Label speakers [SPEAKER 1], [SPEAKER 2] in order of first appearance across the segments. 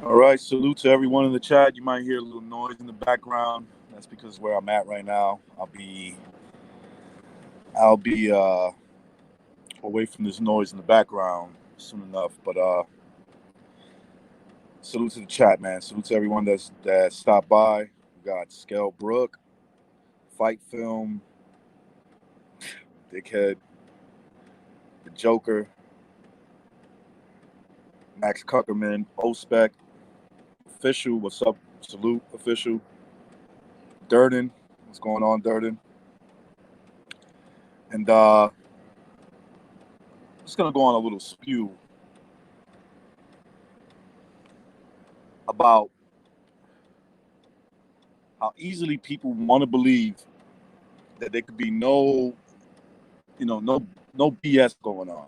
[SPEAKER 1] All right, salute to everyone in the chat. You might hear a little noise in the background. That's because where I'm at right now. I'll be away from this noise in the background soon enough. But salute to the chat, man. Salute to everyone that stopped by. We got Skel Brook, Fight Film, Dickhead, the Joker, Max Kuckerman, Ospec, Official. What's up? Salute, Official. Durden. What's going on, Durden? And I'm just gonna go on a little spew about how easily people want to believe that there could be no BS going on,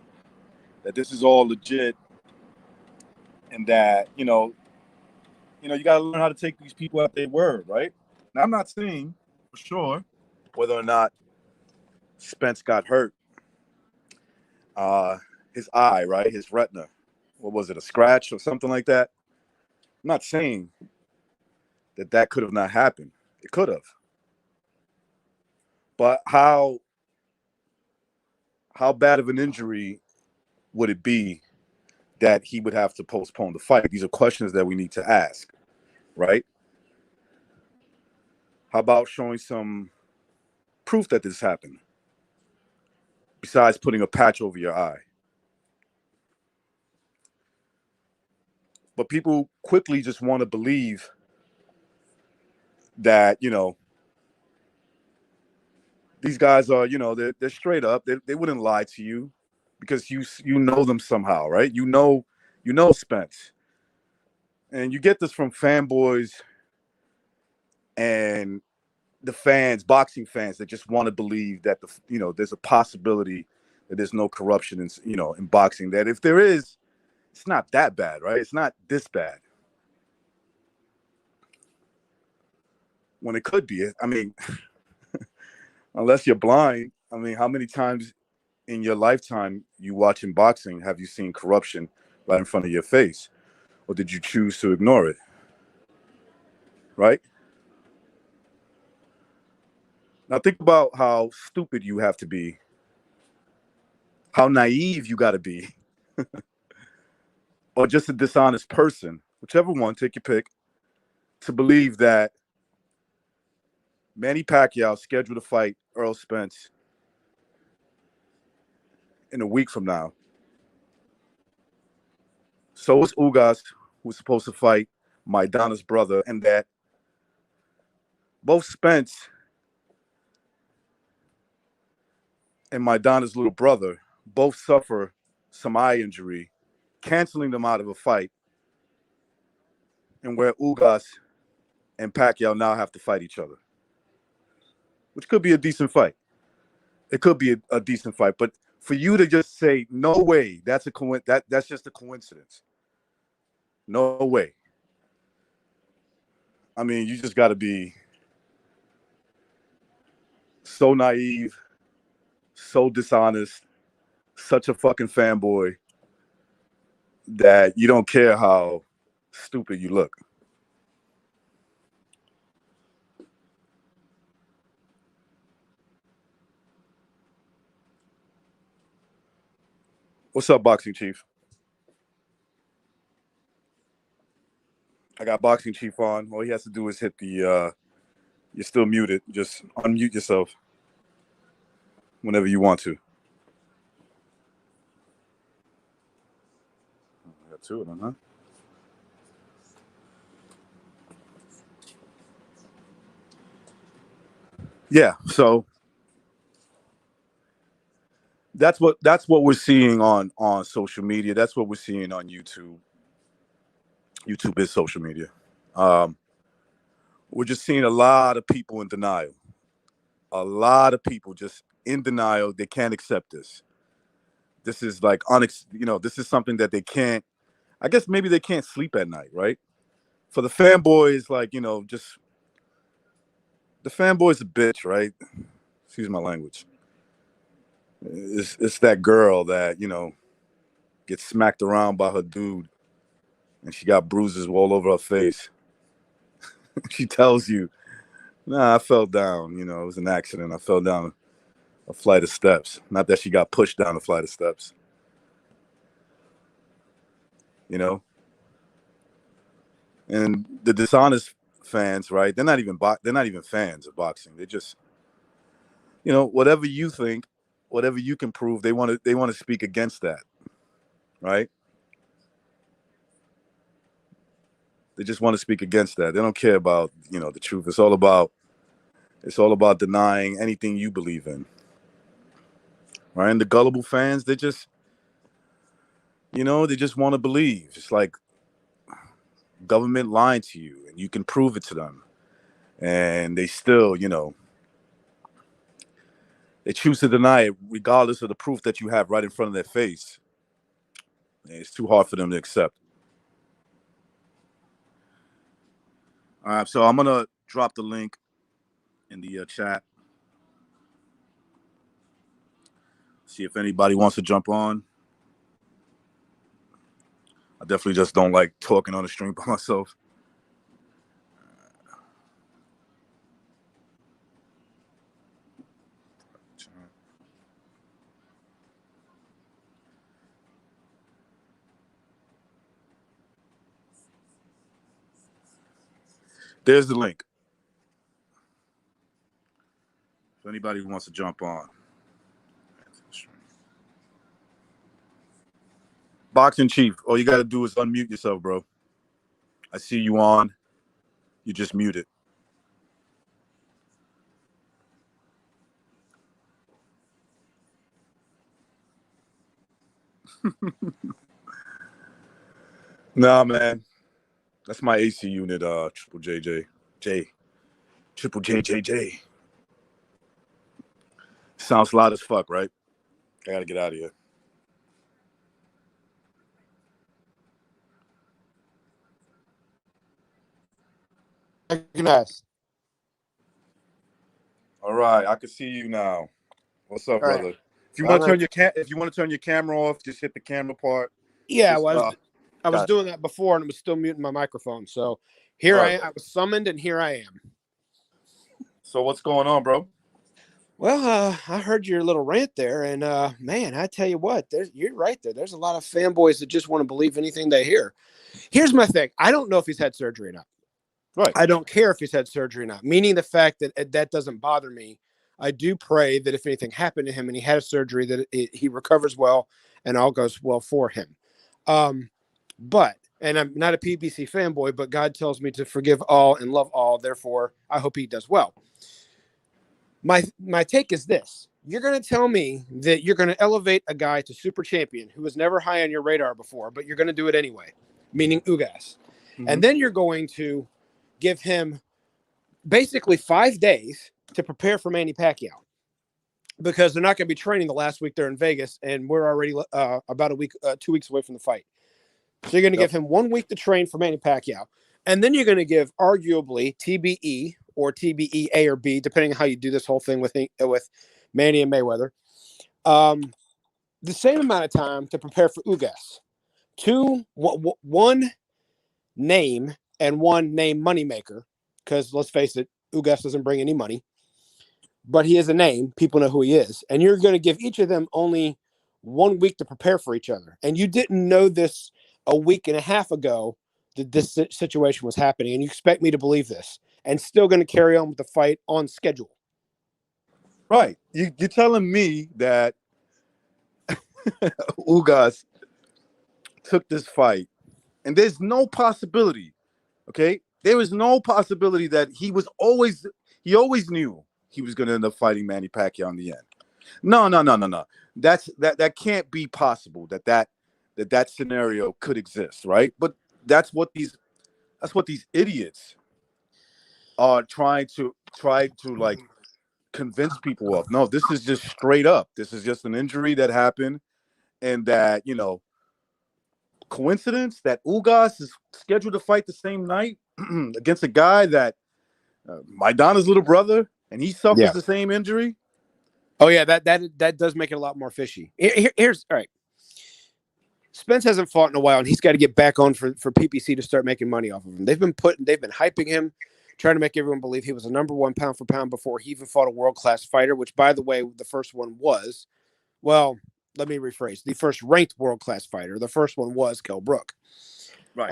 [SPEAKER 1] that this is all legit, and that you got to learn how to take these people at their word, right? Now, I'm not saying for sure whether or not Spence got hurt. His eye, right? His retina. What was it? A scratch or something like that? I'm not saying that could have not happened. It could have. But how bad of an injury would it be that he would have to postpone the fight? These are questions that we need to ask, right? How about showing some proof that this happened, besides putting a patch over your eye? But people quickly just want to believe that, these guys are, they're straight up. They wouldn't lie to you because you know them somehow, right? You know Spence. And you get this from fanboys and the fans, boxing fans, that just want to believe that there's a possibility that there's no corruption in boxing. That if there is, it's not that bad, right? It's not this bad. When it could be. I mean, unless you're blind. I mean, how many times in your lifetime you watching boxing have you seen corruption right in front of your face? Or did you choose to ignore it? Right? Now think about how stupid you have to be, how naive you got to be, or just a dishonest person, whichever one, take your pick, to believe that Manny Pacquiao scheduled to fight Earl Spence in a week from now. So is Ugas, who's supposed to fight Maidana's brother, and that both Spence and Maidana's little brother both suffer some eye injury, canceling them out of a fight, and where Ugas and Pacquiao now have to fight each other, which could be a decent fight. It could be a decent fight, but for you to just say no way, that's just a coincidence. No way. I mean, you just got to be so naive, so dishonest, such a fucking fanboy that you don't care how stupid you look. What's up, Boxing Chief? I got Boxing Chief on. All he has to do is hit the, you're still muted. Just unmute yourself whenever you want to. I got two of them, huh? Yeah, so that's what we're seeing on social media. That's what we're seeing on YouTube. YouTube is social media. We're just seeing a lot of people in denial. A lot of people just in denial. They can't accept this. This is like this is something that they can't. I guess maybe they can't sleep at night, right? For the fanboys, just the fanboy's a bitch, right? Excuse my language. It's that girl that gets smacked around by her dude and she got bruises all over her face. She tells you, "Nah, I fell down. You know, it was an accident. I fell down a flight of steps. Not that she got pushed down a flight of steps. You know." And the dishonest fans, right? They're not even fans of boxing. They just, whatever you think, whatever you can prove, they want to speak against that, right? They just want to speak against that. They don't care about, the truth. It's all about denying anything you believe in. Right? And the gullible fans, they just want to believe. It's like government lying to you and you can prove it to them. And they still, they choose to deny it regardless of the proof that you have right in front of their face. And it's too hard for them to accept. All right, so I'm going to drop the link in the chat. See if anybody wants to jump on. I definitely just don't like talking on the stream by myself. There's the link. If anybody wants to jump on. Boxing Chief, all you got to do is unmute yourself, bro. I see you on. You just muted. Nah, man. That's my AC unit, Triple JJ. Triple JJJ. Sounds loud as fuck, right? I gotta get out of here.
[SPEAKER 2] Nice.
[SPEAKER 1] All right, I can see you now. What's up, brother?
[SPEAKER 2] Right.
[SPEAKER 1] If you want to turn your camera off, just hit the camera part.
[SPEAKER 2] Yeah,
[SPEAKER 1] just,
[SPEAKER 2] I was doing that before and it was still muting my microphone. So here I am. I was summoned and here I am.
[SPEAKER 1] So what's going on, bro?
[SPEAKER 2] Well, I heard your little rant there, and man, I tell you what, you're right there. There's a lot of fanboys that just want to believe anything they hear. Here's my thing. I don't know if he's had surgery or not.
[SPEAKER 1] Right.
[SPEAKER 2] I don't care if he's had surgery or not, meaning the fact that that doesn't bother me. I do pray that if anything happened to him and he had a surgery, that he recovers well and all goes well for him. But, and I'm not a PBC fanboy, but God tells me to forgive all and love all. Therefore, I hope he does well. My take is this. You're going to tell me that you're going to elevate a guy to super champion who was never high on your radar before, but you're going to do it anyway, meaning Ugas. Mm-hmm. And then you're going to give him basically 5 days to prepare for Manny Pacquiao because they're not going to be training the last week there in Vegas, and we're already about 2 weeks away from the fight. So you're going to give him 1 week to train for Manny Pacquiao, and then you're going to give arguably TBE or TBE A or B, depending on how you do this whole thing with Manny and Mayweather, the same amount of time to prepare for Ugas. One name and one name moneymaker, because let's face it, Ugas doesn't bring any money, but he is a name. People know who he is. And you're going to give each of them only 1 week to prepare for each other. And you didn't know this a week and a half ago that this situation was happening. And you expect me to believe this and still going to carry on with the fight on schedule.
[SPEAKER 1] Right. You're telling me that Ugas took this fight and there's no possibility, okay? There is no possibility that he always knew he was going to end up fighting Manny Pacquiao in the end. No. That can't be possible that scenario could exist, right? But that's what these idiots are trying to like convince people of. No, this is just straight up. This is just an injury that happened, and that, coincidence that Ugas is scheduled to fight the same night against a guy that Maidana's little brother, and he suffers the same injury.
[SPEAKER 2] Oh yeah, that does make it a lot more fishy. Here's all right. Spence hasn't fought in a while, and he's got to get back on for PPC to start making money off of him. They've been hyping him, trying to make everyone believe he was a number one pound for pound before he even fought a world-class fighter, which, by the way, the first one was, well, let me rephrase, the first ranked world-class fighter. The first one was Kell Brook.
[SPEAKER 1] Right.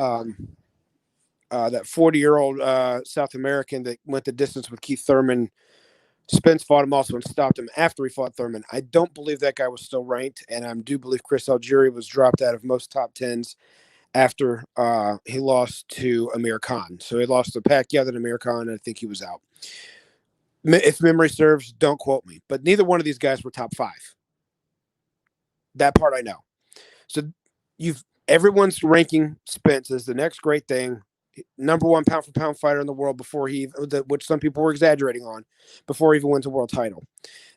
[SPEAKER 2] That 40-year-old South American that went the distance with Keith Thurman. Spence fought him also and stopped him after he fought Thurman. I don't believe that guy was still ranked, and I do believe Chris Algieri was dropped out of most top tens after he lost to Amir Khan. So he lost to Pacquiao, then Amir Khan, and I think he was out. If memory serves, don't quote me, but neither one of these guys were top five. That part I know. So everyone's ranking Spence as the next great thing. Number one pound for pound fighter in the world which some people were exaggerating on, before he even wins a world title.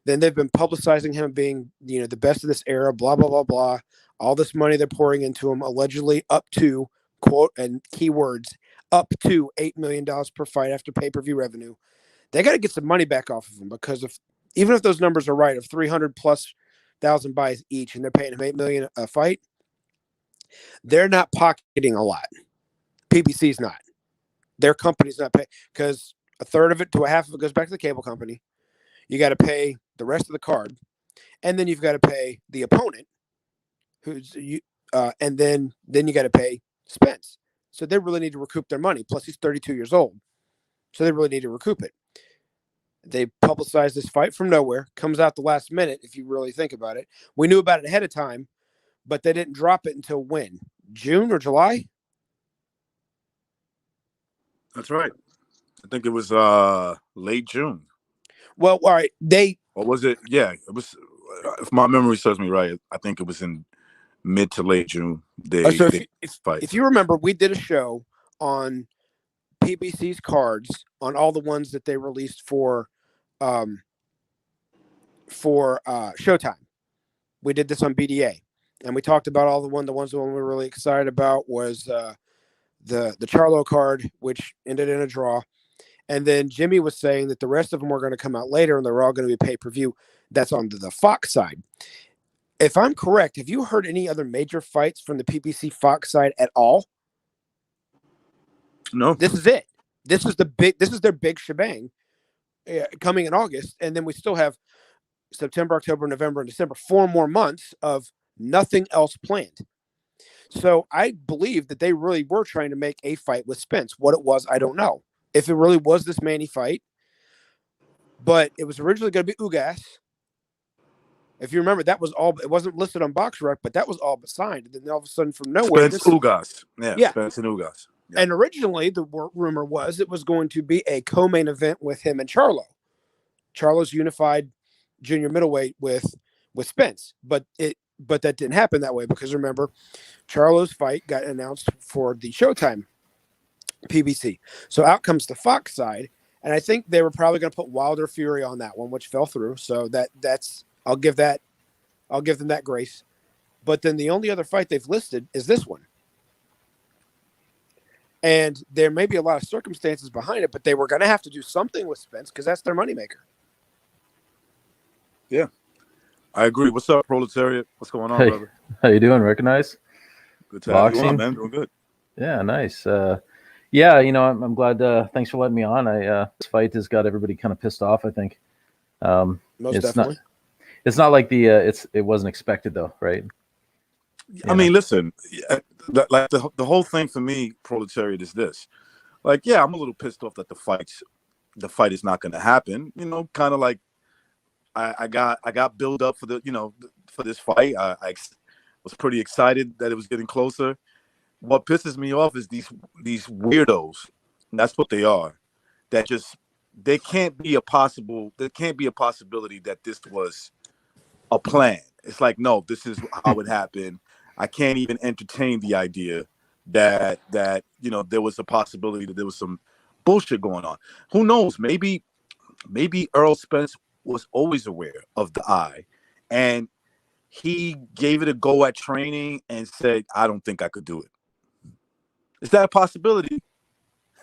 [SPEAKER 2] Then they've been publicizing him being, the best of this era, blah, blah, blah, blah. All this money they're pouring into him, allegedly up to, quote, and keywords, up to $8 million per fight after pay-per-view revenue. They got to get some money back off of him, because even if those numbers are right, of 300,000+ buys each, and they're paying him $8 million a fight, they're not pocketing a lot. PBC's not. Their company's not paying, because a third of it to a half of it goes back to the cable company. You got to pay the rest of the card, and then you've got to pay the opponent, and then you got to pay Spence. So they really need to recoup their money. Plus, he's 32 years old, so they really need to recoup it. They publicized this fight from nowhere, comes out the last minute. If you really think about it, we knew about it ahead of time, but they didn't drop it until when? June or July?
[SPEAKER 1] That's right. I think it was late June.
[SPEAKER 2] Well, all right.
[SPEAKER 1] Or was it? Yeah, it was. If my memory serves me right, I think it was in mid to late June.
[SPEAKER 2] If you remember, we did a show on PBC's cards on all the ones that they released for Showtime. We did this on BDA, and we talked about all the ones we were really excited about was the Charlo card, which ended in a draw. And then Jimmy was saying that the rest of them were going to come out later, and they're all going to be pay-per-view. That's on the Fox side. If I'm correct, have you heard any other major fights from the PBC Fox side at all?
[SPEAKER 1] No.
[SPEAKER 2] This is it. This is their big shebang coming in August. And then we still have September, October, November, and December, 4 more months of nothing else planned. So I believe that they really were trying to make a fight with Spence. What it was, I don't know. If it really was this Manny fight, but it was originally going to be Ugas. If you remember, that was all. It wasn't listed on BoxRec, but that was all but signed. And then all of a sudden, from nowhere,
[SPEAKER 1] Ugas. Yeah, Spence and Ugas.
[SPEAKER 2] Yeah. And originally, the rumor was it was going to be a co-main event with him and Charlo. Charlo's unified junior middleweight with Spence, but that didn't happen that way, because remember, Charlo's fight got announced for the Showtime PBC. So out comes the Fox side, and I think they were probably going to put Wilder Fury on that one, which fell through. So that's I'll give them that grace. But then the only other fight they've listed is this one. And there may be a lot of circumstances behind it, but they were going to have to do something with Spence, because that's their moneymaker.
[SPEAKER 1] Yeah, I agree. What's up, Proletariat? What's going on, brother?
[SPEAKER 3] How you doing? Recognize?
[SPEAKER 1] Good to have you on, man. Doing good.
[SPEAKER 3] Yeah, nice. Yeah, I'm glad. Thanks for letting me on. This fight has got everybody kind of pissed off, I think.
[SPEAKER 2] Most definitely.
[SPEAKER 3] It's not like it wasn't expected though, right?
[SPEAKER 1] I mean, listen, like the whole thing for me, Proletariat, is this. Like, yeah, I'm a little pissed off that the fight is not going to happen. Kind of like I got build up for for this fight. I was pretty excited that it was getting closer. What pisses me off is these weirdos. And that's what they are. That there can't be a possibility that this was a plan. It's like, no, this is how it happened. I can't even entertain the idea that there was a possibility that there was some bullshit going on. Who knows? Maybe Earl Spence was always aware of the eye, and he gave it a go at training and said, I don't think I could do it. Is that a possibility?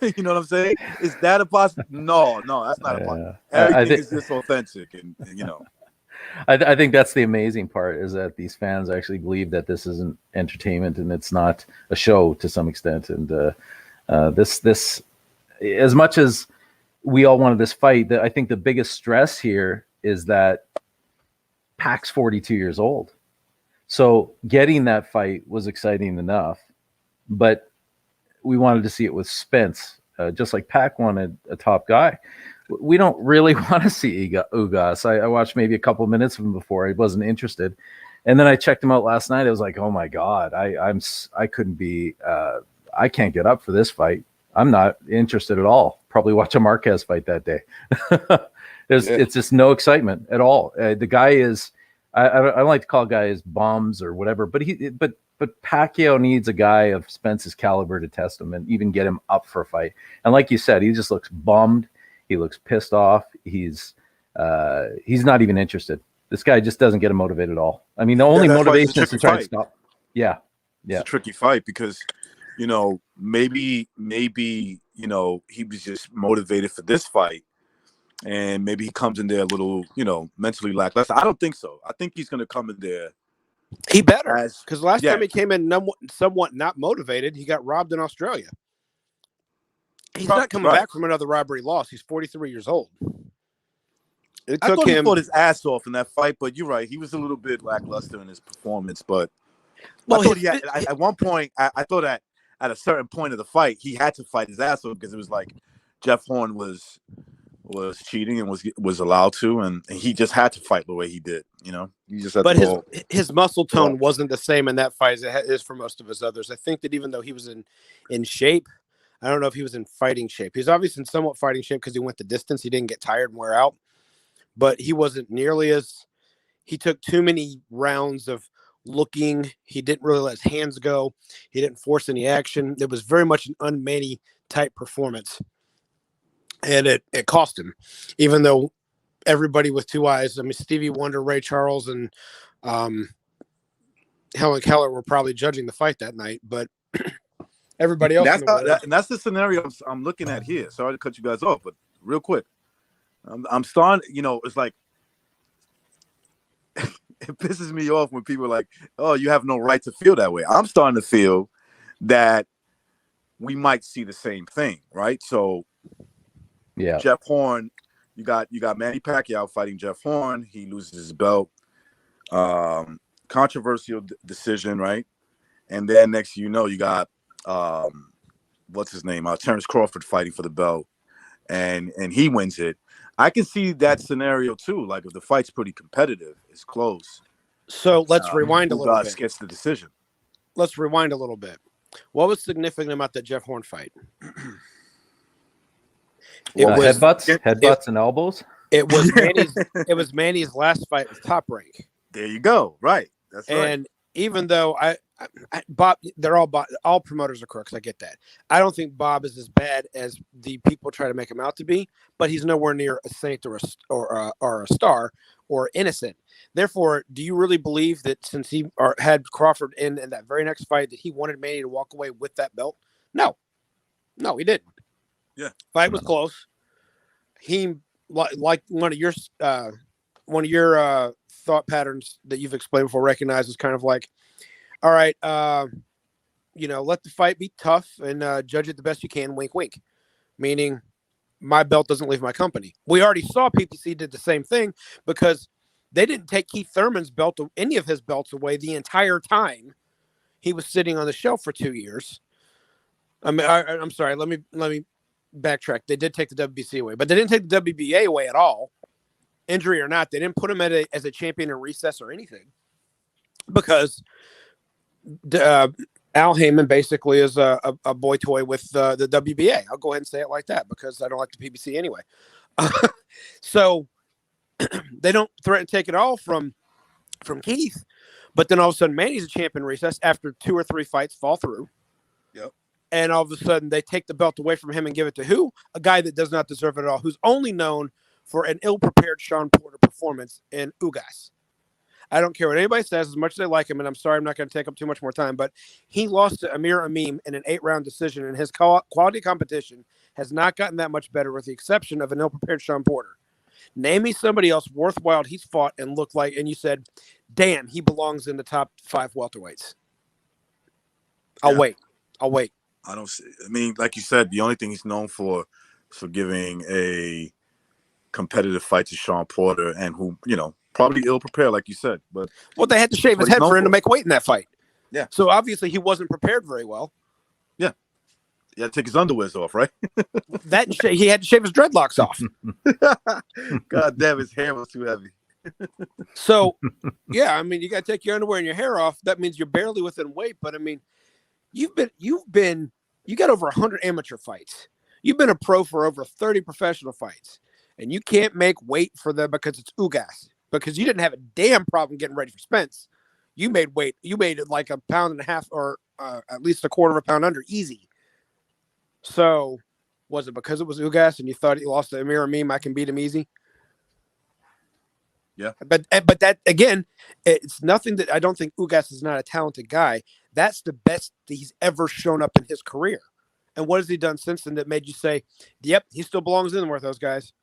[SPEAKER 1] You know what I'm saying? Is that a possibility? No, that's not a possibility. Everything is just authentic, and.
[SPEAKER 3] I think that's the amazing part, is that these fans actually believe that this isn't entertainment and it's not a show to some extent. And this, as much as we all wanted this fight, I think the biggest stress here is that Pac's 42 years old. So getting that fight was exciting enough, but we wanted to see it with Spence, just like Pac wanted a top guy. We don't really want to see Ugas. I watched maybe a couple of minutes of him before. I wasn't interested. And then I checked him out last night. I was like, oh my God, I couldn't be, I can't get up for this fight. I'm not interested at all. Probably watch a Marquez fight that day. It's just no excitement at all. The guy is, I don't like to call guys bombs or whatever, but Pacquiao needs a guy of Spence's caliber to test him and even get him up for a fight. And like you said, he just looks bummed. He looks pissed off. He's not even interested. This guy just doesn't get him motivated at all. I mean, the only motivation is to try and stop. Yeah.
[SPEAKER 1] It's a tricky fight because, maybe, he was just motivated for this fight. And maybe he comes in there a little, mentally lackluster. I don't think so. I think he's going to come in there.
[SPEAKER 2] He better, because last time he came in somewhat not motivated, he got robbed in Australia. He's not coming back from another robbery loss. He's 43 years old.
[SPEAKER 1] I thought he fought his ass off in that fight, but you're right. He was a little bit lackluster in his performance. But I thought at one point, I thought at a certain point of the fight, he had to fight his ass off because it was like Jeff Horn was cheating and was allowed to, and he just had to fight the way he did. He just had to
[SPEAKER 2] his muscle tone wasn't the same in that fight as it is for most of his others. I think that even though he was in shape, I don't know if he was in fighting shape. He's obviously in somewhat fighting shape because he went the distance. He didn't get tired and wear out, but he wasn't nearly as. He took too many rounds of looking. He didn't really let his hands go. He didn't force any action. It was very much an unmanny type performance. And it cost him, even though everybody with two eyes, I mean, Stevie Wonder, Ray Charles, and Helen Keller were probably judging the fight that night, but everybody else.
[SPEAKER 1] And that's the scenario I'm looking at here. Sorry to cut you guys off, but real quick. I'm starting, it's like, it pisses me off when people are like, oh, you have no right to feel that way. I'm starting to feel that we might see the same thing, right? So, yeah, Jeff Horn, you got Manny Pacquiao fighting Jeff Horn. He loses his belt. Controversial decision, right? And then next you got what's his name? Terrence Crawford fighting for the belt, and he wins it. I can see that scenario too. Like if the fight's pretty competitive, it's close.
[SPEAKER 2] So let's rewind a little bit.
[SPEAKER 1] Gets the decision.
[SPEAKER 2] Let's rewind a little bit. What was significant about that Jeff Horn fight?
[SPEAKER 3] It was headbutts and elbows.
[SPEAKER 2] It was Manny's last fight with Top Rank.
[SPEAKER 1] There you go. Right. That's right.
[SPEAKER 2] And even though Bob, all promoters are crooks. I get that. I don't think Bob is as bad as the people try to make him out to be, but he's nowhere near a saint or a star or innocent. Therefore, do you really believe that since he had Crawford in that very next fight that he wanted Manny to walk away with that belt? No, he didn't.
[SPEAKER 1] Yeah,
[SPEAKER 2] fight was close. He like one of your thought patterns that you've explained before recognizes kind of like, all right, let the fight be tough and judge it the best you can. Wink, wink. Meaning, my belt doesn't leave my company. We already saw PPC did the same thing because they didn't take Keith Thurman's belt, any of his belts away the entire time he was sitting on the shelf for 2 years. I mean, I'm sorry. Let me backtrack. They did take the WBC away, but they didn't take the WBA away at all. Injury or not, they didn't put him as a champion in recess or anything because Al Heyman basically is a boy toy with the WBA. I'll go ahead and say it like that because I don't like the PBC anyway. So they don't threaten to take it all from Keith, but then all of a sudden Manny's a champion in recess after 2 or 3 fights fall through.
[SPEAKER 1] Yep.
[SPEAKER 2] And all of a sudden they take the belt away from him and give it to who? A guy that does not deserve it at all, who's only known for an ill-prepared Sean Porter performance in Ugas. I don't care what anybody says, as much as they like him, and I'm sorry I'm not going to take up too much more time, but he lost to Amir Amim in an 8-round decision, and his quality competition has not gotten that much better with the exception of an ill-prepared Sean Porter. Name me somebody else worthwhile he's fought and looked like, and you said, damn, he belongs in the top 5 welterweights. I'll wait.
[SPEAKER 1] I don't see. I mean, like you said, the only thing he's known for is for giving a competitive fight to Sean Porter, and who, probably ill prepared, like you said. But
[SPEAKER 2] they had to shave his head for him to make weight in that fight.
[SPEAKER 1] Yeah.
[SPEAKER 2] So obviously he wasn't prepared very well.
[SPEAKER 1] Yeah. He had to take his underwears off, right?
[SPEAKER 2] He had to shave his dreadlocks off.
[SPEAKER 1] God damn, his hair was too heavy.
[SPEAKER 2] So, yeah, I mean, you got to take your underwear and your hair off. That means you're barely within weight. But I mean, you got over 100 amateur fights. You've been a pro for over 30 professional fights, and you can't make weight for them because it's Ugas. Because you didn't have a damn problem getting ready for Spence. You made weight. You made it like 1.5 pounds or at least 1/4 pound under easy. So, was it because it was Ugas and you thought he lost to Amir Meme? I can beat him easy.
[SPEAKER 1] Yeah,
[SPEAKER 2] but that again, it's nothing that I don't think Ugas is not a talented guy. That's the best that he's ever shown up in his career. And what has he done since then that made you say, "Yep, he still belongs in with those guys"?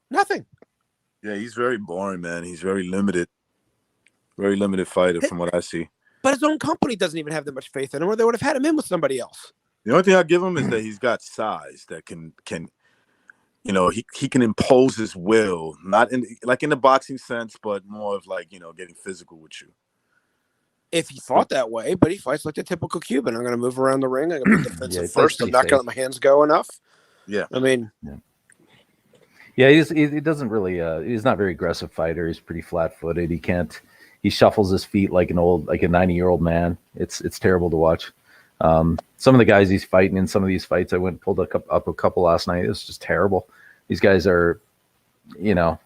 [SPEAKER 2] Nothing.
[SPEAKER 1] Yeah, he's very boring, man. He's very limited fighter from what I see.
[SPEAKER 2] But his own company doesn't even have that much faith in him, or they would have had him in with somebody else.
[SPEAKER 1] The only thing I give him is that he's got size that can he can impose his will, not in the boxing sense, but more of getting physical with you.
[SPEAKER 2] If he fought that way, but he fights like the typical Cuban. I'm going to move around the ring. I'm going to be defensive first. I'm not going to let my hands go enough.
[SPEAKER 1] Yeah.
[SPEAKER 2] I mean.
[SPEAKER 3] Yeah, he doesn't really, he's not a very aggressive fighter. He's pretty flat-footed. He shuffles his feet like a 90-year-old man. It's terrible to watch. Some of the guys he's fighting in some of these fights, I went and pulled up a couple last night. It was just terrible. These guys are,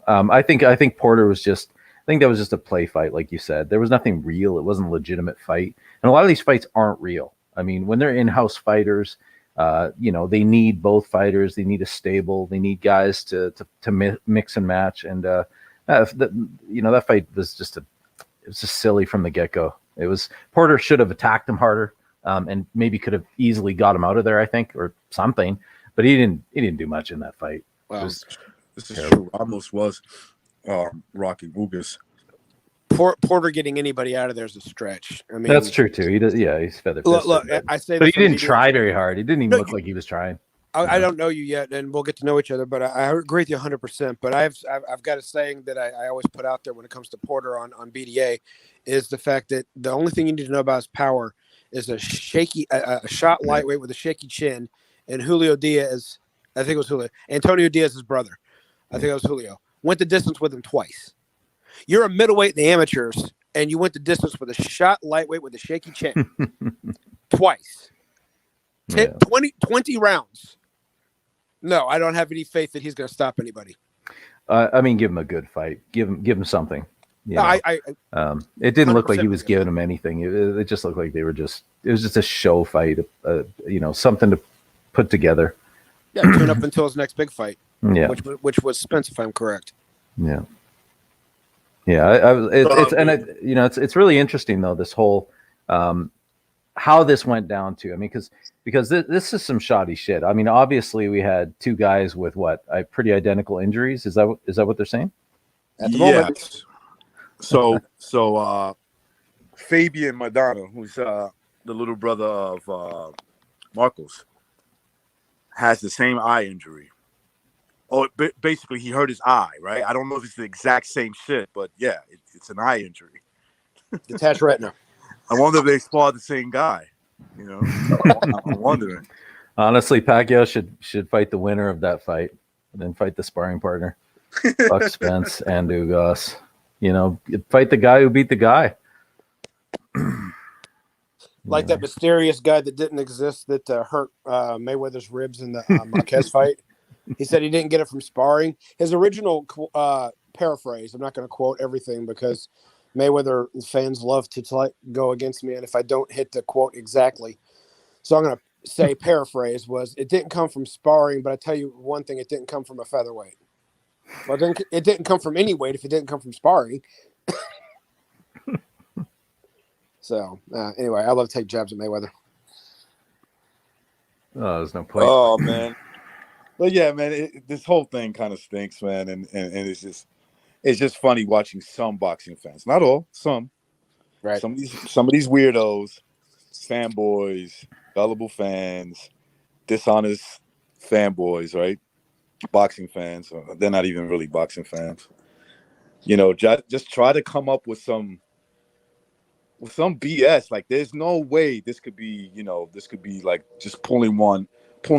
[SPEAKER 3] I think Porter was I think that was just a play fight, like you said. There was nothing real. It wasn't a legitimate fight. And a lot of these fights aren't real. I mean, when they're in-house fighters, they need both fighters. They need a stable. They need guys to mix and match. And that fight was just silly from the get-go. It was Porter should have attacked him harder, and maybe could have easily got him out of there, I think, or something. But he didn't do much in that fight.
[SPEAKER 1] Well, this is true. Almost was Rocky Ugas.
[SPEAKER 2] Porter getting anybody out of there is a stretch. I mean,
[SPEAKER 3] that's true too. He does. Yeah, he's feather fisted.
[SPEAKER 2] Look, I say,
[SPEAKER 3] but he didn't try very hard. He didn't even look like he was trying.
[SPEAKER 2] I don't know you yet, and we'll get to know each other. But I agree with you 100%. But I've got a saying that I always put out there when it comes to Porter on BDA, is the fact that the only thing you need to know about his power is a shot lightweight with a shaky chin, and Julio Diaz. I think it was Julio. Antonio Diaz's brother. I think it was Julio. Went the distance with him twice. You're a middleweight in the amateurs, and you went the distance with a shot lightweight with a shaky chin. Twice. 20 rounds. No, I don't have any faith that he's going to stop anybody.
[SPEAKER 3] I mean, give him a good fight. Give him something. It didn't look like he was giving him anything. It just looked like it was just a show fight, something to put together.
[SPEAKER 2] Yeah, tune up until his next big fight.
[SPEAKER 3] Yeah.
[SPEAKER 2] Which was Spence, if I'm correct.
[SPEAKER 3] Yeah. Yeah, it's really interesting though, this whole how this went down to. I mean, because this is some shoddy shit. I mean, obviously we had two guys with pretty identical injuries. Is that what they're saying?
[SPEAKER 2] At the moment.
[SPEAKER 1] So Fabian Madonna, who's the little brother of Marcos, has the same eye injury. Oh, basically, he hurt his eye, right? I don't know if it's the exact same shit, but yeah, it's an eye injury.
[SPEAKER 2] Detached retina.
[SPEAKER 1] I wonder if they sparred the same guy. I'm wondering.
[SPEAKER 3] Honestly, Pacquiao should fight the winner of that fight, and then fight the sparring partner. Fuck Spence and Ugas. Fight the guy who beat the guy.
[SPEAKER 2] Like that mysterious guy that didn't exist that hurt Mayweather's ribs in the Marquez fight. He said he didn't get it from sparring. His original paraphrase, I'm not going to quote everything because Mayweather fans love to go against me, and if I don't hit the quote exactly. So I'm going to say paraphrase was, it didn't come from sparring, but I tell you one thing, it didn't come from a featherweight. Well, it didn't come from any weight if it didn't come from sparring. So, anyway, I love to take jabs at Mayweather.
[SPEAKER 3] Oh, there's no point.
[SPEAKER 1] Oh, man. But yeah, man, this whole thing kind of stinks, man, and it's just funny watching some boxing fans, not all,
[SPEAKER 2] Right.
[SPEAKER 1] some of these weirdos, fanboys, gullible fans, dishonest fanboys, right? Boxing fans, they're not even really boxing fans. Just try to come up with some BS. Like, there's no way this could be, this could be like just pulling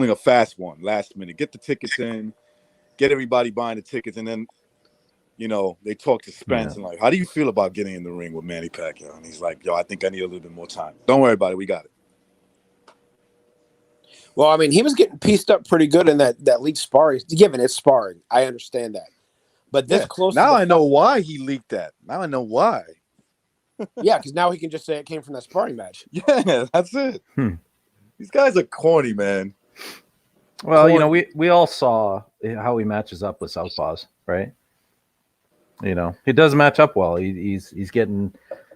[SPEAKER 1] a fast one last minute. Get the tickets in, get everybody buying the tickets, and then, they talk to Spence and like, how do you feel about getting in the ring with Manny Pacquiao? And he's like, yo, I think I need a little bit more time. Don't worry about it. We got it.
[SPEAKER 2] Well, I mean, he was getting pieced up pretty good in that league sparring. Given it's sparring, I understand that. But this close
[SPEAKER 1] now
[SPEAKER 2] to
[SPEAKER 1] I know why he leaked that. Now I know why.
[SPEAKER 2] yeah, because now he can just say it came from that sparring match.
[SPEAKER 1] Yeah, that's it. These guys are corny, man.
[SPEAKER 3] Well, we all saw how he matches up with southpaws, right? He does match up well. He's getting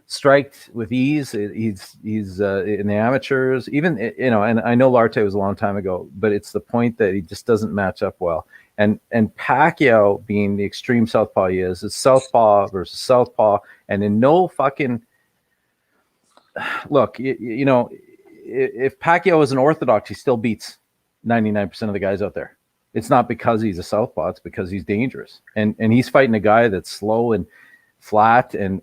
[SPEAKER 3] striked with ease. He's in the amateurs, even And I know Larte was a long time ago, but it's the point that he just doesn't match up well. And Pacquiao, being the extreme southpaw he is, it's southpaw versus southpaw, and in no fucking look, if Pacquiao is an orthodox, he still beats 99% of the guys out there. It's not because he's a southpaw; it's because he's dangerous, and he's fighting a guy that's slow and flat and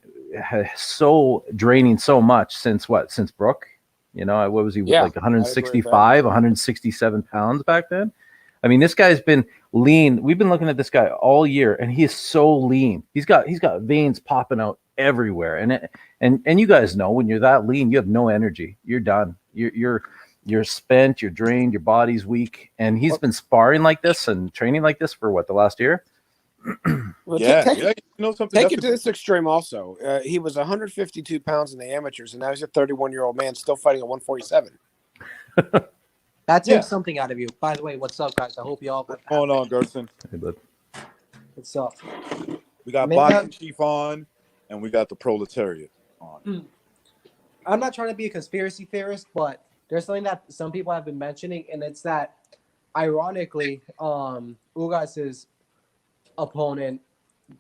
[SPEAKER 3] so draining so much since Brook. What was he, like 165, 167 pounds back then? I mean, this guy's been lean. We've been looking at this guy all year, and he is so lean. He's got veins popping out everywhere, and you guys know when you're that lean, you have no energy. You're done. You're spent. You're drained. Your body's weak. And he's been sparring like this and training like this for the last year.
[SPEAKER 2] Well,
[SPEAKER 1] something.
[SPEAKER 2] Take it to this extreme. Also, he was 152 pounds in the amateurs, and now he's a 31-year-old man still fighting at 147.
[SPEAKER 4] That takes something out of you. By the way, what's up, guys? I hope you all.
[SPEAKER 1] What's going on, Gerson?
[SPEAKER 3] Hey, bud.
[SPEAKER 4] What's up?
[SPEAKER 1] We got Boxing Chief on, and we got the Proletariat on.
[SPEAKER 4] I'm not trying to be a conspiracy theorist, but there's something that some people have been mentioning, and it's that, ironically, Ugas's opponent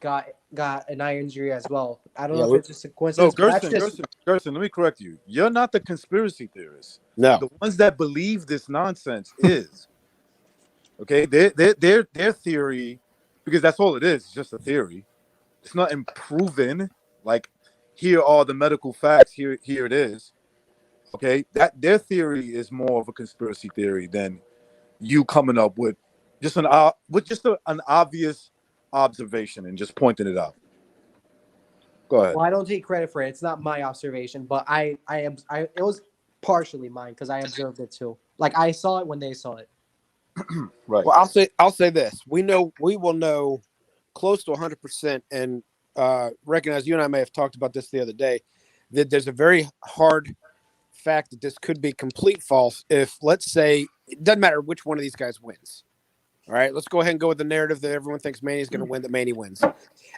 [SPEAKER 4] got an eye injury as well. I don't know if it's just a coincidence.
[SPEAKER 1] No, Gerson, let me correct you. You're not the conspiracy theorist.
[SPEAKER 2] No,
[SPEAKER 1] the ones that believe this nonsense is okay. Their theory, because that's all it is. It's just a theory. It's not proven. Like, here are the medical facts. Here it is. Okay, that their theory is more of a conspiracy theory than you coming up with just an obvious observation and just pointing it out. Go ahead.
[SPEAKER 4] Well, I don't take credit for it. It's not my observation, but it was partially mine because I observed it too. Like, I saw it when they saw it.
[SPEAKER 1] Right.
[SPEAKER 2] Well, I'll say this. We will know close to 100%, and recognize you and I may have talked about this the other day, that there's a very hard fact that this could be complete false if, let's say, it doesn't matter which one of these guys wins. All right, let's go ahead and go with the narrative that everyone thinks Manny's going to win, that Manny wins.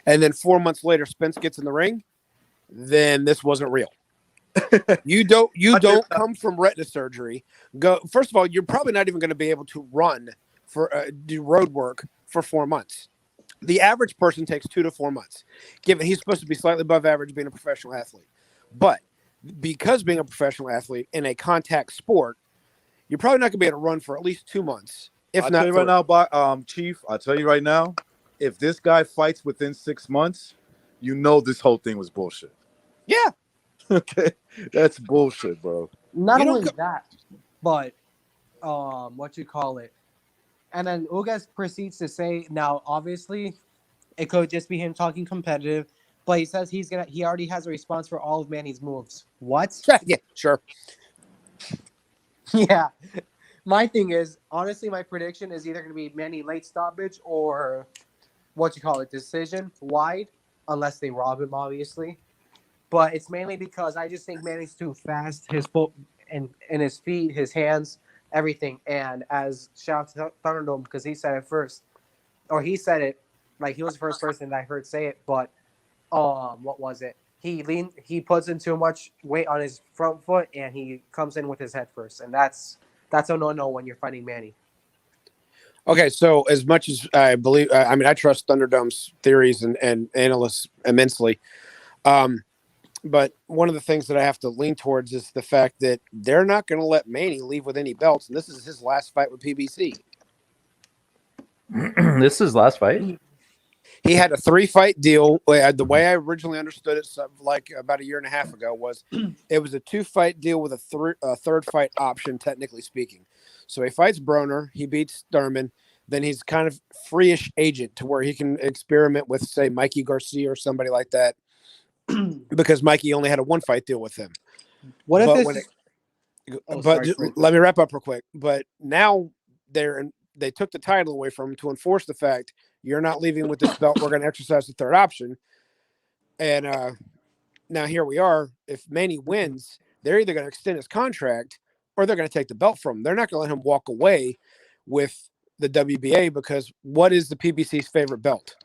[SPEAKER 2] And then 4 months later, Spence gets in the ring, then this wasn't real. You don't come from retina surgery. First of all, you're probably not even going to be able to run do road work for 4 months. The average person takes 2 to 4 months. Given he's supposed to be slightly above average being a professional athlete. But because being a professional athlete in a contact sport, you're probably not going to be able to run for at least 2 months.
[SPEAKER 1] I'll tell you right now, Chief, I'll tell you right now, if this guy fights within 6 months, this whole thing was bullshit.
[SPEAKER 2] Yeah.
[SPEAKER 1] Okay. That's bullshit, bro.
[SPEAKER 4] Not only that, but what you call it. And then Ugas proceeds to say, now obviously it could just be him talking competitive, but he says he already has a response for all of Manny's moves. What?
[SPEAKER 2] Yeah, sure.
[SPEAKER 4] Yeah. My thing is, honestly, my prediction is either going to be Manny late stoppage or decision wide, unless they rob him, obviously. But it's mainly because I just think Manny's too fast. His foot and his feet, his hands, everything. And as shout out to Thunderdome, because he said it first, or he said it, like he was the first person that I heard say it. But what was it? He puts in too much weight on his front foot, and he comes in with his head first, and that's a no-no when you're fighting Manny.
[SPEAKER 2] Okay, so as much as I believe, I mean, I trust Thunderdome's theories and analysts immensely. But one of the things that I have to lean towards is the fact that they're not going to let Manny leave with any belts, and this is his last fight with PBC.
[SPEAKER 3] This is his last fight?
[SPEAKER 2] He had a 3-fight deal. The way I originally understood it, like about a year and a half ago, was it was a 2-fight deal with a third fight option, technically speaking. So he fights Broner, he beats Thurman, then he's kind of free-ish agent to where he can experiment with, say, Mikey Garcia or somebody like that, because Mikey only had a 1-fight deal with him.
[SPEAKER 4] What if
[SPEAKER 2] Let me wrap up real quick. But now they took the title away from him to enforce the fact you're not leaving with this belt. We're going to exercise the third option. And now here we are. If Manny wins, they're either going to extend his contract or they're going to take the belt from him. They're not going to let him walk away with the WBA, because what is the PBC's favorite belt?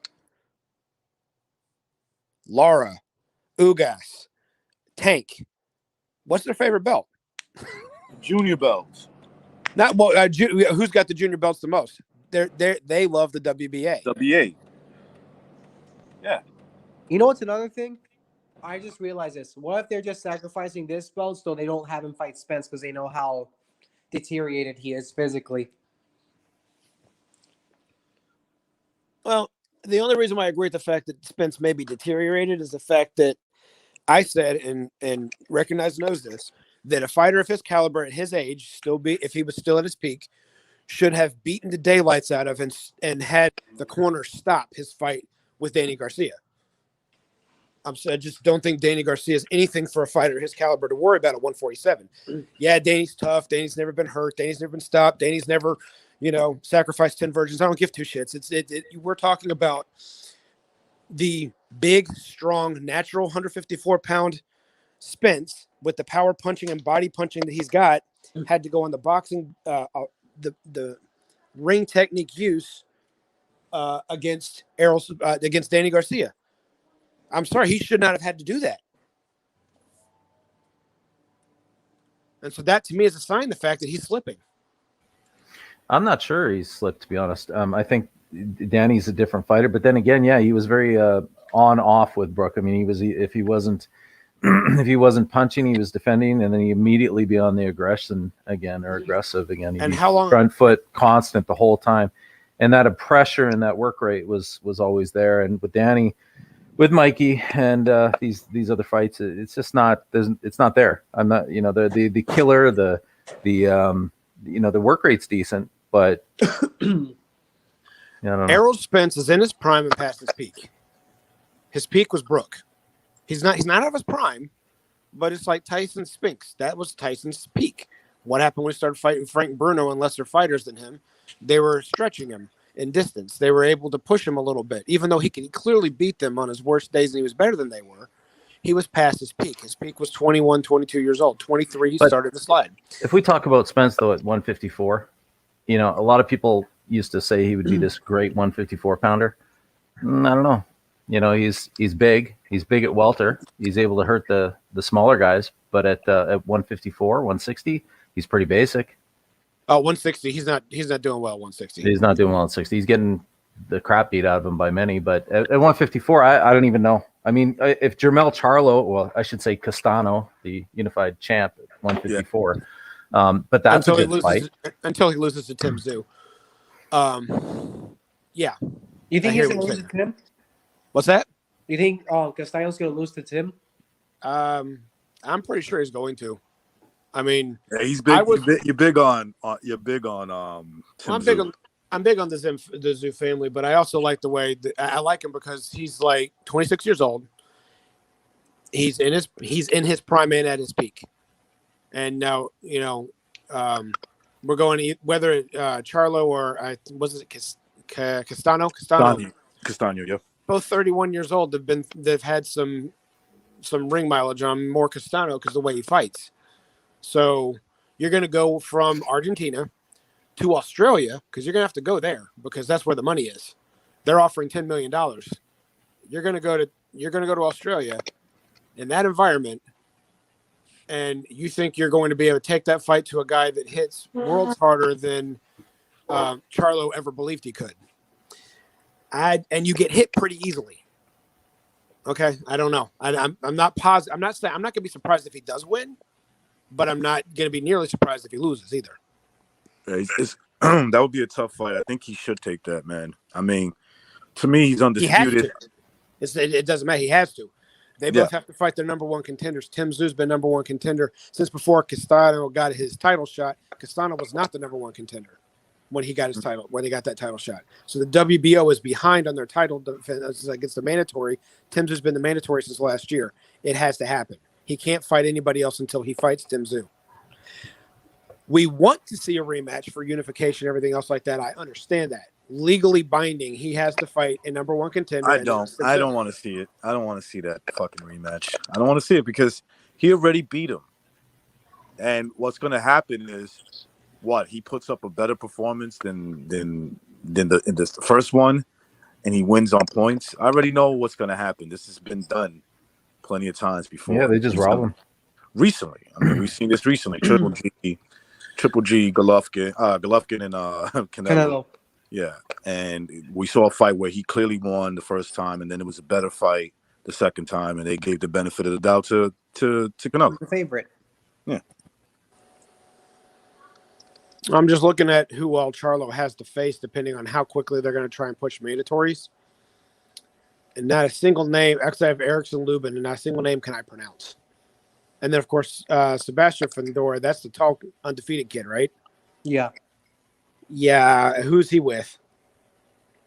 [SPEAKER 2] Lara, Ugas, Tank. What's their favorite belt?
[SPEAKER 1] Junior belts.
[SPEAKER 2] Not well. Who's got the junior belts the most? They love the WBA.
[SPEAKER 1] WBA. Yeah.
[SPEAKER 4] You know what's another thing? I just realized this. What if they're just sacrificing this belt so they don't have him fight Spence because they know how deteriorated he is physically?
[SPEAKER 2] Well, the only reason why I agree with the fact that Spence may be deteriorated is the fact that I said, and Recognize knows this, that a fighter of his caliber at his age, if he was still at his peak, should have beaten the daylights out of and had the corner stop his fight with Danny Garcia. I just don't think Danny Garcia is anything for a fighter of his caliber to worry about at 147. Yeah, Danny's tough. Danny's never been hurt. Danny's never been stopped. Danny's never, sacrificed 10 virgins. I don't give two shits. We're talking about the big, strong, natural 154-pound Spence with the power punching and body punching that he's got, had to go on the boxing, the ring technique use against Danny Garcia. I'm sorry, he should not have had to do that. And so that to me is a sign of the fact that he's slipping.
[SPEAKER 3] I'm not sure he's slipped, to be honest. I think Danny's a different fighter, but then again, yeah, he was very on-off with Brook. I mean, if he wasn't punching, he was defending, and then he immediately be on the aggressive again.
[SPEAKER 2] And how long?
[SPEAKER 3] Front foot constant the whole time, and that pressure and that work rate was always there. And with Danny, with Mikey and these other fights, it's just not. It's not there. I'm not. The killer, the work rate's decent, but I don't know.
[SPEAKER 2] Errol Spence is in his prime and past his peak. His peak was Brook. He's not out of his prime, but it's like Tyson Spinks. That was Tyson's peak. What happened when he started fighting Frank Bruno and lesser fighters than him? They were stretching him in distance. They were able to push him a little bit. Even though he could clearly beat them on his worst days and he was better than they were, he was past his peak. His peak was 21, 22 years old. 23, he started to slide. If
[SPEAKER 3] we talk about Spence, though, at 154, a lot of people used to say he would be this great 154-pounder. I don't know. He's big. He's big at welter. He's able to hurt the smaller guys. But at 154, 160, he's pretty basic.
[SPEAKER 2] 160. He's not doing well at 160.
[SPEAKER 3] He's not doing well at 60. He's getting the crap beat out of him by many. But at 154, I don't even know. I mean, if Jermell Charlo, well, I should say Castano, the unified champ at 154. Yeah. But that's a good fight.
[SPEAKER 2] Until he loses to Tim Tszyu. Yeah.
[SPEAKER 4] You think he's going to lose to Tim?
[SPEAKER 2] What's that?
[SPEAKER 4] You think Castano's going to lose to Tim?
[SPEAKER 2] I'm pretty sure he's going to. I mean,
[SPEAKER 1] yeah, he's big. You're big on Tim Tszyu.
[SPEAKER 2] I'm big on the Tszyu family, but I also like the way I like him because he's like 26 years old. He's in his prime and at his peak. And now, we're going whether Charlo or Castano.
[SPEAKER 1] Castano, yeah.
[SPEAKER 2] Both 31 years old. They've had some ring mileage on more Castano because of the way he fights. So you're going to go from Argentina to Australia because you're going to have to go there because that's where the money is. They're offering $10 million. You're going to go to Australia in that environment, and you think you're going to be able to take that fight to a guy that hits worlds harder than Charlo ever believed he could. And you get hit pretty easily. Okay, I don't know. I'm not positive. I'm not going to be surprised if he does win, but I'm not going to be nearly surprised if he loses either.
[SPEAKER 1] Yeah, that would be a tough fight. I think he should take that, man. I mean, to me, he's undisputed.
[SPEAKER 2] He has to. It doesn't matter. He has to. They both have to fight their number one contenders. Tim Tszú's been number one contender since before Castano got his title shot. Castano was not the number one contender when he got his title, when he got that title shot. So the WBO is behind on their title defense against the mandatory. Tim Tszú's been the mandatory since last year. It has to happen. He can't fight anybody else until he fights Tim Tszú. We want to see a rematch for unification, everything else like that. I understand that. Legally binding, he has to fight a number one contender.
[SPEAKER 1] I don't want to see it. I don't want to see that fucking rematch. I don't want to see it because he already beat him. And what's going to happen is he puts up a better performance than in the first one, and he wins on points. I already know what's going to happen. This has been done plenty of times before.
[SPEAKER 3] Yeah, they just rob him.
[SPEAKER 1] Recently. I mean, we've seen this recently. Triple G, Golovkin, and Canelo. Yeah, and we saw a fight where he clearly won the first time, and then it was a better fight the second time, and they gave the benefit of the doubt to Canelo.
[SPEAKER 4] The favorite.
[SPEAKER 1] Yeah.
[SPEAKER 2] I'm just looking at who all Charlo has to face, depending on how quickly they're going to try and push mandatories. And not a single name. Actually, I have Erickson Lubin, and not a single name can I pronounce. And then, of course, Sebastian Fundora. That's the tall, undefeated kid, right?
[SPEAKER 4] Yeah.
[SPEAKER 2] Yeah. Who's he with?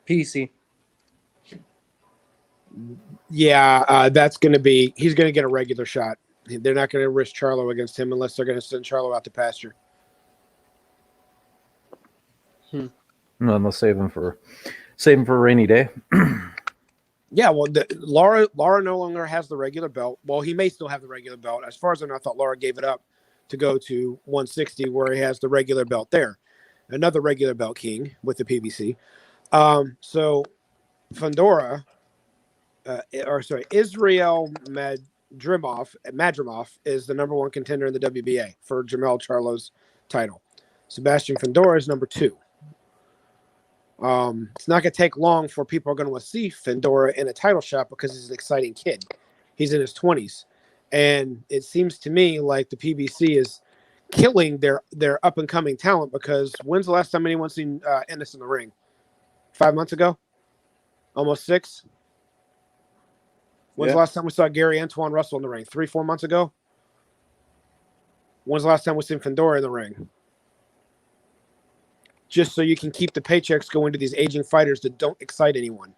[SPEAKER 4] PC.
[SPEAKER 2] Yeah, that's going to be – he's going to get a regular shot. They're not going to risk Charlo against him unless they're going to send Charlo out to pasture.
[SPEAKER 3] No, they'll save him for a rainy day.
[SPEAKER 2] Yeah, well, Lara no longer has the regular belt. Well, he may still have the regular belt. As far as I know, I thought Lara gave it up to go to 160, where he has the regular belt there. Another regular belt king with the PBC. So Fundora, Israel Madrimov is the number one contender in the WBA for Jamel Charlo's title. Sebastian Fundora is number 2. It's not going to take long for people are going to see Fundora in a title shot because he's an exciting kid. He's in his 20s. And it seems to me like the PBC is killing their up-and-coming talent because when's the last time anyone's seen Ennis in the ring? 5 months ago? Almost 6? When's the last time we saw Gary Antoine Russell in the ring? 3-4 months ago? When's the last time we seen Fundora in the ring? Just so you can keep the paychecks going to these aging fighters that don't excite anyone.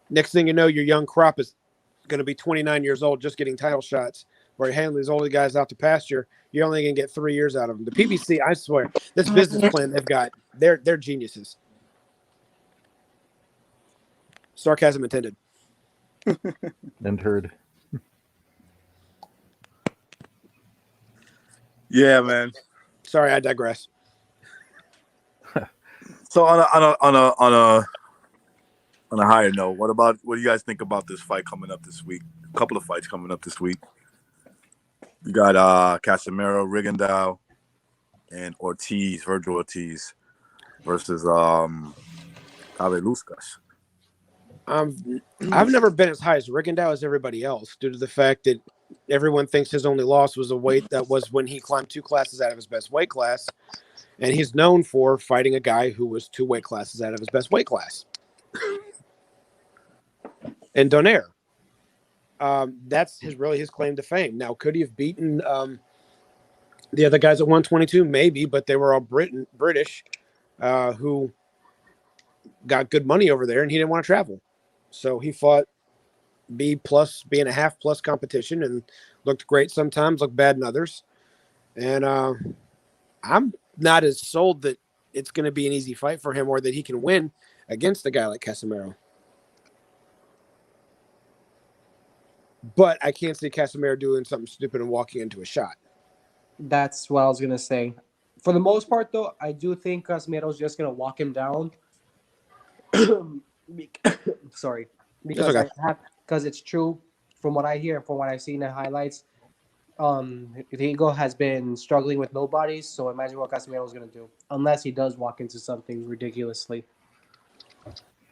[SPEAKER 2] Next thing you know, your young crop is going to be 29 years old just getting title shots where you're handling these older guys out to pasture. You're only going to get 3 years out of them. The PBC, I swear, this business plan they've got, they're geniuses. Sarcasm intended.
[SPEAKER 3] And heard.
[SPEAKER 1] Yeah, man.
[SPEAKER 2] Sorry, I digress.
[SPEAKER 1] So on a higher note, what do you guys think about this fight coming up this week? A couple of fights coming up this week. You got Casimiro Rigondeaux and Virgil Ortiz versus Aveluskas.
[SPEAKER 2] I've never been as high as Rigondeaux as everybody else due to the fact that everyone thinks his only loss was a weight that was when he climbed 2 classes out of his best weight class. And he's known for fighting a guy who was 2 weight classes out of his best weight class. And Donaire. That's his claim to fame. Now, could he have beaten the other guys at 122? Maybe, but they were all British who got good money over there, and he didn't want to travel. So he fought B+, being a half plus competition, and looked great sometimes, looked bad in others. And I'm not as sold that it's going to be an easy fight for him or that he can win against a guy like Casimiro. But I can't see Casimiro doing something stupid and walking into a shot.
[SPEAKER 4] That's what I was going to say. For the most part, though, I do think Casimiro's just going to walk him down. Sorry. Because
[SPEAKER 2] okay.
[SPEAKER 4] because it's true from what I hear and from what I've seen in highlights. Diego has been struggling with nobodies, so imagine what Casemiro is going to do, unless he does walk into something ridiculously.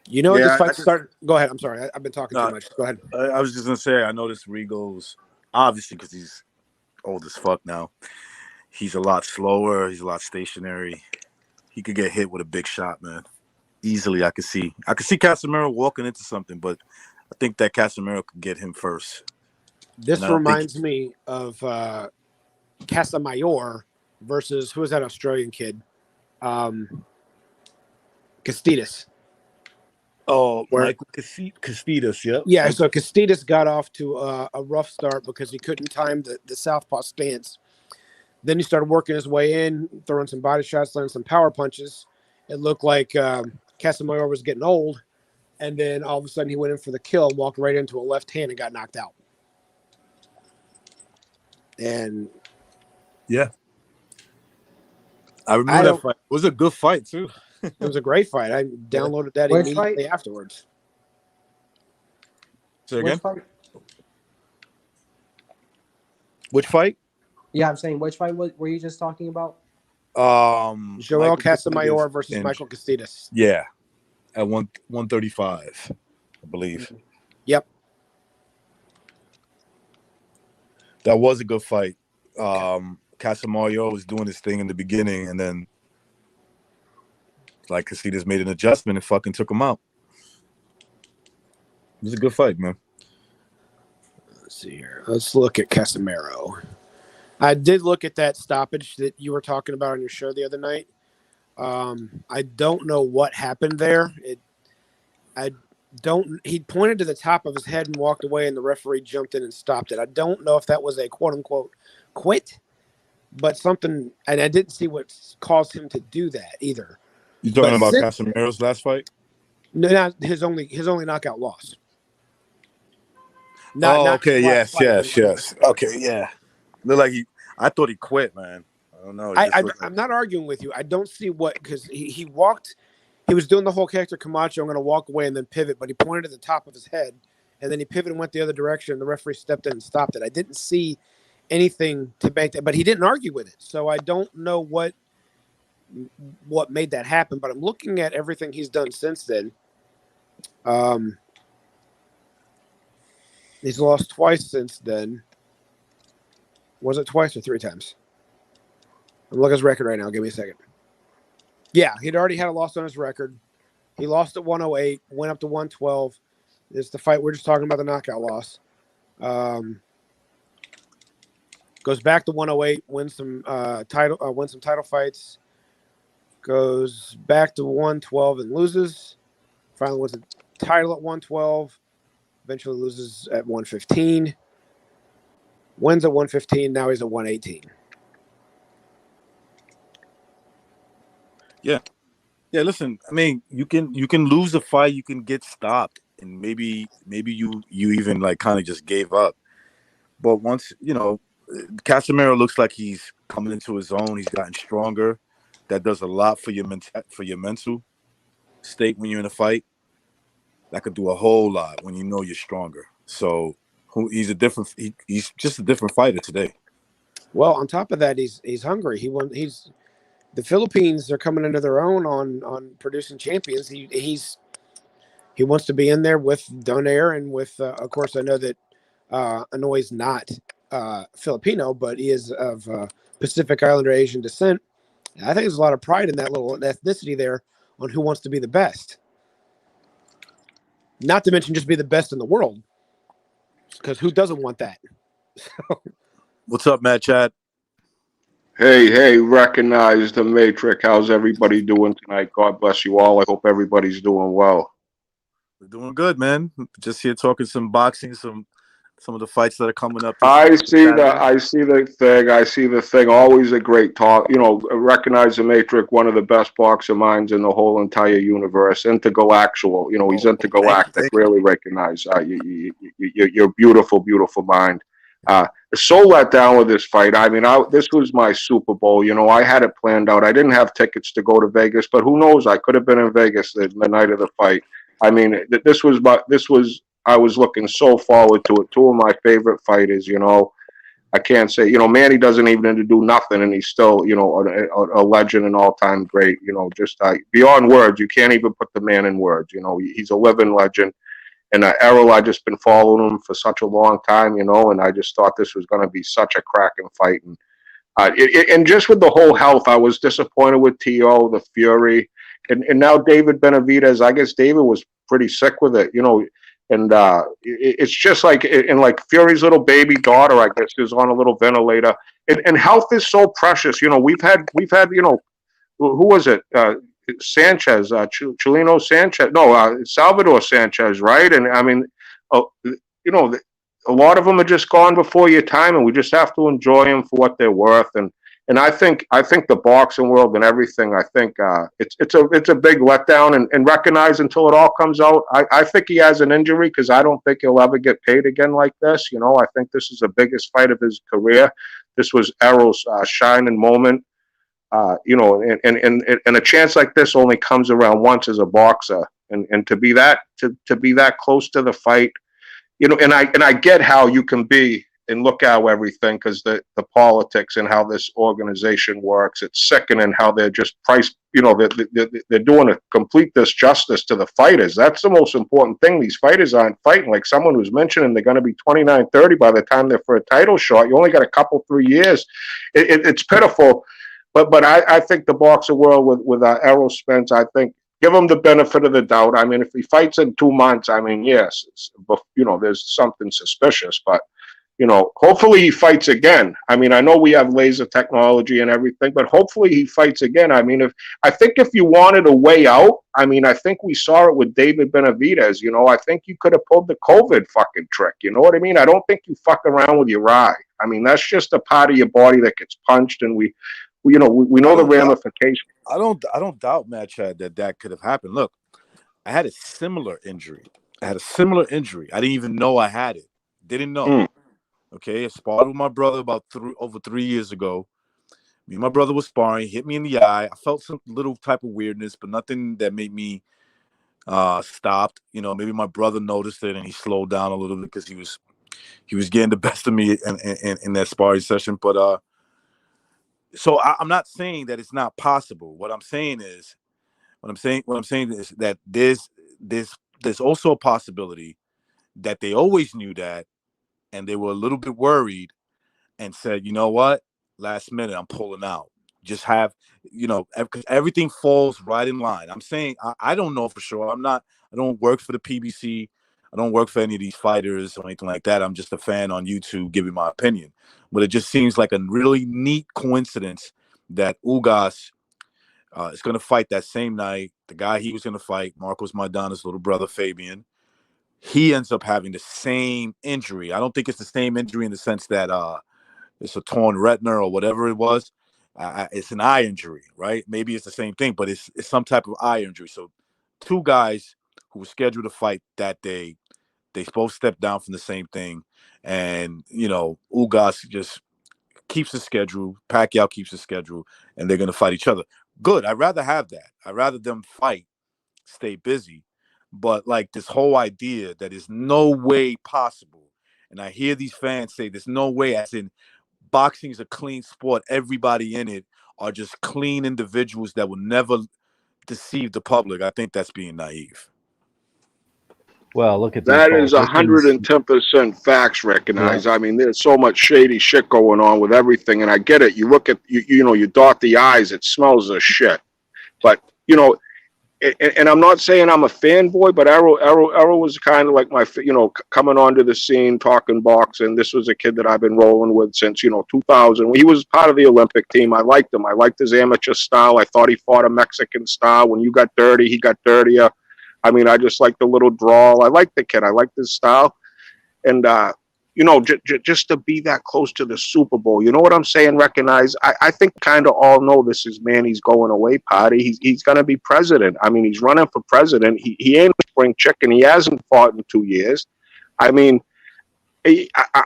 [SPEAKER 2] You know what this
[SPEAKER 1] Yeah,
[SPEAKER 2] fight started? Go ahead. I'm sorry. I've been talking too
[SPEAKER 1] no,
[SPEAKER 2] much. Go ahead.
[SPEAKER 1] I was just gonna say I noticed Rigo's obviously because he's old as fuck now. He's a lot slower. He's a lot stationary. He could get hit with a big shot, man. Easily, I could see Casemiro walking into something, but I think that Casemiro could get him first. And
[SPEAKER 2] This
[SPEAKER 1] I don't think
[SPEAKER 2] reminds me of Casamayor versus who was that Australian kid? Castidis.
[SPEAKER 1] Oh,
[SPEAKER 2] Where-
[SPEAKER 1] Michael Castidas, yep.
[SPEAKER 2] Yeah, so Castidis got off to a rough start because he couldn't time the southpaw stance. Then he started working his way in, throwing some body shots, landing some power punches. It looked like Casamayor was getting old, and then all of a sudden he went in for the kill and walked right into a left hand and got knocked out. And
[SPEAKER 1] Yeah. I remember that fight. It was a good fight, too.
[SPEAKER 2] it was a great fight. I downloaded that
[SPEAKER 4] Which
[SPEAKER 2] immediately
[SPEAKER 4] fight?
[SPEAKER 2] afterwards.
[SPEAKER 1] Say again?
[SPEAKER 4] Which fight?
[SPEAKER 1] Which fight?
[SPEAKER 4] Yeah, I'm saying which fight were you just talking about?
[SPEAKER 2] Joel Casamayor
[SPEAKER 1] Castidas
[SPEAKER 2] versus
[SPEAKER 1] and-
[SPEAKER 2] Michael Castidis.
[SPEAKER 1] Yeah. At 135, I believe.
[SPEAKER 2] Yep.
[SPEAKER 1] That was a good fight. Casamayor was doing his thing in the beginning, and then like Casillas made an adjustment and fucking took him out. It was a good fight, man.
[SPEAKER 2] Let's see here. Let's look at Casemiro. I did look at that stoppage that you were talking about on your show the other night. I don't know what happened there. He pointed to the top of his head and walked away, and the referee jumped in and stopped it. I don't know if that was a quote unquote quit, but something, and I didn't see what caused him to do that either.
[SPEAKER 1] You talking
[SPEAKER 2] But
[SPEAKER 1] about Casemiro's last fight?
[SPEAKER 2] No, not his only knockout loss. Not
[SPEAKER 1] okay,
[SPEAKER 2] his last
[SPEAKER 1] yes.
[SPEAKER 2] fight.
[SPEAKER 1] Okay, yeah. Look like I thought he quit, man. I don't know.
[SPEAKER 2] I'm not arguing with you. I don't see what, because he walked, he was doing the whole character Camacho, I'm going to walk away and then pivot, but he pointed at the top of his head, and then he pivoted and went the other direction, and the referee stepped in and stopped it. I didn't see anything to make that, but he didn't argue with it. So I don't know what made that happen, but I'm looking at everything he's done since then. He's lost twice since then. Was it twice or three times? I'm looking at his record right now. Give me a second. Yeah, he'd already had a loss on his record. He lost at 108, went up to 112. It's the fight we're just talking about, the knockout loss. Goes back to 108, wins some title fights. Goes back to 112 and loses. Finally wins the title at 112. Eventually loses at 115. Wins at 115. Now he's at 118.
[SPEAKER 1] Yeah. Listen, I mean, you can lose a fight, you can get stopped, and maybe you even like kind of just gave up. But once Casemiro looks like he's coming into his own. He's gotten stronger. That does a lot for your mental state when you're in a fight. That could do a whole lot when you know you're stronger. So he's just a different fighter today.
[SPEAKER 2] Well, on top of that, he's hungry. The Philippines are coming into their own on producing champions. He wants to be in there with Donaire and with of course I know that Anoy's not Filipino, but he is of Pacific Islander Asian descent. And I think there's a lot of pride in that little ethnicity there on who wants to be the best. Not to mention just be the best in the world, because who doesn't want that?
[SPEAKER 1] What's up, Matt Chad?
[SPEAKER 5] Hey, recognize the Matrix. How's everybody doing tonight? God bless you all. I hope everybody's doing well.
[SPEAKER 1] We're doing good, man. Just here talking some boxing, some of the fights that are coming up.
[SPEAKER 5] I see the thing. Always a great talk. Recognize the Matrix, one of the best boxer minds in the whole entire universe. Intergalactual. He's intergalactic. Really recognize your beautiful, beautiful mind. So let down with this fight. I mean, this was my Super Bowl. I had it planned out. I didn't have tickets to go to Vegas, but who knows? I could have been in Vegas the night of the fight. I mean, I was looking so forward to it. Two of my favorite fighters, I can't say, Manny doesn't even do nothing, and he's still, a legend and all-time great. Just beyond words, you can't even put the man in words. He's a living legend. And Errol, I just been following him for such a long time, and I just thought this was going to be such a cracking fight. And and just with the whole health, I was disappointed with T.O., the Fury, and now David Benavidez. I guess David was pretty sick with it, and it's just like, and like Fury's little baby daughter, I guess, is on a little ventilator. And health is so precious. We've had, who was it? Sanchez, Chileno Sanchez, no, Salvador Sanchez, right? And I mean, a lot of them are just gone before your time, and we just have to enjoy them for what they're worth. And I think the boxing world and everything, I think it's a big letdown, and recognize until it all comes out. I think he has an injury, because I don't think he'll ever get paid again like this. I think this is the biggest fight of his career. This was Errol's shining moment. And a chance like this only comes around once as a boxer, and to be that close to the fight, and I get how you can be and look at everything, because the politics and how this organization works, it's sickening how they're just priced. They're doing a complete disjustice to the fighters. That's the most important thing. These fighters aren't fighting like someone who's mentioning they're going to be 29, 30 by the time they're for a title shot. You only got a couple, 3 years. It's pitiful. But I think the boxing world with Errol Spence, I think, give him the benefit of the doubt. I mean, if he fights in 2 months, I mean, yes, there's something suspicious. But, hopefully he fights again. I mean, I know we have laser technology and everything, but hopefully he fights again. I mean, if you wanted a way out, I mean, I think we saw it with David Benavidez. I think you could have pulled the COVID fucking trick. You know what I mean? I don't think you fuck around with your eye. I mean, that's just a part of your body that gets punched, and we know the ramifications.
[SPEAKER 1] I don't doubt, Matt Chad, that could have happened. Look, I had a similar injury. I didn't even know I had it. Didn't know. Okay, I sparred with my brother about over 3 years ago. Me and my brother was sparring. Hit me in the eye. I felt some little type of weirdness, but nothing that made me stopped. Maybe my brother noticed it and he slowed down a little bit, because he was getting the best of me in that sparring session. But so I'm not saying that it's not possible. What I'm saying is that there's also a possibility that they always knew that, and they were a little bit worried, and said, you know what, last minute I'm pulling out. Just have, because everything falls right in line. I'm saying I don't know for sure. I don't work for the PBC. I don't work for any of these fighters or anything like that. I'm just a fan on YouTube giving my opinion. But it just seems like a really neat coincidence that Ugas is going to fight that same night. The guy he was going to fight, Marcos Maidana's little brother, Fabian, he ends up having the same injury. I don't think it's the same injury in the sense that it's a torn retina or whatever it was. It's an eye injury, right? Maybe it's the same thing, but it's some type of eye injury. So 2 guys who were scheduled to fight that day, they both stepped down from the same thing. And, Ugas just keeps the schedule. Pacquiao keeps the schedule, and they're going to fight each other. Good. I'd rather have that. I'd rather them fight, stay busy. But like this whole idea that is no way possible. And I hear these fans say there's no way, as in boxing is a clean sport. Everybody in it are just clean individuals that will never deceive the public. I think that's being naive.
[SPEAKER 3] Well, look at
[SPEAKER 5] that is 110% facts recognized. Yeah. I mean, there's so much shady shit going on with everything, and I get it. You look at you dot the I's, it smells of shit. But and I'm not saying I'm a fanboy, but Errol was kind of like my, coming onto the scene, talking boxing. This was a kid that I've been rolling with since 2000. He was part of the Olympic team. I liked him. I liked his amateur style. I thought he fought a Mexican style. When you got dirty, he got dirtier. I mean, I just like the little drawl. I like the kid. I like his style. And, just to be that close to the Super Bowl, you know what I'm saying? Recognize, I think kind of all know this is Manny's going away party. He's going to be president. I mean, he's running for president. He ain't a spring chicken. He hasn't fought in 2 years. I mean,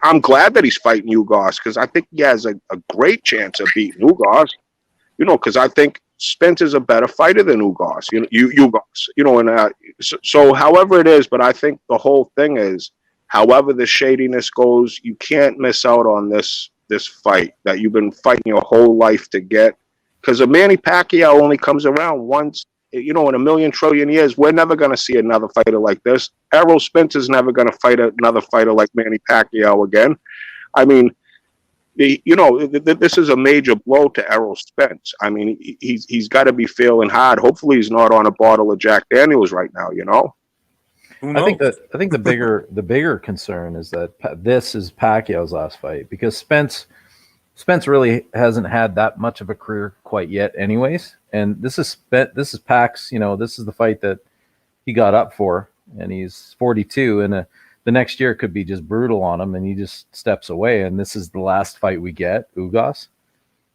[SPEAKER 5] I'm glad that he's fighting Ugas, because I think he has a great chance of beating Ugas, because I think Spence is a better fighter than Ugas, Ugas, so however it is, but I think the whole thing is, however the shadiness goes, you can't miss out on this this fight that you've been fighting your whole life to get. Because a Manny Pacquiao only comes around once, in a million trillion years. We're never going to see another fighter like this. Errol Spence is never going to fight another fighter like Manny Pacquiao again. I mean, this is a major blow to Errol Spence. I mean, he's got to be feeling hard. Hopefully, he's not on a bottle of Jack Daniels right now.
[SPEAKER 3] I think the bigger concern is that this is Pacquiao's last fight, because Spence really hasn't had that much of a career quite yet, anyways. And this is Pac's. This is the fight that he got up for, and he's 42, and the next year could be just brutal on him, and he just steps away. And this is the last fight we get, Ugas.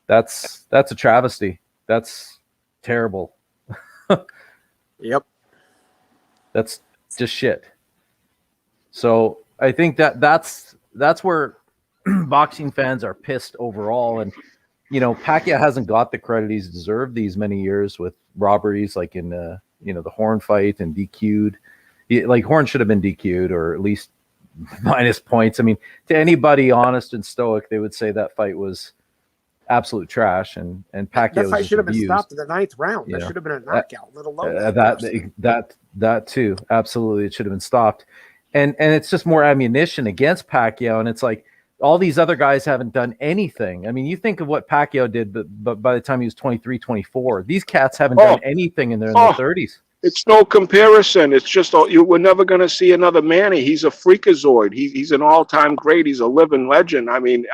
[SPEAKER 3] That's a travesty. That's terrible.
[SPEAKER 2] Yep.
[SPEAKER 3] That's just shit. So I think that's where boxing fans are pissed overall. And Pacquiao hasn't got the credit he's deserved these many years with robberies, like in the Horn fight and DQ'd. Like Horn should have been DQ'd or at least minus points. I mean, to anybody honest and stoic, they would say that fight was absolute trash, and Pacquiao
[SPEAKER 2] that fight should have
[SPEAKER 3] abused.
[SPEAKER 2] been stopped in the 9th round. That should have been a knockout, let alone
[SPEAKER 3] that too. Absolutely, it should have been stopped. And it's just more ammunition against Pacquiao, and it's like all these other guys haven't done anything. I mean, you think of what Pacquiao did, but by the time he was 23, 24, these cats haven't done anything in their 30s.
[SPEAKER 5] It's no comparison. It's just we're never going to see another Manny. He's a freakazoid. He's an all-time great. He's a living legend. I mean,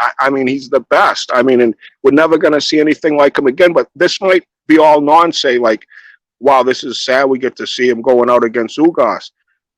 [SPEAKER 5] he's the best. I mean, and we're never going to see anything like him again. But this might be all nonsense. Like, wow, this is sad. We get to see him going out against Ugas.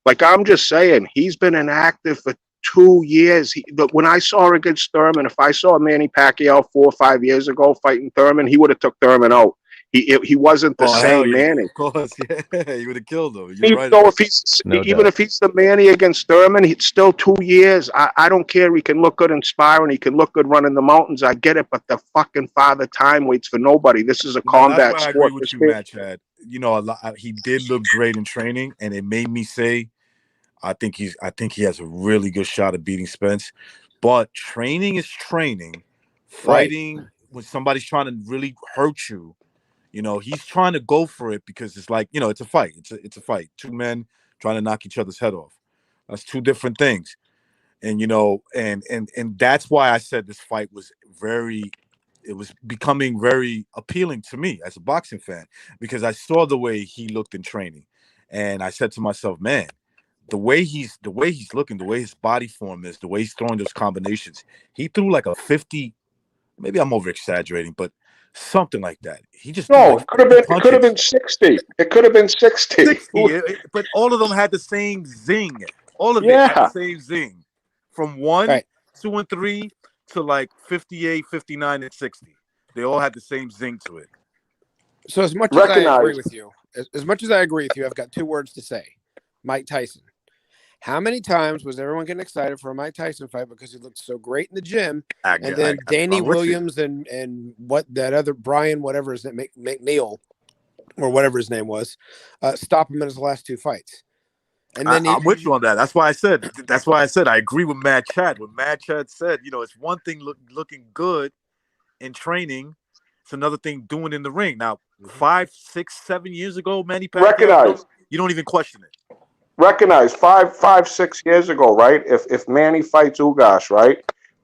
[SPEAKER 5] Like, I'm just saying, he's been inactive for 2 years. But when I saw against Thurman, if I saw Manny Pacquiao 4 or 5 years ago fighting Thurman, he would have took Thurman out. He wasn't the same Manny.
[SPEAKER 1] Of course, yeah, he would have killed him.
[SPEAKER 5] If he's the Manny against Thurman, it's still 2 years. I don't care. He can look good in sparring. He can look good running the mountains. I get it, but the fucking father time waits for nobody. This is a combat sport. I agree with you,
[SPEAKER 1] Matt Chad. He did look great in training, and it made me say, I think he has a really good shot at beating Spence. But training is training. Fighting when somebody's trying to really hurt you. He's trying to go for it because it's like, it's a fight. It's a fight. Two men trying to knock each other's head off. That's two different things. And, and that's why I said this fight was becoming very appealing to me as a boxing fan, because I saw the way he looked in training. And I said to myself, man, the way he's looking, the way his body form is, the way he's throwing those combinations, he threw like a 50, maybe I'm over exaggerating, but something like that. He just
[SPEAKER 5] it could have been 60. It could have been 60.
[SPEAKER 1] But all of them had the same zing. All of them had the same zing. From 1, 2, and 3 to like 58, 59, and 60. They all had the same zing to it.
[SPEAKER 2] So as much as I agree with you, I've got 2 words to say. Mike Tyson. How many times was everyone getting excited for a Mike Tyson fight because he looked so great in the gym, and then Danny Williams and what that other Brian, whatever his name, McNeil, or whatever his name was, stop him in his last 2 fights. And then
[SPEAKER 1] I'm with you on that. That's why I said I agree with Mad Chad. When Mad Chad said, it's one thing looking good in training, it's another thing doing in the ring. Now, 5, 6, 7 years ago, Manny Pacquiao, you don't even question it.
[SPEAKER 5] Recognize 5, 6 years ago, right? If Manny fights Ugas, right?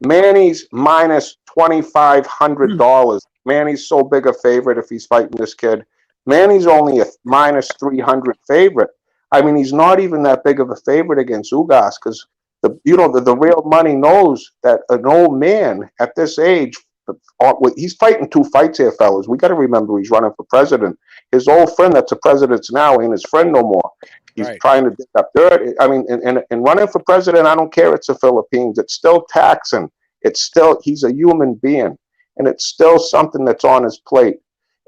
[SPEAKER 5] Manny's minus $2,500. Manny's so big a favorite if he's fighting this kid. Manny's only a minus 300 favorite. I mean, he's not even that big of a favorite against Ugas, because the real money knows that an old man at this age, he's fighting 2 fights here, fellas. We got to remember he's running for president. His old friend that's a president now ain't his friend no more. He's trying to dig up dirt. I mean, and running for president, I don't care. It's the Philippines. It's still taxing. He's a human being, and it's still something that's on his plate.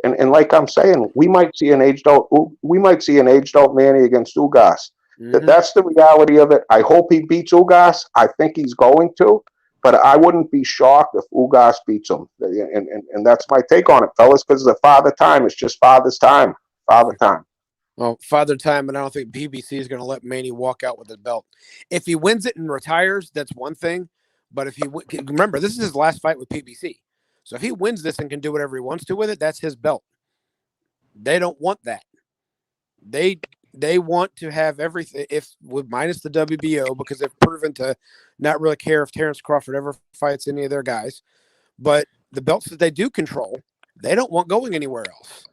[SPEAKER 5] And like I'm saying, we might see an aged out Manny against Ugas. Mm-hmm. That's the reality of it. I hope he beats Ugas. I think he's going to, but I wouldn't be shocked if Ugas beats him. And that's my take on it, fellas, because the father time. It's just father's time. Father time.
[SPEAKER 2] Well, father time, and I don't think BBC is going to let Manny walk out with his belt. If he wins it and retires, that's one thing. But if he remember, this is his last fight with PBC. So if he wins this and can do whatever he wants to with it, that's his belt. They don't want that. They want to have everything, if with minus the WBO, because they've proven to not really care if Terrence Crawford ever fights any of their guys. But the belts that they do control, they don't want going anywhere else.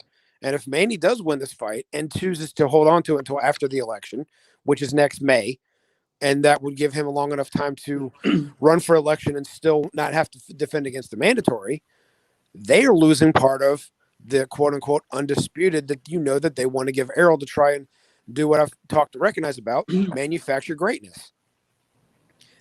[SPEAKER 2] And if Manny does win this fight and chooses to hold on to it until after the election, which is next May, and that would give him a long enough time to run for election and still not have to defend against the mandatory, they are losing part of the quote-unquote undisputed that that they want to give Errol to try and do what I've talked to Recognize about, manufacture greatness.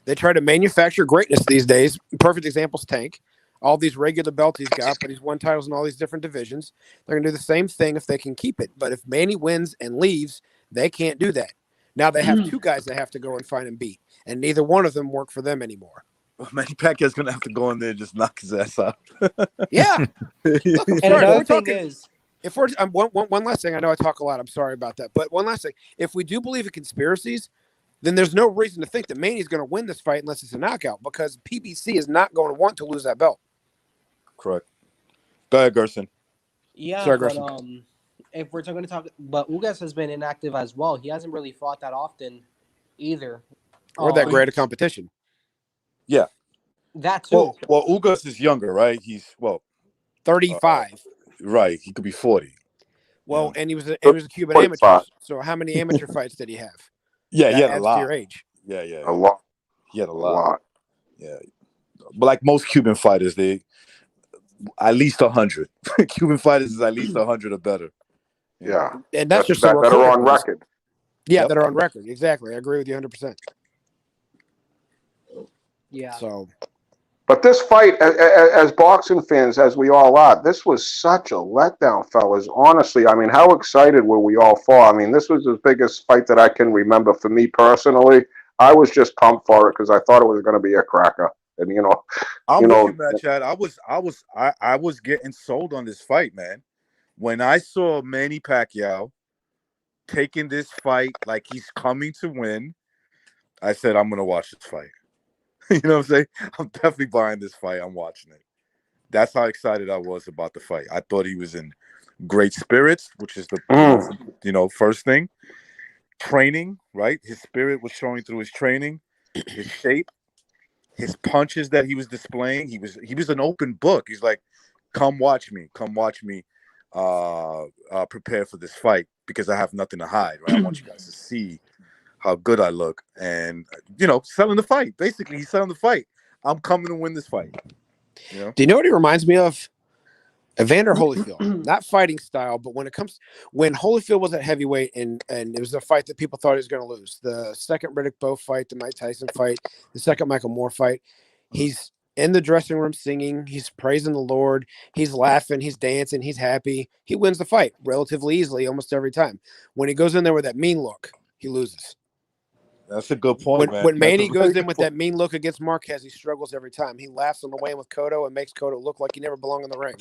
[SPEAKER 2] They try to manufacture greatness these days. Perfect example's Tank. All these regular belts he's got, but he's won titles in all these different divisions. They're going to do the same thing if they can keep it. But if Manny wins and leaves, they can't do that. Now they have two guys they have to go and find and beat, and neither one of them work for them anymore.
[SPEAKER 1] Well, Manny Pacquiao's going to have to go in there and just knock his ass out.
[SPEAKER 2] Yeah.
[SPEAKER 4] And another thing is,
[SPEAKER 2] if we're one last thing, I know I talk a lot. I'm sorry about that, but one last thing: if we do believe in conspiracies, then there's no reason to think that Manny's going to win this fight unless it's a knockout, because PBC is not going to want to lose that belt.
[SPEAKER 1] Correct. Go ahead, Gerson.
[SPEAKER 4] yeah,
[SPEAKER 2] Sorry,
[SPEAKER 4] but
[SPEAKER 2] Gerson.
[SPEAKER 4] if we're going to talk, but Ugas has been inactive as well. He hasn't really fought that often either.
[SPEAKER 2] Or that great a competition.
[SPEAKER 1] Yeah.
[SPEAKER 4] That too.
[SPEAKER 1] Well, Ugas is younger, right? He's
[SPEAKER 2] 35.
[SPEAKER 1] Right. He could be 40.
[SPEAKER 2] Well, and he was a Cuban amateur. So how many amateur fights did he have?
[SPEAKER 1] Yeah,
[SPEAKER 2] that
[SPEAKER 1] he had a
[SPEAKER 2] adds
[SPEAKER 1] lot.
[SPEAKER 2] to your age.
[SPEAKER 1] Yeah.
[SPEAKER 5] A lot.
[SPEAKER 1] He had a lot. Yeah. But like most Cuban fighters, they at least 100. Cuban fighters is at least 100 or better.
[SPEAKER 5] Yeah.
[SPEAKER 2] And that's just
[SPEAKER 5] that are on record.
[SPEAKER 2] Yeah,
[SPEAKER 1] Yep.
[SPEAKER 2] that are on record. Exactly. I agree with you 100%.
[SPEAKER 4] Yeah.
[SPEAKER 2] So,
[SPEAKER 5] But this fight, as boxing fans, as we all are, this was such a letdown, fellas. Honestly, I mean, how excited were we all for? I mean, this was the biggest fight that I can remember for me personally. I was just pumped for it because I thought it was going to be a cracker. And
[SPEAKER 1] I'm with you, man, Chad. I was getting sold on this fight, man. When I saw Manny Pacquiao taking this fight like he's coming to win, I said, I'm gonna watch this fight. You know what I'm saying? I'm definitely buying this fight. I'm watching it. That's how excited I was about the fight. I thought he was in great spirits, which is the first thing. Training, right? His spirit was showing through his training, his shape, his punches that he was displaying. He was an open book. He's like, come watch me, prepare for this fight because I have nothing to hide, right? I want you guys to see how good I look, and selling the fight. Basically, he's selling the fight. I'm coming to win this fight.
[SPEAKER 2] Do you know what he reminds me of? Evander Holyfield. Not fighting style, but when Holyfield was at heavyweight and it was a fight that people thought he was going to lose. The second Riddick Bowe fight, the Mike Tyson fight, the second Michael Moore fight. He's in the dressing room singing. He's praising the Lord. He's laughing. He's dancing. He's happy. He wins the fight relatively easily almost every time. When he goes in there with that mean look, he loses.
[SPEAKER 1] That's a good point, man.
[SPEAKER 2] When Manny goes in with that mean look against Marquez, he struggles every time. He laughs on the way in with Cotto and makes Cotto look like he never belonged in the ring.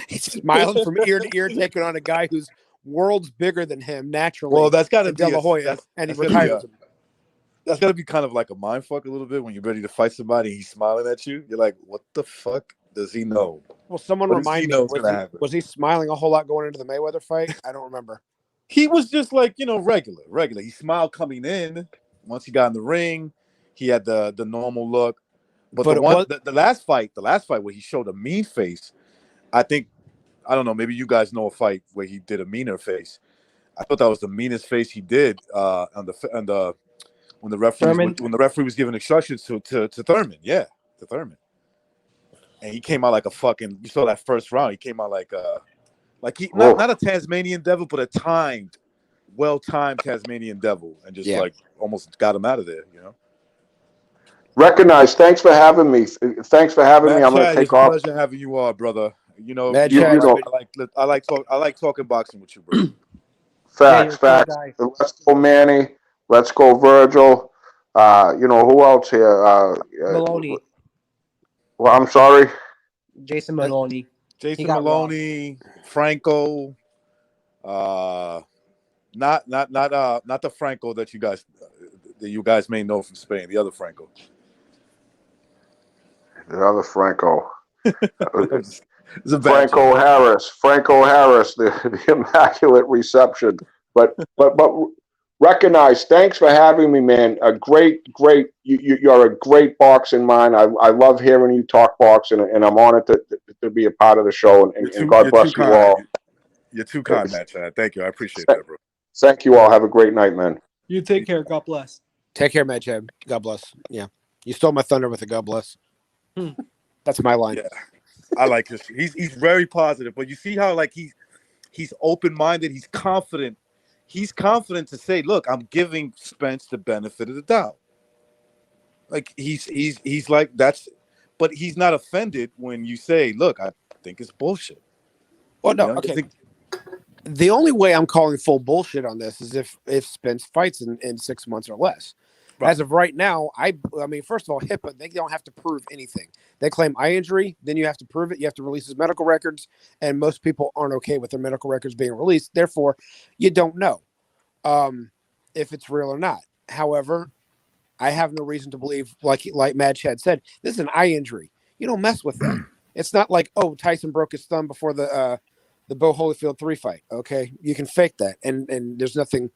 [SPEAKER 2] He's smiling from ear to ear, taking on a guy who's world's bigger than him naturally.
[SPEAKER 1] Well, that's got to be
[SPEAKER 2] De La Hoya, and he retires him.
[SPEAKER 1] That's got to be kind of like a mind fuck a little bit when you're ready to fight somebody. He's smiling at you. You're like, what the fuck does he know?
[SPEAKER 2] Well, someone remind me, was he smiling a whole lot going into the Mayweather fight? I don't remember.
[SPEAKER 1] He was just like, regular. He smiled coming in. Once he got in the ring, he had the normal look. But the last fight where he showed a mean face, I don't know, maybe you guys know a fight where he did a meaner face. I thought that was the meanest face he did when the referee was giving instructions to Thurman. Yeah, to Thurman. And he came out like a fucking, you saw that first round, he came out like not a Tasmanian devil, but a well-timed Tasmanian devil, and just like almost got him out of there,
[SPEAKER 5] Recognize. Thanks for having me. I'm going to take off.
[SPEAKER 1] It's a pleasure having you on, brother. I like talking boxing with you, bro.
[SPEAKER 5] Facts. Let's go, Manny. Let's go, Virgil. Who else here?
[SPEAKER 4] Maloney.
[SPEAKER 5] Well, I'm sorry.
[SPEAKER 4] Jason Maloney.
[SPEAKER 1] Franco. Not the Franco that you guys may know from Spain. The other Franco.
[SPEAKER 5] The other Franco.
[SPEAKER 1] It's a bad
[SPEAKER 5] Franco
[SPEAKER 1] joke.
[SPEAKER 5] Harris, the immaculate reception. But recognize. Thanks for having me, man. A great. You're a great boxing mind. I love hearing you talk boxing, and I'm honored to be a part of the show. And God bless you all.
[SPEAKER 1] You're too kind, man, Chad. Thank you. I appreciate that, bro.
[SPEAKER 5] Thank you all. Have a great night, man.
[SPEAKER 4] You take care. God bless.
[SPEAKER 2] Take care, Matt Chad. God bless. Yeah. You stole my thunder with a God bless. That's my line.
[SPEAKER 1] Yeah. I like this. He's very positive, but you see how like he's open-minded, he's confident. He's confident to say, look, I'm giving Spence the benefit of the doubt. Like he's like that's, but he's not offended when you say, look, I think it's bullshit.
[SPEAKER 2] Well, no, okay. The only way I'm calling full bullshit on this is if Spence fights in 6 months or less. Right. As of right now, I mean, first of all, HIPAA, they don't have to prove anything. They claim eye injury, then you have to prove it. You have to release his medical records, and most people aren't okay with their medical records being released. Therefore, you don't know if it's real or not. However, I have no reason to believe, like Mad Chad said, this is an eye injury. You don't mess with that. It's not like, oh, Tyson broke his thumb before the Bo Holyfield 3 fight. Okay, you can fake that, and there's nothing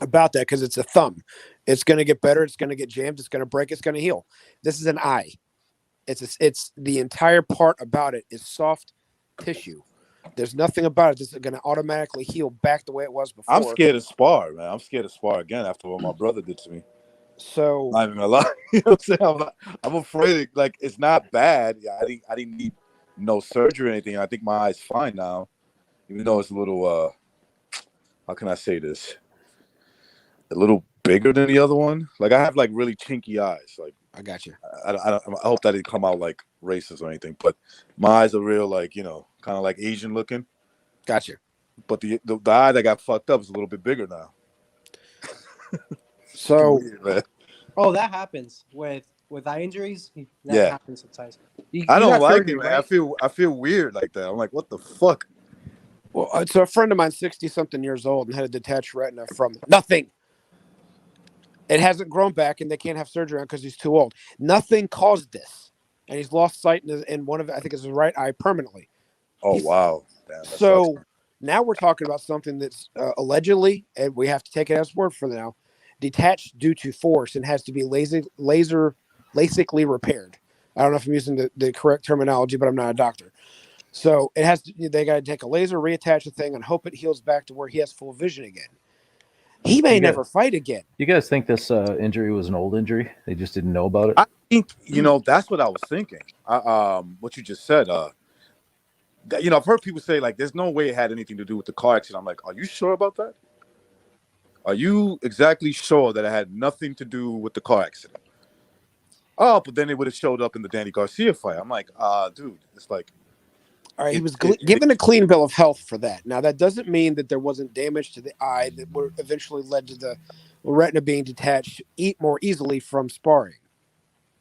[SPEAKER 2] about that because it's a thumb. It's going to get better. It's going to get jammed. It's going to break. It's going to heal. This is an eye. It's the entire part about it is soft tissue. There's nothing about it that's going to automatically heal back the way it was before.
[SPEAKER 1] I'm scared to spar, man. I'm scared to spar again after what my brother did to me.
[SPEAKER 2] So
[SPEAKER 1] not even gonna lie. You know what I'm saying? I'm afraid. Like it's not bad. Yeah, I didn't need no surgery or anything. I think my eye's fine now, even though it's a little. How can I say this? A little bigger than the other one. Like I have like really chinky eyes. Like
[SPEAKER 2] I got you.
[SPEAKER 1] I hope that didn't come out like racist or anything. But my eyes are real, like kind of like Asian looking.
[SPEAKER 2] Gotcha.
[SPEAKER 1] But the eye that got fucked up is a little bit bigger now.
[SPEAKER 2] So,
[SPEAKER 1] weird,
[SPEAKER 4] oh, that happens with eye injuries. That happens sometimes.
[SPEAKER 1] I don't like it, man. Right? I feel weird like that. I'm like, what the fuck?
[SPEAKER 2] Well, so a friend of mine, 60-something years old, and had a detached retina from nothing. It hasn't grown back, and they can't have surgery on because he's too old. Nothing caused this, and he's lost sight in one of, I think it's his right eye permanently.
[SPEAKER 1] Oh wow! Damn,
[SPEAKER 2] so now we're talking about something that's allegedly, and we have to take it as word for now, detached due to force and has to be LASIKly repaired. I don't know if I'm using the correct terminology, but I'm not a doctor. So it has to. They got to take a laser, reattach the thing, and hope it heals back to where he has full vision again. He may never fight again.
[SPEAKER 3] You guys think this injury was an old injury? They just didn't know about it?
[SPEAKER 1] I think, that's what I was thinking. What you just said. I've heard people say, like, there's no way it had anything to do with the car accident. I'm like, are you sure about that? Are you exactly sure that it had nothing to do with the car accident? Oh, but then it would have showed up in the Danny Garcia fight. I'm like, dude, it's like.
[SPEAKER 2] All right, he was given a clean bill of health for that. Now, that doesn't mean that there wasn't damage to the eye that eventually led to the retina being detached more easily from sparring.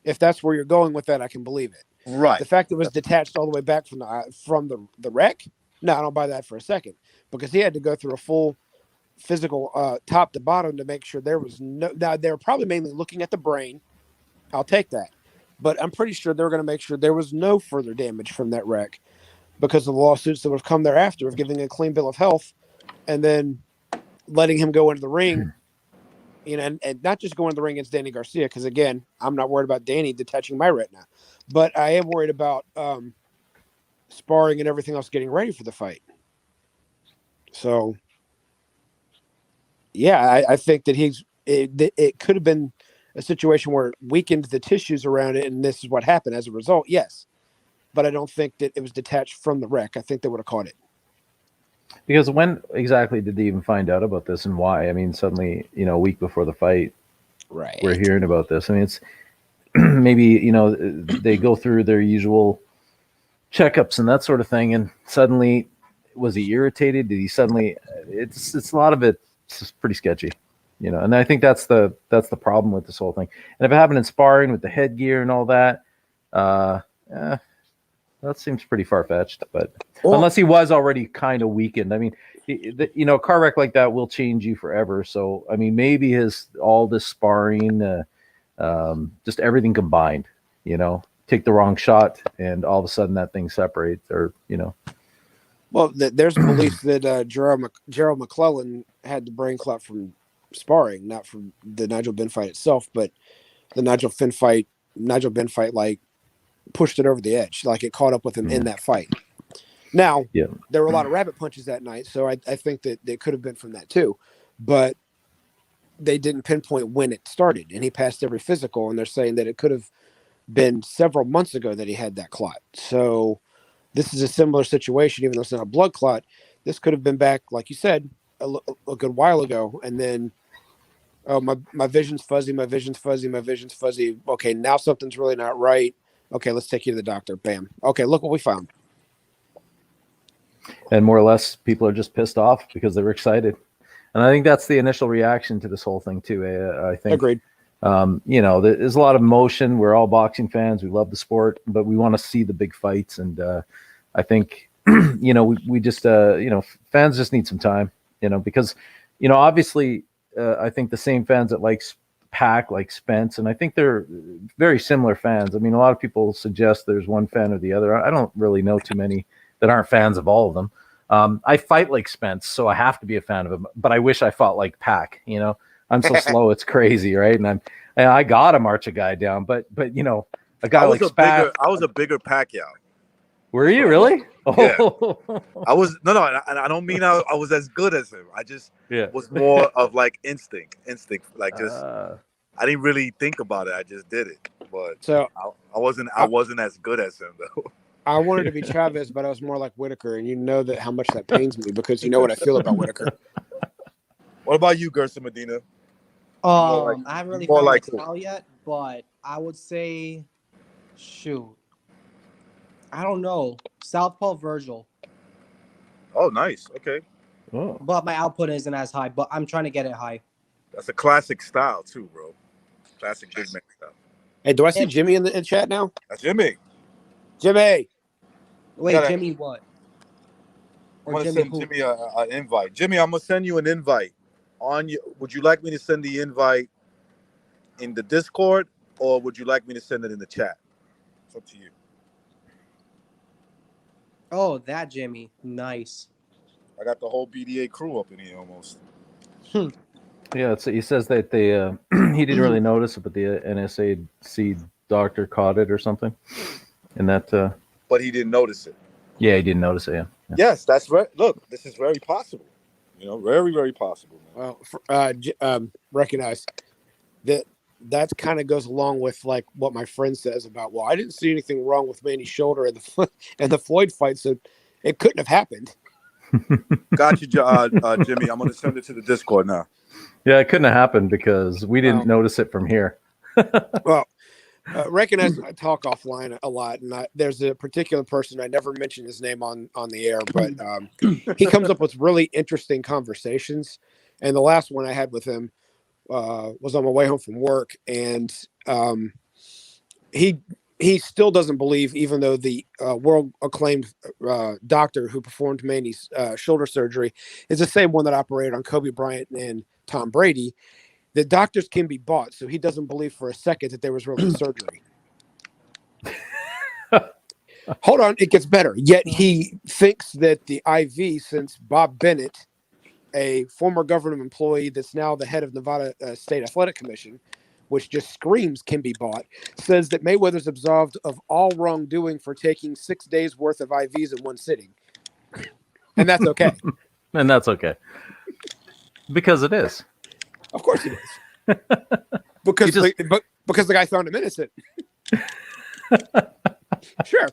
[SPEAKER 2] If that's where you're going with that, I can believe it.
[SPEAKER 1] Right.
[SPEAKER 2] The fact that it was detached all the way back from the eye, from the wreck, no, I don't buy that for a second. Because he had to go through a full physical top to bottom to make sure there was no. Now, they were probably mainly looking at the brain. I'll take that. But I'm pretty sure they were going to make sure there was no further damage from that wreck, because of the lawsuits that would have come thereafter of giving a clean bill of health and then letting him go into the ring, and not just go into the ring against Danny Garcia. Because again, I'm not worried about Danny detaching my retina, but I am worried about sparring and everything else getting ready for the fight. So yeah, I think that it could have been a situation where it weakened the tissues around it. And this is what happened as a result. Yes. But I don't think that it was detached from the wreck. I think they would have caught it.
[SPEAKER 3] Because when exactly did they even find out about this, and why? I mean, suddenly, a week before the fight,
[SPEAKER 2] right?
[SPEAKER 3] We're hearing about this. I mean, it's maybe, they go through their usual checkups and that sort of thing, and suddenly, was he irritated? Did he suddenly? It's a lot of it. It's pretty sketchy, And I think that's the problem with this whole thing. And if it happened in sparring with the headgear and all that, that seems pretty far-fetched, but unless he was already kind of weakened. I mean, a car wreck like that will change you forever. So, I mean, maybe all this sparring, just everything combined, take the wrong shot, and all of a sudden that thing separates, or
[SPEAKER 2] Well, there's belief that Gerald McClellan had the brain clot from sparring, not from the Nigel Benn fight itself, but the Nigel Benn fight, like pushed it over the edge, like it caught up with him in that fight. Now, there were a lot of rabbit punches that night, so I think that it could have been from that too, but they didn't pinpoint when it started, and he passed every physical, and they're saying that it could have been several months ago that he had that clot. So this is a similar situation, even though it's not a blood clot. This could have been back, like you said, a good while ago, and then my vision's fuzzy, my vision's fuzzy, my vision's fuzzy. Okay, now something's really not right. Okay, let's take you to the doctor. Bam. Okay, look what we found.
[SPEAKER 3] And more or less, people are just pissed off because they were excited. And I think that's the initial reaction to this whole thing too. I think.
[SPEAKER 2] Agreed.
[SPEAKER 3] There's a lot of emotion. We're all boxing fans. We love the sport, but we want to see the big fights. And I think, we just, fans just need some time, because, obviously, I think the same fans that like Pac, like Spence, and I think they're very similar fans. I mean, a lot of people suggest there's one fan or the other. I don't really know too many that aren't fans of all of them. I fight like Spence, so I have to be a fan of him, but I wish I fought like Pac, I'm so slow, it's crazy, right? And I gotta march a guy down, but a guy like Spence.
[SPEAKER 1] I was a bigger Pacquiao.
[SPEAKER 3] Were you really?
[SPEAKER 1] Yeah. I was and I don't mean I was as good as him. I just was more of like instinct, like just I didn't really think about it. I just did it. But
[SPEAKER 2] so
[SPEAKER 1] I wasn't as good as him though.
[SPEAKER 2] I wanted to be Chavez, but I was more like Whitaker, and you know that how much that pains me because you know what I feel about Whitaker.
[SPEAKER 1] What about you, Gerson Medina?
[SPEAKER 4] I haven't really found my style yet, but I would say, I don't know, Southpaw Virgil.
[SPEAKER 1] Oh, nice. Okay.
[SPEAKER 3] Oh.
[SPEAKER 4] But my output isn't as high, but I'm trying to get it high.
[SPEAKER 1] That's a classic style too, bro. Classic big man style.
[SPEAKER 2] Hey, do I see Jimmy in the chat now?
[SPEAKER 1] That's Jimmy.
[SPEAKER 2] Jimmy.
[SPEAKER 4] Wait, Jimmy what?
[SPEAKER 1] I'm gonna send Jimmy an invite. Jimmy, I'm gonna send you an invite. Would you like me to send the invite in the Discord, or would you like me to send it in the chat? It's up to you.
[SPEAKER 4] Oh, that Jimmy. Nice.
[SPEAKER 1] I got the whole BDA crew up in here almost.
[SPEAKER 3] Yeah, he says that they he didn't really notice it, but the NSAC doctor caught it or something, and that.
[SPEAKER 1] But he didn't notice it.
[SPEAKER 3] Yeah, he didn't notice it. Yeah.
[SPEAKER 1] Yes, that's right. Look, this is very possible. Very, very possible. Man.
[SPEAKER 2] Well, recognize that kind of goes along with like what my friend says about. Well, I didn't see anything wrong with Manny's shoulder and the Floyd fight, so it couldn't have happened.
[SPEAKER 1] Got you, Jimmy. I'm gonna send it to the Discord now.
[SPEAKER 3] Yeah, it couldn't have happened because we didn't notice it from here.
[SPEAKER 2] Well, recognize I talk offline a lot, and there's a particular person, I never mention his name on the air, but he comes up with really interesting conversations. And the last one I had with him was on my way home from work, and he still doesn't believe, even though the world acclaimed doctor who performed Manny's shoulder surgery is the same one that operated on Kobe Bryant and Tom Brady, that doctors can be bought. So he doesn't believe for a second that there was really surgery. Hold on, it gets better. Yet he thinks that the IV, since Bob Bennett, a former government employee that's now the head of Nevada State Athletic Commission, which just screams can be bought, says that Mayweather's absolved of all wrongdoing for taking 6 days worth of IVs in one sitting. And that's okay.
[SPEAKER 3] And that's okay. Because it is.
[SPEAKER 2] Of course it is. Because the guy found him innocent. Sure.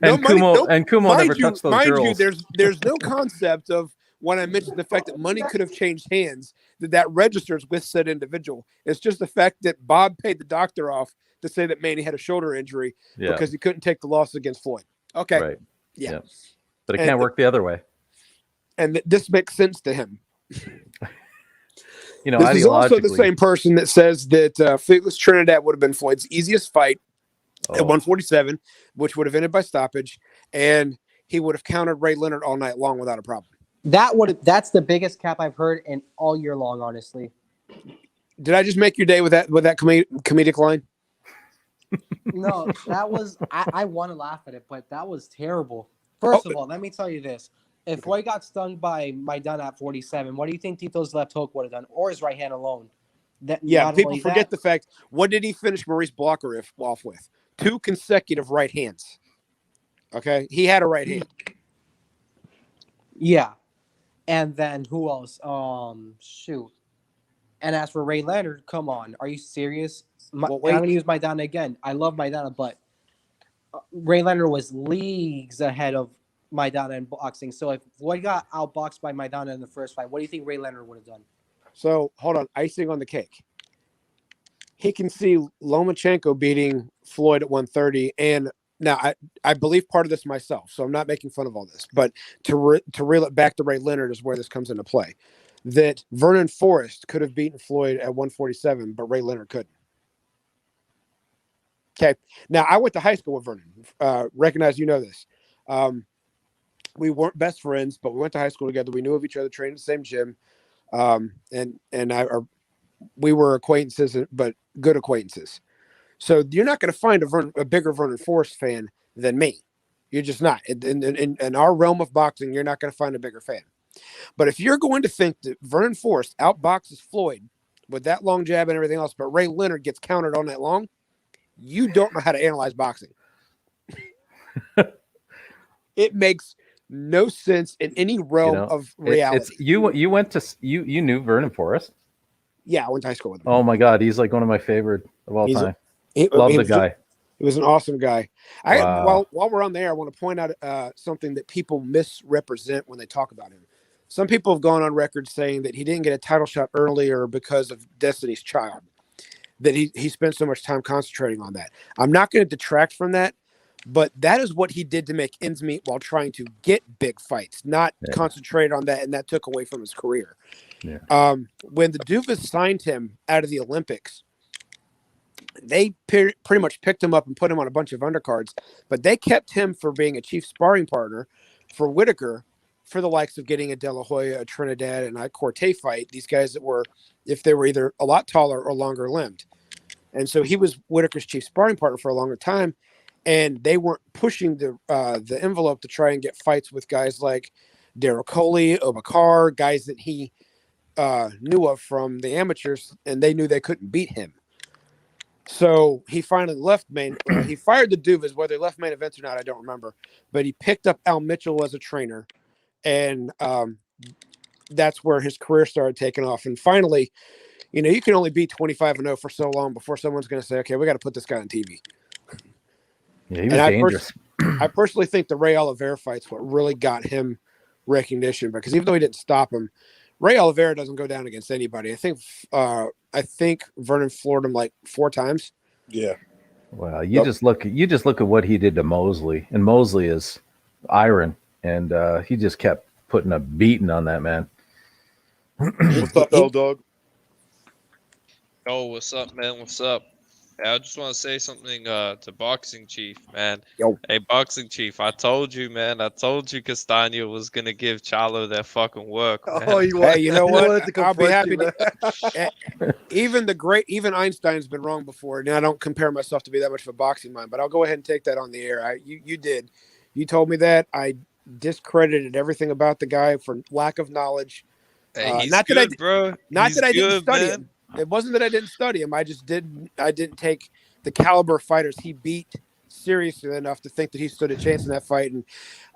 [SPEAKER 3] And Kumo never touched those girls.
[SPEAKER 2] There's no concept of, when I mentioned the fact that money could have changed hands, that registers with said individual. It's just the fact that Bob paid the doctor off to say that Manny had a shoulder injury because he couldn't take the loss against Floyd. Okay.
[SPEAKER 3] Right.
[SPEAKER 2] Yeah.
[SPEAKER 3] But it can't work the other way.
[SPEAKER 2] And this makes sense to him.
[SPEAKER 3] This
[SPEAKER 2] is also the same person that says that Fleetless Trinidad would have been Floyd's easiest fight at 147, which would have ended by stoppage, and he would have countered Ray Leonard all night long without a problem.
[SPEAKER 4] That's the biggest cap I've heard in all year long, honestly.
[SPEAKER 2] Did I just make your day with that comedic line?
[SPEAKER 4] No, that was I want to laugh at it, but that was terrible. First of all, let me tell you this: if Roy got stung by Maidana at 47, what do you think Tito's left hook would have done, or his right hand alone? That
[SPEAKER 2] Yeah,
[SPEAKER 4] not
[SPEAKER 2] people
[SPEAKER 4] only
[SPEAKER 2] forget
[SPEAKER 4] that,
[SPEAKER 2] the fact. What did he finish Maurice Blocker off with? 2 consecutive right hands. Okay, he had a right hand.
[SPEAKER 4] yeah. And then who else? Shoot. And as for Ray Leonard, come on, are you serious?
[SPEAKER 2] Well,
[SPEAKER 4] And I'm
[SPEAKER 2] wait.
[SPEAKER 4] gonna use Maidana again. I love Maidana, but Ray Leonard was leagues ahead of Maidana in boxing. So if Floyd got outboxed by Maidana in the first fight, what do you think Ray Leonard would have done?
[SPEAKER 2] So hold on, icing on the cake. He can see Lomachenko beating Floyd at 130, and now I believe part of this myself, so I'm not making fun of all this. But to reel it back to Ray Leonard is where this comes into play. That Vernon Forrest could have beaten Floyd at 147, but Ray Leonard couldn't. Okay. Now, I went to high school with Vernon. Recognize you know this. We weren't best friends, but we went to high school together. We knew of each other, trained in the same gym. We were acquaintances, but good acquaintances. So you're not going to find a bigger Vernon Forrest fan than me. You're just not. In our realm of boxing, you're not going to find a bigger fan. But if you're going to think that Vernon Forrest outboxes Floyd with that long jab and everything else, but Ray Leonard gets countered on that long, you don't know how to analyze boxing. It makes no sense in any realm of reality.
[SPEAKER 3] You went to you knew Vernon Forrest?
[SPEAKER 2] Yeah, I went to high school with him.
[SPEAKER 3] Oh my God, he's like one of my favorite of all time. Love the guy.
[SPEAKER 2] He was an awesome guy.
[SPEAKER 3] Wow.
[SPEAKER 2] While we're on there, I want to point out something that people misrepresent when they talk about him. Some people have gone on record saying that he didn't get a title shot earlier because of Destiny's Child, that he spent so much time concentrating on that. I'm not going to detract from that, but that is what he did to make ends meet while trying to get big fights, not concentrate on that, and that took away from his career.
[SPEAKER 3] Yeah.
[SPEAKER 2] When the Duvas signed him out of the Olympics, they pretty much picked him up and put him on a bunch of undercards, but they kept him for being a chief sparring partner for Whitaker, for the likes of getting a De La Hoya, a Trinidad, and a Corte fight. These guys that were, if they were either a lot taller or longer limbed. And so he was Whitaker's chief sparring partner for a longer time, and they weren't pushing the envelope to try and get fights with guys like Daryl Coley, Obakar, guys that he knew of from the amateurs, and they knew they couldn't beat him. So he finally left he fired the Duvas, whether he left main events or not, I don't remember. But he picked up Al Mitchell as a trainer, and that's where his career started taking off. And finally, you can only be 25-0 for so long before someone's going to say, okay, we got to put this guy on TV.
[SPEAKER 3] Yeah, he was dangerous.
[SPEAKER 2] I personally think the Ray Oliveira fight's what really got him recognition, because even though he didn't stop him, Ray Oliveira doesn't go down against anybody. I think Vernon floored him like 4 times.
[SPEAKER 1] Yeah.
[SPEAKER 3] Well, you just look at what he did to Mosley, and Mosley is iron, and he just kept putting a beating on that man.
[SPEAKER 1] What's up, L Dog?
[SPEAKER 6] Oh, what's up, man? What's up? I just want to say something to Boxing Chief, man.
[SPEAKER 2] Yo.
[SPEAKER 6] Hey, Boxing Chief, I told you, man. I told you Castano was going to give Charlo their fucking work, man.
[SPEAKER 1] Oh,
[SPEAKER 2] hey, you know what? I'll be happy to. Even Einstein's been wrong before. Now, I don't compare myself to be that much of a boxing mind, but I'll go ahead and take that on the air. You did. You told me that. I discredited everything about the guy for lack of knowledge.
[SPEAKER 6] Hey, he's good, bro.
[SPEAKER 2] Not that I didn't study
[SPEAKER 6] man.
[SPEAKER 2] him. It wasn't that I didn't study him. I didn't take the caliber of fighters he beat seriously enough to think that he stood a chance in that fight. And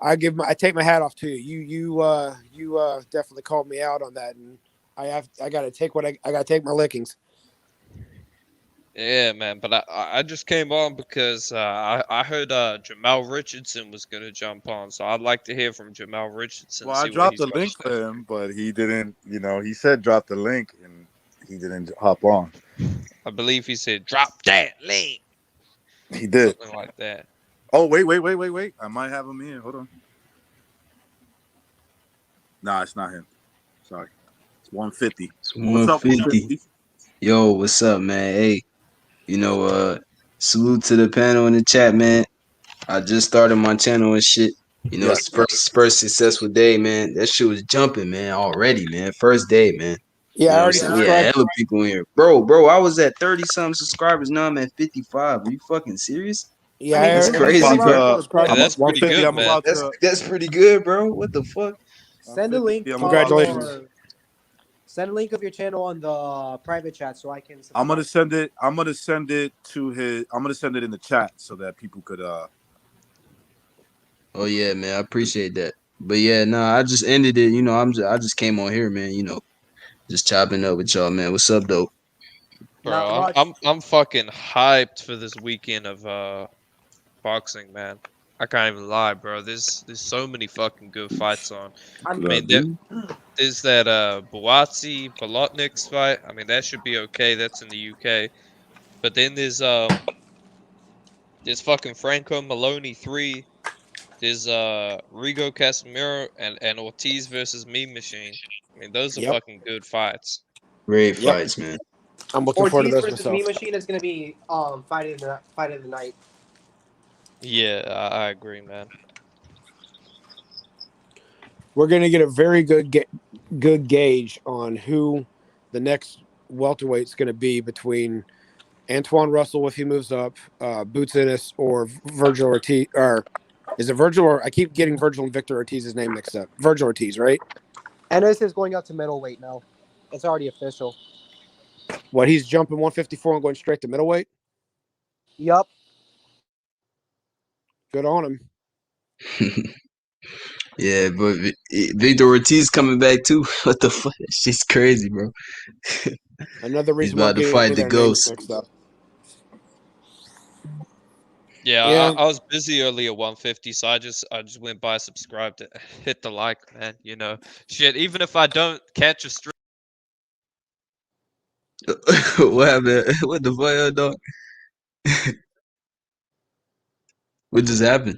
[SPEAKER 2] I take my hat off to you. You definitely called me out on that, and I got to take I got to take my lickings.
[SPEAKER 6] Yeah, man. But I just came on because I heard Jamal Richardson was gonna jump on, so I'd like to hear from Jamal Richardson.
[SPEAKER 1] Well, I dropped the link for him, but he didn't. He said drop the link, and he didn't hop on.
[SPEAKER 6] I believe he said drop that link.
[SPEAKER 1] He did.
[SPEAKER 6] Something like that.
[SPEAKER 1] Oh, wait. I might have him here. Hold on. Nah, it's not him. Sorry. It's 150.
[SPEAKER 7] It's 150. Yo, what's up, man? Hey, salute to the panel in the chat, man. I just started my channel and shit. It's first successful day, man. That shit was jumping, man, already, man. First day, man.
[SPEAKER 2] Yeah,
[SPEAKER 7] You
[SPEAKER 2] I
[SPEAKER 7] know what I'm
[SPEAKER 2] already
[SPEAKER 7] saying? We had
[SPEAKER 2] subscribed.
[SPEAKER 7] hella people in here. Bro, I was at 30 something subscribers. Now I'm at 55. Are you fucking serious?
[SPEAKER 2] Yeah,
[SPEAKER 4] I mean,
[SPEAKER 7] That's
[SPEAKER 2] I already
[SPEAKER 7] crazy,
[SPEAKER 4] $50
[SPEAKER 7] bro.
[SPEAKER 2] subscribed.
[SPEAKER 4] still is good.
[SPEAKER 6] Hey, that's pretty
[SPEAKER 1] 150.
[SPEAKER 6] good,
[SPEAKER 1] I'm
[SPEAKER 6] man.
[SPEAKER 1] about to.
[SPEAKER 7] That's pretty good, bro. What the fuck?
[SPEAKER 4] Send a
[SPEAKER 1] 150,
[SPEAKER 4] link
[SPEAKER 1] I'm
[SPEAKER 4] on
[SPEAKER 1] about
[SPEAKER 2] Congratulations.
[SPEAKER 1] to.
[SPEAKER 4] send a link of your channel on the private chat so I can subscribe.
[SPEAKER 1] I'm gonna send it. I'm gonna send it to his. I'm gonna send it in the chat so that people could.
[SPEAKER 7] Oh yeah, man. I appreciate that. But yeah, nah, I just ended it. You know, I just came on here, man. You know, just chopping up with y'all, man. What's up, though?
[SPEAKER 4] Not
[SPEAKER 6] Bro,
[SPEAKER 4] much.
[SPEAKER 6] I'm fucking hyped for this weekend of boxing, man. I can't even lie, bro. There's so many fucking good fights on. I
[SPEAKER 4] I'm
[SPEAKER 6] mean, there's that Buatsi Bolotniks fight. I mean, that should be okay. That's in the UK. But then there's fucking Franco Maloney 3. There's Rigo Casimiro and Ortiz versus Mean Machine. I mean, those are
[SPEAKER 2] Yep.
[SPEAKER 6] fucking good fights.
[SPEAKER 7] Great
[SPEAKER 2] Yep.
[SPEAKER 7] fights, man.
[SPEAKER 2] I'm looking forward to
[SPEAKER 4] Ortiz
[SPEAKER 2] those
[SPEAKER 4] versus
[SPEAKER 2] myself.
[SPEAKER 4] Me Machine is going to be fight of the night.
[SPEAKER 6] Yeah, I agree, man.
[SPEAKER 2] We're going to get a very good gauge on who the next welterweight's going to be between Antoine Russell if he moves up, Boots Ennis, or Virgil Ortiz. Or is it Virgil? Or I keep getting Virgil and Victor Ortiz's name mixed up. Virgil Ortiz, right?
[SPEAKER 4] Ennis is going up to middleweight now. It's already official.
[SPEAKER 2] What, he's jumping 154 and going straight to middleweight?
[SPEAKER 4] Yup.
[SPEAKER 2] Good on him.
[SPEAKER 7] Yeah, but Victor Ortiz coming back too. What the fuck? She's crazy, bro.
[SPEAKER 2] Another
[SPEAKER 7] He's
[SPEAKER 2] reason why I'm
[SPEAKER 7] about to
[SPEAKER 2] getting
[SPEAKER 7] fight the
[SPEAKER 2] their names
[SPEAKER 7] ghost.
[SPEAKER 2] mixed up.
[SPEAKER 6] Yeah,
[SPEAKER 2] Yeah.
[SPEAKER 6] I was busy early at 150, so I just went by, subscribed, hit the like, man. You know, shit. Even if I don't catch a stream,
[SPEAKER 7] What happened? What the fuck, dog? What just happened?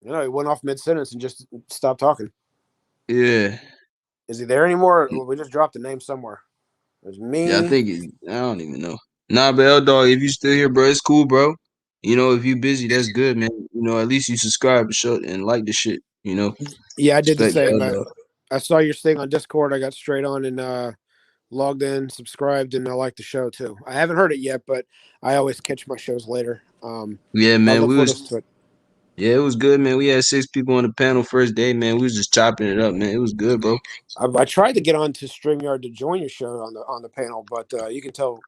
[SPEAKER 2] You know, he went off mid sentence and just stopped talking.
[SPEAKER 7] Yeah.
[SPEAKER 2] Is he there anymore? Or we just dropped the name somewhere. There's me.
[SPEAKER 7] Yeah, I think I don't even know. Nah, but L dog, if you still here, bro, it's cool, bro. You know, if you busy, that's good, man. You know, at least you subscribe and like the shit. You know,
[SPEAKER 2] Yeah, I did the
[SPEAKER 7] respect
[SPEAKER 2] same.
[SPEAKER 7] L dog.
[SPEAKER 2] I saw your thing on Discord. I got straight on and logged in, subscribed, and I like the show too. I haven't heard it yet, but I always catch my shows later.
[SPEAKER 7] Yeah,
[SPEAKER 2] I
[SPEAKER 7] man,
[SPEAKER 2] look forward to it.
[SPEAKER 7] yeah, it was good, man. We had 6 people on the panel first day, man. We was just chopping it up, man. It was good, bro.
[SPEAKER 2] I tried to get on to StreamYard to join your show on the panel, but you can tell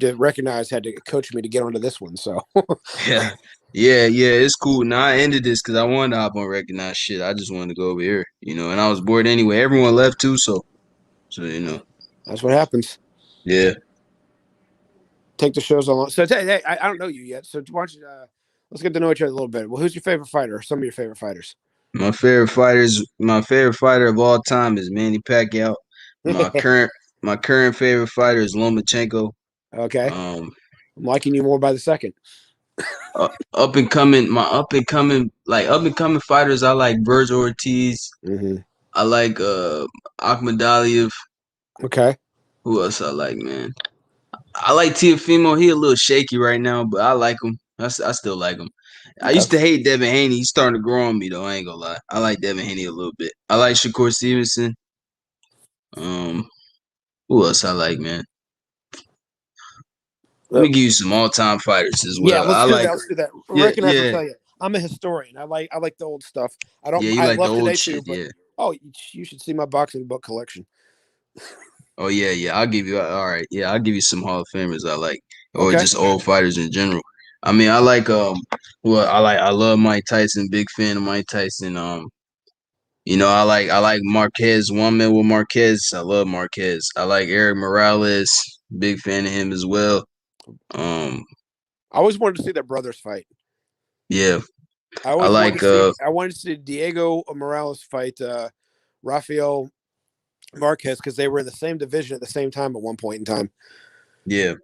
[SPEAKER 2] to recognize had to coach me to get onto this one. So
[SPEAKER 7] Yeah. Yeah, it's cool. Now I ended this because I wanted to hop on recognized shit. I just wanted to go over here, you know, and I was bored anyway. Everyone left too, so you know.
[SPEAKER 2] that's what happens.
[SPEAKER 7] Yeah.
[SPEAKER 2] Take the shows along. So hey, I don't know you yet. So why don't you let's get to know each other a little bit. Well, who's your favorite fighter? Some of your favorite fighters.
[SPEAKER 7] My favorite fighter of all time is Manny Pacquiao. My current favorite fighter is Lomachenko.
[SPEAKER 2] Okay.
[SPEAKER 7] Um,
[SPEAKER 2] I'm liking you more by the second.
[SPEAKER 7] up and coming fighters. I like Virgil Ortiz.
[SPEAKER 2] Mm-hmm.
[SPEAKER 7] I like Ahmed Aliyev.
[SPEAKER 2] Okay.
[SPEAKER 7] Who else I like, man? I like Teofimo. He a little shaky right now, but I like him. I still like him. I
[SPEAKER 2] Okay.
[SPEAKER 7] used to hate Devin Haney. He's starting to grow on me though. I ain't gonna lie. I like Devin Haney a little bit. I like Shakur Stevenson. Who else I like, man? Let me give you some all-time fighters as well.
[SPEAKER 2] Yeah, let's do that. Let's do that.
[SPEAKER 7] Yeah,
[SPEAKER 2] Recognize
[SPEAKER 7] yeah.
[SPEAKER 2] I'll tell you. I'm a historian. I like the old stuff. I don't.
[SPEAKER 7] Yeah, you
[SPEAKER 2] I
[SPEAKER 7] like
[SPEAKER 2] love
[SPEAKER 7] the old
[SPEAKER 2] today
[SPEAKER 7] shit,
[SPEAKER 2] too. But
[SPEAKER 7] yeah.
[SPEAKER 2] you should see my boxing book collection.
[SPEAKER 7] Oh yeah. I'll give you all right. Yeah, I'll give you some Hall of Famers I like, or
[SPEAKER 2] Okay.
[SPEAKER 7] just old fighters in general. I mean, I like I love Mike Tyson. Big fan of Mike Tyson. You know, I like Marquez. One man with Marquez. I love Marquez. I like Eric Morales. Big fan of him as well.
[SPEAKER 2] I always wanted to see their brothers fight.
[SPEAKER 7] Yeah.
[SPEAKER 2] I wanted to see Diego Morales fight Rafael Marquez because they were in the same division at the same time at one point in time.
[SPEAKER 7] Yeah.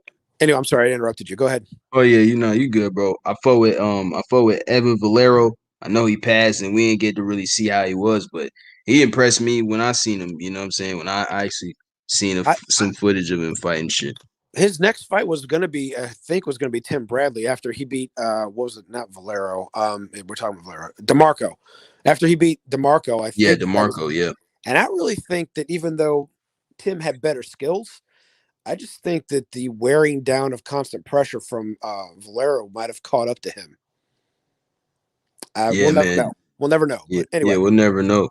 [SPEAKER 2] Anyway, I'm sorry I interrupted you. Go ahead.
[SPEAKER 7] Oh yeah, you know, you good, bro. I fought with Evan Valero. I know he passed and we didn't get to really see how he was, but he impressed me when I seen him, you know what I'm saying? When I actually seen some footage of him fighting shit.
[SPEAKER 2] His next fight was going to be, I think, Tim Bradley after he beat, what was it? Not Valero. We're talking about Valero. DeMarco. After he beat DeMarco, I think.
[SPEAKER 7] Yeah, DeMarco. Yeah.
[SPEAKER 2] And I really think that even though Tim had better skills, I just think that the wearing down of constant pressure from Valero might have caught up to him.
[SPEAKER 7] Yeah,
[SPEAKER 2] We'll never
[SPEAKER 7] man.
[SPEAKER 2] know. We'll never know.
[SPEAKER 7] Yeah,
[SPEAKER 2] But anyway,
[SPEAKER 7] yeah, we'll never know.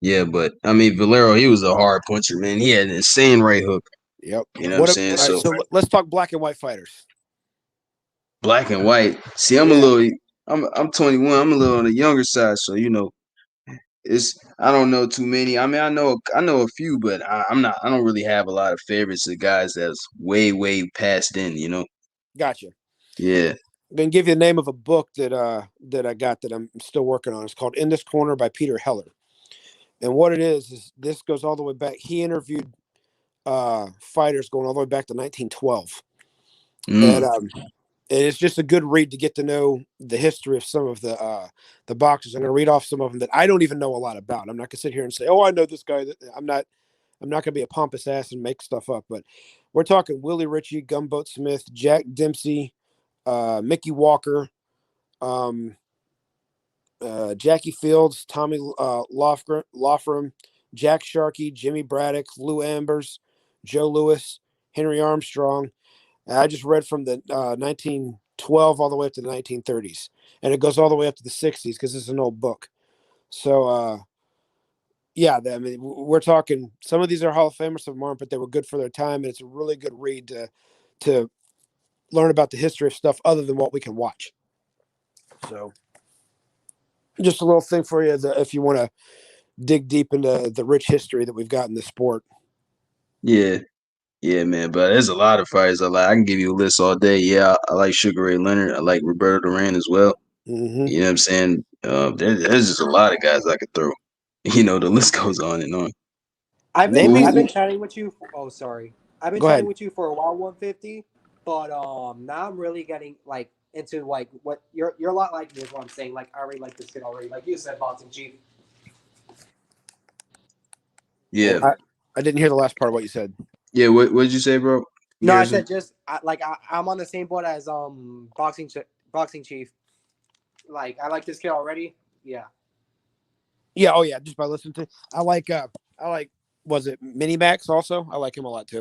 [SPEAKER 7] Yeah, but I mean, Valero, he was a hard puncher, man. He had an insane right hook.
[SPEAKER 2] yep.
[SPEAKER 7] You know what I'm
[SPEAKER 2] What?
[SPEAKER 7] saying?
[SPEAKER 2] All right,
[SPEAKER 7] So
[SPEAKER 2] so let's talk black and white fighters.
[SPEAKER 7] black and white. See, I'm a
[SPEAKER 2] Yeah,
[SPEAKER 7] little. I'm 21. I'm a little on the younger side, so it's I don't know too many. I mean, I know a few, but I'm not. I don't really have a lot of favorites of guys that's way past in.
[SPEAKER 2] gotcha.
[SPEAKER 7] Yeah.
[SPEAKER 2] I'm gonna give you the name of a book that I got that I'm still working on. It's called In This Corner by Peter Heller. And what it is this goes all the way back. He interviewed fighters going all the way back to 1912, and
[SPEAKER 7] Mm.
[SPEAKER 2] it's just a good read to get to know the history of some of the boxers. I'm going to read off some of them that I don't even know a lot about. I'm not going to sit here and say, "Oh, I know this guy." I'm not. I'm not going to be a pompous ass and make stuff up. But we're talking Willie Ritchie, Gumboat Smith, Jack Dempsey, Mickey Walker, um, Jackie Fields, Tommy Loughran, Jack Sharkey, Jimmy Braddock, Lou Ambers, Joe Louis, Henry Armstrong. And I just read from the 1912 all the way up to the 1930s, and it goes all the way up to the 60s because it's an old book. So, yeah, I mean, we're talking. Some of these are Hall of Famers, some aren't, but they were good for their time, and it's a really good read to learn about the history of stuff other than what we can watch. So, just a little thing for you if you want to dig deep into the rich history that we've got in the sport.
[SPEAKER 7] Yeah. Yeah, man. But there's a lot of fighters I like. I can give you a list all day. Yeah, I like Sugar Ray Leonard. I like Roberto Duran as well.
[SPEAKER 2] Mm-hmm.
[SPEAKER 7] You know what I'm saying? There's just a lot of guys I could throw. The list goes on and on.
[SPEAKER 2] Name me.
[SPEAKER 4] I've been chatting with you. Oh, sorry. I've been
[SPEAKER 2] Go
[SPEAKER 4] chatting
[SPEAKER 2] ahead.
[SPEAKER 4] with you for a while, 150. But now I'm really getting like into like what you're a lot like me is what I'm saying. Like I already like this kid already. Like you said, boxing chief.
[SPEAKER 7] Yeah.
[SPEAKER 2] I didn't hear the last part of what you said.
[SPEAKER 7] Yeah, what did you say, bro?
[SPEAKER 4] No, I
[SPEAKER 7] Garrison?
[SPEAKER 4] said just I'm on the same boat as boxing chief. Like I like this kid already. Yeah.
[SPEAKER 2] Yeah. Oh yeah. Just by listening to, I like. Was it Minimax also? I like him a lot too.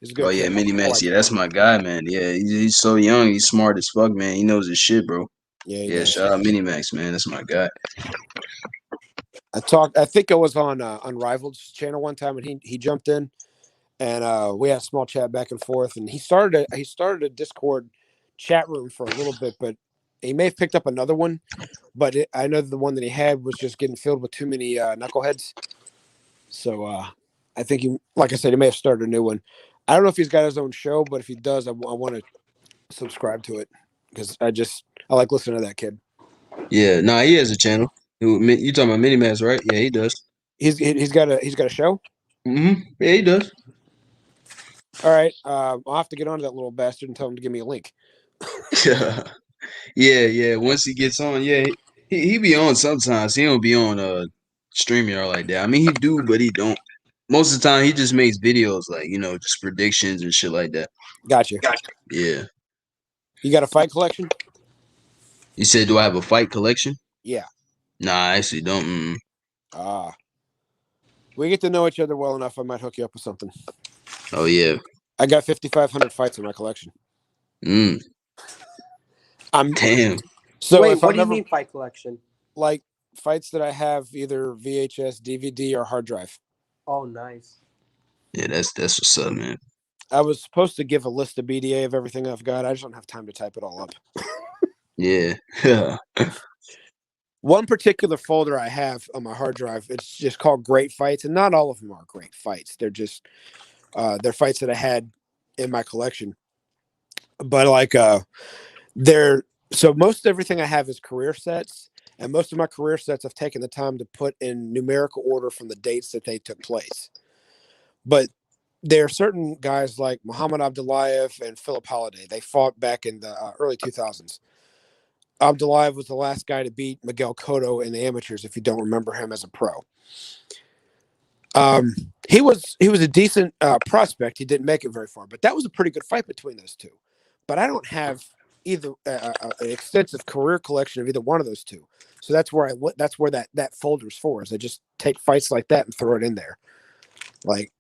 [SPEAKER 2] He's a good
[SPEAKER 7] Oh yeah,
[SPEAKER 2] kid.
[SPEAKER 7] Mini
[SPEAKER 2] I
[SPEAKER 7] Max.
[SPEAKER 2] like
[SPEAKER 7] Yeah,
[SPEAKER 2] him.
[SPEAKER 7] that's my guy, man. Yeah, he's so young. He's smart as fuck, man. He knows his shit, bro.
[SPEAKER 2] Yeah, he
[SPEAKER 7] Yeah,
[SPEAKER 2] does.
[SPEAKER 7] shout out Mini Max, man. That's my guy.
[SPEAKER 2] I think I was on Unrivaled's channel one time, and he jumped in, and we had a small chat back and forth. And he started a Discord chat room for a little bit, but he may have picked up another one. But I know the one that he had was just getting filled with too many knuckleheads. So I think like I said, he may have started a new one. I don't know if he's got his own show, but if he does, I want to subscribe to it because I like listening to that kid.
[SPEAKER 7] Yeah, nah, he has a channel. You talking about Mini Max, right? Yeah, he does.
[SPEAKER 2] He's got a show.
[SPEAKER 7] Mm-hmm. Yeah, he does.
[SPEAKER 2] All right, I'll have to get on to that little bastard and tell him to give me a link.
[SPEAKER 7] Yeah. Once he gets on, yeah, he be on sometimes. He don't be on StreamYard like that. I mean, he do, but he don't. Most of the time, he just makes videos like just predictions and shit like that.
[SPEAKER 2] Gotcha.
[SPEAKER 7] Yeah.
[SPEAKER 2] You got a fight collection?
[SPEAKER 7] You said, do I have a fight collection?
[SPEAKER 2] Yeah.
[SPEAKER 7] Nah, I actually don't.
[SPEAKER 2] We get to know each other well enough. I might hook you up with something.
[SPEAKER 7] Oh yeah.
[SPEAKER 2] I got 5,500 fights in my collection.
[SPEAKER 7] Damn.
[SPEAKER 2] So
[SPEAKER 4] wait,
[SPEAKER 2] if
[SPEAKER 4] what
[SPEAKER 2] I'm
[SPEAKER 4] do you
[SPEAKER 2] ever
[SPEAKER 4] mean fight collection?
[SPEAKER 2] like fights that I have either VHS, DVD, or hard drive.
[SPEAKER 4] Oh, nice.
[SPEAKER 7] Yeah, that's what's up, man.
[SPEAKER 2] I was supposed to give a list of BDA of everything I've got. I just don't have time to type it all up.
[SPEAKER 7] Yeah.
[SPEAKER 2] One particular folder I have on my hard drive, it's just called Great Fights, and not all of them are great fights. They're just they're fights that I had in my collection. But so most everything I have is career sets, and most of my career sets I've taken the time to put in numerical order from the dates that they took place. But there are certain guys like Muhammad Abdullayev and Philip Holliday. They fought back in the early 2000s. Abdullayev was the last guy to beat Miguel Cotto in the amateurs, if you don't remember him as a pro. He was a decent prospect. He didn't make it very far, but that was a pretty good fight between those two. But I don't have either an extensive career collection of either one of those two. So that's where that folder's for. Is I just take fights like that and throw it in there, like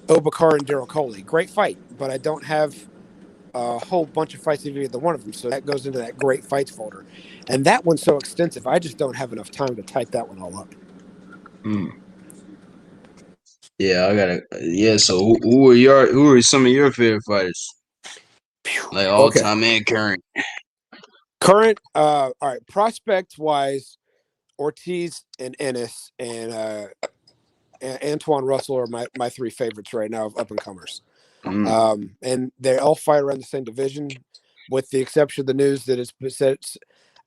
[SPEAKER 2] Obakar and Daryl Coley. Great fight, but I don't have a whole bunch of fights of either one of them. So that goes into that great fights folder, and that one's so extensive. I just don't have enough time to type that one all up.
[SPEAKER 7] Yeah, I gotta. Yeah, so who are some of your favorite fighters? Like all time and current.
[SPEAKER 2] Current, all right. Prospect wise, Ortiz and Ennis and Antoine Russell are my three favorites right now of up and comers. And they all fight around the same division, with the exception of the news that it's said.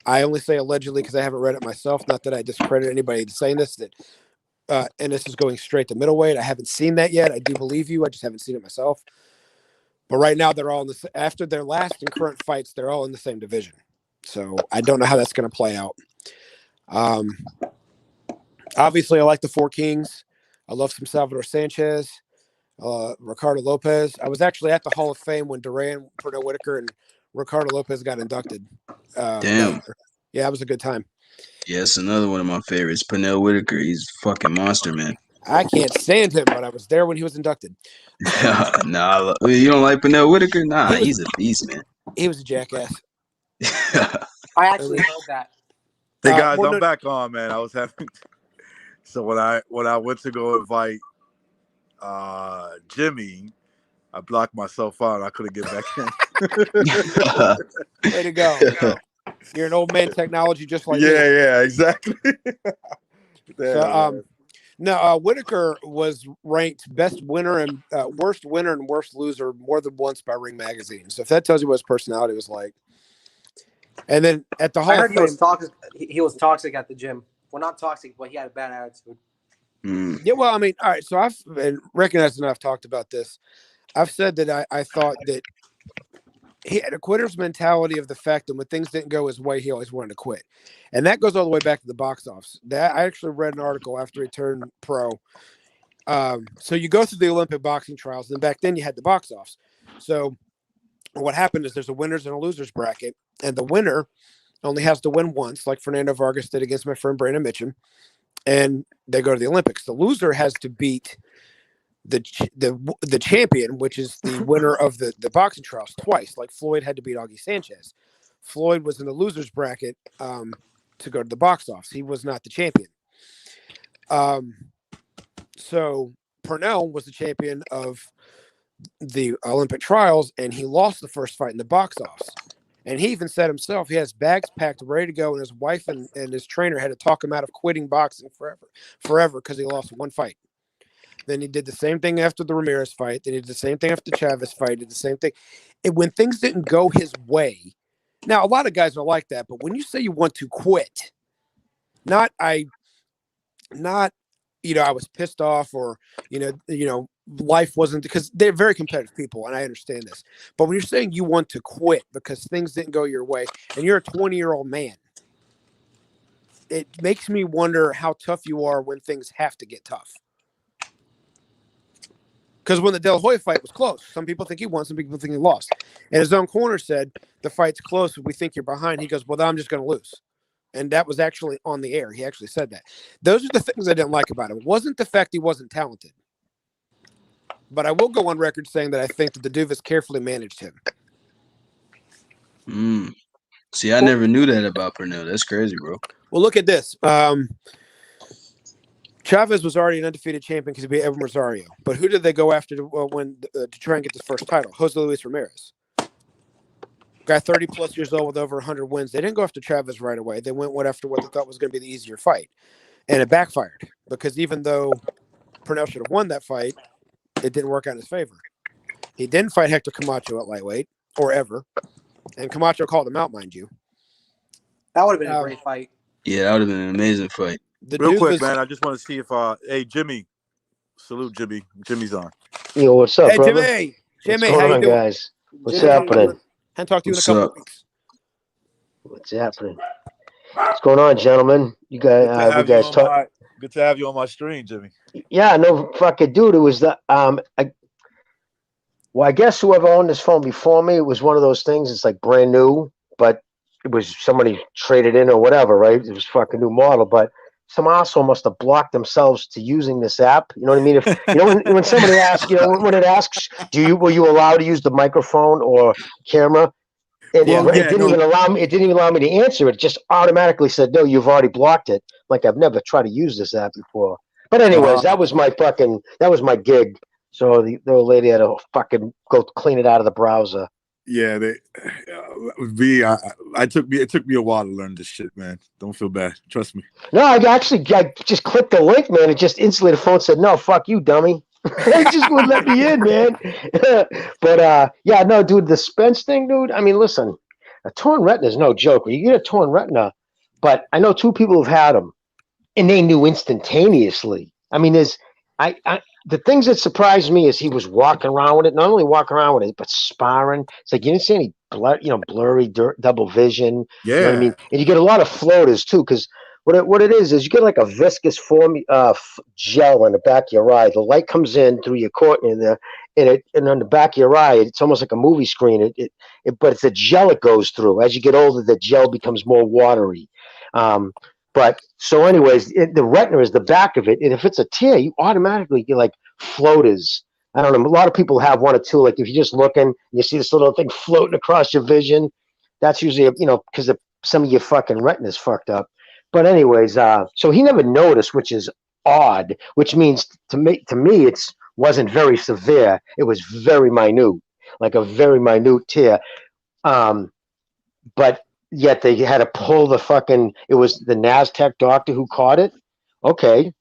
[SPEAKER 2] I only say allegedly because I haven't read it myself. Not that I discredit anybody saying this. That Ennis is going straight to middleweight. I haven't seen that yet. I do believe you. I just haven't seen it myself. But right now, they're all in the after their last and current fights. They're all in the same division. So I don't know how that's going to play out. Obviously, I like the Four Kings. I love some Salvador Sanchez, Ricardo Lopez. I was actually at the Hall of Fame when Duran, Pernell Whitaker, and Ricardo Lopez got inducted.
[SPEAKER 7] Damn.
[SPEAKER 2] Yeah, it was a good time.
[SPEAKER 7] Yeah, it's another one of my favorites. Pernell Whitaker. He's a fucking monster, man.
[SPEAKER 2] I can't stand him, but I was there when he was inducted.
[SPEAKER 7] Nah, you don't like Pernell Whitaker? Nah, he's a beast, man.
[SPEAKER 2] He was a jackass.
[SPEAKER 4] I actually heard that.
[SPEAKER 1] Hey guys, I'm back on, man. I was having so when I went to go invite Jimmy, I blocked myself out. I couldn't get back in.
[SPEAKER 2] Way to go! You're an old man technology, just like
[SPEAKER 1] yeah, exactly.
[SPEAKER 2] Whitaker was ranked best winner and worst winner and worst loser more than once by Ring Magazine. So if that tells you what his personality was like. And then at the Hall of Fame,
[SPEAKER 4] he was toxic at the gym. Well, not toxic, but he had a bad attitude.
[SPEAKER 2] Yeah, well, I mean, all right. So I've been recognizing I've talked about this. I've said that I thought that he had a quitter's mentality of the fact that when things didn't go his way, he always wanted to quit. And that goes all the way back to the box office. That I actually read an article after he turned pro. So you go through the Olympic boxing trials, and back then you had the box office. So what happened is there's a winners and a losers bracket, and the winner only has to win once, like Fernando Vargas did against my friend Brandon Mitchum, and they go to the Olympics. The loser has to beat the champion, which is the winner of the boxing trials, twice. Like Floyd had to beat Augie Sanchez. Floyd was in the losers bracket to go to the box office. He was not the champion. So Pernell was the champion of the Olympic trials, and he lost the first fight in the box office. And he even said himself, he has bags packed, ready to go, and his wife and his trainer had to talk him out of quitting boxing forever because he lost one fight. Then he did the same thing after the Ramirez fight. Then he did the same thing after the Chavez fight. He did the same thing. And when things didn't go his way, now a lot of guys are like that, but when you say you want to quit, I was pissed off or, life wasn't, because they're very competitive people, and I understand this. But when you're saying you want to quit because things didn't go your way, and you're a 20-year-old man, it makes me wonder how tough you are when things have to get tough. Because when the De La Hoya fight was close, some people think he won, some people think he lost. And his own corner said, the fight's close, we think you're behind. He goes, well, then I'm just going to lose. And that was actually on the air. He actually said that. Those are the things I didn't like about him. It wasn't the fact he wasn't talented. But I will go on record saying that I think that the Duvas carefully managed him.
[SPEAKER 7] See, I never knew that about Pernell. That's crazy, bro.
[SPEAKER 2] Well, look at this. Chavez was already an undefeated champion because he beat Edwin Rosario. But who did they go after to try and get this first title? Jose Luis Ramirez. Guy 30-plus years old with over 100 wins. They didn't go after Chavez right away. They went after what they thought was going to be the easier fight. And it backfired because even though Pernell should have won that fight, it didn't work out in his favor. He didn't fight Hector Camacho at lightweight or ever. And Camacho called him out, mind you.
[SPEAKER 4] That would have been a great fight.
[SPEAKER 7] Yeah, that would have been an amazing fight.
[SPEAKER 1] Real quick, man, I just want to see if hey, Jimmy, salute Jimmy. Jimmy's on.
[SPEAKER 8] Yo, what's up,
[SPEAKER 2] hey,
[SPEAKER 8] brother?
[SPEAKER 2] Jimmy,
[SPEAKER 8] what's
[SPEAKER 2] how you
[SPEAKER 8] on,
[SPEAKER 2] doing?
[SPEAKER 8] guys? What's happening?
[SPEAKER 2] Haven't talked to you in a couple of weeks.
[SPEAKER 8] What's happening? What's going on, gentlemen? You guys, talk.
[SPEAKER 1] Good to have you on my stream, Jimmy.
[SPEAKER 8] Yeah, no fucking dude. It was the I guess whoever owned this phone before me, it was one of those things. It's like brand new, but it was somebody traded in or whatever, right? It was fucking new model, but some asshole must have blocked themselves to using this app. You know what I mean? If you know when somebody asks, when it asks, were you allowed to use the microphone or camera? It didn't even allow me. It didn't even allow me to answer. It just automatically said, "No, you've already blocked it." Like I've never tried to use this app before. But anyways, that was my gig. So the old lady had to fucking go clean it out of the browser.
[SPEAKER 1] Yeah, it took me a while to learn this shit, man. Don't feel bad. Trust me.
[SPEAKER 8] No, I just clicked the link, man. It just instantly the phone said, "No, fuck you, dummy." It just wouldn't let me in, man. But yeah, no, dude, the Spence thing, dude. I mean, listen, a torn retina is no joke. You get a torn retina, but I know two people who've had them, and they knew instantaneously. I mean, the things that surprised me is he was walking around with it. Not only walking around with it, but sparring. It's like you didn't see any blurry double vision.
[SPEAKER 1] Yeah,
[SPEAKER 8] you know what I mean. And you get a lot of floaters too, because what it is you get like a viscous gel in the back of your eye. The light comes in through your cornea and on the back of your eye, it's almost like a movie screen. But it's a gel it goes through. As you get older, the gel becomes more watery. But so, anyways, the retina is the back of it, and if it's a tear, you automatically get like floaters. I don't know. A lot of people have one or two. Like if you're just looking, you see this little thing floating across your vision. That's usually because some of your fucking retina's fucked up. But anyways, so he never noticed, which is odd. Which means to me, it wasn't very severe. It was very minute, like a very minute tear. But yet they had to pull the fucking. It was the NASDAQ doctor who caught it. Okay,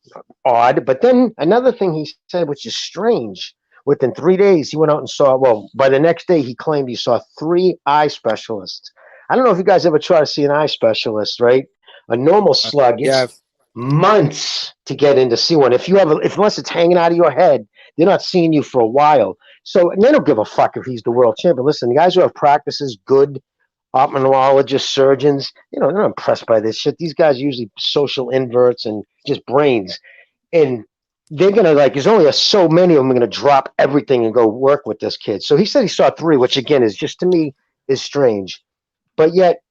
[SPEAKER 8] odd. But then another thing he said, which is strange. Within 3 days, he went out and saw. Well, by the next day, he claimed he saw 3 eye specialists. I don't know if you guys ever try to see an eye specialist, right? A normal slug, it's months to get in to see one. If unless it's hanging out of your head, they're not seeing you for a while. So and they don't give a fuck if he's the world champion. Listen, the guys who have practices, good ophthalmologists, surgeons, they're not impressed by this shit. These guys are usually social inverts and just brains. And they're gonna there's only so many of them are gonna drop everything and go work with this kid. So he said he saw 3, which again is just to me is strange. But yet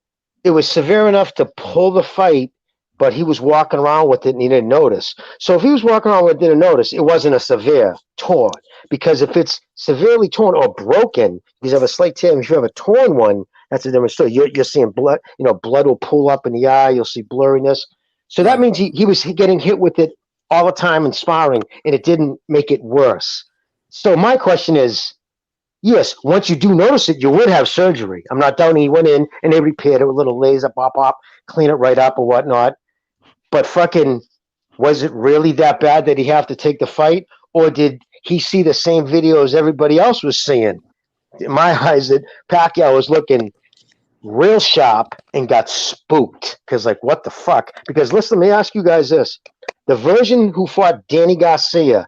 [SPEAKER 8] it was severe enough to pull the fight, but he was walking around with it and he didn't notice. So if he was walking around with it and didn't notice, it wasn't a severe torn. Because if it's severely torn or broken, because you have a slight tear, if you have a torn one, that's a different story. You're seeing blood, blood will pool up in the eye, you'll see blurriness. So that means he was getting hit with it all the time in sparring, and it didn't make it worse. So my question is, yes, once you do notice it, you would have surgery. I'm not doubting he went in and they repaired it with a little laser, pop, clean it right up or whatnot. But fucking, was it really that bad that he have to take the fight? Or did he see the same video as everybody else was seeing? In my eyes, that Pacquiao was looking real sharp and got spooked. Because, what the fuck? Because, listen, let me ask you guys this. The version who fought Danny Garcia,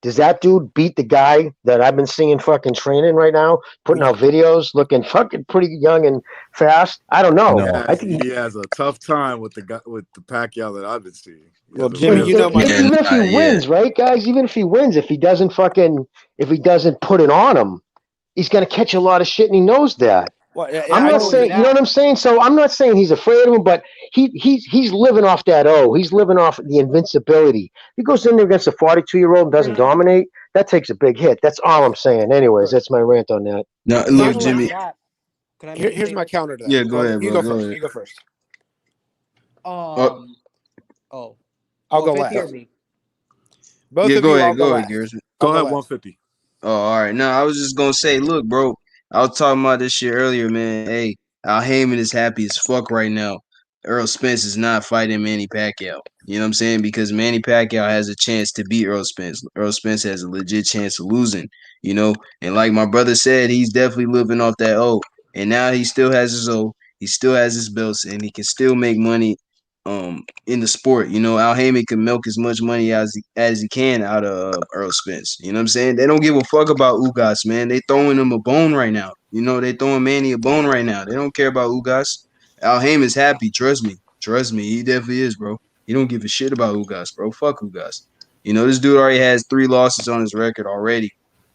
[SPEAKER 8] does that dude beat the guy that I've been seeing fucking training right now, putting out videos, looking fucking pretty young and fast? I don't know. I think
[SPEAKER 1] he has a tough time with the Pacquiao that I've been seeing.
[SPEAKER 2] Well, Jimmy,
[SPEAKER 8] even if he wins, right, guys? Even if he wins, if he doesn't put it on him, he's gonna catch a lot of shit, and he knows that.
[SPEAKER 2] Well,
[SPEAKER 8] I'm not saying, you know what I'm saying? So I'm not saying he's afraid of him, but he's living off that He's living off the invincibility. If he goes in there against a 42-year-old and doesn't dominate, that takes a big hit. That's all I'm saying. Anyways, that's my rant on that.
[SPEAKER 7] No, look, Jimmy.
[SPEAKER 2] Here's my counter to that.
[SPEAKER 7] Yeah, go ahead, bro.
[SPEAKER 2] You go first. You go first.
[SPEAKER 4] Oh.
[SPEAKER 2] I'll go last.
[SPEAKER 7] Both of
[SPEAKER 2] go
[SPEAKER 7] you,
[SPEAKER 2] ahead.
[SPEAKER 7] Go ahead, Garrison.
[SPEAKER 1] Go ahead, 150.
[SPEAKER 7] Oh, all right. No, I was just gonna say, look, bro. I was talking about this shit earlier, man. Hey, Al Heyman is happy as fuck right now. Earl Spence is not fighting Manny Pacquiao. You know what I'm saying? Because Manny Pacquiao has a chance to beat Earl Spence. Earl Spence has a legit chance of losing. And like my brother said, he's definitely living off that And now he still has his he still has his belts, and he can still make money in the sport. Al Heyman can milk as much money as he can out of Earl Spence. You know what I'm saying? They don't give a fuck about Ugas, man. They throwing him a bone right now. They throwing Manny a bone right now. They don't care about Ugas. Al Heyman's happy. Trust me. He definitely is, bro. He don't give a shit about Ugas, bro. Fuck Ugas. This dude already has 3 losses on his record already.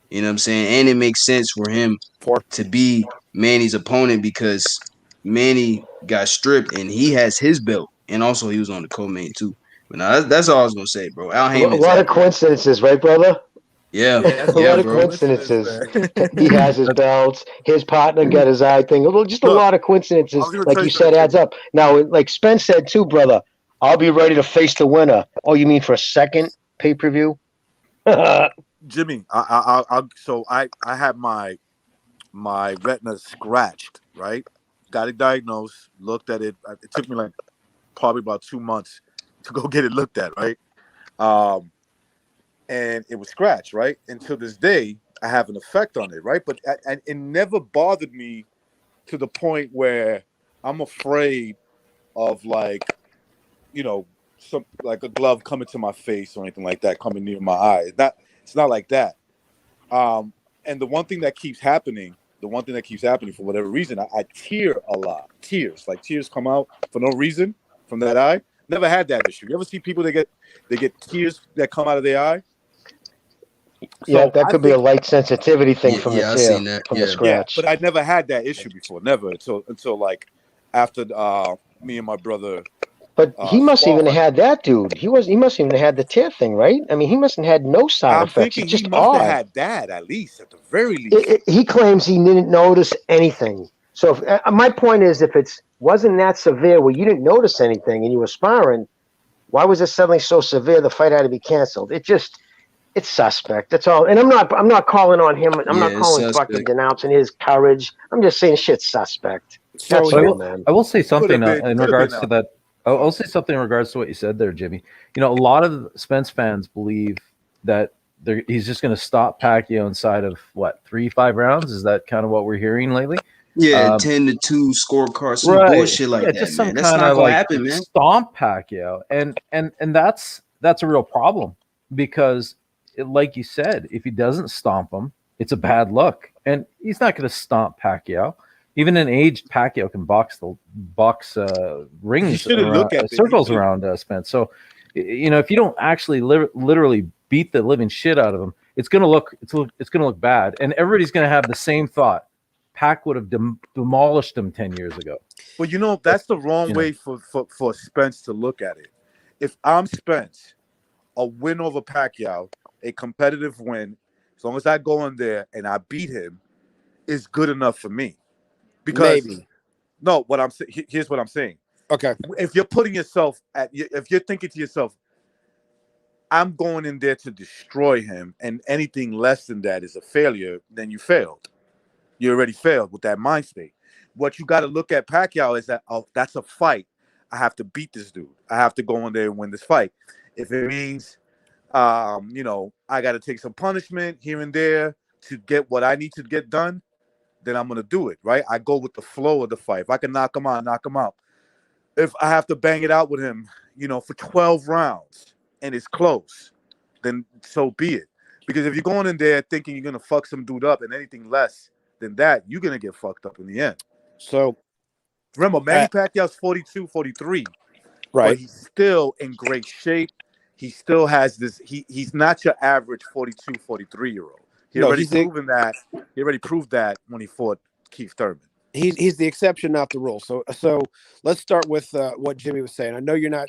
[SPEAKER 7] You know what I'm saying? And it makes sense for him to be Manny's opponent because Manny got stripped, and he has his belt, and also he was on the co-main too. But now that's all I was gonna say, bro. Al
[SPEAKER 8] A
[SPEAKER 7] Heyman's
[SPEAKER 8] lot
[SPEAKER 7] that,
[SPEAKER 8] of coincidences, right, brother?
[SPEAKER 7] yeah,
[SPEAKER 4] that's
[SPEAKER 8] A
[SPEAKER 7] yeah,
[SPEAKER 8] lot of
[SPEAKER 7] bro.
[SPEAKER 8] coincidences.
[SPEAKER 1] man.
[SPEAKER 8] He has his belts. His partner got his eye thing. Just a
[SPEAKER 1] Look,
[SPEAKER 8] lot of
[SPEAKER 1] I
[SPEAKER 8] coincidences,
[SPEAKER 1] was gonna
[SPEAKER 8] like
[SPEAKER 1] tell
[SPEAKER 8] you
[SPEAKER 1] you something,
[SPEAKER 8] said, adds
[SPEAKER 1] Jimmy.
[SPEAKER 8] up. Now, like Spence said too, brother, I'll be ready to face the winner. Oh, you mean for a second pay-per-view?
[SPEAKER 1] Jimmy, so I had my retina scratched, right? Got it diagnosed, looked at it. It took me like probably about 2 months to go get it looked at, right? Um, and it was scratched, right? And to this day, I have an effect on it, right? But it never bothered me to the point where I'm afraid of like, some like a glove coming to my face or anything like that, coming near my eye. It's not like that. Um, and the one thing that keeps happening for whatever reason, I tear a lot. Like tears come out for no reason from that eye. Never had that issue. You ever see people that get tears that come out of their eye?
[SPEAKER 8] Yeah,
[SPEAKER 1] So
[SPEAKER 8] that
[SPEAKER 1] I
[SPEAKER 8] could be a
[SPEAKER 1] think,
[SPEAKER 8] light sensitivity thing
[SPEAKER 7] Yeah,
[SPEAKER 8] from the
[SPEAKER 7] yeah, I
[SPEAKER 8] tear,
[SPEAKER 7] seen that.
[SPEAKER 8] from the
[SPEAKER 7] Yeah,
[SPEAKER 1] yeah,
[SPEAKER 8] scratch.
[SPEAKER 1] but I never had that issue before. Never until like after me and my brother
[SPEAKER 8] But he must even have
[SPEAKER 1] sparred.
[SPEAKER 8] had that, dude. He must even have had the tear thing, right? I mean, he must have had no side
[SPEAKER 1] I'm
[SPEAKER 8] effects. It's
[SPEAKER 1] thinking he
[SPEAKER 8] just
[SPEAKER 1] must have
[SPEAKER 8] odd.
[SPEAKER 1] had that at least, at the very least.
[SPEAKER 8] He claims he didn't notice anything. So my point is, if it wasn't that severe where you didn't notice anything and you were sparring, why was it suddenly so severe the fight had to be canceled? It's suspect. That's all. And I'm not calling on him. I'm
[SPEAKER 7] yeah,
[SPEAKER 8] not
[SPEAKER 7] it's
[SPEAKER 8] calling fucking
[SPEAKER 7] suspect.
[SPEAKER 8] denouncing his courage. I'm just saying shit's suspect.
[SPEAKER 2] So
[SPEAKER 8] That's
[SPEAKER 3] But
[SPEAKER 8] all, man.
[SPEAKER 3] I will say
[SPEAKER 1] Could have
[SPEAKER 3] something
[SPEAKER 1] been,
[SPEAKER 3] in
[SPEAKER 1] could have been
[SPEAKER 3] regards to
[SPEAKER 1] out.
[SPEAKER 3] that. I'll say something in regards to what you said there, Jimmy. A lot of Spence fans believe that he's just going to stop Pacquiao inside of what 3-5 rounds. Is that kind of what we're hearing lately?
[SPEAKER 7] Yeah,
[SPEAKER 3] Um,
[SPEAKER 7] 10-2 scorecard, some
[SPEAKER 3] right.
[SPEAKER 7] bullshit like
[SPEAKER 3] Yeah,
[SPEAKER 7] that,
[SPEAKER 3] just some
[SPEAKER 7] man. That's
[SPEAKER 3] kind
[SPEAKER 7] not
[SPEAKER 3] of
[SPEAKER 7] gonna
[SPEAKER 3] like
[SPEAKER 7] happen, man.
[SPEAKER 3] stomp Pacquiao, and that's a real problem because, like you said, if he doesn't stomp him, it's a bad look, and he's not going to stomp Pacquiao. Even an aged Pacquiao can box
[SPEAKER 1] He
[SPEAKER 3] rings
[SPEAKER 1] shouldn't
[SPEAKER 3] around
[SPEAKER 1] look at it.
[SPEAKER 3] circles around Spence. So, if you don't actually literally beat the living shit out of him, it's gonna look bad, and everybody's gonna have the same thought. Pac would have demolished him 10 years ago.
[SPEAKER 1] But that's the wrong
[SPEAKER 3] You know,
[SPEAKER 1] way for Spence to look at it. If I'm Spence, a win over Pacquiao, a competitive win, as long as I go in there and I beat him, is good enough for me. Because
[SPEAKER 2] maybe.
[SPEAKER 1] no, what I'm saying here's what I'm saying.
[SPEAKER 2] Okay.
[SPEAKER 1] If you're putting yourself if you're thinking to yourself, I'm going in there to destroy him, and anything less than that is a failure, then you failed. You already failed with that mind state. What you got to look at Pacquiao is that, oh, that's a fight. I have to beat this dude. I have to go in there and win this fight. If it means, I got to take some punishment here and there to get what I need to get done, then I'm gonna do it. Right? I go with the flow of the fight. If I can knock him out, knock him out. If I have to bang it out with him, for 12 rounds and it's close, then so be it. Because if you're going in there thinking you're gonna fuck some dude up and anything less than that, you're gonna get fucked up in the end.
[SPEAKER 2] So
[SPEAKER 1] Remember, Manny Pacquiao's 42, 43, but
[SPEAKER 2] right.
[SPEAKER 1] he's still in great shape. He still has this. He's not your average 42, 43-year-old. He
[SPEAKER 2] No,
[SPEAKER 1] already proven that. He already proved that when he fought Keith Thurman.
[SPEAKER 2] he's the exception, not the rule. So let's start with what Jimmy was saying. I know you're not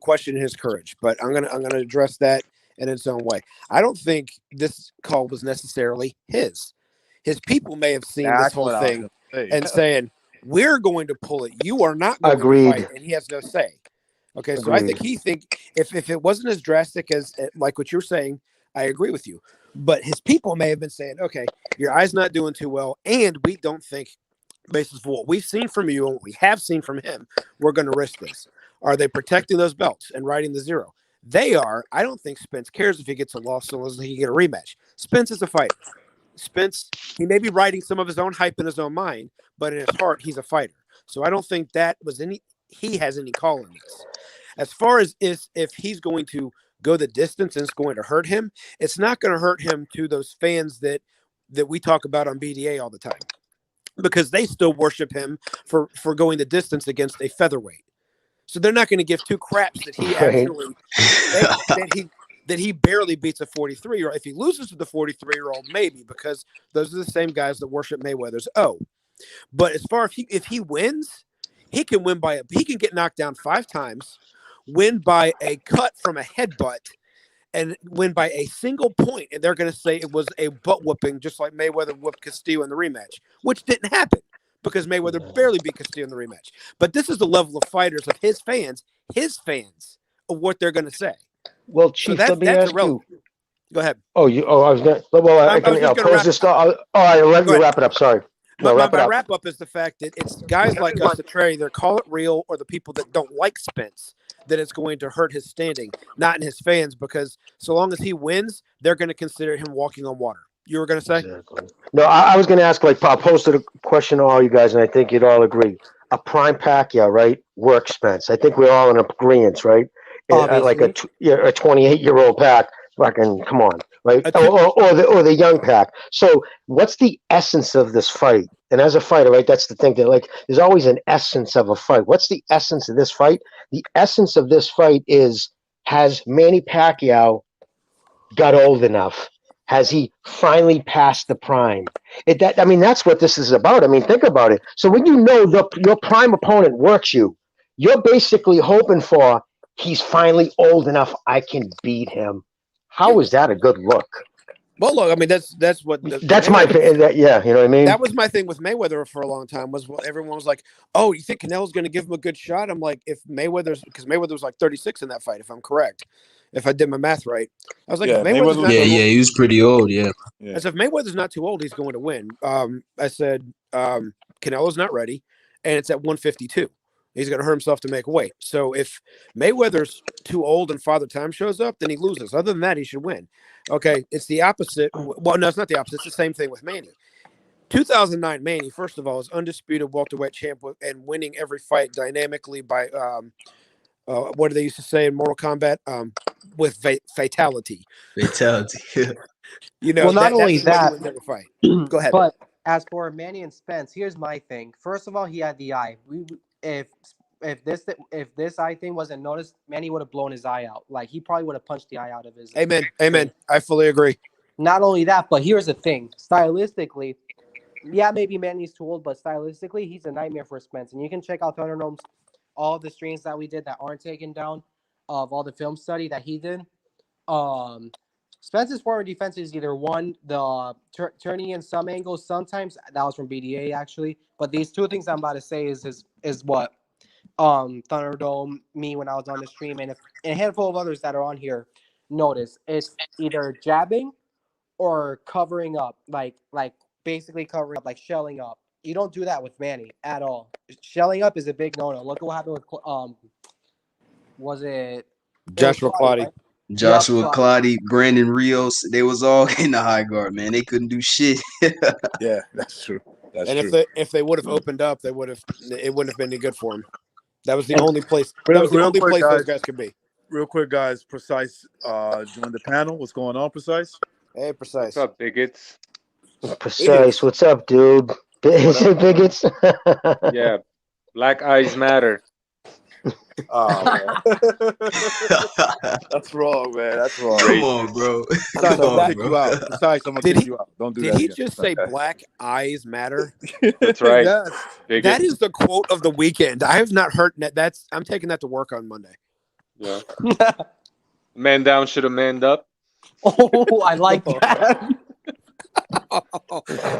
[SPEAKER 2] questioning his courage, but I'm gonna address that in its own way. I don't think this call was necessarily his. His people may have seen this
[SPEAKER 1] That's
[SPEAKER 2] whole
[SPEAKER 1] what I was
[SPEAKER 2] thing
[SPEAKER 1] gonna say.
[SPEAKER 2] and saying, "We're going to pull it. You are not going to
[SPEAKER 8] Agreed.
[SPEAKER 2] fight," and he has no say. Okay, so I
[SPEAKER 8] Agreed.
[SPEAKER 2] think if it wasn't as drastic as like what you're saying, I agree with you. But his people may have been saying, "Okay, your eye's not doing too well, and we don't think, basis of what we've seen from you and what we have seen from him, we're going to risk this." Are they protecting those belts and riding the zero? They are. I don't think Spence cares if he gets a loss so long as he can get a rematch. Spence is a fighter. Spence, he may be writing some of his own hype in his own mind, but in his heart, he's a fighter. So I don't think he has any call in this. As far as if he's going to go the distance and it's going to hurt him, it's not going to hurt him to those fans that we talk about on BDA all the time, because they still worship him for going the distance against a featherweight. So they're not going to give two craps that he actually that he barely beats a 43-year-old. If he loses to the 43-year-old, maybe, because those are the same guys that worship Mayweather's. Oh, But as far as if he wins, he can get knocked down 5 times, win by a cut from a headbutt, and win by a single point, and they're going to say it was a butt whooping, just like Mayweather whooped Castillo in the rematch, which didn't happen because Mayweather barely beat Castillo in the rematch. But this is the level of fighters of his fans, of what they're going to say.
[SPEAKER 8] Well, Chief,
[SPEAKER 2] so
[SPEAKER 8] let me ask you.
[SPEAKER 2] Go ahead.
[SPEAKER 8] I was going to. Well, I can close this. All right, let you wrap it up. Sorry.
[SPEAKER 2] No, my wrap up is the fact that it's guys like us that either call it real or the people that don't like Spence that it's going to hurt his standing, not in his fans, because so long as he wins, they're going to consider him walking on water. You were going to say?
[SPEAKER 8] Exactly. No, I was going to ask, I posted a question to all you guys, and I think you'd all agree. A prime Pacquiao, right? Work Spence. I think we're all in agreement, right? Like a 28-year-old Pac. Fucking come on, right? Or the young Pac. So what's the essence of this fight? And as a fighter, right, that's the thing that there's always an essence of a fight. What's the essence of this fight? The essence of this fight is, has Manny Pacquiao got old enough? Has he finally passed the prime? That's what this is about. Think about it. So when you know your prime opponent works you, you're basically hoping for, he's finally old enough, I can beat him. How is that a good look?
[SPEAKER 2] Well, look, that's what
[SPEAKER 8] that's my yeah, you know what I mean.
[SPEAKER 2] That was my thing with Mayweather for a long time. Was everyone was like, "Oh, you think Canelo's going to give him a good shot?" I'm like, because Mayweather was like 36 in that fight, if I'm correct, if I did my math right. I was like, if Mayweather's not
[SPEAKER 7] he was pretty old, yeah.
[SPEAKER 2] I said, if Mayweather's not too old, he's going to win. I said, Canelo's not ready, and it's at 152. He's going to hurt himself to make weight. So if Mayweather's too old and Father Time shows up, then he loses. Other than that, he should win. Okay, it's the opposite. Well, no, it's not the opposite. It's the same thing with Manny. 2009 Manny, first of all, is undisputed welterweight champ and winning every fight dynamically by what do they used to say in Mortal Kombat? With fatality.
[SPEAKER 7] Fatality.
[SPEAKER 4] Well, not only that,
[SPEAKER 2] fight. Go ahead.
[SPEAKER 4] But as for Manny and Spence, here's my thing. First of all, he had the eye. If this eye thing wasn't noticed, Manny would have blown his eye out. He probably would have punched the eye out of his.
[SPEAKER 2] Amen. I fully agree.
[SPEAKER 4] Not only that, but here's the thing. Stylistically, yeah, maybe Manny's too old, but stylistically, he's a nightmare for Spence. And you can check out Thunderdome's all the streams that we did that aren't taken down of all the film study that he did. Spence's forward defense is either the turning in some angles. Sometimes that was from BDA actually, but these two things I'm about to say is what Thunderdome, me when I was on the stream, and a handful of others that are on here notice. It's either jabbing or covering up, like basically covering up, like shelling up. You don't do that with Manny at all. Shelling up is a big no-no. Look at what happened with was it
[SPEAKER 2] Joshua Clottey?
[SPEAKER 4] Right?
[SPEAKER 7] Joshua Clottey, Brandon Rios, they was all in the high guard, man. They couldn't do shit.
[SPEAKER 1] Yeah, that's true.
[SPEAKER 2] If they would have opened up, it wouldn't have been any good for him. That was the only place. That was the only place those guys could be.
[SPEAKER 1] Real quick, guys. Precise joined the panel. What's going on, Precise?
[SPEAKER 2] Hey, Precise.
[SPEAKER 9] What's up, bigots?
[SPEAKER 8] Precise. What's up, dude? Is it bigots?
[SPEAKER 9] Yeah, Black Eyes Matter.
[SPEAKER 1] Oh, that's wrong, man. That's wrong.
[SPEAKER 7] Come on, bro.
[SPEAKER 1] Besides, I'm gonna kick you out. Besides, I'm gonna kick you out. Don't do that.
[SPEAKER 2] Did he
[SPEAKER 1] again.
[SPEAKER 2] just say "Black Eyes Matter"?
[SPEAKER 9] That's right.
[SPEAKER 1] Yes.
[SPEAKER 2] That is the quote of the weekend. I have not heard that. I'm taking that to work on Monday.
[SPEAKER 9] Yeah. Man down should have manned up.
[SPEAKER 4] Oh, I like that.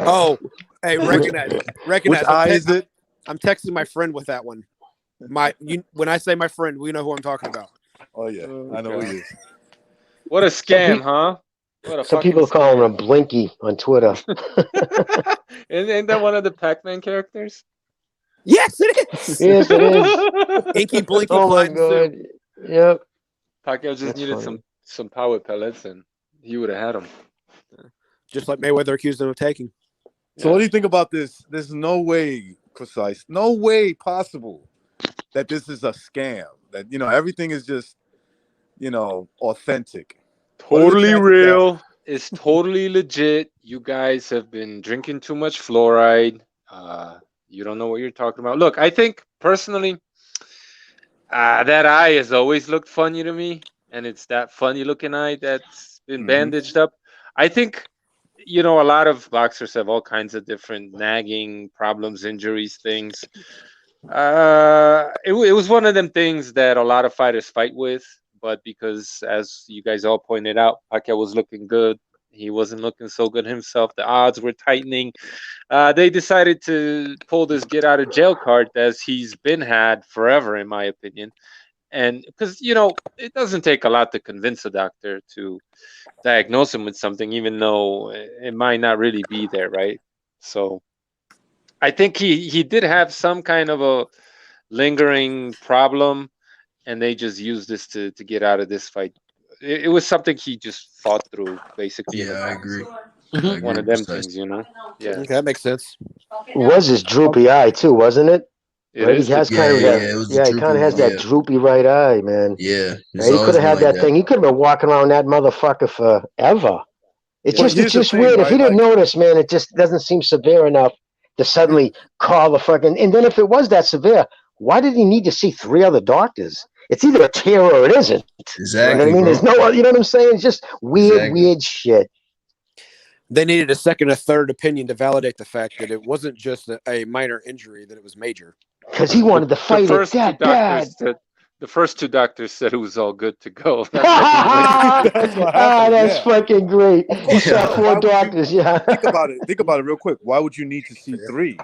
[SPEAKER 2] Oh, hey, recognize.
[SPEAKER 1] Which eye is it?
[SPEAKER 2] I'm texting my friend with that one. When I say my friend, we know who I'm talking about.
[SPEAKER 1] Oh yeah, I know who he is.
[SPEAKER 9] What a scam, huh? What a
[SPEAKER 8] Some people call him a Blinky on Twitter.
[SPEAKER 9] Isn't that one of the Pac-Man characters?
[SPEAKER 2] Yes, it is.
[SPEAKER 8] Yes, it is.
[SPEAKER 2] Inky Blinky.
[SPEAKER 8] Oh my god. Yep.
[SPEAKER 9] Pacquiao just needed some power pellets, and he would have had them.
[SPEAKER 2] Just like Mayweather accused him of taking.
[SPEAKER 1] So what do you think about this? There's no way, Precise, no way possible that this is a scam. That everything is just authentic.
[SPEAKER 9] Totally real. It's totally legit. You guys have been drinking too much fluoride. You don't know what you're talking about. Look, I think personally, that eye has always looked funny to me, and it's that funny looking eye that's been bandaged up. I think you know, a lot of boxers have all kinds of different nagging problems, injuries, things. It was one of them things that a lot of fighters fight with, but because, as you guys all pointed out, Pacquiao was looking good. He wasn't looking so good himself. The odds were tightening. They decided to pull this get out of jail card as he's been had forever, in my opinion. And because, you know, it doesn't take a lot to convince a doctor to diagnose him with something, even though it might not really be there, right? So I think he did have some kind of a lingering problem, and they just used this to get out of this fight. It was something he just fought through, basically, in
[SPEAKER 7] Yeah, I
[SPEAKER 9] advance.
[SPEAKER 7] agree.
[SPEAKER 2] Mhm.
[SPEAKER 7] I
[SPEAKER 9] One
[SPEAKER 7] agree
[SPEAKER 9] of them
[SPEAKER 7] precisely.
[SPEAKER 9] things, you know. Yeah,
[SPEAKER 2] Okay, that makes sense.
[SPEAKER 8] It was his droopy eye too, wasn't it?
[SPEAKER 9] it
[SPEAKER 8] Right, he
[SPEAKER 9] is the
[SPEAKER 8] has
[SPEAKER 7] Yeah,
[SPEAKER 8] kind of
[SPEAKER 9] droopy
[SPEAKER 8] that.
[SPEAKER 9] eye.
[SPEAKER 7] yeah, it was the
[SPEAKER 8] Yeah, he
[SPEAKER 7] droopy
[SPEAKER 8] kind of has
[SPEAKER 7] one.
[SPEAKER 8] that
[SPEAKER 7] Yeah,
[SPEAKER 8] droopy right eye, man.
[SPEAKER 7] yeah. It's
[SPEAKER 8] Right, he could
[SPEAKER 7] always
[SPEAKER 8] have
[SPEAKER 7] been
[SPEAKER 8] had
[SPEAKER 7] like
[SPEAKER 8] that
[SPEAKER 7] that.
[SPEAKER 8] thing. He could have been walking around that motherfucker forever. It's
[SPEAKER 1] But
[SPEAKER 8] just,
[SPEAKER 9] Yeah.
[SPEAKER 8] it's
[SPEAKER 1] here's the
[SPEAKER 8] just
[SPEAKER 1] thing,
[SPEAKER 8] weird. If he
[SPEAKER 1] right?
[SPEAKER 8] didn't
[SPEAKER 1] Like,
[SPEAKER 8] notice, man, it just doesn't seem severe enough to suddenly call the fucking. And then if it was that severe, why did he need to see 3 other doctors? It's either a tear or it isn't. You know what
[SPEAKER 9] Right.
[SPEAKER 8] I
[SPEAKER 7] Exactly,
[SPEAKER 8] mean? There's
[SPEAKER 7] bro.
[SPEAKER 8] no, you know what I'm saying? It's just weird,
[SPEAKER 7] Exactly.
[SPEAKER 8] weird shit.
[SPEAKER 2] They needed a second, a third opinion to validate the fact that it wasn't just a minor injury; that it was major.
[SPEAKER 8] Because he
[SPEAKER 9] The
[SPEAKER 8] wanted to
[SPEAKER 9] the
[SPEAKER 8] fight it
[SPEAKER 9] first two
[SPEAKER 8] that bad.
[SPEAKER 9] doctors said the first two doctors said it was all good to go. That's why he went.
[SPEAKER 1] that's what happened.
[SPEAKER 8] That's
[SPEAKER 1] Yeah.
[SPEAKER 8] fucking great.
[SPEAKER 1] Of
[SPEAKER 8] He
[SPEAKER 1] course,
[SPEAKER 8] saw
[SPEAKER 7] Yeah.
[SPEAKER 1] bro.
[SPEAKER 8] four
[SPEAKER 1] Why would you
[SPEAKER 8] doctors. Yeah.
[SPEAKER 1] think about it? Think about it real quick. Why would you need to see three?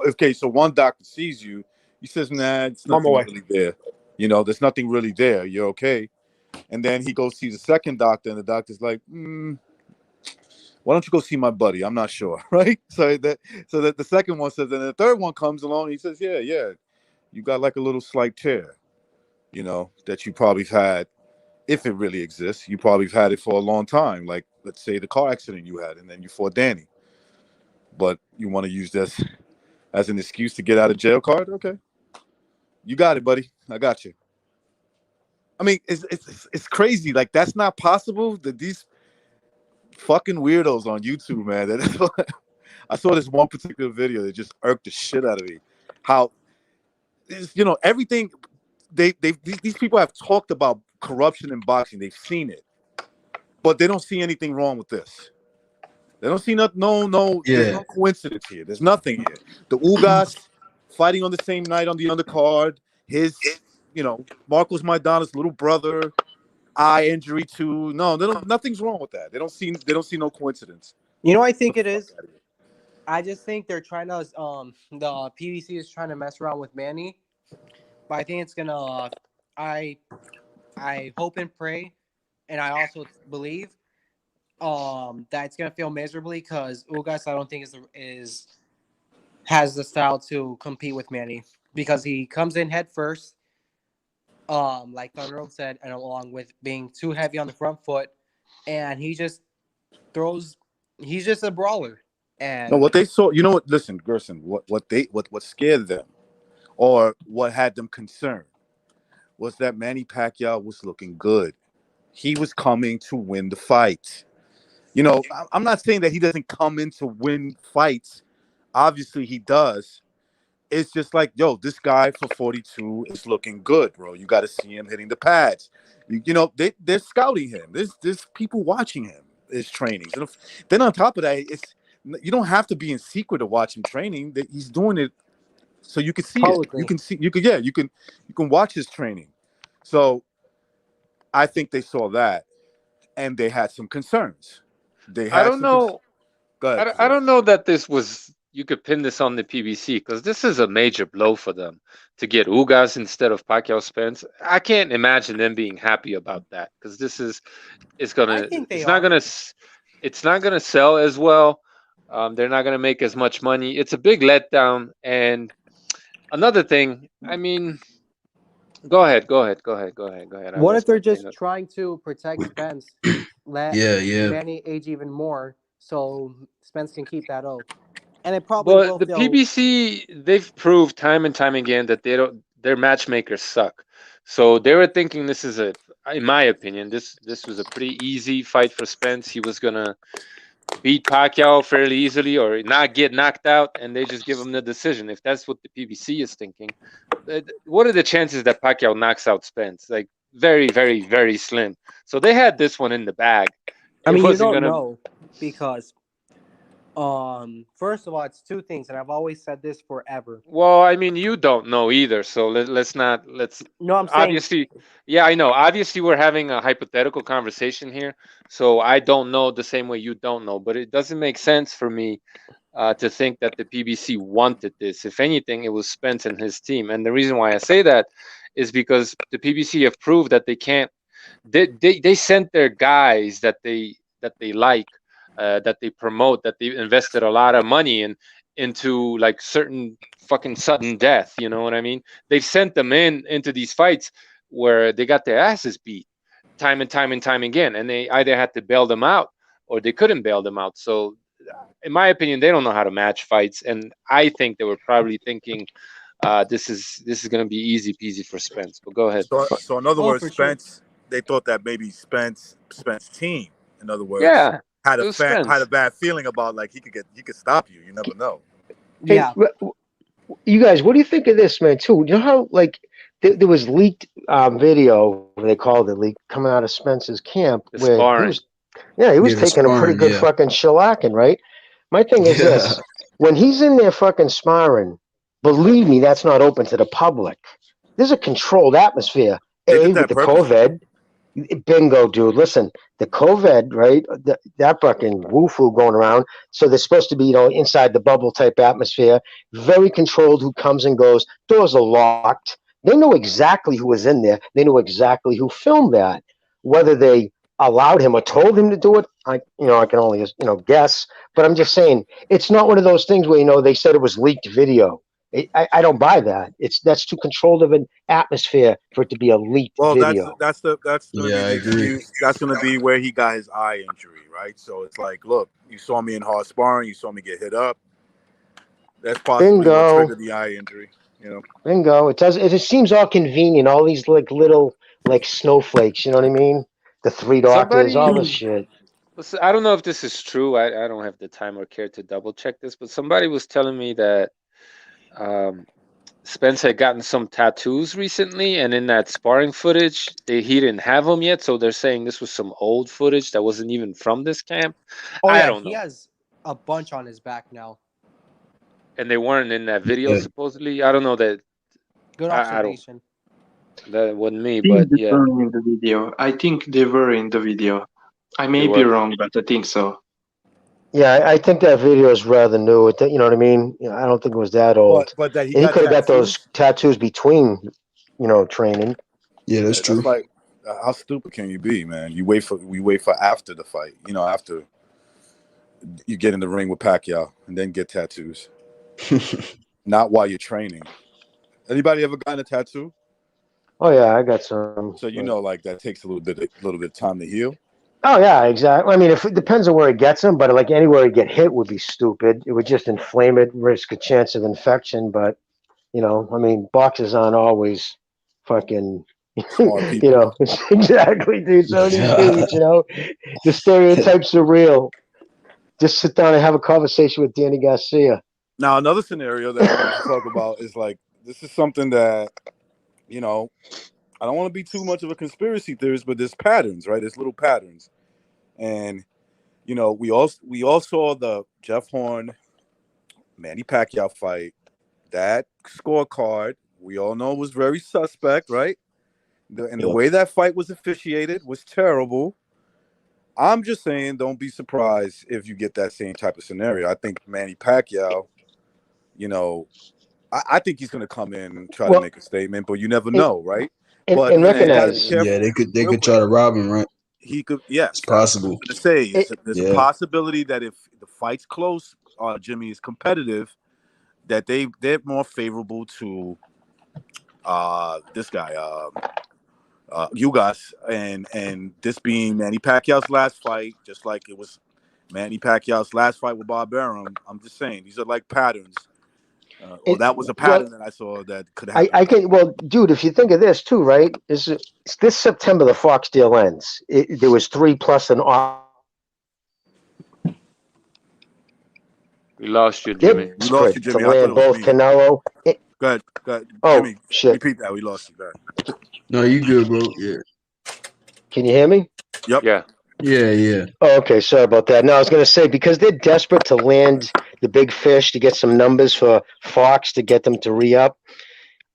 [SPEAKER 1] Okay, so one doctor sees you. He says, "Nah, it's
[SPEAKER 2] I'm on my
[SPEAKER 1] nothing
[SPEAKER 2] way.
[SPEAKER 1] really there. You know, there's nothing really there. You're okay." And then he goes see the second doctor, and the doctor's like, "Why don't you go see my buddy? I'm not sure, right?" So that the second one says, and the third one comes along. He says, "Yeah, yeah, you got like a little slight tear, that you probably had, if it really exists. You probably have had it for a long time. Like, let's say the car accident you had, and then you fought Danny. But you want to use this as an excuse to get out of jail card? Okay, you got it, buddy. I got you." I mean, it's crazy. Like, that's not possible. That these fucking weirdos on YouTube, man. I saw this one particular video that just irked the shit out of me. How everything these people have talked about corruption in boxing. They've seen it, but they don't see anything wrong with this. They don't see nothing. No. There's
[SPEAKER 7] Yeah.
[SPEAKER 1] no coincidence here. There's nothing here. The Ugas fighting on the same night on the undercard. His, Marcos Maidana's little brother, eye injury too. No, they don't. Nothing's wrong with that. They don't see no coincidence.
[SPEAKER 4] You know what I think
[SPEAKER 1] Get
[SPEAKER 4] it
[SPEAKER 1] the fuck
[SPEAKER 4] is?
[SPEAKER 1] out of here.
[SPEAKER 4] I just think they're trying to the PVC is trying to mess around with Manny, but I think it's gonna I hope and pray, and I also believe that it's gonna fail miserably because Ugas I don't think has the style to compete with Manny because he comes in head first, like Thunder said, and along with being too heavy on the front foot, and he just throws. He's just a brawler,
[SPEAKER 1] No,
[SPEAKER 4] and
[SPEAKER 1] what they saw. You know what? Listen, Gerson. What scared them, or what had them concerned, was that Manny Pacquiao was looking good. He was coming to win the fight. I'm not saying that he doesn't come in to win fights. Obviously, he does. It's just like, yo, this guy for 42 is looking good, bro. You got to see him hitting the pads. They're scouting him. There's people watching him. His trainings. And then on top of that, you don't have to be in secret to watch him training. He's doing it so you can see it.
[SPEAKER 4] publicly.
[SPEAKER 1] You can see. You can watch his training. So I think they saw that, and they had some concerns. They
[SPEAKER 9] I
[SPEAKER 1] had
[SPEAKER 9] don't
[SPEAKER 1] some.
[SPEAKER 9] know.
[SPEAKER 1] Go ahead,
[SPEAKER 9] I
[SPEAKER 1] Chris.
[SPEAKER 9] don't know that this was. You could pin this on the PBC because this is a major blow for them to get Ugas instead of Pacquiao Spence. I can't imagine them being happy about that because
[SPEAKER 4] I think they
[SPEAKER 9] it's not
[SPEAKER 4] are.
[SPEAKER 9] gonna it's not gonna sell as well. They're not gonna make as much money. It's a big letdown. And another thing, I mean, go ahead. I
[SPEAKER 4] What if
[SPEAKER 9] lost my
[SPEAKER 4] they're
[SPEAKER 9] train
[SPEAKER 4] just
[SPEAKER 9] of.
[SPEAKER 4] trying to protect Spence, let
[SPEAKER 7] Yeah, yeah.
[SPEAKER 4] Manny age even more, so Spence can keep that O, and it probably
[SPEAKER 9] But
[SPEAKER 4] will
[SPEAKER 9] the
[SPEAKER 4] feel.
[SPEAKER 9] PBC, they've proved time and time again that their matchmakers suck. So they were thinking this is in my opinion, this was a pretty easy fight for Spence. He was gonna beat Pacquiao fairly easily or not get knocked out, and they just give him the decision. If that's what the PBC is thinking, what are the chances that Pacquiao knocks out Spence? Like very, very, very slim. So they had this one in the bag.
[SPEAKER 4] I
[SPEAKER 9] It
[SPEAKER 4] mean, you
[SPEAKER 9] wasn't
[SPEAKER 4] don't
[SPEAKER 9] gonna.
[SPEAKER 4] know because First of all, it's two things, and I've always said this forever.
[SPEAKER 9] Well, I mean, you don't know either, so let's not let's
[SPEAKER 4] No, I'm saying
[SPEAKER 9] obviously. Yeah, I know. Obviously, we're having a hypothetical conversation here, so I don't know the same way you don't know. But it doesn't make sense for me to think that the PBC wanted this. If anything, it was Spence and his team. And the reason why I say that is because the PBC have proved that they can't. They sent their guys that they like, that they promote, that they invested a lot of money in into like certain fucking sudden death. You know what I mean? They've sent them into these fights where they got their asses beat time and time and time again, and they either had to bail them out or they couldn't bail them out. So in my opinion, they don't know how to match fights, and I think they were probably thinking this is going to be easy peasy for Spence. But go ahead.
[SPEAKER 1] So in other
[SPEAKER 4] Oh,
[SPEAKER 1] words,
[SPEAKER 4] for sure.
[SPEAKER 1] Spence, they thought that maybe Spence team, in other words,
[SPEAKER 9] Yeah,
[SPEAKER 1] had
[SPEAKER 9] it was Spence.
[SPEAKER 1] had a bad feeling about like he could stop you. You never know.
[SPEAKER 8] Hey,
[SPEAKER 4] yeah.
[SPEAKER 8] you guys, what do you think of this, man? Too, you know how like there was leaked video, they called it leaked, coming out of Spence's camp
[SPEAKER 9] The
[SPEAKER 8] where he
[SPEAKER 9] sparring.
[SPEAKER 8] was, yeah, he was
[SPEAKER 7] Yeah, the
[SPEAKER 8] taking a pretty
[SPEAKER 7] sparring,
[SPEAKER 8] good
[SPEAKER 7] yeah.
[SPEAKER 8] fucking shellacking, right? My thing is
[SPEAKER 7] Yeah.
[SPEAKER 8] this: when he's in there fucking sparring, believe me, that's not open to the public. There's a controlled atmosphere.
[SPEAKER 1] They did
[SPEAKER 8] With
[SPEAKER 1] that
[SPEAKER 8] the
[SPEAKER 1] purposely.
[SPEAKER 8] COVID, bingo, dude. Listen, the COVID, right? That fucking woo-foo going around. So they're supposed to be, inside the bubble type atmosphere, very controlled. Who comes and goes? Doors are locked. They know exactly who was in there. They know exactly who filmed that. Whether they allowed him or told him to do it, I can only guess. But I'm just saying, it's not one of those things where they said it was leaked video. I don't buy that. That's too controlled of an atmosphere for it to be a leaked
[SPEAKER 1] Well,
[SPEAKER 8] video.
[SPEAKER 1] that's going to be
[SPEAKER 7] Yeah, I
[SPEAKER 1] the
[SPEAKER 7] agree.
[SPEAKER 1] excuse. That's going to be where he got his eye injury, right? So it's like, look, you saw me in hard sparring. You saw me get hit up. That's possibly what
[SPEAKER 8] Bingo.
[SPEAKER 1] triggered the eye injury.
[SPEAKER 8] Bingo. It does. It just seems all convenient. All these like little like snowflakes. You know what I mean? The three doctors, all this
[SPEAKER 9] Somebody,
[SPEAKER 8] shit.
[SPEAKER 9] listen, I don't know if this is true. I don't have the time or care to double check this, but somebody was telling me that um, Spence had gotten some tattoos recently, and in that sparring footage, he didn't have them yet. So they're saying this was some old footage that wasn't even from this camp.
[SPEAKER 4] Oh
[SPEAKER 9] I
[SPEAKER 4] yeah,
[SPEAKER 9] don't
[SPEAKER 4] he
[SPEAKER 9] know.
[SPEAKER 4] has a bunch on his back now.
[SPEAKER 9] And they weren't in that video,
[SPEAKER 7] Yeah.
[SPEAKER 9] supposedly. I don't know that.
[SPEAKER 4] Good
[SPEAKER 9] I don't.
[SPEAKER 4] observation.
[SPEAKER 9] That wasn't me,
[SPEAKER 10] I think
[SPEAKER 9] but
[SPEAKER 10] they
[SPEAKER 9] yeah,
[SPEAKER 10] were in the video. I think they were in the video. I
[SPEAKER 9] they
[SPEAKER 10] may be
[SPEAKER 9] were.
[SPEAKER 10] wrong, but I think so.
[SPEAKER 8] Yeah, I think that video is rather new. You know what I mean? I don't think it was that old.
[SPEAKER 1] But that he
[SPEAKER 8] And he
[SPEAKER 1] got
[SPEAKER 8] could have got those
[SPEAKER 1] tattoos.
[SPEAKER 8] tattoos between, training.
[SPEAKER 7] Yeah, that's
[SPEAKER 1] That's
[SPEAKER 7] true.
[SPEAKER 1] like, how stupid can you be, man? We wait for after the fight. After you get in the ring with Pacquiao and then get tattoos, not while you're training. Anybody ever gotten a tattoo?
[SPEAKER 8] Oh yeah, I got some.
[SPEAKER 1] So like that takes a little bit of time to heal.
[SPEAKER 8] Oh yeah, exactly. I mean, if it depends on where it gets them, but like anywhere you get hit would be stupid. It would just inflame it, risk a chance of infection. But I mean, boxers aren't always fucking.
[SPEAKER 1] Smart people.
[SPEAKER 8] Exactly, dude. So these dudes, the stereotypes are real. Just sit down and have a conversation with Danny Garcia.
[SPEAKER 1] Now, another scenario that I want to talk about is like, this is something that, I don't want to be too much of a conspiracy theorist, but there's patterns, right? There's little patterns. And, we all saw the Jeff Horn, Manny Pacquiao fight. That scorecard, we all know, was very suspect, right? The way that fight was officiated was terrible. I'm just saying, don't be surprised if you get that same type of scenario. I think Manny Pacquiao, I think he's going to come in and try to make a statement, but you never know, right? But
[SPEAKER 8] and
[SPEAKER 1] you gotta be
[SPEAKER 8] recognize.
[SPEAKER 1] careful.
[SPEAKER 7] Yeah, they could try to rob him, right?
[SPEAKER 1] He could, yes.
[SPEAKER 7] It's possible.
[SPEAKER 1] To say there's a
[SPEAKER 7] Yeah.
[SPEAKER 1] possibility that if the fight's close, Jimmy is competitive, that they're more favorable to this guy, Ugas, and this being Manny Pacquiao's last fight, just like it was Manny Pacquiao's last fight with Bob Arum. I'm just saying these are like patterns. That was a pattern that I saw that could happen.
[SPEAKER 8] I can. Well, dude, if you think of this too, right? This September the Fox deal ends. There was 3+ an off.
[SPEAKER 9] we lost you, Jimmy.
[SPEAKER 1] We lost you, Jimmy.
[SPEAKER 8] To
[SPEAKER 1] I thought
[SPEAKER 8] land
[SPEAKER 1] it was
[SPEAKER 8] both
[SPEAKER 1] me.
[SPEAKER 8] Canelo.
[SPEAKER 1] Go ahead.
[SPEAKER 8] Oh,
[SPEAKER 1] Jimmy,
[SPEAKER 8] shit.
[SPEAKER 1] repeat that. We lost you. Go ahead.
[SPEAKER 7] No, you good, bro. Yeah.
[SPEAKER 8] Can you hear me?
[SPEAKER 1] Yep.
[SPEAKER 9] Yeah.
[SPEAKER 7] Yeah.
[SPEAKER 8] Oh, okay, sorry about that. No, I was going to say because they're desperate to land the big fish to get some numbers for Fox to get them to re-up.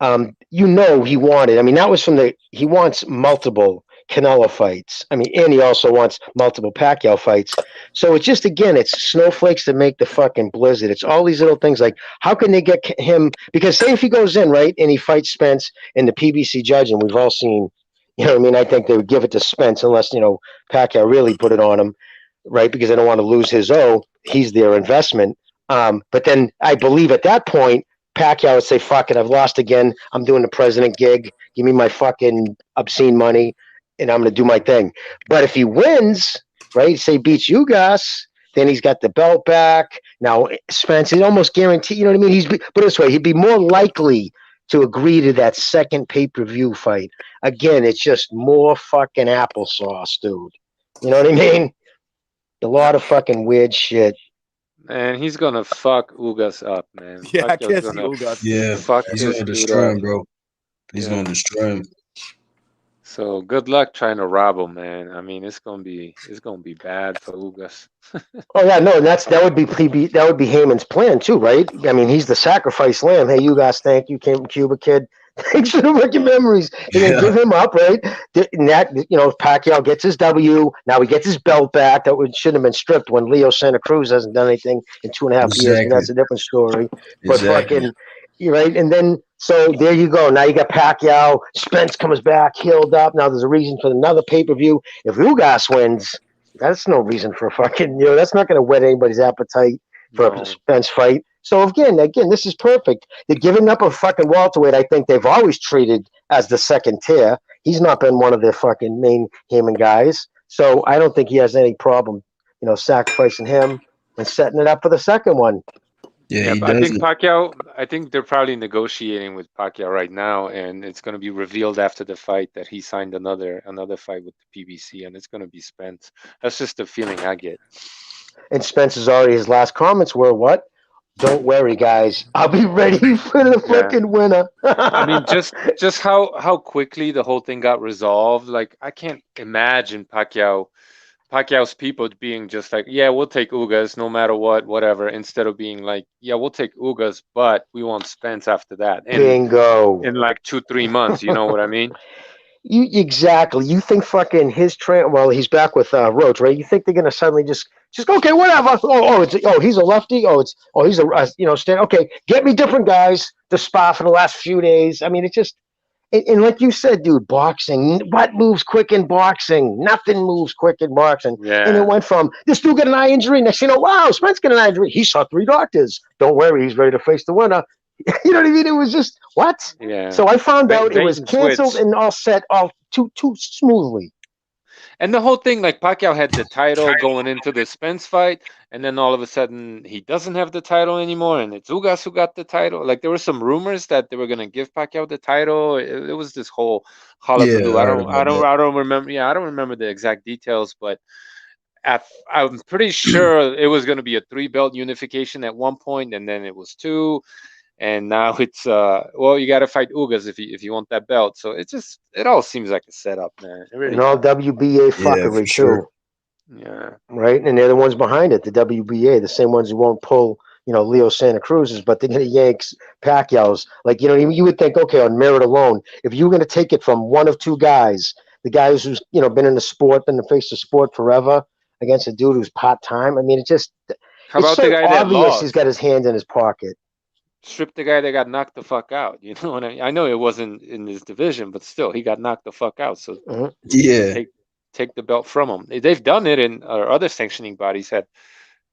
[SPEAKER 8] He wanted. I mean, that was he wants multiple Canelo fights. I mean, and he also wants multiple Pacquiao fights. So it's just, again, it's snowflakes that make the fucking blizzard. It's all these little things like, how can they get him? Because say if he goes in, right, and he fights Spence and the PBC judge, and we've all seen, I think they would give it to Spence unless, Pacquiao really put it on him, right, because they don't want to lose his he's their investment. But then I believe at that point, Pacquiao would say, fuck it, I've lost again. I'm doing the president gig. Give me my fucking obscene money, and I'm going to do my thing. But if he wins, right, say beats Ugas, then he's got the belt back. Now, Spence, he's almost guaranteed, you know what I mean? Put it this way, he'd be more likely to agree to that second pay-per-view fight. Again, it's just more fucking applesauce, dude. You know what I mean? A lot of fucking weird shit.
[SPEAKER 9] And he's gonna fuck Ugas up, man.
[SPEAKER 1] Yeah, I
[SPEAKER 9] Pacquiao's
[SPEAKER 1] can't see
[SPEAKER 9] gonna
[SPEAKER 1] Ugas.
[SPEAKER 7] Yeah.
[SPEAKER 9] fuck
[SPEAKER 7] He's
[SPEAKER 9] this
[SPEAKER 7] gonna
[SPEAKER 9] dude
[SPEAKER 7] destroy
[SPEAKER 9] up.
[SPEAKER 7] him, bro. He's gonna destroy him.
[SPEAKER 9] So good luck trying to rob him, man. I mean, it's gonna be bad for Ugas.
[SPEAKER 8] Oh yeah, no, that would be Heyman's plan too, right? I mean, he's the sacrifice lamb. Hey, you guys, thank you, came from Cuba, kid. Thanks for the wicked memories, and then give him up, right? And that, Pacquiao gets his W. Now he gets his belt back. That shouldn't have been stripped when Leo Santa Cruz hasn't done anything in 2.5 years, but that's a different story. But fucking, you're right. And then so there you go. Now you got Pacquiao. Spence comes back, healed up. Now there's a reason for another pay-per-view. If Ugas wins, that's no reason for fucking, that's not going to whet anybody's appetite for a Spence fight. So again, this is perfect. They're giving up a fucking welterweight. I think they've always treated as the second tier. He's not been one of their fucking main Heyman guys. So I don't think he has any problem, sacrificing him and setting it up for the second one.
[SPEAKER 9] Yeah, but I think Pacquiao. I think they're probably negotiating with Pacquiao right now, and it's going to be revealed after the fight that he signed another fight with the PBC, and it's going to be Spence. That's just the feeling I get.
[SPEAKER 8] And Spence's already, his last comments were what? Don't worry, guys. I'll be ready for the fucking winner.
[SPEAKER 9] I mean, just how quickly the whole thing got resolved. Like, I can't imagine Pacquiao's people being just like, yeah, we'll take Ugas no matter what, whatever, instead of being like, yeah, we'll take Ugas, but we want Spence after that.
[SPEAKER 8] Bingo.
[SPEAKER 9] In like 2-3 months, you know what I mean?
[SPEAKER 8] Exactly. You think fucking his well, he's back with Roach, right? You think they're gonna suddenly just okay, whatever. He's a lefty. He's a stand. Okay, get me different guys to spar for the last few days. I mean, it's just and like you said, dude, boxing. What moves quick in boxing? Nothing moves quick in boxing.
[SPEAKER 9] Yeah.
[SPEAKER 8] And it went from this dude got an eye injury. Next, wow, Spence got an eye injury. He saw 3 doctors. Don't worry, he's ready to face the winner. You know what I mean? It was just what?
[SPEAKER 9] Yeah.
[SPEAKER 8] So I found out it was
[SPEAKER 9] and
[SPEAKER 8] canceled
[SPEAKER 9] switch.
[SPEAKER 8] and all set all too smoothly.
[SPEAKER 9] And the whole thing, like Pacquiao had the title going into the Spence fight, and then all of a sudden he doesn't have the title anymore, and it's Ugas who got the title. Like there were some rumors that they were gonna give Pacquiao the title. It was this whole hullabaloo. I don't remember. Yeah, I don't remember the exact details, but I'm pretty sure it was gonna be a 3-belt unification at one point, and then it was 2. And now it's you got to fight Ugas if you want that belt. So it all seems like a setup, man. It really
[SPEAKER 8] and all WBA fuckery too.
[SPEAKER 7] Sure.
[SPEAKER 9] Yeah.
[SPEAKER 8] Right, and they're the ones behind it. The WBA, the same ones who won't pull, Leo Santa Cruz's, but they're gonna yank Pacquiao's. Like you would think, okay, on merit alone, if you're gonna take it from one of 2 guys, the guy who's been in the sport, been the face of sport forever, against a dude who's part time. I mean, it's
[SPEAKER 9] about
[SPEAKER 8] so
[SPEAKER 9] the guy that
[SPEAKER 8] obvious
[SPEAKER 9] lost?
[SPEAKER 8] he's got his hand in his pocket.
[SPEAKER 9] Strip the guy that got knocked the fuck out. You know what I mean? I know it wasn't in his division, but still, he got knocked the fuck out. So take the belt from him. They've done it, and other sanctioning bodies had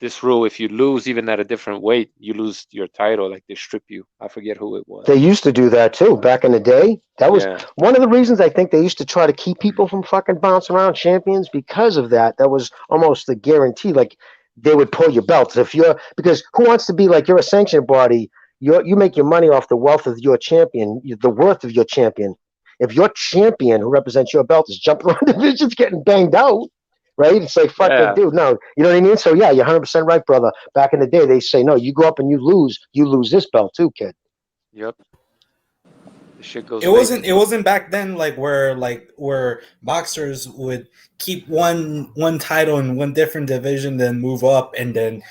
[SPEAKER 9] this rule: if you lose even at a different weight, you lose your title. Like they strip you. I forget who it was.
[SPEAKER 8] They used to do that too back in the day. That was one of the reasons I think they used to try to keep people from fucking bouncing around champions because of that. That was almost the guarantee. Like they would pull your belts because who wants to be like you're a sanctioned body? You make your money off the wealth of your champion, the worth of your champion. If your champion who represents your belt is jumping around divisions getting banged out, right? It's like, fuck that dude. No, you know what I mean? So, yeah, you're 100% right, brother. Back in the day, they say, no, you go up and you lose this belt too, kid.
[SPEAKER 9] Yep. Shit goes
[SPEAKER 11] It wasn't back then where boxers would keep one title in one different division, then move up and then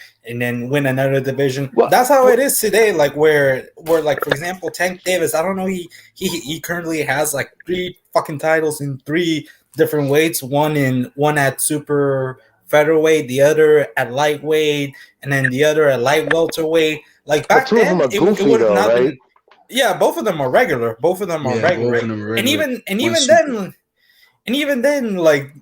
[SPEAKER 11] win another division.
[SPEAKER 8] Well,
[SPEAKER 11] That's how it is today. Like where like for example Tank Davis, I don't know, he currently has like 3 fucking titles in 3 different weights. One at super featherweight, the other at lightweight, and then the other at light welterweight. Like
[SPEAKER 8] but
[SPEAKER 11] back
[SPEAKER 8] two of them
[SPEAKER 11] then,
[SPEAKER 8] are
[SPEAKER 11] it
[SPEAKER 8] goofy
[SPEAKER 11] would have
[SPEAKER 8] though,
[SPEAKER 11] not
[SPEAKER 8] right?
[SPEAKER 11] been. Yeah, both of them are regular. Both of them are
[SPEAKER 7] Yeah,
[SPEAKER 11] regular.
[SPEAKER 7] both of them are
[SPEAKER 11] And
[SPEAKER 7] regular.
[SPEAKER 11] even then, like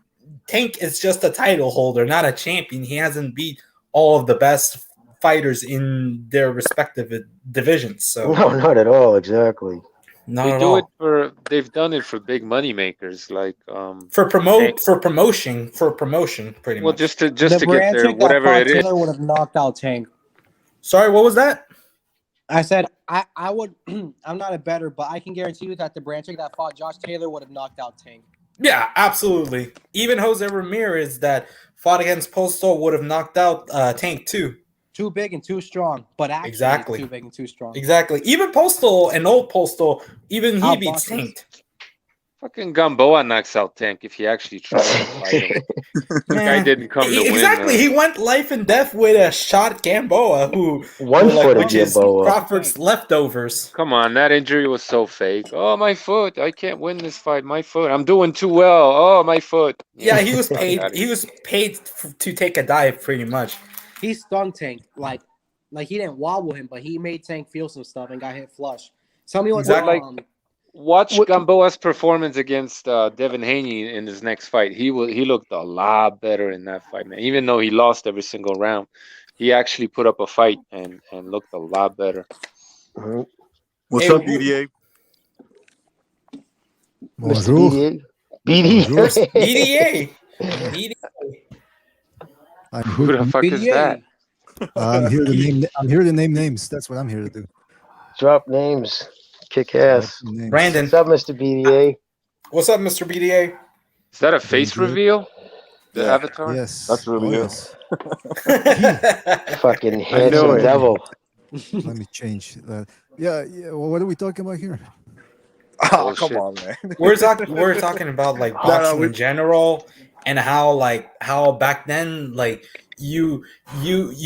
[SPEAKER 11] Tank is just a title holder, not a champion. He hasn't beat all of the best fighters in their respective divisions. So
[SPEAKER 8] No, not at all. Exactly.
[SPEAKER 11] not
[SPEAKER 9] They
[SPEAKER 11] at
[SPEAKER 9] do it
[SPEAKER 11] all.
[SPEAKER 9] they've done it for big money makers like
[SPEAKER 11] For
[SPEAKER 9] Tank.
[SPEAKER 11] promotion, pretty
[SPEAKER 9] Well,
[SPEAKER 11] much.
[SPEAKER 9] just to
[SPEAKER 4] The
[SPEAKER 9] get there,
[SPEAKER 4] Branchik that
[SPEAKER 9] whatever
[SPEAKER 4] fought
[SPEAKER 9] it is.
[SPEAKER 4] Taylor would have knocked out Tank.
[SPEAKER 11] Sorry, what was that?
[SPEAKER 4] I said I would. I'm not a better, but I can guarantee you that the Branchik that fought Josh Taylor would have knocked out Tank.
[SPEAKER 11] Yeah, absolutely. Even Jose Ramirez that fought against Postal would have knocked out Tank too.
[SPEAKER 4] Too big and too strong, but actually
[SPEAKER 11] Exactly.
[SPEAKER 4] too big and too strong.
[SPEAKER 11] Exactly. Even Postal and old Postal, even he beats
[SPEAKER 4] Outboxes.
[SPEAKER 11] Tank.
[SPEAKER 9] Fucking Gamboa knocks out Tank if he actually tries to fight him. The guy didn't come to win.
[SPEAKER 11] Exactly. He went life and death with a shot Gamboa,
[SPEAKER 8] One-footed
[SPEAKER 11] which is
[SPEAKER 8] Gamboa.
[SPEAKER 11] Crawford's leftovers.
[SPEAKER 9] Come on, that injury was so fake. Oh, my foot! I can't win this fight. My foot! I'm doing too well. Oh, my foot!
[SPEAKER 11] Yeah, he was
[SPEAKER 9] fuck
[SPEAKER 11] paid.
[SPEAKER 9] outta
[SPEAKER 11] He
[SPEAKER 9] here.
[SPEAKER 11] was paid to take a dive, pretty much.
[SPEAKER 4] He stung Tank like he didn't wobble him, but he made Tank feel some stuff and got hit flush. Tell me what
[SPEAKER 11] Exactly.
[SPEAKER 9] Watch Gamboa's performance against Devin Haney in his next fight. He looked a lot better in that fight, man. Even though he lost every single round, he actually put up a fight and looked a lot better.
[SPEAKER 1] What's
[SPEAKER 11] Hey,
[SPEAKER 1] up, BDA?
[SPEAKER 8] Mr.
[SPEAKER 12] Bonjour.
[SPEAKER 8] BDA.
[SPEAKER 11] First,
[SPEAKER 8] BDA.
[SPEAKER 11] BDA.
[SPEAKER 12] I'm
[SPEAKER 9] Who
[SPEAKER 12] here,
[SPEAKER 9] the fuck is that?
[SPEAKER 12] I'm here to name names. That's what I'm here to do.
[SPEAKER 8] Drop names. Kick ass.
[SPEAKER 12] Names.
[SPEAKER 11] Brandon.
[SPEAKER 8] What's up, Mr. BDA?
[SPEAKER 11] What's up, Mr. BDA?
[SPEAKER 9] Is that a face reveal? The avatar?
[SPEAKER 12] Yes.
[SPEAKER 1] That's really
[SPEAKER 12] Oh,
[SPEAKER 1] it.
[SPEAKER 12] yes.
[SPEAKER 8] Fucking handsome
[SPEAKER 9] it.
[SPEAKER 8] devil.
[SPEAKER 12] Let me change that. Yeah. Well, what are we talking about here?
[SPEAKER 1] Oh, come
[SPEAKER 9] Bullshit.
[SPEAKER 1] on, man.
[SPEAKER 11] we're talking about like boxing in general, and how back then like you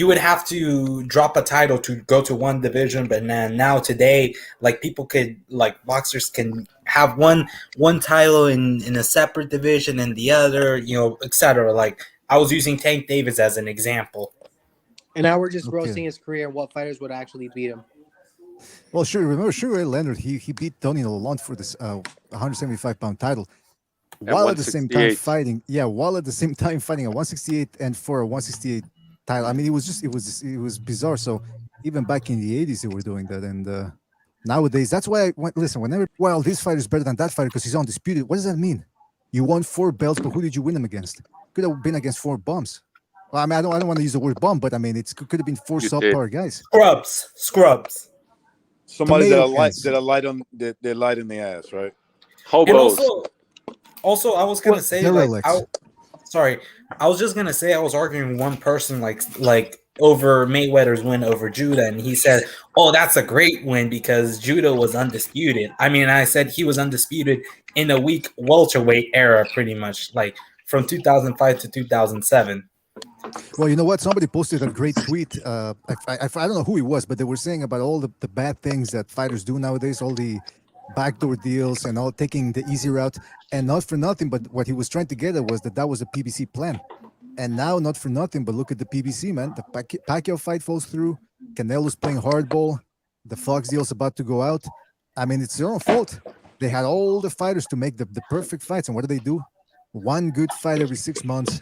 [SPEAKER 11] would have to drop a title to go to one division, but now today like people could, like boxers can have one title in a separate division and the other, etc. Like I was using Tank Davis as an example.
[SPEAKER 4] And now we're just
[SPEAKER 12] Okay.
[SPEAKER 4] roasting his career and what fighters would actually beat him.
[SPEAKER 12] Well, sure. Remember, Sugar Ray Leonard? He beat Tony Lalonde for this 175-pound title, while at the same time
[SPEAKER 9] 168.
[SPEAKER 12] fighting. Yeah, while at the same time fighting a 168 and for a 168 title. I mean, it was bizarre. So even back in the 80s, they were doing that, and nowadays, that's why I went. Listen, whenever this fighter is better than that fighter because he's undisputed. What does that mean? You won 4 belts, but who did you win them against? Could have been against 4 bums. Well, I mean, I don't want to use the word bum, but I mean, it could have been 4
[SPEAKER 9] You
[SPEAKER 12] subpar guys.
[SPEAKER 11] Scrubs.
[SPEAKER 1] Somebody that
[SPEAKER 12] Tomato
[SPEAKER 1] are light,
[SPEAKER 12] cans.
[SPEAKER 1] that are light on, they're light in the ass, right?
[SPEAKER 11] And
[SPEAKER 9] Hobos.
[SPEAKER 11] also, I was gonna say, like,
[SPEAKER 12] derelicts.
[SPEAKER 11] I was just gonna say I was arguing with one person like over Mayweather's win over Judah, and he said, "Oh, that's a great win because Judah was undisputed." I mean, I said he was undisputed in a weak welterweight era, pretty much, like from 2005 to 2007.
[SPEAKER 12] Well, you know what? Somebody posted a great tweet. I don't know who it was, but they were saying about all the bad things that fighters do nowadays, all the backdoor deals and all taking the easy route. And not for nothing, but what he was trying to get at was that was a PBC plan. And now, not for nothing, but look at the PBC, man. The Pacquiao fight falls through. Canelo's playing hardball. The Fox deal's about to go out. I mean, it's their own fault. They had all the fighters to make the perfect fights. And what do? 1 good fight every 6 months.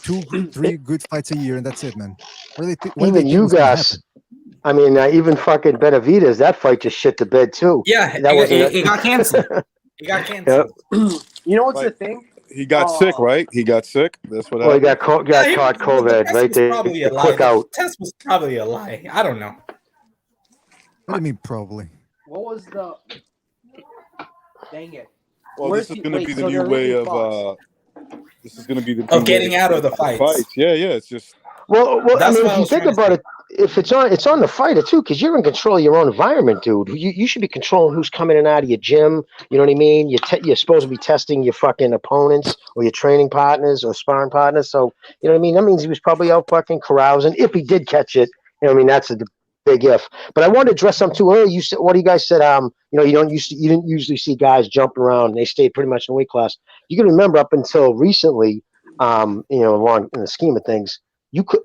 [SPEAKER 12] 2, 3 good fights a year, and that's it, man. What do they think?
[SPEAKER 8] Even you guys. I mean, even fucking Benavidez, that fight just shit the bed too.
[SPEAKER 11] Yeah,
[SPEAKER 8] that
[SPEAKER 11] it got canceled. It got canceled.
[SPEAKER 4] You know what's
[SPEAKER 1] Right.
[SPEAKER 4] the thing?
[SPEAKER 1] He got sick, right? He got sick. That's what
[SPEAKER 8] Well, he
[SPEAKER 1] happened.
[SPEAKER 8] got caught COVID, right?
[SPEAKER 11] They
[SPEAKER 8] Quick out.
[SPEAKER 11] The test was probably a lie. I don't know.
[SPEAKER 12] What do you mean, probably?
[SPEAKER 4] What was the? Dang it!
[SPEAKER 1] Well,
[SPEAKER 4] Where's
[SPEAKER 1] this is
[SPEAKER 4] he-
[SPEAKER 1] going to
[SPEAKER 4] wait,
[SPEAKER 1] be the
[SPEAKER 4] so
[SPEAKER 1] new
[SPEAKER 4] they're
[SPEAKER 1] way
[SPEAKER 4] looking
[SPEAKER 1] of.
[SPEAKER 4] Fox.
[SPEAKER 1] This is going to be the
[SPEAKER 11] Of
[SPEAKER 1] new
[SPEAKER 11] getting
[SPEAKER 1] way
[SPEAKER 11] out of the fights.
[SPEAKER 1] Yeah, it's just
[SPEAKER 8] Well, I
[SPEAKER 11] That's
[SPEAKER 8] mean,
[SPEAKER 11] what
[SPEAKER 8] if
[SPEAKER 11] I
[SPEAKER 8] you
[SPEAKER 11] was
[SPEAKER 8] think
[SPEAKER 11] trying to
[SPEAKER 8] about
[SPEAKER 11] say.
[SPEAKER 8] it, if it's on the fighter too, because you're in control of your own environment, dude. You should be controlling who's coming in and out of your gym. You know what I mean? You're supposed to be testing your fucking opponents or your training partners or sparring partners. So you know what I mean? That means he was probably out fucking carousing. If he did catch it, you know what I mean? That's a big if. But I wanted to address something too earlier. You said, what do you guys said? You know, you didn't usually see guys jumping around. And they stayed pretty much in the weight class. You can remember up until recently, you know, along in the scheme of things,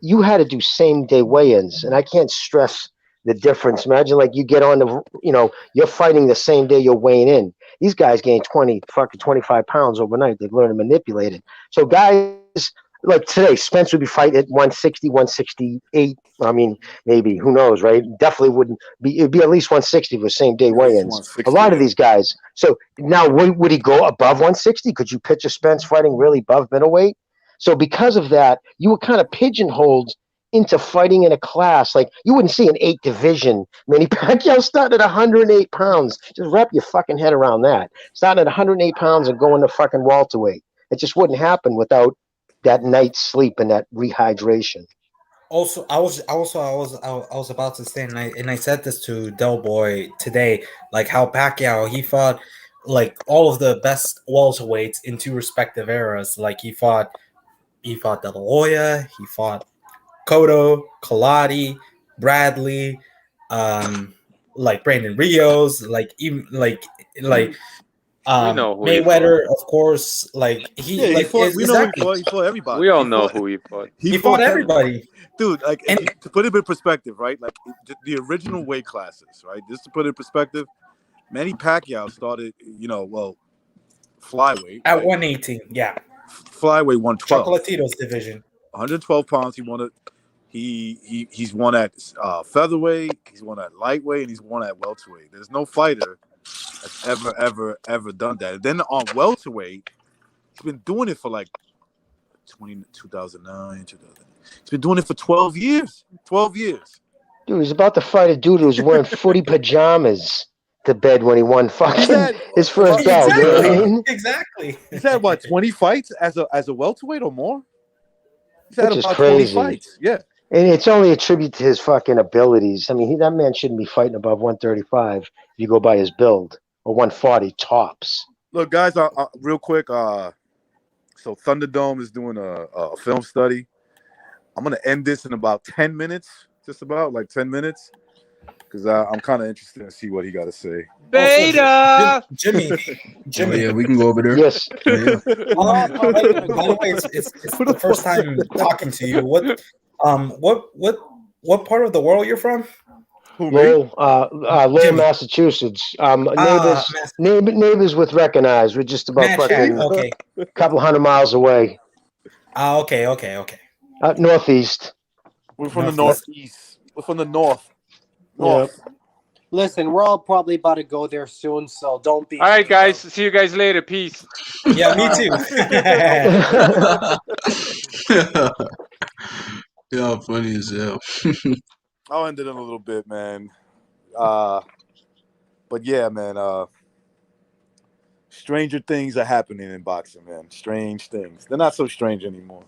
[SPEAKER 8] you had to do same day weigh-ins, and I can't stress the difference. Imagine like you get on the, you know, you're fighting the same day you're weighing in. These guys gain 25 pounds overnight. They've learned to manipulate it. So guys like today, Spence would be fighting at 160, 168. I mean, maybe, who knows, right? Definitely wouldn't be, it'd be at least 160 for same day
[SPEAKER 1] At least
[SPEAKER 8] weigh-ins. A
[SPEAKER 1] 160.
[SPEAKER 8] lot of these guys. So now would he go above 160? Could you picture Spence fighting really above middleweight? So because of that, you were kind of pigeonholed into fighting in a class. Like you wouldn't see an 8 division Manny Pacquiao starting at 108 pounds. Just wrap your fucking head around that. Starting at 108 pounds and going to fucking welterweight. It just wouldn't happen without that night's sleep and that rehydration.
[SPEAKER 11] Also, I was about to say, and I said this to Del Boy today, like how Pacquiao, he fought like all of the best welterweights in two respective eras. Like he fought De La Hoya, he fought Cotto, Colati, Bradley, like Brandon Rios, like even like
[SPEAKER 9] We know who he fought.
[SPEAKER 11] Mayweather, of course. Like
[SPEAKER 1] Yeah, he fought. We know
[SPEAKER 11] exactly.
[SPEAKER 1] he fought everybody.
[SPEAKER 9] We all
[SPEAKER 1] He
[SPEAKER 9] know
[SPEAKER 1] fought-
[SPEAKER 9] who he fought.
[SPEAKER 11] He fought everybody.
[SPEAKER 1] Dude, like
[SPEAKER 11] And-
[SPEAKER 1] to put it in perspective, right? Like the original weight classes, right? Just to put it in perspective, Manny Pacquiao started, you know, well, flyweight
[SPEAKER 11] At
[SPEAKER 1] right?
[SPEAKER 11] 118, yeah.
[SPEAKER 1] Flyweight 112.
[SPEAKER 11] Chocolatitos division.
[SPEAKER 1] 112 pounds. He won it. He's won at featherweight. He's won at lightweight, and he's won at welterweight. There's no fighter that's ever done that. And then on welterweight, he's been doing it for like 2009, 2000. He's been doing it for 12 years. 12 years.
[SPEAKER 8] Dude, he's about to fight a dude who was wearing footy pajamas to bed when he won fucking his first belt. You know what I mean?
[SPEAKER 11] Exactly.
[SPEAKER 1] He's had what, 20 fights as a welterweight or more? He's had
[SPEAKER 8] Which is
[SPEAKER 1] about
[SPEAKER 8] crazy.
[SPEAKER 1] 20 fights. Yeah.
[SPEAKER 8] And it's only a tribute to his fucking abilities. I mean, that man shouldn't be fighting above 135 if you go by his build, or 140 tops.
[SPEAKER 1] Look, guys, real quick. So Thunderdome is doing a film study. I'm gonna end this in about 10 minutes, just about like 10 minutes, because I'm kind of interested to see what he got to say.
[SPEAKER 6] Beta.
[SPEAKER 11] Jimmy.
[SPEAKER 7] Oh, yeah, we can go over there.
[SPEAKER 8] Yes.
[SPEAKER 7] Oh, yeah.
[SPEAKER 11] By the way, it's the first time talking to you. What part of the world you're from?
[SPEAKER 8] Lowell, Massachusetts. Neighbors with Recognize. We're just about fucking a couple hundred miles away.
[SPEAKER 11] Okay.
[SPEAKER 8] Northeast.
[SPEAKER 1] We're from the northeast. We're from the north. North.
[SPEAKER 4] Yeah. Listen, we're all probably about to go there soon, so don't be.
[SPEAKER 9] All right, guys. See you guys later. Peace.
[SPEAKER 11] Yeah, me too.
[SPEAKER 7] Yeah, funny as hell.
[SPEAKER 1] I'll end it in a little bit, man. But yeah, man. Stranger things are happening in boxing, man. Strange things. They're not so strange anymore.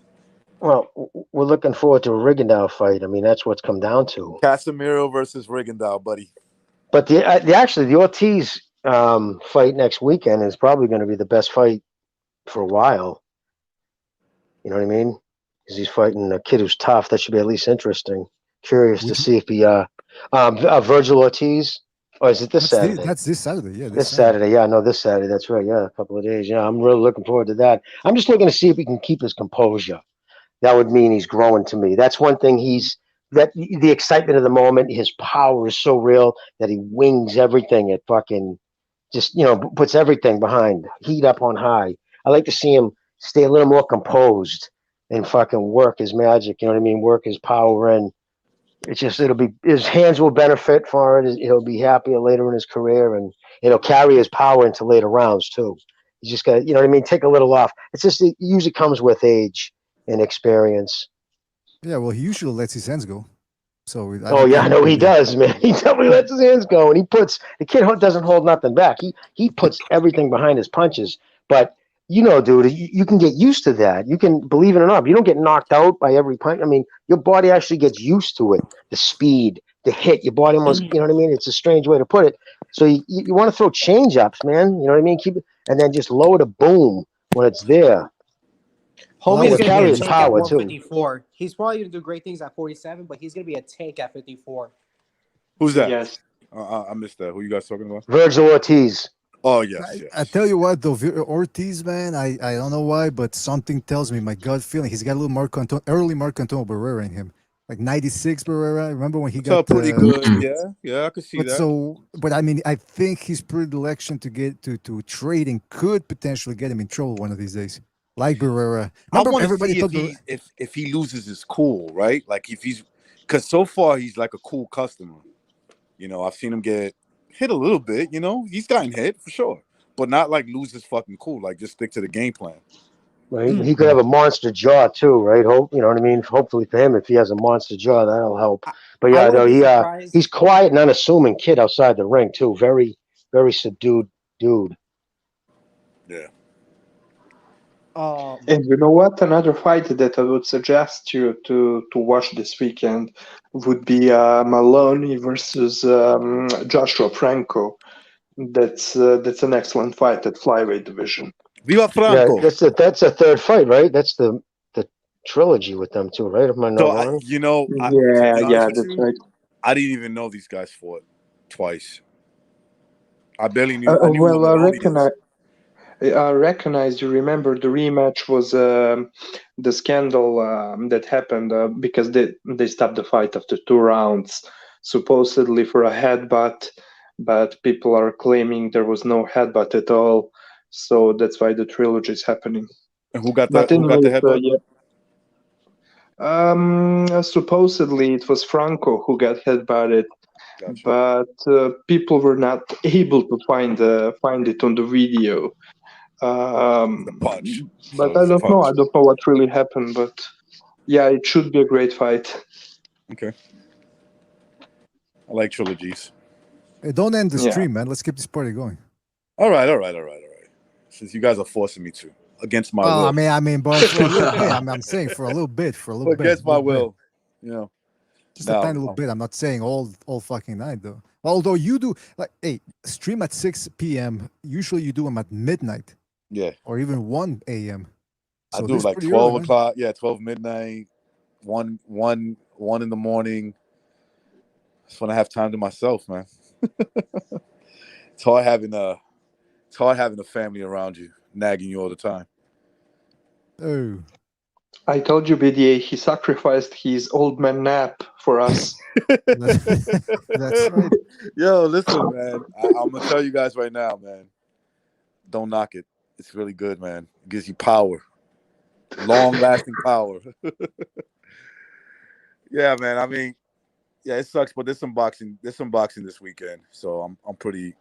[SPEAKER 8] Well, we're looking forward to a Rigondeaux fight. I mean, that's what's come down to.
[SPEAKER 1] Casemiro versus Rigondeaux, buddy.
[SPEAKER 8] But the Ortiz fight next weekend is probably going to be the best fight for a while. You know what I mean? Because he's fighting a kid who's tough. That should be at least interesting. Curious to see if he Virgil Ortiz. Or is it this Saturday?
[SPEAKER 12] That's this Saturday. Yeah,
[SPEAKER 8] this Saturday. Yeah, no, this Saturday. That's right. Yeah, a couple of days. Yeah, I'm really looking forward to that. I'm just looking to see if he can keep his composure. That would mean he's growing to me. That's one thing. The excitement of the moment. His power is so real that he wings everything at fucking just, puts everything behind, heat up on high. I like to see him stay a little more composed and fucking work his magic. You know what I mean? Work his power in. It's just, his hands will benefit for it. He'll be happier later in his career, and it'll carry his power into later rounds too. You just got to, you know what I mean? Take a little off. It's just, it usually comes with age and experience.
[SPEAKER 12] Yeah, well, he usually lets his hands go. So
[SPEAKER 8] I know he does, man. He definitely lets his hands go, and the kid doesn't hold nothing back. He puts everything behind his punches. But you know, dude, you can get used to that. You can, believe it or not, you don't get knocked out by every punch. I mean, your body actually gets used to it. The speed, the hit, your body almost, you know what I mean? It's a strange way to put it. So you want to throw change ups, man. You know what I mean? Keep it, and then just lower the boom when it's there.
[SPEAKER 12] Well, I
[SPEAKER 4] Homie's
[SPEAKER 8] And
[SPEAKER 12] was
[SPEAKER 8] it
[SPEAKER 4] gonna be a
[SPEAKER 8] carries
[SPEAKER 12] wondering.
[SPEAKER 4] tank at
[SPEAKER 8] power too.
[SPEAKER 4] 154. He's probably gonna do great things at 47, but he's gonna be a tank at 54.
[SPEAKER 1] Who's that?
[SPEAKER 10] Yes.
[SPEAKER 1] I missed that. Who you guys talking about?
[SPEAKER 8] Virgil Ortiz.
[SPEAKER 1] Oh yes,
[SPEAKER 12] I
[SPEAKER 1] yes.
[SPEAKER 12] tell you what, though, Ortiz, man, I don't know why, but something tells me, my gut feeling, he's got a little early Marc Antonio Barrera in him, like 96 Barrera. Remember when he
[SPEAKER 1] So
[SPEAKER 12] got
[SPEAKER 1] pretty
[SPEAKER 12] the?
[SPEAKER 1] good. Yeah, I could see
[SPEAKER 12] But
[SPEAKER 1] that.
[SPEAKER 12] but I mean, I think his predilection to get to trading could potentially get him in trouble one of these days, like Barrera.
[SPEAKER 1] I
[SPEAKER 12] Remember,
[SPEAKER 1] want to
[SPEAKER 12] everybody
[SPEAKER 1] see if
[SPEAKER 12] thought
[SPEAKER 1] he if he loses his cool, right? Like if he's because so far he's like a cool customer. You know, I've seen him get hit a little bit. You know, he's gotten hit for sure, but not like lose his fucking cool. Like just stick to the game plan.
[SPEAKER 8] Right? He could have a monster jaw too, right? Hope, you know what I mean. Hopefully for him, if he has a monster jaw, that'll help. But
[SPEAKER 4] I
[SPEAKER 8] yeah, no,
[SPEAKER 4] wouldn't be surprised.
[SPEAKER 8] he's quiet and unassuming kid outside the ring too. Very, very subdued dude.
[SPEAKER 1] Yeah.
[SPEAKER 10] And you know what? Another fight that I would suggest you to watch this weekend would be Maloney versus Joshua Franco. That's an excellent fight at flyweight division.
[SPEAKER 1] Viva
[SPEAKER 8] Yeah,
[SPEAKER 1] Franco.
[SPEAKER 8] that's a third fight, right? That's the trilogy with them too, right? If I'm not
[SPEAKER 1] So
[SPEAKER 8] wrong.
[SPEAKER 1] you know, to
[SPEAKER 10] Yeah,
[SPEAKER 1] be honest with
[SPEAKER 10] that's
[SPEAKER 1] you,
[SPEAKER 10] right.
[SPEAKER 1] I didn't even know these guys fought twice. I barely knew. I knew who
[SPEAKER 10] Well,
[SPEAKER 1] Maloney is.
[SPEAKER 10] I recognize. You remember the rematch was the scandal that happened because they stopped the fight after 2 rounds, supposedly for a headbutt, but people are claiming there was no headbutt at all. So that's why the trilogy is happening.
[SPEAKER 1] And who got the
[SPEAKER 10] But anyways,
[SPEAKER 1] headbutt?
[SPEAKER 10] yeah. Supposedly it was Franco who got headbutted,
[SPEAKER 1] Gotcha.
[SPEAKER 10] but people were not able to find it on the video.
[SPEAKER 1] The punch.
[SPEAKER 10] But
[SPEAKER 1] So
[SPEAKER 10] I
[SPEAKER 1] it's a
[SPEAKER 10] don't know.
[SPEAKER 1] punch.
[SPEAKER 10] I don't know what really happened. But yeah, it should be a great fight.
[SPEAKER 1] Okay. I like trilogies.
[SPEAKER 12] Hey, don't end the
[SPEAKER 10] Yeah.
[SPEAKER 12] stream, man. Let's keep this party going.
[SPEAKER 1] All right. Since you guys are forcing me to, against my will.
[SPEAKER 12] I mean, but for a little bit, I'm saying for a little bit,
[SPEAKER 1] Against my
[SPEAKER 12] little bit.
[SPEAKER 1] will, you know.
[SPEAKER 12] Just a tiny little bit. I'm not saying all fucking night though. Although you do like, hey, stream at 6 p.m. Usually you do them at midnight.
[SPEAKER 1] Yeah.
[SPEAKER 12] Or even 1 a.m.
[SPEAKER 1] So I do like 12 o'clock. Yeah, 12 midnight, 1 in the morning. That's when I have time to myself, man. It's hard having a family around you, nagging you all the time.
[SPEAKER 12] Oh.
[SPEAKER 10] I told you, BDA, he sacrificed his old man nap for us.
[SPEAKER 12] That's right.
[SPEAKER 1] Yo, listen, man. I'm gonna tell you guys right now, man. Don't knock it. It's really good, man. It gives you power, long-lasting power. Yeah, man. I mean, yeah, it sucks, but there's some boxing. There's some boxing this weekend, so I'm pretty.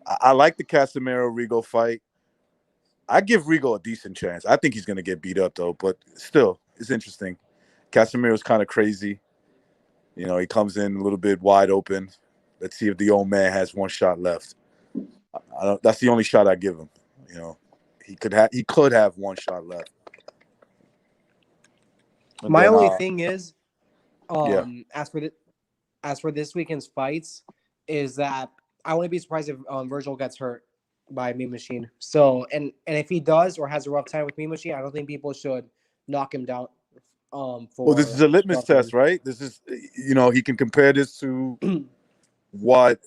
[SPEAKER 1] I like the Casemiro Rigo fight. I give Rigo a decent chance. I think he's gonna get beat up though, but still, it's interesting. Casemiro's kind of crazy. You know, he comes in a little bit wide open. Let's see if the old man has one shot left. That's the only shot I give him. You know, he could have one shot left. And
[SPEAKER 4] My
[SPEAKER 1] then,
[SPEAKER 4] only thing is,
[SPEAKER 1] yeah.
[SPEAKER 4] as for this weekend's fights, is that I wouldn't be surprised if Virgil gets hurt by Mean Machine. So, and if he does or has a rough time with Mean Machine, I don't think people should knock him down.
[SPEAKER 1] Well, this is a litmus test, right? This is, you know, he can compare this to what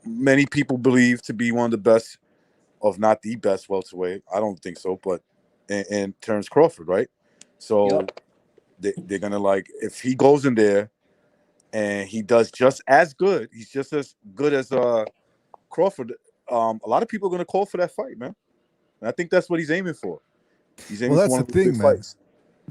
[SPEAKER 1] many people believe to be one of the best, if not the best welterweight. I don't think so, but in Terrence Crawford, right? So they're gonna like, if he goes in there and he does just as good, he's just as good as Crawford. A lot of people are gonna call for that fight, man. And I think that's what he's aiming for. He's aiming for one of the big fights.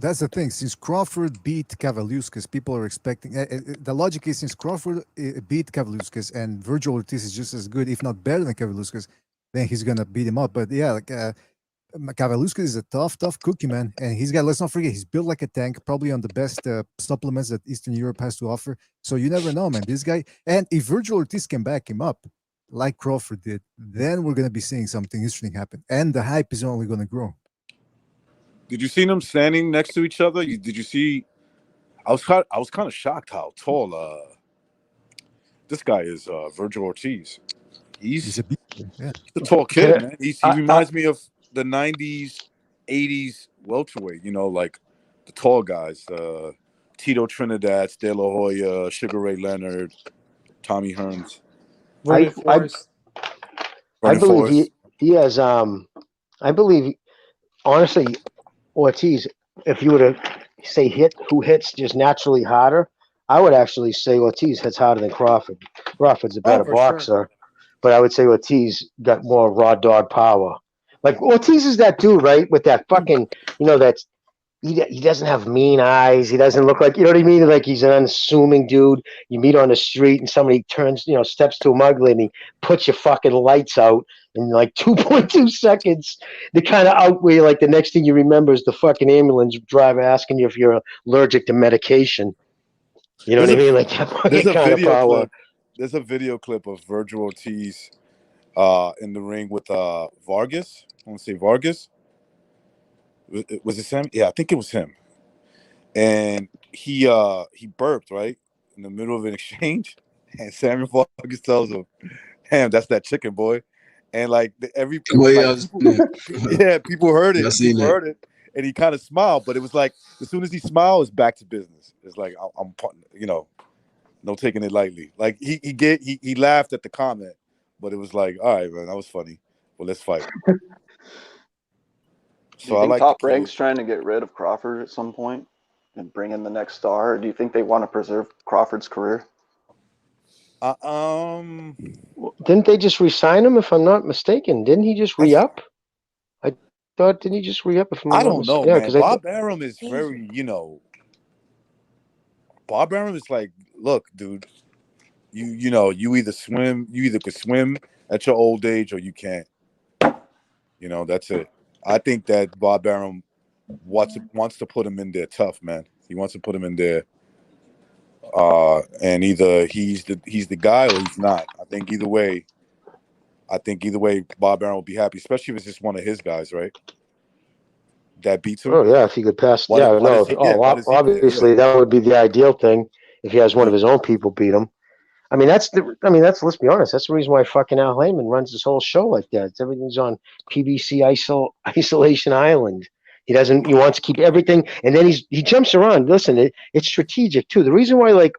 [SPEAKER 12] That's the thing. Since Crawford beat Kavaliauskas, people are expecting. The logic is since Crawford beat Kavaliauskas and Virgil Ortiz is just as good, if not better than Kavaliauskas, then he's gonna beat him up. But yeah, like Kavaliauskas is a tough cookie, man, and he's got. Let's not forget, he's built like a tank, probably on the best supplements that Eastern Europe has to offer. So you never know, man. This guy, and if Virgil Ortiz can back him up, like Crawford did, then we're gonna be seeing something interesting happen, and the hype is only gonna grow.
[SPEAKER 1] Did you see them standing next to each other? Did you see? I was kind of shocked how tall this guy is, Virgil Ortiz.
[SPEAKER 12] He's
[SPEAKER 1] He's
[SPEAKER 12] a beast. Yeah.
[SPEAKER 1] a tall
[SPEAKER 8] Can
[SPEAKER 1] kid, man. He
[SPEAKER 8] I,
[SPEAKER 1] reminds me of the '90s, '80s welterweight. You know, like the tall guys, Tito Trinidad, De La Hoya, Sugar Ray Leonard, Tommy Hearns,
[SPEAKER 4] Vernon
[SPEAKER 8] I
[SPEAKER 4] Forrest.
[SPEAKER 8] I
[SPEAKER 1] Vernon
[SPEAKER 8] believe
[SPEAKER 1] Forrest.
[SPEAKER 8] he has I believe honestly Ortiz, if you were to say who hits just naturally harder, I would actually say Ortiz hits harder than Crawford. Crawford's a
[SPEAKER 4] Oh,
[SPEAKER 8] better
[SPEAKER 4] for sure.
[SPEAKER 8] boxer, but I would say Ortiz got more raw dog power. Like Ortiz is that dude, right? With that fucking, that's he doesn't have mean eyes. He doesn't look like, you know what I mean? Like he's an unassuming dude. You meet on the street and somebody turns, steps to him ugly and he puts your fucking lights out in like 2.2 seconds. They kind of outweigh, like the next thing you remember is the fucking ambulance driver asking you if you're allergic to medication. You know
[SPEAKER 1] There's
[SPEAKER 8] what I
[SPEAKER 1] a
[SPEAKER 8] mean? Like that
[SPEAKER 1] there's
[SPEAKER 8] fucking
[SPEAKER 1] a
[SPEAKER 8] kind of
[SPEAKER 1] video
[SPEAKER 8] power.
[SPEAKER 1] clip. There's a video clip of Virgil Ortiz in the ring with Vargas. I want to say Vargas. Was it him? Yeah, I think it was him. And he burped right in the middle of an exchange, and Samuel Vargas tells him, "Damn, that's that chicken, boy." And like
[SPEAKER 7] Well, yeah, I've seen it.
[SPEAKER 1] yeah, people heard it.
[SPEAKER 7] I've seen
[SPEAKER 1] People
[SPEAKER 7] it.
[SPEAKER 1] heard it, and he kind of smiled. But it was like as soon as he smiled, it's back to business. It's like I'm no taking it lightly. Like he laughed at the comment, but it was like, all right, man, that was funny. Well, let's fight.
[SPEAKER 13] Do
[SPEAKER 1] So
[SPEAKER 13] you
[SPEAKER 1] I
[SPEAKER 13] think
[SPEAKER 1] like
[SPEAKER 13] Top
[SPEAKER 1] the kid.
[SPEAKER 13] Rank's trying to get rid of Crawford at some point and bring in the next star? Or do you think they want to preserve Crawford's career?
[SPEAKER 8] Didn't they just re-sign him, if I'm not mistaken? Didn't he just re-up? I thought, didn't he just re-up, if I'm
[SPEAKER 1] I
[SPEAKER 8] not
[SPEAKER 1] don't
[SPEAKER 8] mistaken?
[SPEAKER 1] know,
[SPEAKER 8] Yeah,
[SPEAKER 1] man.
[SPEAKER 8] because
[SPEAKER 1] Bob Arum is very, Bob Arum is like, look, dude, you either could swim at your old age or you can't. That's it. I think that Bob Arum wants to put him in there tough, man. He wants to put him in there. And either he's the guy or he's not. I think either way, Bob Arum will be happy, especially if it's just one of his guys, right? That beats him.
[SPEAKER 8] Oh yeah, if he could pass.
[SPEAKER 1] Why
[SPEAKER 8] Yeah, no.
[SPEAKER 1] does he? Yeah, why does he?
[SPEAKER 8] Obviously, that would be the ideal thing if he has one of his own people beat him. I mean, that's. Let's be honest. That's the reason why fucking Al Heyman runs this whole show like that. Everything's on PBC Isolation Island. He doesn't. He wants to keep everything, and then he jumps around. Listen, it's strategic too. The reason why, like,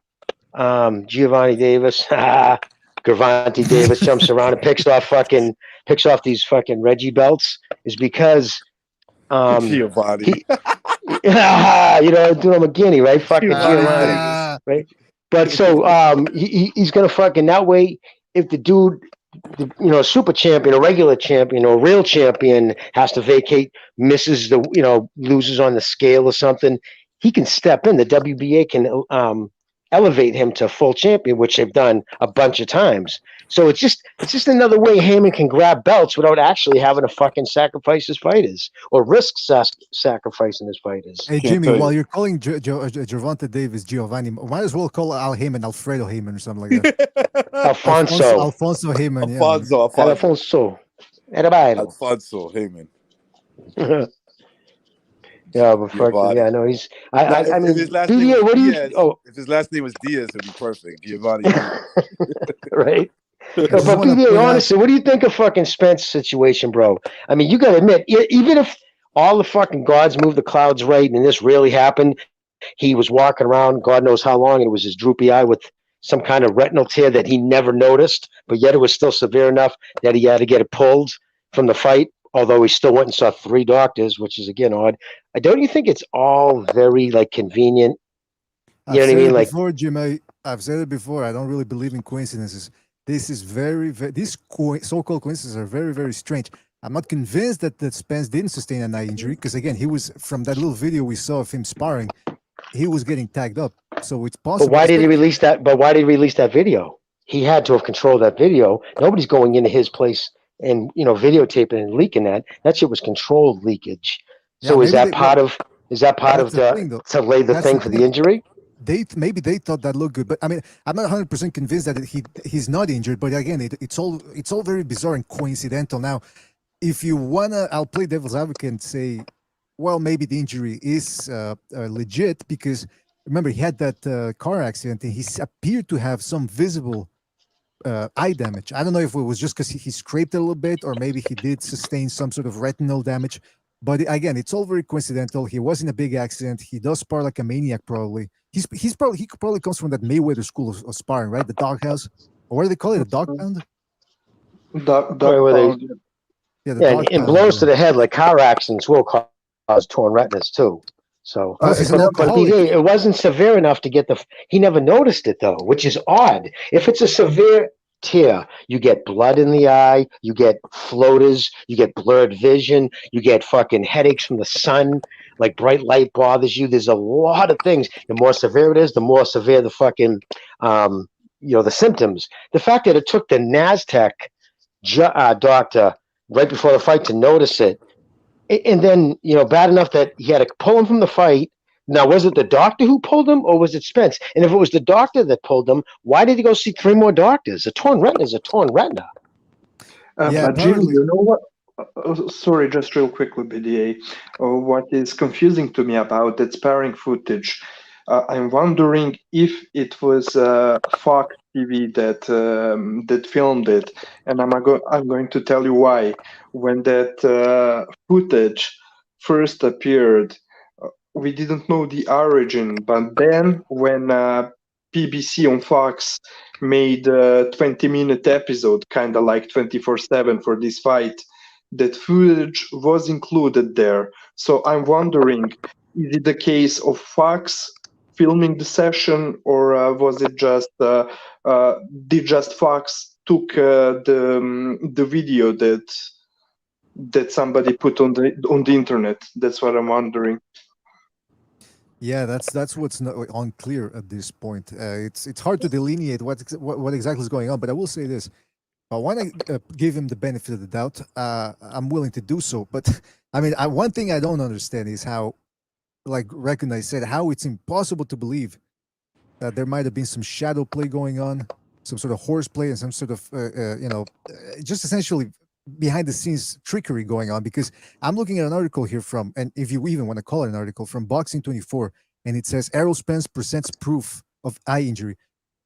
[SPEAKER 8] Giovanni Davis, Gervonta Davis jumps around and picks off these fucking Reggie belts is because
[SPEAKER 1] Giovanni.
[SPEAKER 8] doing a McGinney, right? Fucking Giovanni, right? But so he's gonna fucking that way. If the dude, a super champion, a regular champion, or a real champion has to vacate, misses loses on the scale or something, he can step in. The WBA can elevate him to full champion, which they've done a bunch of times. So it's just another way Heyman can grab belts without actually having to fucking sacrifice his fighters or risk sacrificing his fighters.
[SPEAKER 12] Hey Jimmy, while you're calling Gervonta Davis Giovanni, might as well call Al Heyman Alfredo Heyman or something like that. Alfonso Heyman.
[SPEAKER 8] Alfonso
[SPEAKER 1] Heyman.
[SPEAKER 8] Yeah, but fucking, yeah, no, he's. I mean, BBA, what do you?
[SPEAKER 1] If his last name was Diaz, it'd be perfect. Giovanni.
[SPEAKER 8] Right. But BBA, honestly, what do you think of fucking Spence situation, bro? I mean, you got to admit, even if all the fucking gods moved the clouds right and this really happened, he was walking around, God knows how long, and it was his droopy eye with some kind of retinal tear that he never noticed, but yet it was still severe enough that he had to get it pulled from the fight. Although he still went and saw 3 doctors, which is again odd. Don't you think it's all very like convenient? You know what I mean? Like
[SPEAKER 12] before, Jim, I've said it before. I don't really believe in coincidences. This is these so-called coincidences are very, very strange. I'm not convinced that Spence didn't sustain an eye injury because again, he was from that little video we saw of him sparring. He was getting tagged up, so it's possible.
[SPEAKER 8] But why did he release that? But why did he release that video? He had to have controlled that video. Nobody's going into his place and videotaping and leaking that. That shit was controlled leakage. So is that part of the to lay the thing for the injury?
[SPEAKER 12] Maybe they thought that looked good, but I mean, I'm not 100% convinced that he's not injured. But again, it's all very bizarre and coincidental. Now, if you wanna, I'll play devil's advocate and say well, maybe the injury is legit because remember he had that car accident and appeared to have some visible eye damage. I don't know if it was just because he scraped a little bit or maybe he did sustain some sort of retinal damage. But again, it's all very coincidental. He was in a big accident. He does spar like a maniac, probably. He probably comes from that Mayweather school of sparring, right? The doghouse, or what do they call it? A dog pound?
[SPEAKER 10] Dog
[SPEAKER 8] Where they,
[SPEAKER 10] pound.
[SPEAKER 12] Yeah, the
[SPEAKER 8] yeah,
[SPEAKER 12] dog
[SPEAKER 8] and
[SPEAKER 12] pound.
[SPEAKER 8] blows to
[SPEAKER 12] Yeah.
[SPEAKER 8] the head like car accidents will cause torn retinas too. So,
[SPEAKER 12] Plus, he's an
[SPEAKER 8] but
[SPEAKER 12] alcoholic.
[SPEAKER 8] BJ, it wasn't severe enough to get the. He never noticed it though, which is odd. If it's a severe tear, you get blood in the eye, you get floaters, you get blurred vision, you get fucking headaches from the sun, like bright light bothers you. There's a lot of things. The more severe it is, the more severe the fucking, the symptoms. The fact that it took the Nasdaq doctor right before the fight to notice it. And then, bad enough that he had to pull him from the fight. Now, was it the doctor who pulled him or was it Spence? And if it was the doctor that pulled him, why did he go see 3 more doctors? A torn retina is a torn retina.
[SPEAKER 10] But Jimmy, you know what? Sorry, just real quickly, BDA. What is confusing to me about that sparring footage? I'm wondering if it was Fox TV that filmed it, and I'm going to tell you why. When that footage first appeared, we didn't know the origin, but then when PBC on Fox made a 20-minute episode, kind of like 24/7 for this fight, that footage was included there. So I'm wondering, is it the case of Fox filming the session, or was it just did just Fox took the video that somebody put on the internet? That's what I'm wondering.
[SPEAKER 12] Yeah, that's what's unclear at this point. It's hard to delineate what exactly is going on. But I will say this: I want to give him the benefit of the doubt. I'm willing to do so. But I mean, one thing I don't understand is how, like Recognize said, how it's impossible to believe that there might have been some shadow play going on, some sort of horseplay, and some sort of just essentially behind the scenes trickery going on. Because I'm looking at an article here from, and if you even want to call it an article, from Boxing 24, and it says Errol Spence presents proof of eye injury.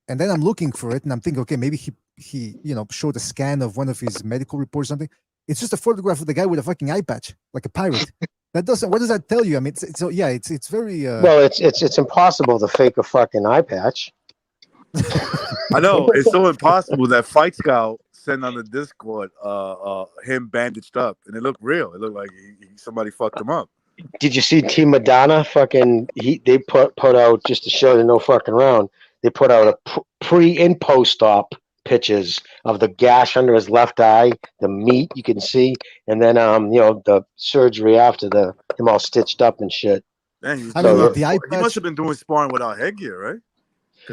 [SPEAKER 12] And then I'm looking for it, and I'm thinking, okay, maybe he showed a scan of one of his medical reports or something. It's just a photograph of the guy with a fucking eye patch, like a pirate. That doesn't. What does that tell you? I mean, it's very.
[SPEAKER 8] Well, it's impossible to fake a fucking eye patch.
[SPEAKER 1] I know it's so impossible that Fight Scout sent on the Discord him bandaged up, and it looked real. It looked like somebody fucked him up.
[SPEAKER 8] Did you see Team Madonna? Fucking, they put out, just to show you no fucking around. They put out a pre and post op pictures of the gash under his left eye, the meat you can see, and then the surgery after him all stitched up and shit.
[SPEAKER 1] Man, he must have been doing sparring without headgear, right?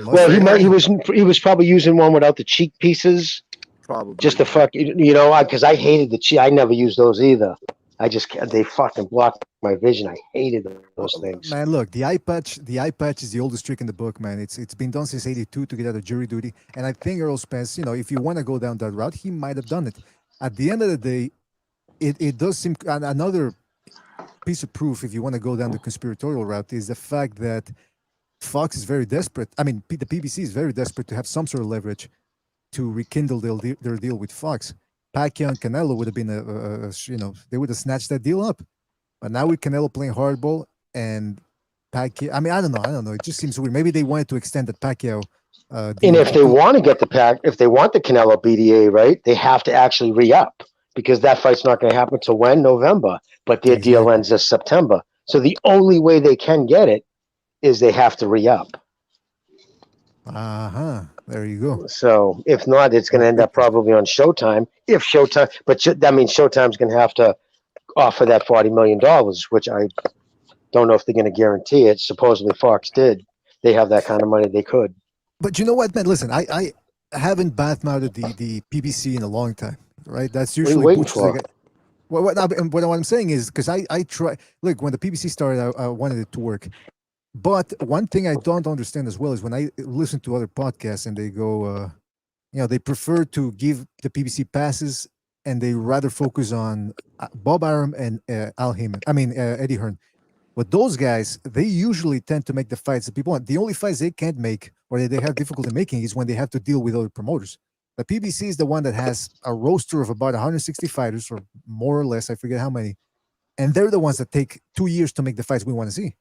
[SPEAKER 8] Well, he was probably using one without the cheek pieces.
[SPEAKER 1] Probably.
[SPEAKER 8] Just to fuck, because I hated the cheek. I never used those either. They fucking blocked my vision. I hated those things.
[SPEAKER 12] Man, look, the eye patch is the oldest trick in the book, man. It's been done since '82 to get out of jury duty, and I think Errol Spence, if you want to go down that route, he might have done it. At the end of the day, it does seem another piece of proof, if you want to go down the conspiratorial route, is the fact that Fox is very desperate. I mean, the PBC is very desperate to have some sort of leverage to rekindle their deal with Fox. Pacquiao and Canelo would have been they would have snatched that deal up. But now with Canelo playing hardball and Pacquiao, I mean, I don't know. It just seems weird. Maybe they wanted to extend the Pacquiao.
[SPEAKER 8] And if they want to get if they want the Canelo BDA, right, they have to actually re-up, because that fight's not going to happen till when? November. But their deal ends this September. So the only way they can get it is they have to re-up.
[SPEAKER 12] There you go.
[SPEAKER 8] So if not, it's going to end up probably on Showtime. But that means Showtime's going to have to offer that $40 million, which I don't know if they're going to guarantee it. Supposedly Fox did. They have that kind of money. They could.
[SPEAKER 12] But you know what, man? Listen, I haven't badmouthed the PBC in a long time, right? That's usually
[SPEAKER 8] what are you waiting for?
[SPEAKER 12] What I'm saying is, because I try. Look, when the PBC started, I wanted it to work. But one thing I don't understand as well is when I listen to other podcasts and they go, they prefer to give the PBC passes and they rather focus on Bob Arum and Al Heyman. I mean Eddie Hearn. But those guys, they usually tend to make the fights that people want. The only fights they can't make or that they have difficulty making is when they have to deal with other promoters. The PBC is the one that has a roster of about 160 fighters, or more or less, I forget how many, and they're the ones that take 2 years to make the fights we want to see.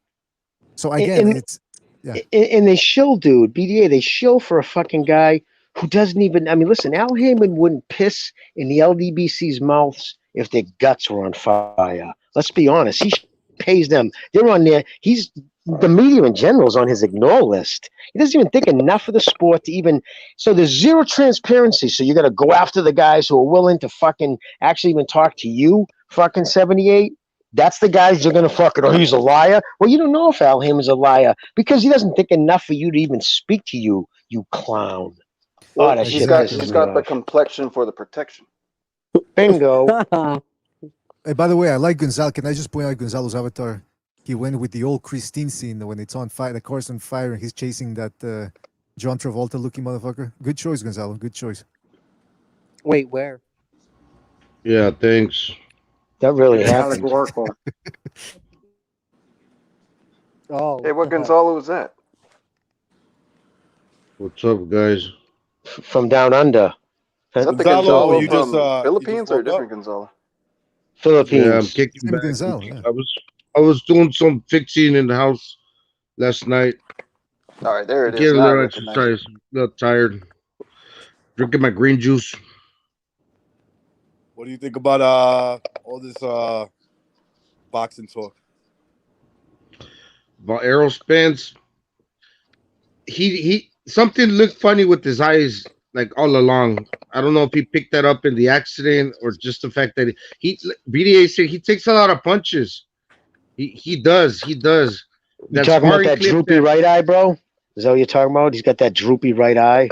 [SPEAKER 12] So again, it's
[SPEAKER 8] and they shill, dude. BDA, they shill for a fucking guy who doesn't even. I mean, listen, Al Heyman wouldn't piss in the LDBC's mouths if their guts were on fire. Let's be honest. He pays them. They're on there. He's the media in general is on his ignore list. He doesn't even think enough of the sport to even. So there's zero transparency. So you got to go after the guys who are willing to fucking actually even talk to you. Fucking 78. That's the guys you're gonna fucking. Oh, he's a liar. Well, you don't know if Al Heyman's a liar because he doesn't think enough for you to even speak to you. You clown.
[SPEAKER 13] Well,
[SPEAKER 8] that
[SPEAKER 13] he's
[SPEAKER 8] shit
[SPEAKER 13] got
[SPEAKER 8] pisses
[SPEAKER 13] he's
[SPEAKER 8] me
[SPEAKER 13] got the
[SPEAKER 8] off.
[SPEAKER 13] complexion for the protection.
[SPEAKER 8] Bingo.
[SPEAKER 12] Hey, by the way, I like Gonzalo. Can I just point out Gonzalo's avatar? He went with the old Christine scene when it's on fire, the car's on fire, and he's chasing that John Travolta-looking motherfucker. Good choice, Gonzalo. Good choice.
[SPEAKER 4] Wait, where?
[SPEAKER 5] Yeah, thanks.
[SPEAKER 8] That really
[SPEAKER 5] happened.
[SPEAKER 4] Oh.
[SPEAKER 13] Hey, what Gonzalo was that?
[SPEAKER 5] What's up, guys?
[SPEAKER 8] From down under.
[SPEAKER 13] Is that the
[SPEAKER 1] Gonzalo,
[SPEAKER 13] Gonzalo
[SPEAKER 1] you
[SPEAKER 13] from
[SPEAKER 1] just
[SPEAKER 13] Philippines or a
[SPEAKER 1] woke up?
[SPEAKER 13] different Gonzalo?
[SPEAKER 8] Philippines.
[SPEAKER 5] Yeah, I'm kicking
[SPEAKER 12] Same
[SPEAKER 5] back.
[SPEAKER 12] Gonzalo, yeah.
[SPEAKER 5] I was doing some fixing in the house last night.
[SPEAKER 13] All right, there it is.
[SPEAKER 5] Getting a
[SPEAKER 13] Now I
[SPEAKER 5] little
[SPEAKER 13] recognize it.
[SPEAKER 5] exercise. A little tired. Drinking my green juice.
[SPEAKER 1] What do you think about all this boxing talk?
[SPEAKER 5] About Errol Spence. He something looked funny with his eyes like all along. I don't know if he picked that up in the accident or just the fact that BDA said he takes a lot of punches. He does.
[SPEAKER 8] You talking about that droopy right eye, bro? Is that what you're talking about? He's got that droopy right eye.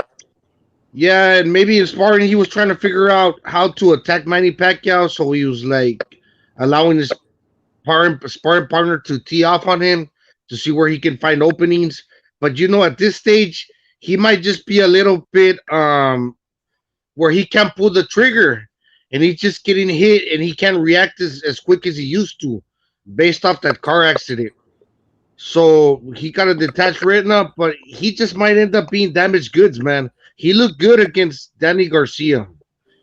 [SPEAKER 5] Yeah, and maybe in sparring he was trying to figure out how to attack Manny Pacquiao, so he was like allowing his sparring partner to tee off on him to see where he can find openings. But at this stage, he might just be a little bit where he can't pull the trigger, and he's just getting hit, and he can't react as quick as he used to, based off that car accident. So he got a detached retina, but he just might end up being damaged goods, man. He looked good against Danny Garcia.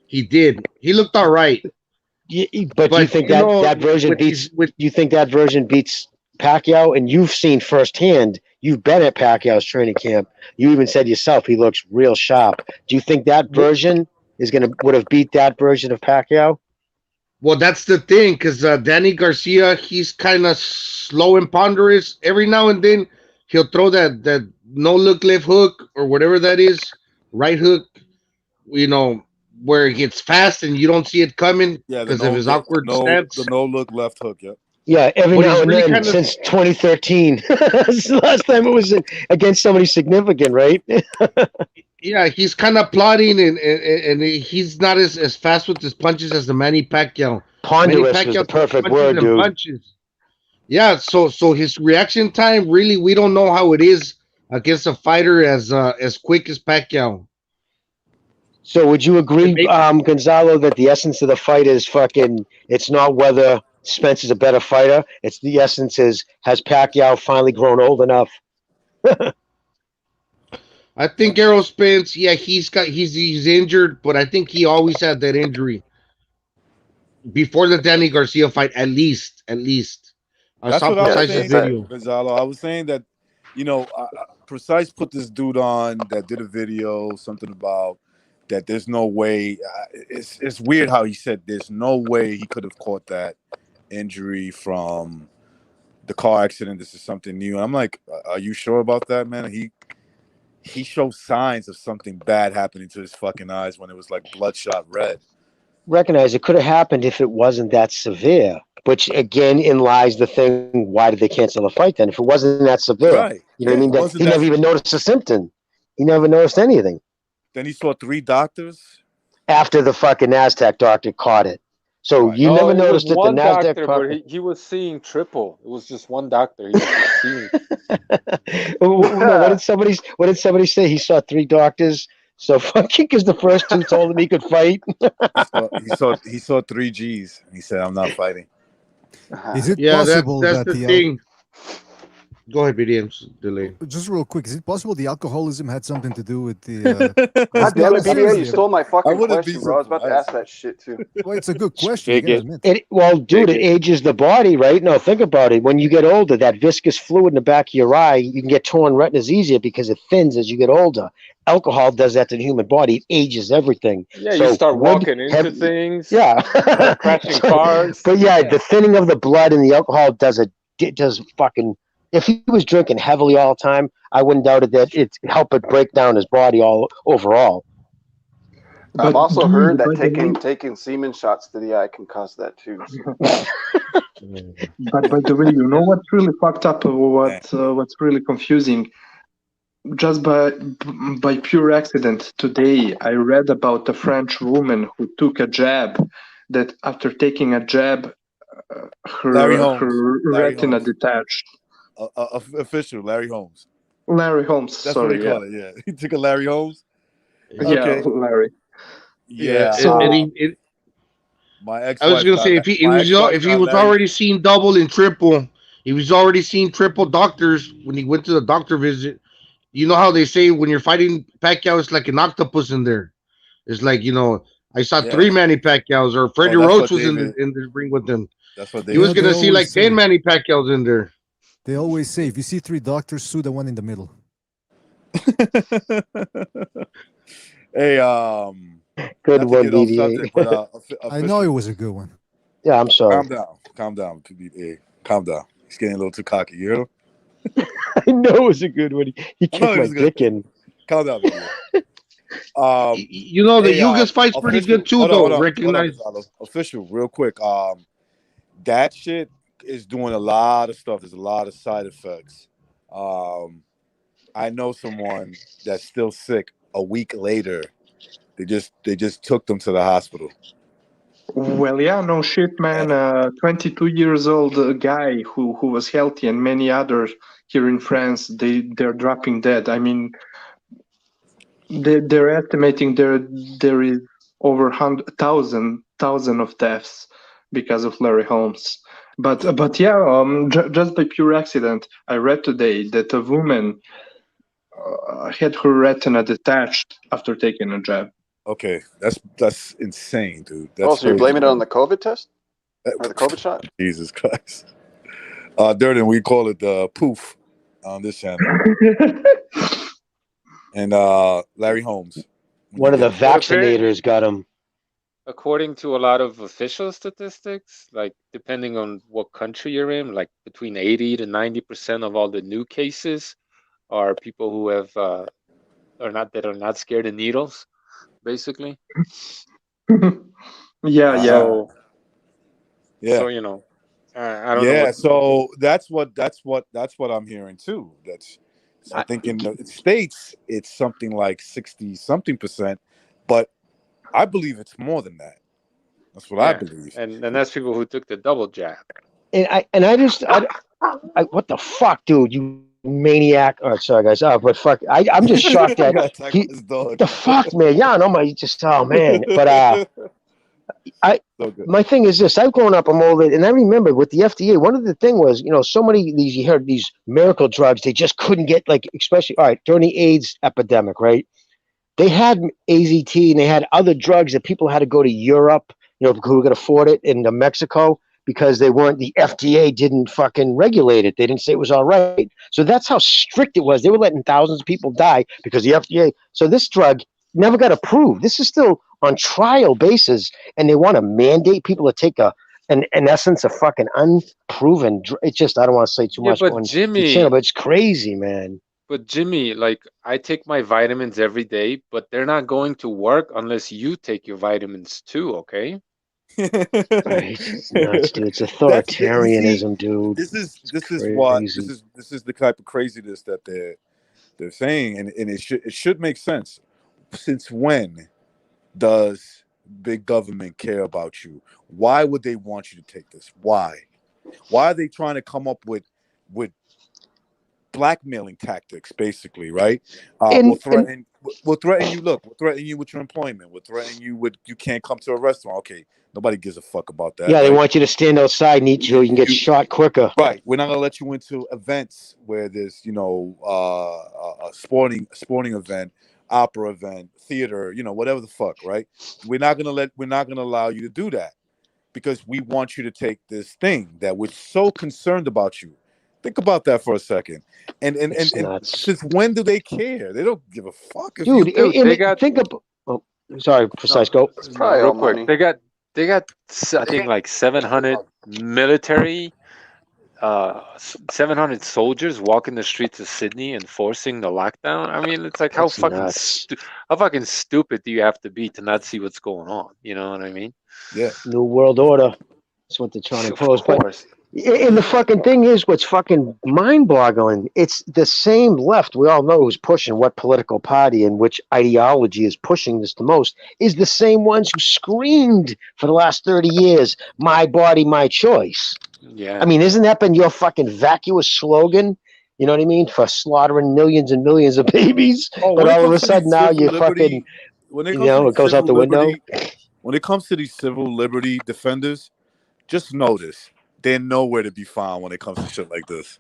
[SPEAKER 5] He did. He looked all right.
[SPEAKER 8] Yeah, but you think that version beats? You think that version beats Pacquiao? And you've seen firsthand. You've been at Pacquiao's training camp. You even said yourself he looks real sharp. Do you think that version would have beat that version of Pacquiao?
[SPEAKER 5] Well, that's the thing, because Danny Garcia, he's kind of slow and ponderous. Every now and then, he'll throw that no-look left hook or whatever that is, right hook, where it gets fast and you don't see it coming because of his awkward stance.
[SPEAKER 1] The no-look left hook, yep.
[SPEAKER 8] Yeah, every now and then since 2013. This is the last time it was against somebody significant, right?
[SPEAKER 5] Yeah, he's kind of plotting, and he's not as fast with his punches as the Manny Pacquiao.
[SPEAKER 8] Ponderous was the perfect word, dude.
[SPEAKER 5] Punches. Yeah, so his reaction time, really, we don't know how it is against a fighter as quick as Pacquiao.
[SPEAKER 8] So would you agree, Gonzalo, that the essence of the fight is it's not whether Spence is a better fighter. It's the essence is, has Pacquiao finally grown old enough?
[SPEAKER 5] I think Errol Spence, he's injured, but I think he always had that injury before the Danny Garcia fight, at least.
[SPEAKER 1] That's what I was saying, Gonzalo. I was saying that, Precise put this dude on that did a video, something about that there's no way. It's weird how he said there's no way he could have caught that injury from the car accident. This is something new. I'm like, are you sure about that, man? He showed signs of something bad happening to his fucking eyes when it was like bloodshot red.
[SPEAKER 8] Recognize it could have happened if it wasn't that severe. Which again, in lies the thing. Why did they cancel the fight then? If it wasn't that severe,
[SPEAKER 1] right?
[SPEAKER 8] You know what I mean? He never even noticed a symptom. He never noticed anything.
[SPEAKER 1] Then he saw 3 doctors
[SPEAKER 8] after the fucking NASDAQ doctor caught it. So you never noticed that the NASDAQ
[SPEAKER 9] doctor, but he was seeing triple. It was just one doctor. He was just seeing.
[SPEAKER 8] What did somebody say? He saw 3 doctors So fucking because the first two told him he could fight.
[SPEAKER 1] He saw 3 Gs. He said, "I'm not fighting."
[SPEAKER 12] Is it
[SPEAKER 14] Yeah,
[SPEAKER 12] possible
[SPEAKER 14] that's
[SPEAKER 12] that
[SPEAKER 14] the thing. Go ahead, BDM's delayed.
[SPEAKER 12] just real quick, is it possible the alcoholism had something to do with the?
[SPEAKER 13] God damn it, BBA! You
[SPEAKER 12] seriously,
[SPEAKER 13] stole my
[SPEAKER 1] I
[SPEAKER 13] fucking
[SPEAKER 1] wouldn't be
[SPEAKER 13] question, bro. I was about to ask
[SPEAKER 1] surprised.
[SPEAKER 13] that shit too.
[SPEAKER 12] well, it's a good question. You gotta
[SPEAKER 9] Bigot.
[SPEAKER 12] admit.
[SPEAKER 8] Well, dude, it
[SPEAKER 9] Bigot.
[SPEAKER 8] ages the body, right? No, think about it. When you get older, that viscous fluid in the back of your eye, you can get torn retinas easier because it thins as you get older. Alcohol does that to the human body. It ages everything.
[SPEAKER 9] Yeah,
[SPEAKER 8] So
[SPEAKER 9] you start
[SPEAKER 8] when
[SPEAKER 9] walking into things,
[SPEAKER 8] yeah.
[SPEAKER 9] start crashing cars.
[SPEAKER 8] But yeah, the thinning of the blood and the alcohol does fucking. If he was drinking heavily all the time, I wouldn't doubt it that it helped it break down his body all overall.
[SPEAKER 13] I've
[SPEAKER 10] But
[SPEAKER 13] also
[SPEAKER 10] dude,
[SPEAKER 13] heard that
[SPEAKER 10] by the way,
[SPEAKER 13] taking semen shots to the eye can cause that too. So.
[SPEAKER 10] but by the way, you know what's really fucked up? What's really confusing? Just by pure accident today, I read about a French woman who took a jab. That after taking a jab,
[SPEAKER 1] Larry
[SPEAKER 10] her
[SPEAKER 1] Holmes. Larry
[SPEAKER 10] retina
[SPEAKER 1] Holmes.
[SPEAKER 10] detached.
[SPEAKER 1] Official Larry Holmes.
[SPEAKER 10] Larry Holmes.
[SPEAKER 1] That's what they
[SPEAKER 10] Sorry, yeah,
[SPEAKER 1] call it. Yeah, he took a Larry Holmes.
[SPEAKER 10] yeah,
[SPEAKER 1] Okay.
[SPEAKER 10] Larry.
[SPEAKER 1] Yeah.
[SPEAKER 10] So
[SPEAKER 1] My
[SPEAKER 14] I was
[SPEAKER 1] ex-wife
[SPEAKER 14] gonna
[SPEAKER 1] got
[SPEAKER 14] say
[SPEAKER 1] if
[SPEAKER 14] he was
[SPEAKER 1] Larry.
[SPEAKER 14] already seen double and triple, he was already seen triple doctors when he went to the doctor visit. You know how they say when you're fighting Pacquiao, it's like an octopus in there. It's like I saw
[SPEAKER 1] Yeah.
[SPEAKER 14] 3 Manny Pacquiaos, or Freddie
[SPEAKER 1] that's
[SPEAKER 14] Roach
[SPEAKER 1] what
[SPEAKER 14] was in
[SPEAKER 1] David.
[SPEAKER 14] the ring with them.
[SPEAKER 1] That's what
[SPEAKER 14] He was
[SPEAKER 1] David.
[SPEAKER 12] They
[SPEAKER 14] gonna see
[SPEAKER 12] always
[SPEAKER 14] like 10
[SPEAKER 12] say.
[SPEAKER 14] Manny Pacquiaos in there.
[SPEAKER 12] They always say if you see 3 doctors, sue the one in the middle.
[SPEAKER 1] Hey,
[SPEAKER 8] Good
[SPEAKER 1] not to
[SPEAKER 8] one,
[SPEAKER 1] get off
[SPEAKER 8] BDA.
[SPEAKER 1] subject, but
[SPEAKER 12] I know it
[SPEAKER 1] official.
[SPEAKER 12] was a good one.
[SPEAKER 8] Yeah, I'm sorry.
[SPEAKER 1] Calm down, PBA. Calm down. He's getting a little too cocky. You hear him?
[SPEAKER 8] I know it was a good one. He
[SPEAKER 1] I know
[SPEAKER 8] kicked
[SPEAKER 1] it
[SPEAKER 8] my
[SPEAKER 1] was good.
[SPEAKER 8] dick in.
[SPEAKER 1] Calm down, PBA.
[SPEAKER 14] The Yugas fight's pretty
[SPEAKER 1] Official.
[SPEAKER 14] good too,
[SPEAKER 1] Hold
[SPEAKER 14] though.
[SPEAKER 1] on,
[SPEAKER 14] Recognize.
[SPEAKER 1] Gonzalo. Official, real quick. That shit is doing a lot of stuff. There's a lot of side effects. I know someone that's still sick. A week later, they just took them to the hospital.
[SPEAKER 10] well, yeah, no shit, man. 22 years old guy who was healthy, and many others here in France, they're dropping dead. I mean, they're estimating there is over 100,000 of deaths because of Larry Holmes. But yeah, just by pure accident, I read today that a woman had her retina detached after taking a jab.
[SPEAKER 1] Okay, that's insane, dude. That's
[SPEAKER 13] Oh, so you're
[SPEAKER 1] crazy.
[SPEAKER 13] blaming it on the COVID test or the COVID shot?
[SPEAKER 1] Jesus Christ. Durden, we call it the poof on this channel. And Larry Holmes.
[SPEAKER 8] One of the vaccinators got him.
[SPEAKER 9] According to a lot of official statistics, like depending on what country you're in, like between 80 to 90% of all the new cases are people who have are not scared of needles, basically.
[SPEAKER 10] Yeah.
[SPEAKER 9] So,
[SPEAKER 1] Yeah.
[SPEAKER 9] so I don't know.
[SPEAKER 1] Yeah, so that's what I'm hearing too. I think in the States it's something like 60 something percent, but I believe it's more than that. That's what I believe.
[SPEAKER 9] And that's people who took the double jab.
[SPEAKER 8] And I what the fuck, dude? You maniac! Oh, sorry, guys. Oh, but fuck, I'm just shocked that what the fuck, man. Yeah, no, my just oh man. But my thing is this: I've grown up, I'm older, and I remember with the FDA, one of the thing was, so many of these you heard these miracle drugs they just couldn't get, like especially during the AIDS epidemic, right? They had AZT and they had other drugs that people had to go to Europe, who could afford it, into Mexico because the FDA didn't fucking regulate it. They didn't say it was all right. So that's how strict it was. They were letting thousands of people die because the FDA. So this drug never got approved. This is still on trial basis, and they want to mandate people to take in essence, a fucking unproven. It's just, I don't want to say too much.
[SPEAKER 9] But Jimmy,
[SPEAKER 8] but it's crazy, man.
[SPEAKER 9] But Jimmy, like I take my vitamins every day, but they're not going to work unless you take your vitamins too, okay?
[SPEAKER 8] It's nuts, dude. It's authoritarianism, dude.
[SPEAKER 1] This is the type of craziness that they're saying, and it should make sense. Since when does big government care about you? Why would they want you to take this? Why are they trying to come up with blackmailing tactics, basically, right? Or threaten we'll threaten you. Look, we'll threaten you with your employment. We'll threaten you with you can't come to a restaurant. Okay, nobody gives a fuck about that.
[SPEAKER 8] Yeah, they
[SPEAKER 1] right?
[SPEAKER 8] want you to stand outside and eat so you can get shot quicker.
[SPEAKER 1] Right. We're not gonna let you into events where there's, a sporting event, opera event, theater, whatever the fuck, right? We're not gonna allow you to do that because we want you to take this thing that we're so concerned about you. Think about that for a second. And since when do they care? They don't give a fuck if
[SPEAKER 8] Dude,
[SPEAKER 9] they got.
[SPEAKER 8] think of. Oh, sorry, Precise. Go.
[SPEAKER 13] It's probably
[SPEAKER 9] Real
[SPEAKER 13] all
[SPEAKER 9] quick,
[SPEAKER 13] money.
[SPEAKER 9] they got I think like 700 military, 700 soldiers walking the streets of Sydney enforcing the lockdown. I mean, it's like how
[SPEAKER 8] That's
[SPEAKER 9] fucking
[SPEAKER 8] nuts.
[SPEAKER 9] how fucking stupid do you have to be to not see what's going on? You know what I mean?
[SPEAKER 1] Yeah.
[SPEAKER 8] New World Order. That's what they're trying to
[SPEAKER 9] Of
[SPEAKER 8] impose. But
[SPEAKER 9] course.
[SPEAKER 8] and the fucking thing is, what's fucking mind-boggling? It's the same left. We all know who's pushing what political party and which ideology is pushing this the most. Is the same ones who screamed for the last 30 years, "My body, my choice."
[SPEAKER 9] Yeah.
[SPEAKER 8] I mean, isn't that been your fucking vacuous slogan? You know what I mean? For slaughtering millions and millions of babies,
[SPEAKER 1] Oh,
[SPEAKER 8] but
[SPEAKER 1] when it
[SPEAKER 8] all of a
[SPEAKER 1] comes to these
[SPEAKER 8] sudden now
[SPEAKER 1] civil
[SPEAKER 8] you
[SPEAKER 1] liberty,
[SPEAKER 8] fucking,
[SPEAKER 1] when it comes to
[SPEAKER 8] it
[SPEAKER 1] these
[SPEAKER 8] goes out
[SPEAKER 1] civil
[SPEAKER 8] the window.
[SPEAKER 1] liberty, when it comes to these civil liberty defenders, just notice they're nowhere to be found when it comes to shit like this.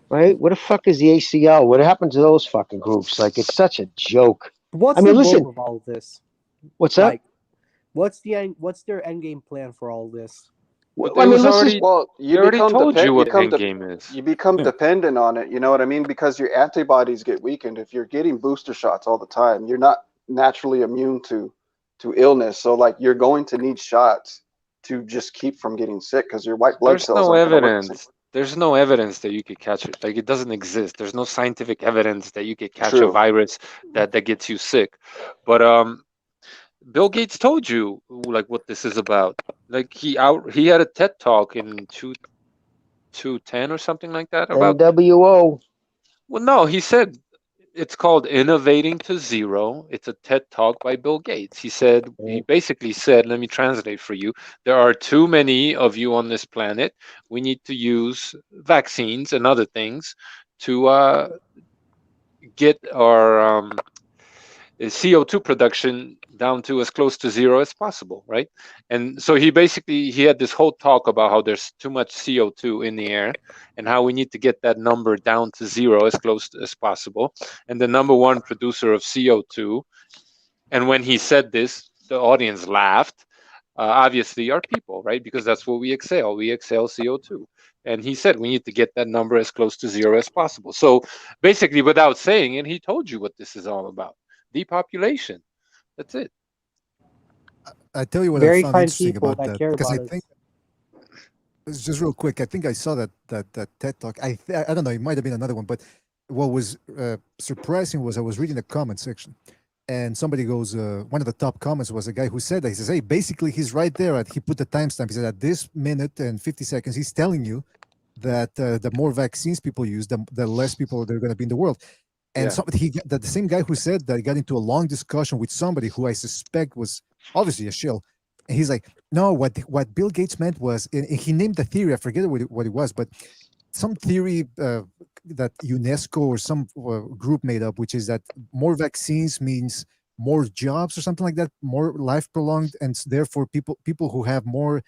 [SPEAKER 8] Right? What the fuck is the ACL? What happened to those fucking groups? Like, it's such a joke.
[SPEAKER 4] What's
[SPEAKER 8] I mean,
[SPEAKER 4] the
[SPEAKER 8] listen.
[SPEAKER 4] goal of all of this?
[SPEAKER 8] What's that?
[SPEAKER 4] Like, what's their end game plan for all this?
[SPEAKER 9] But
[SPEAKER 8] I mean, listen.
[SPEAKER 9] you already told you what end game is.
[SPEAKER 13] You become dependent on it. You know what I mean? Because your antibodies get weakened. If you're getting booster shots all the time, you're not naturally immune to illness. So like you're going to need shots to just keep from getting sick because your white blood
[SPEAKER 9] There's
[SPEAKER 13] cells
[SPEAKER 9] no
[SPEAKER 13] aren't going to work.
[SPEAKER 9] evidence. There's no evidence that you could catch it. Like it doesn't exist. There's no scientific evidence that you could catch a
[SPEAKER 13] True.
[SPEAKER 9] virus that gets you sick. But Bill Gates told you like what this is about. Like he had a TED talk in 2010 or something like that about.
[SPEAKER 8] NWO.
[SPEAKER 9] Well, no, he said it's called Innovating to Zero. It's a TED talk by Bill Gates. He basically said, let me translate for you. There are too many of you on this planet. We need to use vaccines and other things to get our CO2 production down to as close to zero as possible, right? And so he had this whole talk about how there's too much CO2 in the air and how we need to get that number down to zero as close as possible. And the number one producer of CO2, and when he said this, the audience laughed, obviously are people, right? Because that's what we exhale. We exhale CO2. And he said we need to get that number as close to zero as possible. So basically, without saying it, he told you what this is all about. Depopulation. That's it.
[SPEAKER 12] I tell you what
[SPEAKER 4] Very
[SPEAKER 12] I found
[SPEAKER 4] kind
[SPEAKER 12] interesting
[SPEAKER 4] people
[SPEAKER 12] about
[SPEAKER 4] that
[SPEAKER 12] that
[SPEAKER 4] care
[SPEAKER 12] because I
[SPEAKER 4] about us.
[SPEAKER 12] think it's just real quick. I think I saw that TED talk. I don't know. It might have been another one, but what was surprising was I was reading the comment section, and somebody goes. One of the top comments was a guy who said that he says, "Hey, basically, he's right there." He put the timestamp. He said, "At this minute and 50 seconds, he's telling you that the more vaccines people use, the less people there are going to be in the world." And the same guy who said that got into a long discussion with somebody who I suspect was obviously a shill. And he's like, no, what Bill Gates meant was, and he named the theory, I forget what it was, but some theory that UNESCO or some group made up, which is that more vaccines means more jobs or something like that, more life prolonged, and therefore people who have more,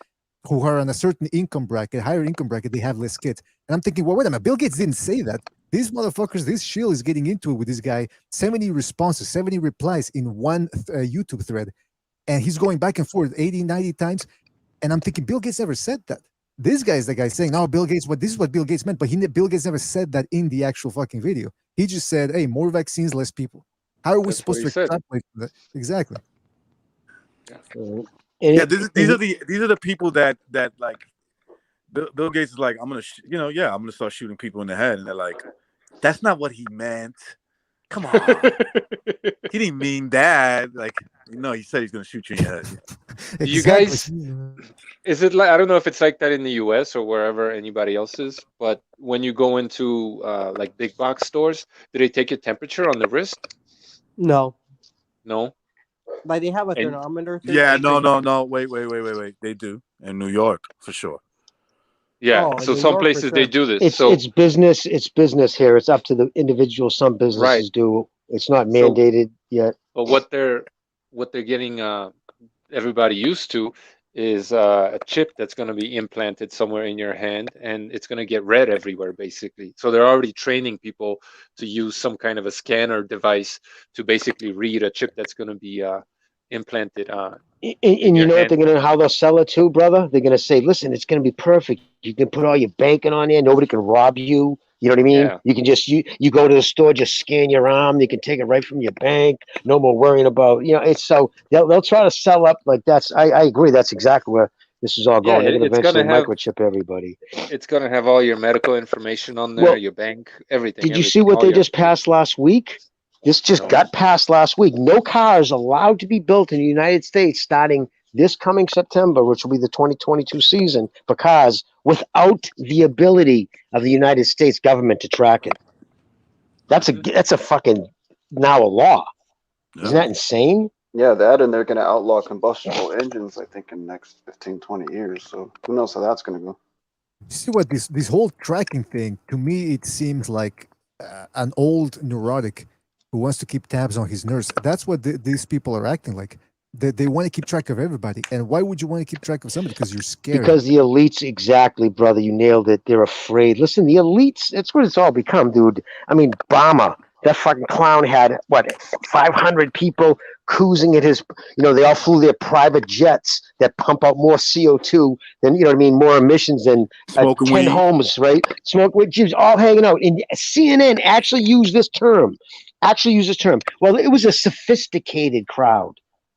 [SPEAKER 12] who are on a certain income bracket, higher income bracket, they have less kids. And I'm thinking, well, wait a minute, Bill Gates didn't say that. These motherfuckers, this shill is getting into it with this guy, 70 responses, 70 replies in one YouTube thread. And he's going back and forth 80, 90 times. And I'm thinking, Bill Gates never said that. This guy is the guy saying, no, Bill Gates, this is what Bill Gates meant. But Bill Gates never said that in the actual fucking video. He just said, hey, more vaccines, less people. How are we supposed to extrapolate from that? Exactly.
[SPEAKER 1] Yeah, these are the people that like Bill Gates is like, I'm gonna I'm gonna start shooting people in the head, and they're like, that's not what he meant. Come on, he didn't mean that. Like, he said he's gonna shoot you in your head.
[SPEAKER 9] Do you guys? Is it like, I don't know if it's like that in the U.S. or wherever anybody else is, but when you go into like big box stores, do they take your temperature on the wrist?
[SPEAKER 4] No.
[SPEAKER 9] No.
[SPEAKER 4] Like they have a thermometer.
[SPEAKER 1] Yeah, no. Wait. They do in New York for sure.
[SPEAKER 9] Yeah, so some places they do this.
[SPEAKER 8] It's business. It's business here. It's up to the individual. Some businesses do. It's not
[SPEAKER 9] So,
[SPEAKER 8] mandated yet.
[SPEAKER 9] but what they're getting everybody used to is a chip that's going to be implanted somewhere in your hand, and it's going to get read everywhere, basically. So they're already training people to use some kind of a scanner device to basically read a chip that's going to be implanted
[SPEAKER 8] And,
[SPEAKER 9] in
[SPEAKER 8] and you
[SPEAKER 9] your
[SPEAKER 8] know what
[SPEAKER 9] hand.
[SPEAKER 8] they're gonna how they'll sell it too, brother? They're gonna say, "Listen, it's gonna be perfect. You can put all your banking on there. Nobody can rob you. You know what I mean?
[SPEAKER 9] Yeah,
[SPEAKER 8] You can just you go to the store, just scan your arm. They can take it right from your bank. No more worrying about It's so they'll try to sell up like that's. I agree. That's exactly where this is all
[SPEAKER 9] yeah.
[SPEAKER 8] going. They're gonna
[SPEAKER 9] It's
[SPEAKER 8] eventually
[SPEAKER 9] gonna have
[SPEAKER 8] microchip everybody.
[SPEAKER 9] all your medical information on there,
[SPEAKER 8] Well,
[SPEAKER 9] your bank, everything,
[SPEAKER 8] did you see
[SPEAKER 9] everything,
[SPEAKER 8] what
[SPEAKER 9] all
[SPEAKER 8] they
[SPEAKER 9] your
[SPEAKER 8] just passed last week? This just
[SPEAKER 9] no.
[SPEAKER 8] got passed last week. No cars allowed to be built in the United States starting this coming September, which will be the 2022 season for cars, without the ability of the United States government to track it.
[SPEAKER 9] Hmm.
[SPEAKER 8] That's a fucking now a law. Isn't
[SPEAKER 1] Yeah.
[SPEAKER 8] that insane?
[SPEAKER 13] Yeah, that and they're going to outlaw combustible engines, I think, in the next 15, 20 years. So who knows how that's going to go.
[SPEAKER 12] See what this whole tracking thing to me it seems like an old neurotic who wants to keep tabs on his nurse. That's what these people are acting like. They want to keep track of everybody. And why would you want to keep track of somebody? Because you're scared.
[SPEAKER 8] Because the elites, exactly, brother, you nailed it. They're afraid. Listen, the elites, that's what it's all become, dude. I mean, Obama, that fucking clown had, what, 500 people cruising at his, they all flew their private jets that pump out more CO2 than, you know what I mean, more emissions than
[SPEAKER 1] Smoking
[SPEAKER 8] 10
[SPEAKER 1] weed.
[SPEAKER 8] homes, right? Smoke with Jews, all hanging out. And CNN actually used this term. Well, it was a sophisticated crowd.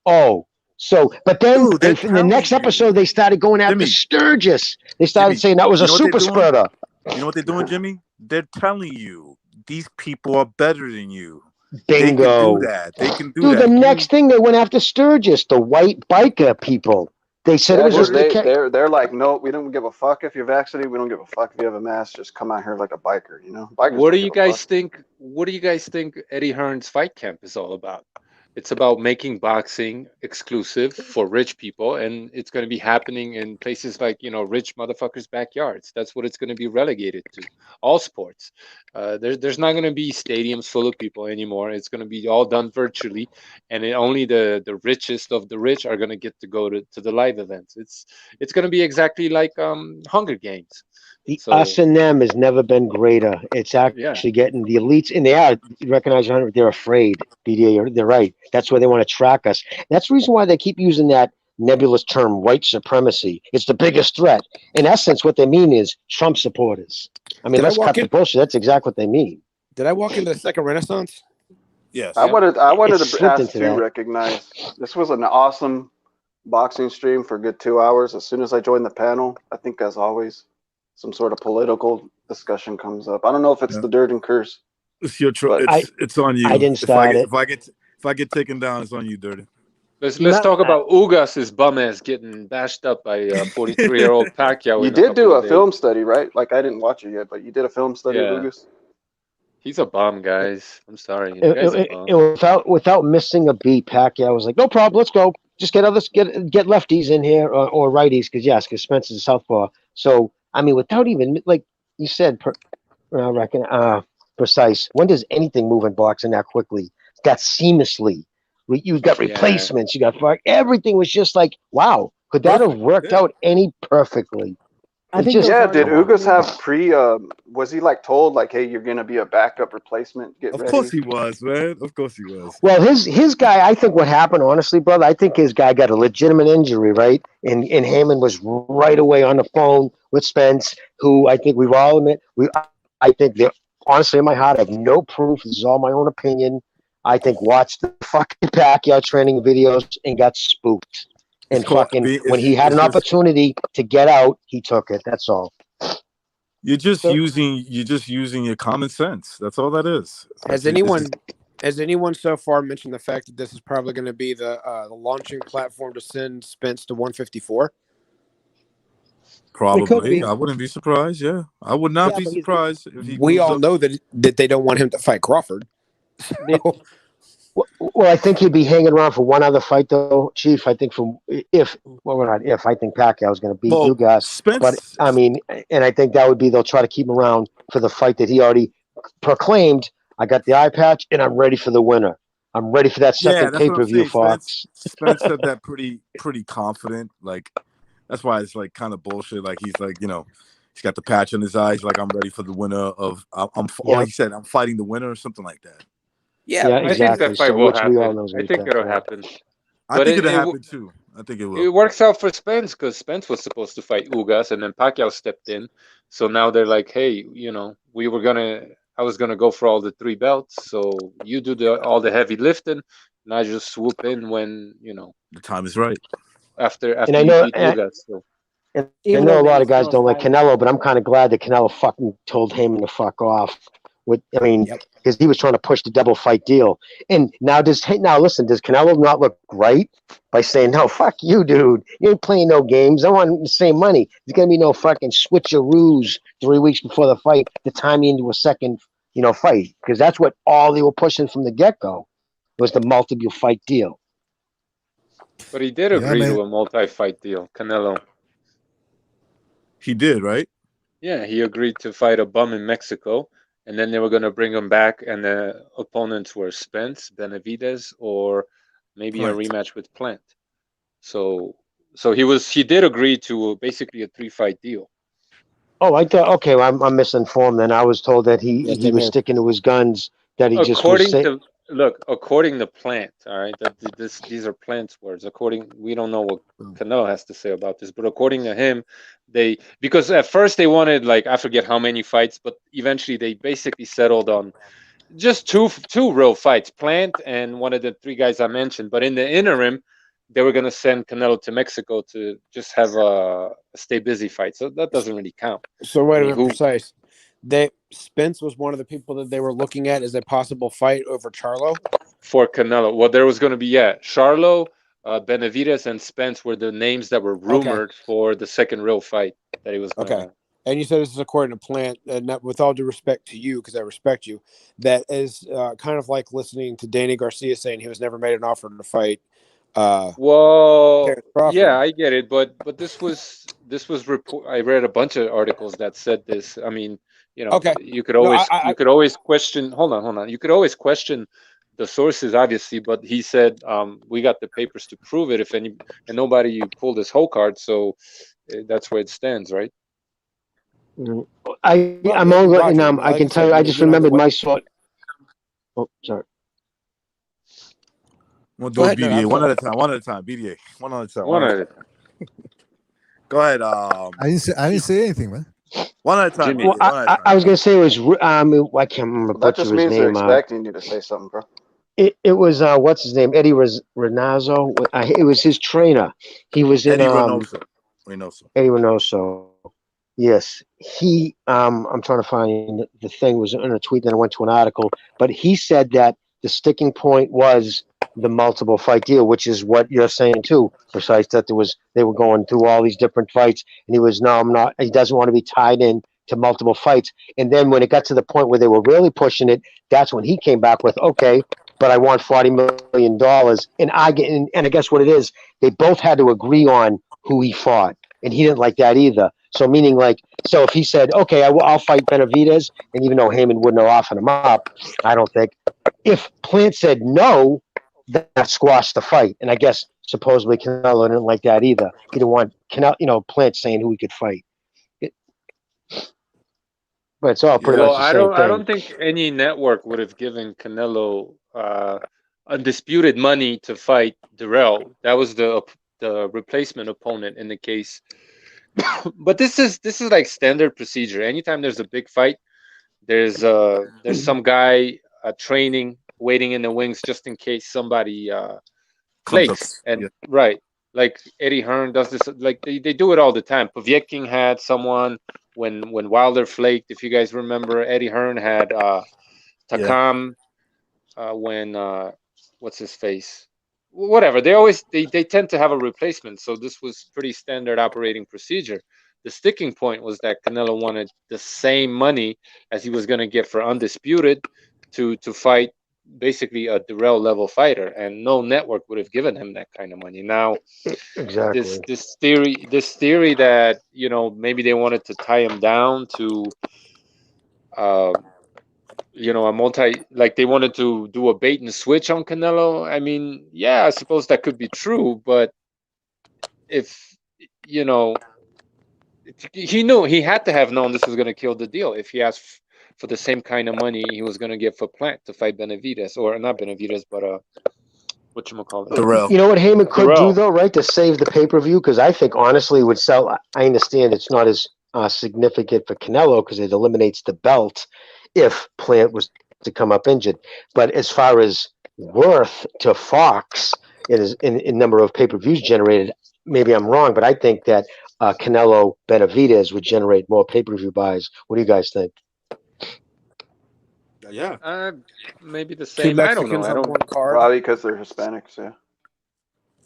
[SPEAKER 8] Oh, so, but then
[SPEAKER 1] Dude, they're
[SPEAKER 8] in the
[SPEAKER 1] telling
[SPEAKER 8] next
[SPEAKER 1] you.
[SPEAKER 8] episode, they started going after
[SPEAKER 1] Jimmy,
[SPEAKER 8] Sturgis. They started
[SPEAKER 1] Jimmy,
[SPEAKER 8] saying that was
[SPEAKER 1] you
[SPEAKER 8] a
[SPEAKER 1] know what they're
[SPEAKER 8] super
[SPEAKER 1] doing?
[SPEAKER 8] spreader.
[SPEAKER 1] You know what they're doing, Jimmy? They're telling you these people are better than you. They can do
[SPEAKER 8] Bingo.
[SPEAKER 1] that. They can do
[SPEAKER 8] Dude, the
[SPEAKER 1] that.
[SPEAKER 8] next thing they went after Sturgis, the white biker people. They said it
[SPEAKER 13] Yeah,
[SPEAKER 8] was
[SPEAKER 13] because
[SPEAKER 8] just the cat.
[SPEAKER 13] they're like, no, we don't give a fuck if you're vaccinated. We don't give a fuck if you have a mask. Just come out here like a biker, Bikers
[SPEAKER 9] What do
[SPEAKER 13] don't
[SPEAKER 9] you
[SPEAKER 13] give a fuck.
[SPEAKER 9] guys think? What do you guys think Eddie Hearn's fight camp is all about? It's about making boxing exclusive for rich people, and it's going to be happening in places like rich motherfuckers' backyards. That's what it's going to be relegated to. All sports. There's not going to be stadiums full of people anymore. It's going to be all done virtually, and only the richest of the rich are going to get to go to the live events. It's going to be exactly like Hunger Games.
[SPEAKER 8] The
[SPEAKER 9] So
[SPEAKER 8] us and them has never been greater. It's
[SPEAKER 9] yeah.
[SPEAKER 8] actually getting the elites, and they are recognize 100. They're afraid. BDA, they're right. That's where they want to track us. That's the reason why they keep using that nebulous term, white supremacy. It's the biggest threat. In essence, what they mean is Trump supporters. I mean,
[SPEAKER 2] Did I
[SPEAKER 8] let's
[SPEAKER 2] walk
[SPEAKER 8] cut the
[SPEAKER 2] in?
[SPEAKER 8] bullshit. That's exactly what they mean.
[SPEAKER 2] Did I walk into the second Renaissance?
[SPEAKER 1] Yes.
[SPEAKER 13] I
[SPEAKER 9] Yeah.
[SPEAKER 13] wanted
[SPEAKER 8] It's
[SPEAKER 13] to
[SPEAKER 8] slipped
[SPEAKER 13] ask
[SPEAKER 8] into
[SPEAKER 13] to
[SPEAKER 8] that.
[SPEAKER 13] recognize this was an awesome boxing stream for a good 2 hours. As soon as I joined the panel, I think as always, some sort of political discussion comes up. I don't know if it's
[SPEAKER 1] Yeah.
[SPEAKER 13] the dirt and curse,
[SPEAKER 1] It's your
[SPEAKER 13] but
[SPEAKER 1] it's on
[SPEAKER 8] I
[SPEAKER 1] you.
[SPEAKER 8] didn't start it.
[SPEAKER 1] If I get taken down, it's on you, Dirty.
[SPEAKER 9] Let's talk about Ugas's bum ass getting bashed up by a 43-year-old Pacquiao
[SPEAKER 13] you
[SPEAKER 9] in a
[SPEAKER 13] did do
[SPEAKER 9] couple of
[SPEAKER 13] a
[SPEAKER 9] days.
[SPEAKER 13] film study, right? Like I didn't watch it yet, but you did a film study of
[SPEAKER 9] Yeah,
[SPEAKER 13] Ugas.
[SPEAKER 9] he's a bum, guys. I'm sorry, the guy's a bum.
[SPEAKER 8] Without missing a beat, Pacquiao was like, "No problem, let's go. Just get lefties in here or righties, because Spence is a southpaw." So I mean, without even like you said, I reckon precise. When does anything move in boxing that quickly, that seamlessly? You got
[SPEAKER 9] Yeah,
[SPEAKER 8] replacements. You got everything was just like, wow. Could that have
[SPEAKER 1] Perfect.
[SPEAKER 8] worked
[SPEAKER 1] Yeah.
[SPEAKER 8] out any perfectly?
[SPEAKER 4] I
[SPEAKER 8] It
[SPEAKER 4] think
[SPEAKER 8] just
[SPEAKER 4] those
[SPEAKER 13] Yeah,
[SPEAKER 4] are
[SPEAKER 13] did
[SPEAKER 8] come on.
[SPEAKER 13] Ugas have was he like told like, hey, you're gonna be a backup replacement, get
[SPEAKER 1] Of course
[SPEAKER 13] ready?
[SPEAKER 1] he was, man. Of course he was.
[SPEAKER 8] Well, his guy, I think what happened, honestly, brother, I think his guy got a legitimate injury, right? And Heyman was right away on the phone with Spence, who I think we've all admit I think they're honestly in my heart, I have no proof. This is all my own opinion. I think watched the fucking Pacquiao training videos and got spooked.
[SPEAKER 1] It's
[SPEAKER 8] And
[SPEAKER 1] called
[SPEAKER 8] fucking when he had
[SPEAKER 1] it's
[SPEAKER 8] an
[SPEAKER 1] just
[SPEAKER 8] opportunity to get out, he took it. That's all.
[SPEAKER 1] you're just
[SPEAKER 2] So,
[SPEAKER 1] using your common sense. That's all that is.
[SPEAKER 2] has anyone so far mentioned the fact that this is probably going to be the launching platform to send Spence to 154?
[SPEAKER 4] It could
[SPEAKER 1] Probably.
[SPEAKER 4] be.
[SPEAKER 1] I wouldn't be surprised. Yeah, I would not
[SPEAKER 4] Yeah,
[SPEAKER 1] be
[SPEAKER 4] but
[SPEAKER 1] surprised if he
[SPEAKER 2] We
[SPEAKER 1] moves
[SPEAKER 2] all
[SPEAKER 1] up.
[SPEAKER 2] know that they don't want him to fight Crawford. So,
[SPEAKER 8] Well, I think he'd be hanging around for one other fight, though, Chief. I think I think Pacquiao's going to beat
[SPEAKER 1] Well,
[SPEAKER 8] Ugas. But
[SPEAKER 1] Spence.
[SPEAKER 8] I mean, and I think that would be they'll try to keep him around for the fight that he already proclaimed. I got the eye patch, and I'm ready for the winner. I'm ready for that
[SPEAKER 1] Yeah,
[SPEAKER 8] second
[SPEAKER 1] that's what I'm
[SPEAKER 8] pay-per-view,
[SPEAKER 1] saying.
[SPEAKER 8] Fox.
[SPEAKER 1] Spence said that pretty confident. Like that's why it's like kind of bullshit. Like he's like, he's got the patch on his eyes. Like I'm ready for the winner of. Or he said I'm fighting the winner or something like that.
[SPEAKER 2] Yeah,
[SPEAKER 9] I think
[SPEAKER 8] exactly.
[SPEAKER 9] that fight
[SPEAKER 8] So,
[SPEAKER 9] will
[SPEAKER 8] which we all
[SPEAKER 9] happen.
[SPEAKER 8] know is
[SPEAKER 9] I
[SPEAKER 8] going to
[SPEAKER 9] think
[SPEAKER 8] be tough.
[SPEAKER 9] it'll
[SPEAKER 8] Yeah.
[SPEAKER 9] happen.
[SPEAKER 1] I
[SPEAKER 9] But
[SPEAKER 1] think it'll happen too. I think it will.
[SPEAKER 9] It works out for Spence because Spence was supposed to fight Ugas, and then Pacquiao stepped in. So now they're like, hey, I was gonna go for all the 3 belts. So you do all the heavy lifting, and I just swoop in when
[SPEAKER 1] the time is right.
[SPEAKER 9] After
[SPEAKER 8] And I
[SPEAKER 9] you
[SPEAKER 8] know,
[SPEAKER 9] beat Ugas. So.
[SPEAKER 8] and I
[SPEAKER 4] Even
[SPEAKER 8] know
[SPEAKER 4] though
[SPEAKER 8] a lot
[SPEAKER 4] they
[SPEAKER 8] of guys
[SPEAKER 4] still
[SPEAKER 8] don't like
[SPEAKER 4] fight.
[SPEAKER 8] Canelo, but I'm kind of glad that Canelo fucking told Heyman to fuck off. Because he was trying to push the double fight deal. And now does Canelo not look right by saying, no, fuck you, dude. You ain't playing no games. I want the same money. There's gonna be no fucking switcheroos 3 weeks before the fight to tie me into a second, fight. Because that's what all they were pushing from the get-go was the multiple fight deal.
[SPEAKER 9] But he did agree to a multi-fight deal, Canelo.
[SPEAKER 1] He did, right?
[SPEAKER 9] Yeah, he agreed to fight a bum in Mexico, and then they were going to bring him back, and the opponents were Spence, Benavidez, or maybe a rematch with Plant. So he did agree to basically a 3-fight deal.
[SPEAKER 8] Oh, I thought. Okay, well, I'm misinformed. Then I was told that he was sticking to his guns. That he just was saying.
[SPEAKER 9] According to Plant, all right, these are Plant's words. We don't know what Canelo has to say about this, but according to him, because at first they wanted, like, I forget how many fights, but eventually they basically settled on just two real fights, Plant and one of the 3 guys I mentioned. But in the interim, they were gonna send Canelo to Mexico to just have a stay busy fight, so that doesn't really count.
[SPEAKER 2] So wait a minute, precise. Spence was one of the people that they were looking at as a possible fight over Charlo
[SPEAKER 9] for Canelo. Well, there was going to be Charlo, Benavidez, and Spence were the names that were rumored for the second real fight that he was going to have.
[SPEAKER 2] And you said this is according to Plant, and with all due respect to you, because I respect you, that is kind of like listening to Danny Garcia saying he was never made an offer to fight.
[SPEAKER 9] Well, yeah, I get it, but this was report. I read a bunch of articles that said this. I mean, you could always question. Hold on. You could always question the sources, obviously, but he said we got the papers to prove it. And nobody pulled his whole card, so that's where it stands, right?
[SPEAKER 8] I can tell you. I just remembered my sort. Oh, sorry.
[SPEAKER 1] We'll do it BDA one at a time. BDA one at a time.
[SPEAKER 9] One at a time.
[SPEAKER 1] Go ahead.
[SPEAKER 12] I didn't say anything, man.
[SPEAKER 1] One at a time.
[SPEAKER 8] Well, I was gonna say it was. I can't remember.
[SPEAKER 13] That just means they're
[SPEAKER 8] name.
[SPEAKER 13] expecting you to say something, bro.
[SPEAKER 8] It was what's his name? Eddie Reynoso. It was his trainer. He was in
[SPEAKER 1] Eddie Reynoso.
[SPEAKER 8] Eddie Reynoso. Yes, he. I'm trying to find the thing. Was in a tweet. Then I went to an article, but he said that the sticking point was the multiple fight deal, which is what you're saying too. Precise that they were going through all these different fights, and he was I'm not. He doesn't want to be tied in to multiple fights. And then when it got to the point where they were really pushing it, that's when he came back with, okay, but I want $40 million, and I guess what it is, they both had to agree on who he fought, and he didn't like that either. So meaning so if he said, okay, I'll fight Benavidez, and even though Heyman wouldn't have offered him up, I don't think. If Plant said no, that squashed the fight, and I guess supposedly Canelo didn't like that either. He didn't want Plant saying who he could fight. But it's all pretty much the same thing.
[SPEAKER 9] I don't think any network would have given Canelo undisputed money to fight Durrell. That was the replacement opponent in the case. But this is like standard procedure. Anytime there's a big fight, there's some guy training, waiting in the wings just in case somebody flakes. And right, like Eddie Hearn does this. Like they do it all the time. Povetkin had someone when Wilder flaked. If you guys remember, Eddie Hearn had Takam when what's his face? Whatever. They tend to have a replacement. So this was pretty standard operating procedure. The sticking point was that Canelo wanted the same money as he was going to get for undisputed to fight basically a Durrell level fighter, and no network would have given him that kind of money. Now,
[SPEAKER 8] exactly
[SPEAKER 9] this theory that maybe they wanted to tie him down to like they wanted to do a bait and switch on Canelo. I mean, yeah, I suppose that could be true, but if you know, he knew he had to have known this was going to kill the deal if he asked for the same kind of money he was going to get for Plant to fight Benavidez, or not Benavidez, but whatchamacallit?
[SPEAKER 1] Darrell.
[SPEAKER 8] You know what Heyman could do
[SPEAKER 9] Darrell.
[SPEAKER 8] though, right, to save the pay per view? Because I think honestly it would sell. I understand it's not as significant for Canelo because it eliminates the belt if Plant was to come up injured. But as far as worth to Fox, it is in number of pay per views generated. Maybe I'm wrong, but I think that Canelo Benavidez would generate more pay per view buys. What do you guys think?
[SPEAKER 1] Yeah.
[SPEAKER 9] Maybe the
[SPEAKER 2] Two
[SPEAKER 9] same. I don't know.
[SPEAKER 2] Mexicans
[SPEAKER 9] I
[SPEAKER 2] on
[SPEAKER 9] don't.
[SPEAKER 2] one card.
[SPEAKER 13] Probably because they're Hispanics. Yeah.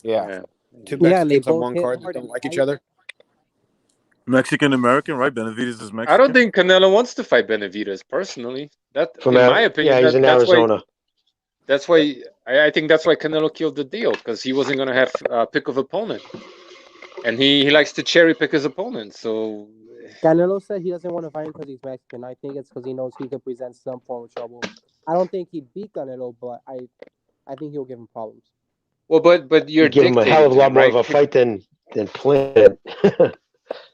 [SPEAKER 2] Yeah. Two
[SPEAKER 4] Yeah, and they
[SPEAKER 2] Mexicans on
[SPEAKER 4] both
[SPEAKER 2] one
[SPEAKER 4] hit
[SPEAKER 2] card that
[SPEAKER 4] hard.
[SPEAKER 2] don't like each
[SPEAKER 4] I-
[SPEAKER 2] other.
[SPEAKER 1] Mexican American, right? Benavidez is Mexican.
[SPEAKER 9] I don't think Canelo wants to fight Benavidez personally. That,
[SPEAKER 8] From
[SPEAKER 9] in my opinion,
[SPEAKER 8] he's in
[SPEAKER 9] that's why.
[SPEAKER 8] Arizona.
[SPEAKER 9] That's why I think that's why Canelo killed the deal, because he wasn't going to have a pick of opponent, and he likes to cherry pick his opponents. So
[SPEAKER 4] Canelo said he doesn't want to fight him because he's Mexican. I think it's because he knows he could present some form of trouble. I don't think he'd beat Canelo, but I think he'll give him problems.
[SPEAKER 9] well, but you're
[SPEAKER 8] You give him a
[SPEAKER 9] dictating
[SPEAKER 8] hell of a
[SPEAKER 9] to
[SPEAKER 8] lot
[SPEAKER 9] him,
[SPEAKER 8] more
[SPEAKER 9] right?
[SPEAKER 8] of a fight than Plant.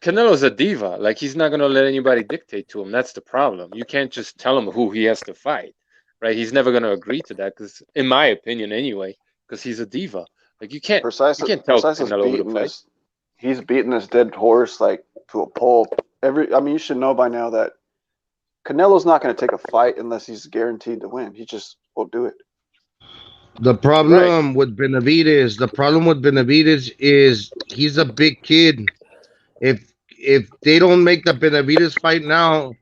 [SPEAKER 9] Canelo's a diva. Like, he's not going to let anybody dictate to him. That's the problem. You can't just tell him who he has to fight, right? He's never going to agree to that, because, in my opinion, anyway, because he's a diva. Like, you can't tell Canelo who to fight.
[SPEAKER 13] He's beating this dead horse like to a pulp. I mean, you should know by now that Canelo's not going to take a fight unless he's guaranteed to win. He just won't do it.
[SPEAKER 14] The problem with Benavidez is he's a big kid. If they don't make the Benavidez fight now,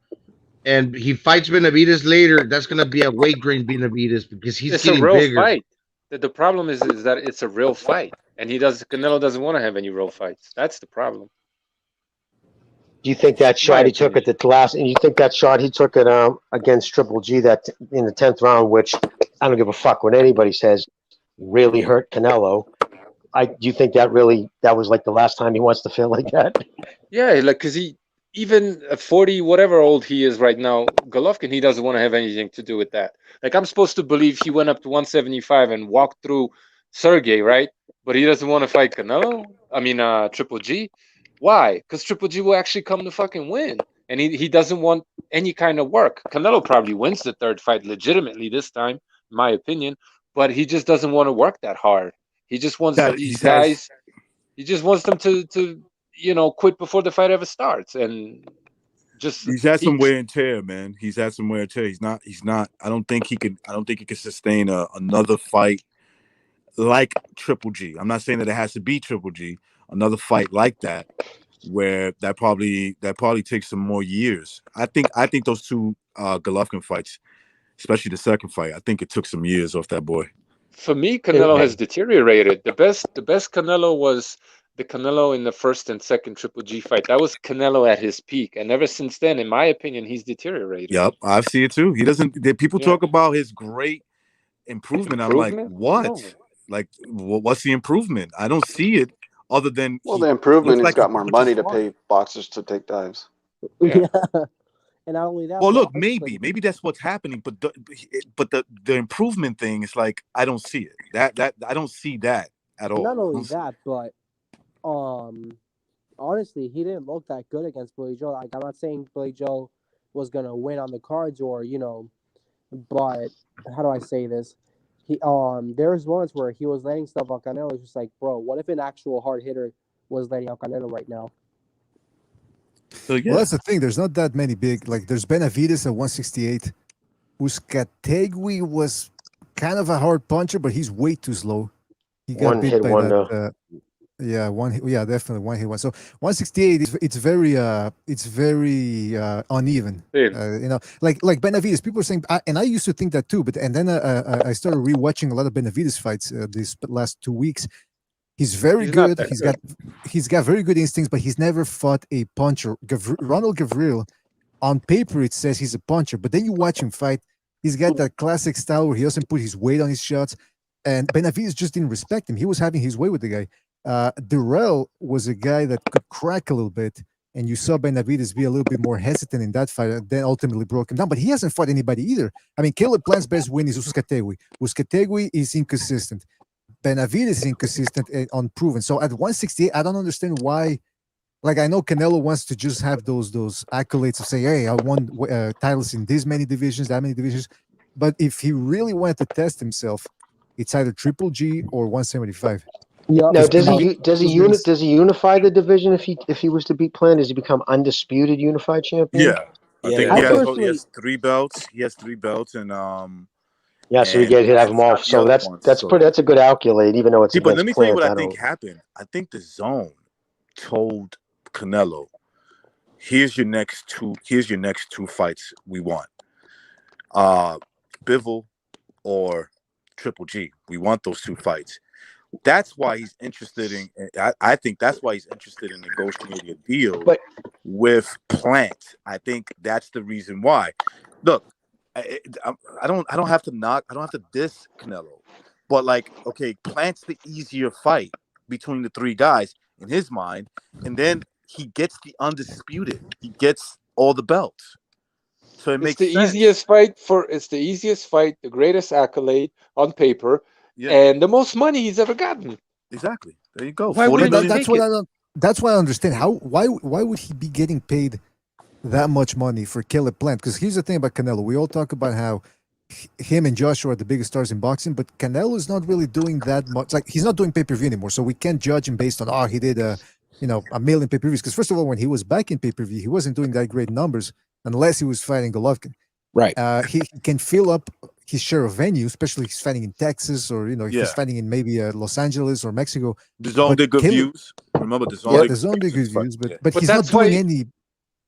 [SPEAKER 14] and he fights Benavidez later, that's gonna be a weight gain Benavidez because he's
[SPEAKER 9] It's a
[SPEAKER 14] getting
[SPEAKER 9] real
[SPEAKER 14] bigger.
[SPEAKER 9] fight. The problem is that it's a real fight, and Canelo doesn't want to have any real fights. That's the problem.
[SPEAKER 8] Do you think that shot he took at the last, and you think that shot he took at against Triple G that in the 10th round, which I don't give a fuck what anybody says, really hurt Canelo? Do you think that was like the last time he wants to feel like that?
[SPEAKER 9] Yeah, like, because he, even at 40, whatever old he is right now, Golovkin, he doesn't want to have anything to do with that. Like, I'm supposed to believe he went up to 175 and walked through Sergey, right? But he doesn't want to fight Canelo? I mean, Triple G? Why? Because Triple G will actually come to fucking win. And he doesn't want any kind of work. Canelo probably wins the third fight legitimately this time, in my opinion. But he just doesn't want to work that hard. He just wants these guys. He just wants them to quit before the fight ever starts, and just
[SPEAKER 1] he's had some wear and tear, man. He's had some wear and tear. He's not. I don't think he can sustain another fight like Triple G. I'm not saying that it has to be Triple G. Another fight like that, where that probably takes some more years. I think those two Golovkin fights, especially the second fight, I think it took some years off that boy.
[SPEAKER 9] For me, Canelo has deteriorated. The best Canelo was the Canelo in the first and second Triple G fight. That was Canelo at his peak, and ever since then, in my opinion, he's deteriorated.
[SPEAKER 1] Yep, I see it too. He doesn't. People talk about his great improvement. I'm like, what? No. Like, what's the improvement? I don't see it. Other than
[SPEAKER 13] the improvement, he's got more money to pay boxers to take dives.
[SPEAKER 4] Yeah. And not only that.
[SPEAKER 1] Well, look, maybe that's what's happening, but the improvement thing is like, I don't see it. That I don't see that at all.
[SPEAKER 4] Not only that, but honestly, he didn't look that good against Billy Joe. Like, I'm not saying Billy Joe was gonna win on the cards, or but how do I say this? He there was moments where he was letting stuff on Canelo. It's just like, bro, what if an actual hard hitter was letting out Canelo right now?
[SPEAKER 12] So, yeah. Well, that's the thing. There's not that many big. Like, there's Benavidez at 168. Uzcategui was kind of a hard puncher, but he's way too slow. He got beat by that. Yeah, definitely one hit one. So 168, it's very uneven. Like Benavidez. People are saying, and I used to think that too. But then I started rewatching a lot of Benavidez fights these last 2 weeks. He's very good. He's got very good instincts, but he's never fought a puncher. Ronald Gavril, on paper, it says he's a puncher, but then you watch him fight. He's got that classic style where he doesn't put his weight on his shots, and Benavidez just didn't respect him. He was having his way with the guy. Durrell was a guy that could crack a little bit, and you saw Benavides be a little bit more hesitant in that fight, then ultimately broke him down. But he hasn't fought anybody either. I mean, Caleb Plant's best win is Uzcategui. Uzcategui is inconsistent. Benavides is inconsistent and unproven. So at 168, I don't understand why. Like, I know Canelo wants to just have those accolades of saying, "Hey, I won titles in this many divisions, that many divisions." But if he really wanted to test himself, it's either Triple G or 175.
[SPEAKER 8] Now,
[SPEAKER 12] Because
[SPEAKER 8] does
[SPEAKER 12] Canelo-
[SPEAKER 8] he unify the division if he was to beat Plant? Does he become undisputed unified champion?
[SPEAKER 1] Yeah, I
[SPEAKER 2] Yeah,
[SPEAKER 1] think
[SPEAKER 2] yeah.
[SPEAKER 1] he
[SPEAKER 8] I
[SPEAKER 1] has,
[SPEAKER 8] personally,
[SPEAKER 1] he has 3 belts. He has 3 belts, and
[SPEAKER 8] yeah. So we get to have
[SPEAKER 1] and
[SPEAKER 8] them
[SPEAKER 1] he's
[SPEAKER 8] all.
[SPEAKER 1] got the
[SPEAKER 8] So
[SPEAKER 1] other ones. So
[SPEAKER 8] that's a good accolade, even though it's
[SPEAKER 1] see, but let
[SPEAKER 8] against
[SPEAKER 1] me tell you
[SPEAKER 8] Plant.
[SPEAKER 1] what I
[SPEAKER 8] I
[SPEAKER 1] think
[SPEAKER 8] don't.
[SPEAKER 1] happened. I think the zone told Canelo, here's your next two fights we want. Bivol or Triple G. We want those 2 fights. That's why he's interested in. I think that's why he's interested in negotiating a deal
[SPEAKER 8] But
[SPEAKER 1] with Plant. I think that's the reason why. Look, I don't have to knock. I don't have to diss Canelo, but like, okay, Plant's the easier fight between the 3 guys in his mind, and then he gets the undisputed. He gets all the belts, so it
[SPEAKER 9] It's
[SPEAKER 1] makes
[SPEAKER 9] the
[SPEAKER 1] sense.
[SPEAKER 9] easiest fight the greatest accolade on paper,
[SPEAKER 1] Yeah,
[SPEAKER 9] and the most money he's ever gotten.
[SPEAKER 1] exactly. There you go.
[SPEAKER 9] Why
[SPEAKER 1] 40
[SPEAKER 9] wouldn't
[SPEAKER 12] But
[SPEAKER 9] he
[SPEAKER 1] million.
[SPEAKER 12] that's
[SPEAKER 9] take
[SPEAKER 12] what
[SPEAKER 9] it?
[SPEAKER 12] I don't. That's why I understand why would he be getting paid that much money for Caleb Plant? Because here's the thing about Canelo: we all talk about how him and Joshua are the biggest stars in boxing, but Canelo is not really doing that much. Like, he's not doing pay per view anymore, so we can't judge him based on he did a million pay per views. Because first of all, when he was back in pay per view, he wasn't doing that great numbers unless he was fighting Golovkin.
[SPEAKER 2] Right.
[SPEAKER 12] He can fill up his share of venues, especially if he's fighting in Texas or if he's
[SPEAKER 1] Yeah,
[SPEAKER 12] fighting in maybe Los Angeles or Mexico.
[SPEAKER 1] the zone
[SPEAKER 12] But
[SPEAKER 1] did good
[SPEAKER 12] Caleb,
[SPEAKER 1] views. Remember, the zone
[SPEAKER 12] yeah,
[SPEAKER 1] did
[SPEAKER 12] the
[SPEAKER 1] good
[SPEAKER 12] zone did
[SPEAKER 1] views.
[SPEAKER 12] good views,
[SPEAKER 1] Yeah.
[SPEAKER 12] but
[SPEAKER 9] But
[SPEAKER 12] he's not
[SPEAKER 9] that's
[SPEAKER 12] doing
[SPEAKER 9] why.
[SPEAKER 12] any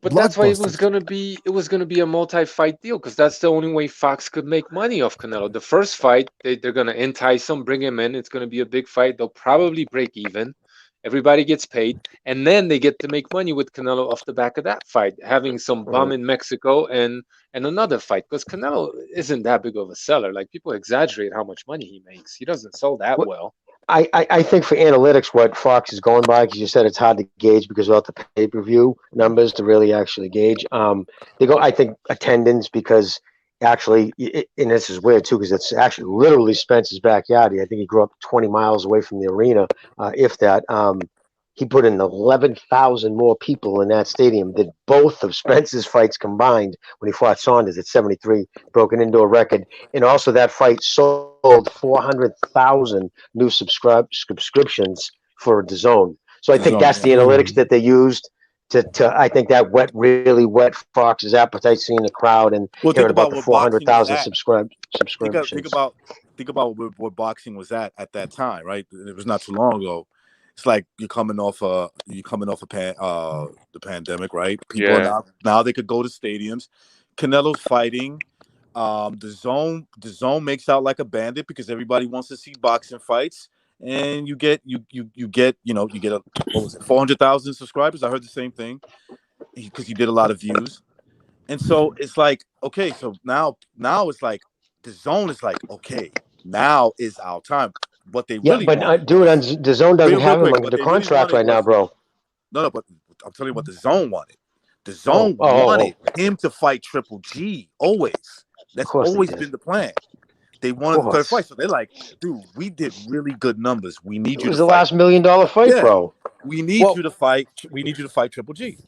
[SPEAKER 9] But that's why it was
[SPEAKER 12] blockbusters.
[SPEAKER 9] gonna be a multi-fight deal because that's the only way Fox could make money off Canelo. The first fight, they're gonna entice him, bring him in. It's gonna be a big fight. They'll probably break even. Everybody gets paid, and then they get to make money with Canelo off the back of that fight, having some bum in Mexico and another fight. Because Canelo isn't that big of a seller. Like, people exaggerate how much money he makes. He doesn't sell that
[SPEAKER 8] What
[SPEAKER 9] well.
[SPEAKER 8] I think for analytics, what Fox is going by, because you said it's hard to gauge because without the pay per view numbers to really actually gauge. They go, I think, attendance because actually, and this is weird too, because it's actually literally Spence's backyard. I think he grew up 20 miles away from the arena, if that. He put in 11,000 more people in that stadium than both of Spence's fights combined when he fought Saunders at 73, broke an indoor record. And also, that fight sold 400,000 new subscriptions for the zone. So I
[SPEAKER 1] The
[SPEAKER 8] think
[SPEAKER 1] zone,
[SPEAKER 8] that's
[SPEAKER 1] yeah.
[SPEAKER 8] the analytics that they used to I think that really whet Fox's appetite, seeing the crowd and
[SPEAKER 1] Well, think
[SPEAKER 8] hearing about
[SPEAKER 1] about
[SPEAKER 8] the
[SPEAKER 1] what boxing was
[SPEAKER 8] 400,000
[SPEAKER 1] at. Think
[SPEAKER 8] subscriptions.
[SPEAKER 1] about what boxing was at that time, right? It was not too long ago. It's like you're coming off the pandemic, right? People are
[SPEAKER 9] Yeah.
[SPEAKER 1] now they could go to stadiums. Canelo's fighting. The zone makes out like a bandit because everybody wants to see boxing fights, and you get what was it, 400,000 subscribers? I heard the same thing because he did a lot of views. And so it's like, okay, so now it's like the zone is like, okay, now is our time. What they
[SPEAKER 8] Yeah,
[SPEAKER 1] really
[SPEAKER 8] but
[SPEAKER 1] wanted
[SPEAKER 8] dude,
[SPEAKER 1] was
[SPEAKER 8] the zone doesn't
[SPEAKER 1] real
[SPEAKER 8] have him
[SPEAKER 1] quick.
[SPEAKER 8] under
[SPEAKER 1] What
[SPEAKER 8] the
[SPEAKER 1] they really
[SPEAKER 8] contract
[SPEAKER 1] wanted
[SPEAKER 8] right now,
[SPEAKER 1] was
[SPEAKER 8] bro.
[SPEAKER 1] no, but I'm telling you what the zone wanted. The
[SPEAKER 8] Oh,
[SPEAKER 1] zone
[SPEAKER 8] oh, oh,
[SPEAKER 1] wanted
[SPEAKER 8] oh.
[SPEAKER 1] him to fight Triple G always.
[SPEAKER 8] Of
[SPEAKER 1] That's
[SPEAKER 8] course they
[SPEAKER 1] always
[SPEAKER 8] did.
[SPEAKER 1] been the plan. They
[SPEAKER 8] Of
[SPEAKER 1] wanted the third fight,
[SPEAKER 8] course.
[SPEAKER 1] so they're like, dude, we did really good numbers. We
[SPEAKER 8] It
[SPEAKER 1] need you to
[SPEAKER 8] was the
[SPEAKER 1] fight.
[SPEAKER 8] last $1 million fight,
[SPEAKER 1] Yeah,
[SPEAKER 8] bro.
[SPEAKER 1] we need
[SPEAKER 2] Well,
[SPEAKER 1] you to fight. We need you to fight Triple G.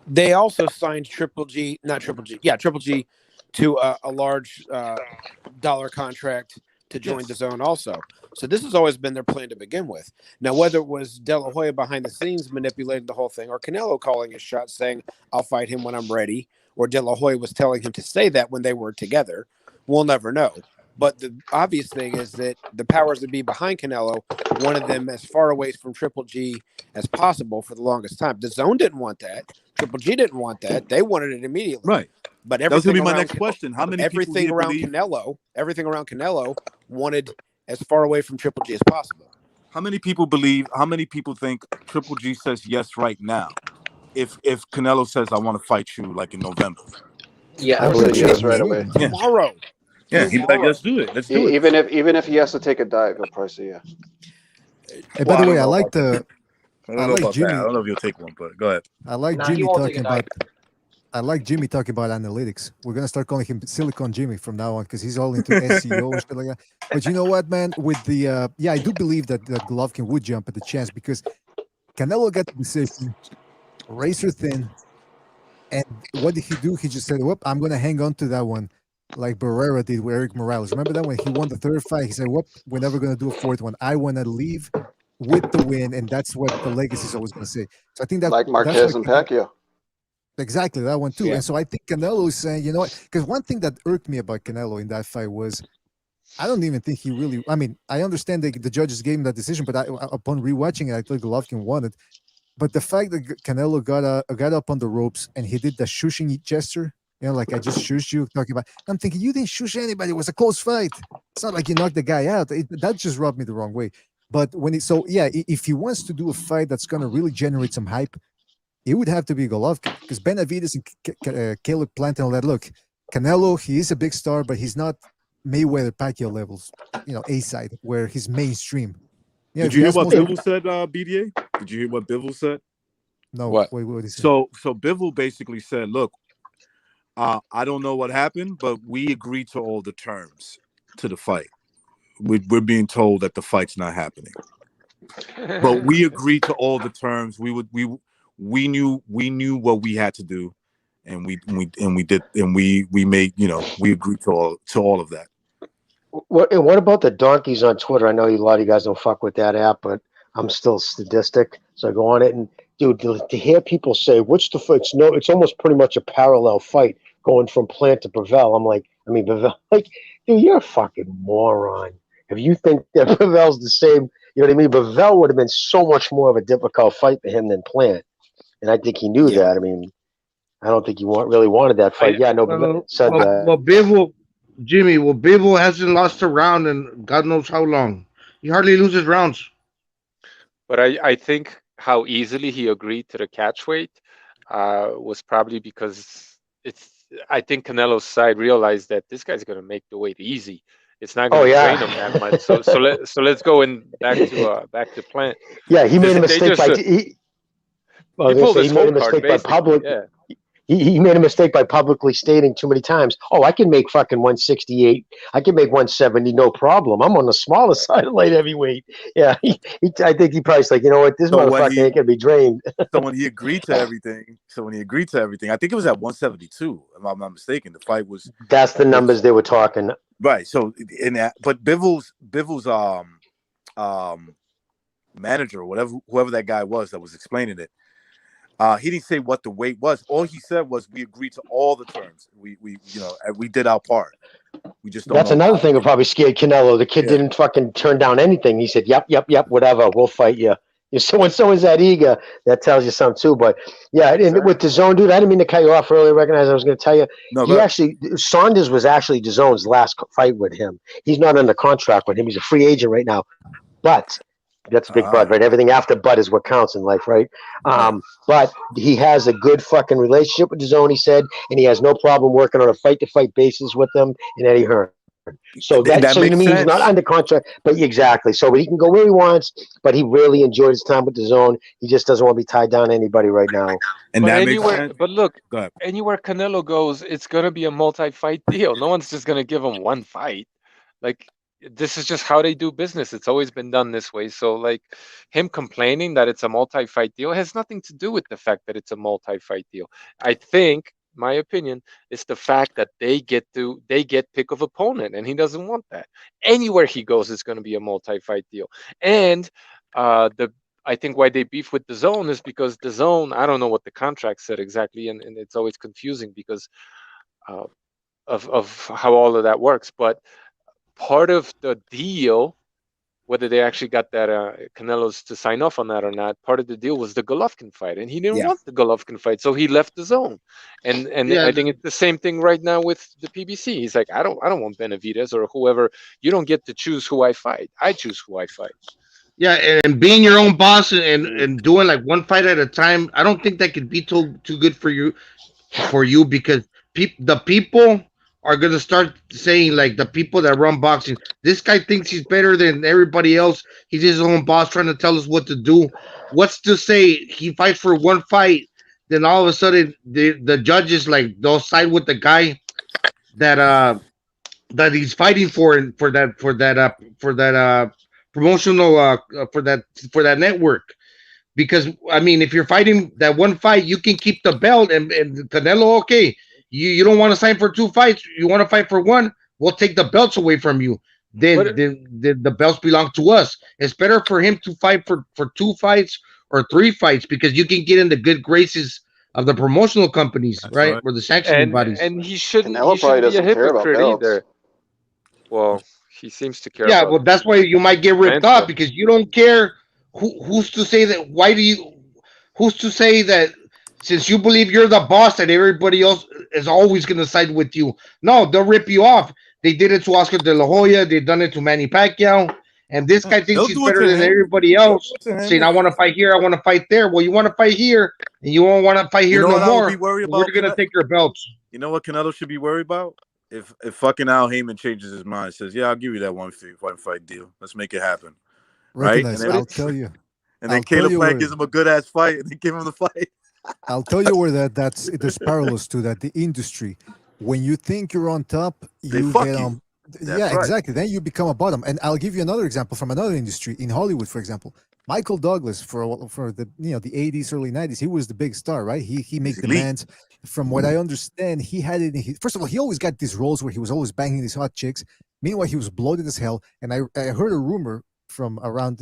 [SPEAKER 2] they also signed Triple G to a large dollar contract to join the
[SPEAKER 1] Yes.
[SPEAKER 2] zone also. So this has always been their plan to begin with. Now, whether it was De La Hoya behind the scenes manipulating the whole thing, or Canelo calling his shot saying, "I'll fight him when I'm ready," or De La Hoya was telling him to say that when they were together, we'll never know. But the obvious thing is that the powers that be behind Canelo wanted them as far away from Triple G as possible for the longest time. The zone didn't want that. Triple G didn't want that. They wanted it immediately.
[SPEAKER 1] Right.
[SPEAKER 2] But
[SPEAKER 1] That was gonna
[SPEAKER 2] everything
[SPEAKER 1] be my
[SPEAKER 2] around
[SPEAKER 1] next question. How many people
[SPEAKER 2] everything
[SPEAKER 1] here
[SPEAKER 2] around
[SPEAKER 1] believe?
[SPEAKER 2] Canelo wanted as far away from Triple G as possible.
[SPEAKER 1] How many people believe? How many people think Triple G says yes right now? If Canelo says I want to fight you like in November,
[SPEAKER 13] Yeah,
[SPEAKER 12] I
[SPEAKER 13] he'll
[SPEAKER 12] would
[SPEAKER 13] say
[SPEAKER 12] say
[SPEAKER 13] yes
[SPEAKER 2] Immediately.
[SPEAKER 13] right away.
[SPEAKER 1] yeah,
[SPEAKER 2] Tomorrow.
[SPEAKER 1] yeah, he'd be like, let's do it, let's do it.
[SPEAKER 13] Even if he has to take a dive, he'll probably say yeah.
[SPEAKER 12] And by
[SPEAKER 1] Well,
[SPEAKER 12] the
[SPEAKER 1] I don't
[SPEAKER 12] way, I
[SPEAKER 1] know
[SPEAKER 12] like
[SPEAKER 1] about that.
[SPEAKER 12] the
[SPEAKER 1] I
[SPEAKER 12] I
[SPEAKER 1] don't know
[SPEAKER 12] like
[SPEAKER 1] about that. I
[SPEAKER 12] Jimmy.
[SPEAKER 1] don't know if you'll take one, but go ahead.
[SPEAKER 12] I like
[SPEAKER 4] Nah, he
[SPEAKER 12] Jimmy
[SPEAKER 4] won't take
[SPEAKER 12] talking
[SPEAKER 4] a
[SPEAKER 12] about.
[SPEAKER 4] diet.
[SPEAKER 12] I like Jimmy talking about analytics. We're gonna start calling him Silicon Jimmy from now on because he's all into SEO and shit like that. But you know what, man? With the yeah, I do believe that Golovkin would jump at the chance because Canelo got the decision, razor thin, and what did he do? He just said, "Whoop, I'm gonna hang on to that one," like Barrera did with Eric Morales. Remember that when he won the third fight? He said, "Whoop, we're never gonna do a fourth one. I want to leave with the win," and that's what the legacy is always gonna say. So I think
[SPEAKER 13] Like
[SPEAKER 12] that's why
[SPEAKER 13] Marquez and Pacquiao.
[SPEAKER 12] exactly that one too.
[SPEAKER 9] Yeah.
[SPEAKER 12] And so I think Canelo is saying, you know what? Because one thing that irked me about Canelo in that fight was I don't even think he really. I mean, I understand the judges gave him that decision, but upon rewatching it, I thought Golovkin won it. But the fact that Canelo got up on the ropes and he did the shushing gesture, you know, like I just shushed you, talking about. I'm thinking you didn't shush anybody. It was a close fight. It's not like you knocked the guy out. That just rubbed me the wrong way. But when it so yeah, if he wants to do a fight that's gonna really generate some hype, it would have to be Golovkin because Benavides and Caleb Plant and all that. Look, Canelo, he is a big star, but he's not Mayweather Pacquiao levels. You know, A side where he's mainstream. Yeah,
[SPEAKER 1] Did
[SPEAKER 12] if
[SPEAKER 1] you
[SPEAKER 12] you
[SPEAKER 1] hear
[SPEAKER 12] ask
[SPEAKER 1] what
[SPEAKER 12] most
[SPEAKER 1] Bivol said, BDA? Did you hear what Bivol said?
[SPEAKER 12] no,
[SPEAKER 9] What?
[SPEAKER 12] wait, what did he say?
[SPEAKER 1] So Bivol basically said, "Look, I don't know what happened, but we agreed to all the terms to the fight. We're being told that the fight's not happening, but we agreed to all the terms. We knew what we had to do, and we did, and we made, you know, we agreed to all of that."
[SPEAKER 8] What about the donkeys on Twitter? I know a lot of you guys don't fuck with that app, but I'm still sadistic, so I go on it and dude, to hear people say, "What's the fight?" No, it's almost pretty much a parallel fight going from Plant to Pavel. I'm like, I mean, Pavel, like, dude, you're a fucking moron. If you think that Pavel's the same, you know what I mean? Pavel would have been so much more of a difficult fight for him than Plant, and I think he knew
[SPEAKER 9] Yeah.
[SPEAKER 8] that. I mean, I don't think he really wanted that fight. Yeah, no, Pavel said that.
[SPEAKER 14] Bivol, Jimmy, Bivol hasn't lost a round in God knows how long. He hardly loses rounds.
[SPEAKER 9] But I think how easily he agreed to the catch weight was probably because it's. I think Canelo's side realized that this guy's going to make the weight easy. It's not
[SPEAKER 8] Oh
[SPEAKER 9] going to
[SPEAKER 8] yeah.
[SPEAKER 9] drain him that much. So let's go in back to Plant.
[SPEAKER 8] Yeah, he made a
[SPEAKER 9] They
[SPEAKER 8] mistake
[SPEAKER 9] just
[SPEAKER 8] by I
[SPEAKER 9] he
[SPEAKER 8] was gonna
[SPEAKER 9] pulled
[SPEAKER 8] say he
[SPEAKER 9] his
[SPEAKER 8] made a
[SPEAKER 9] whole card
[SPEAKER 8] mistake by
[SPEAKER 9] basically.
[SPEAKER 8] public.
[SPEAKER 9] Yeah.
[SPEAKER 8] He made a mistake by publicly stating too many times. Oh, I can make fucking 168. I can make 170, no problem. I'm on the smaller side of light heavyweight. Yeah, I think he probably like, you know what, this
[SPEAKER 1] So when
[SPEAKER 8] motherfucker ain't gonna be drained.
[SPEAKER 1] when he agreed to everything, I think it was at 172. If I'm not mistaken, the fight was
[SPEAKER 8] That's the numbers they were talking.
[SPEAKER 1] right. So in that, but Bivol's manager or whatever, whoever that guy was that was explaining it, he didn't say what the weight was. All he said was we agreed to all the terms. We we did our part. We just don't
[SPEAKER 8] That's
[SPEAKER 1] know
[SPEAKER 8] another
[SPEAKER 1] how.
[SPEAKER 8] thing that probably scared Canelo. The kid
[SPEAKER 1] Yeah.
[SPEAKER 8] didn't fucking turn down anything. He said, "Yep, yep, yep, whatever. We'll fight you." When someone's that eager, that tells you something too. But yeah, and with DAZN, dude, I didn't mean to cut you off earlier. Recognize I was going to tell you.
[SPEAKER 1] No,
[SPEAKER 8] He
[SPEAKER 1] but
[SPEAKER 8] actually Saunders was actually DAZN's last fight with him. He's not under contract with him. He's a free agent right now. But that's Big Bud, right? Everything after Bud is what counts in life, right? But he has a good fucking relationship with DAZN, he said, and he has no problem working on a fight-to-fight basis with them and Eddie Hearn. So
[SPEAKER 1] that
[SPEAKER 8] to
[SPEAKER 1] makes
[SPEAKER 8] me, he's not
[SPEAKER 1] sense.
[SPEAKER 8] under contract, but exactly. So, but he can go where he wants. But he really enjoyed his time with DAZN. He just doesn't want to be tied down to anybody right now.
[SPEAKER 1] And
[SPEAKER 9] But
[SPEAKER 1] that makes
[SPEAKER 9] anywhere,
[SPEAKER 1] sense.
[SPEAKER 9] but look,
[SPEAKER 1] Go ahead.
[SPEAKER 9] anywhere Canelo goes, it's gonna be a multi-fight deal. No one's just gonna give him one fight. Like this is just how they do business. It's always been done this way. So like him complaining that it's a multi-fight deal has nothing to do with the fact that it's a multi-fight deal. I think, my opinion, is the fact that they get pick of opponent, and he doesn't want that. Anywhere he goes, it's going to be a multi-fight deal. And the I think why they beef with DAZN is because DAZN, I don't know what the contract said exactly, and it's always confusing because uh, of how all of that works. But part of the deal, whether they actually got that Canelo's to sign off on that or not, part of the deal was the Golovkin fight, and he didn't
[SPEAKER 1] Yeah.
[SPEAKER 9] want the Golovkin fight, so he left the zone. And
[SPEAKER 14] Yeah,
[SPEAKER 9] I think it's the same thing right now with the PBC. He's like, I don't want Benavides or whoever. You don't get to choose who I fight. I choose who I fight.
[SPEAKER 14] yeah, and being your own boss and doing like one fight at a time, I don't think that could be too good for you because the people are gonna start saying like the people that run boxing, this guy thinks he's better than everybody else. He's his own boss, trying to tell us what to do. What's to say he fights for one fight, then all of a sudden the judges like they'll side with the guy that that he's fighting for and for that promotional for that network. Because I mean, if you're fighting that one fight, you can keep the belt and Canelo. Okay, you don't want to sign for two fights. You want to fight for one. We'll take the belts away from you.
[SPEAKER 9] But
[SPEAKER 14] Then the belts belong to us. It's better for him to fight for two fights or three fights because you can get in the good graces of the promotional companies,
[SPEAKER 1] That's
[SPEAKER 14] right,
[SPEAKER 1] right.
[SPEAKER 14] or the sanctioning bodies.
[SPEAKER 9] and
[SPEAKER 13] Canelo
[SPEAKER 9] he
[SPEAKER 13] probably
[SPEAKER 9] shouldn't be a
[SPEAKER 13] doesn't care about
[SPEAKER 9] hypocrite
[SPEAKER 13] belts.
[SPEAKER 9] either. Well, he seems to care
[SPEAKER 14] Yeah,
[SPEAKER 9] about
[SPEAKER 14] well, that's why you might get ripped
[SPEAKER 9] fans
[SPEAKER 14] off
[SPEAKER 9] stuff.
[SPEAKER 14] because you don't care. Who's to say that? Why do you? Who's to say that? Since you believe you're the boss, that everybody else is always going to side with you. No, they'll rip you off. They did it to Oscar De La Hoya. They've done it to Manny Pacquiao. And this guy thinks
[SPEAKER 1] They'll
[SPEAKER 14] he's
[SPEAKER 1] do it
[SPEAKER 14] better
[SPEAKER 1] to
[SPEAKER 14] than
[SPEAKER 1] him.
[SPEAKER 14] everybody
[SPEAKER 1] They'll
[SPEAKER 14] else,
[SPEAKER 1] do it to him.
[SPEAKER 14] saying, "I want to fight here. I want to fight there." Well, you want to fight here, and you won't want to fight
[SPEAKER 1] You
[SPEAKER 14] here
[SPEAKER 1] know
[SPEAKER 14] no
[SPEAKER 1] what I would be
[SPEAKER 14] more.
[SPEAKER 1] worried
[SPEAKER 14] We're
[SPEAKER 1] about,
[SPEAKER 14] going to take your belts.
[SPEAKER 1] You know what Canelo should be worried about? If fucking Al Heyman changes his mind, says, "Yeah, I'll give you that one fight deal. Let's make it happen." Right?
[SPEAKER 12] Recognize.
[SPEAKER 9] But
[SPEAKER 12] I'll
[SPEAKER 9] it's
[SPEAKER 12] tell you.
[SPEAKER 1] And then
[SPEAKER 12] I'll tell
[SPEAKER 1] Caleb
[SPEAKER 12] you
[SPEAKER 1] Plant
[SPEAKER 12] where.
[SPEAKER 1] gives him a good ass fight, and they give him the fight.
[SPEAKER 12] I'll tell you where that's there's parallels to that. The industry, when you think you're on top,
[SPEAKER 1] They
[SPEAKER 12] you
[SPEAKER 1] fuck
[SPEAKER 12] get
[SPEAKER 1] you.
[SPEAKER 12] on.
[SPEAKER 1] That's
[SPEAKER 12] Yeah,
[SPEAKER 1] right.
[SPEAKER 12] exactly. Then you become a bottom. And I'll give you another example from another industry in Hollywood, for example. Michael Douglas for the the 80s, early 90s, he was the big star, right? He
[SPEAKER 1] He's
[SPEAKER 12] made
[SPEAKER 1] elite.
[SPEAKER 12] demands. From what I understand, he had it. First of all, he always got these roles where he was always banging these hot chicks. Meanwhile, he was bloated as hell. And I heard a rumor from around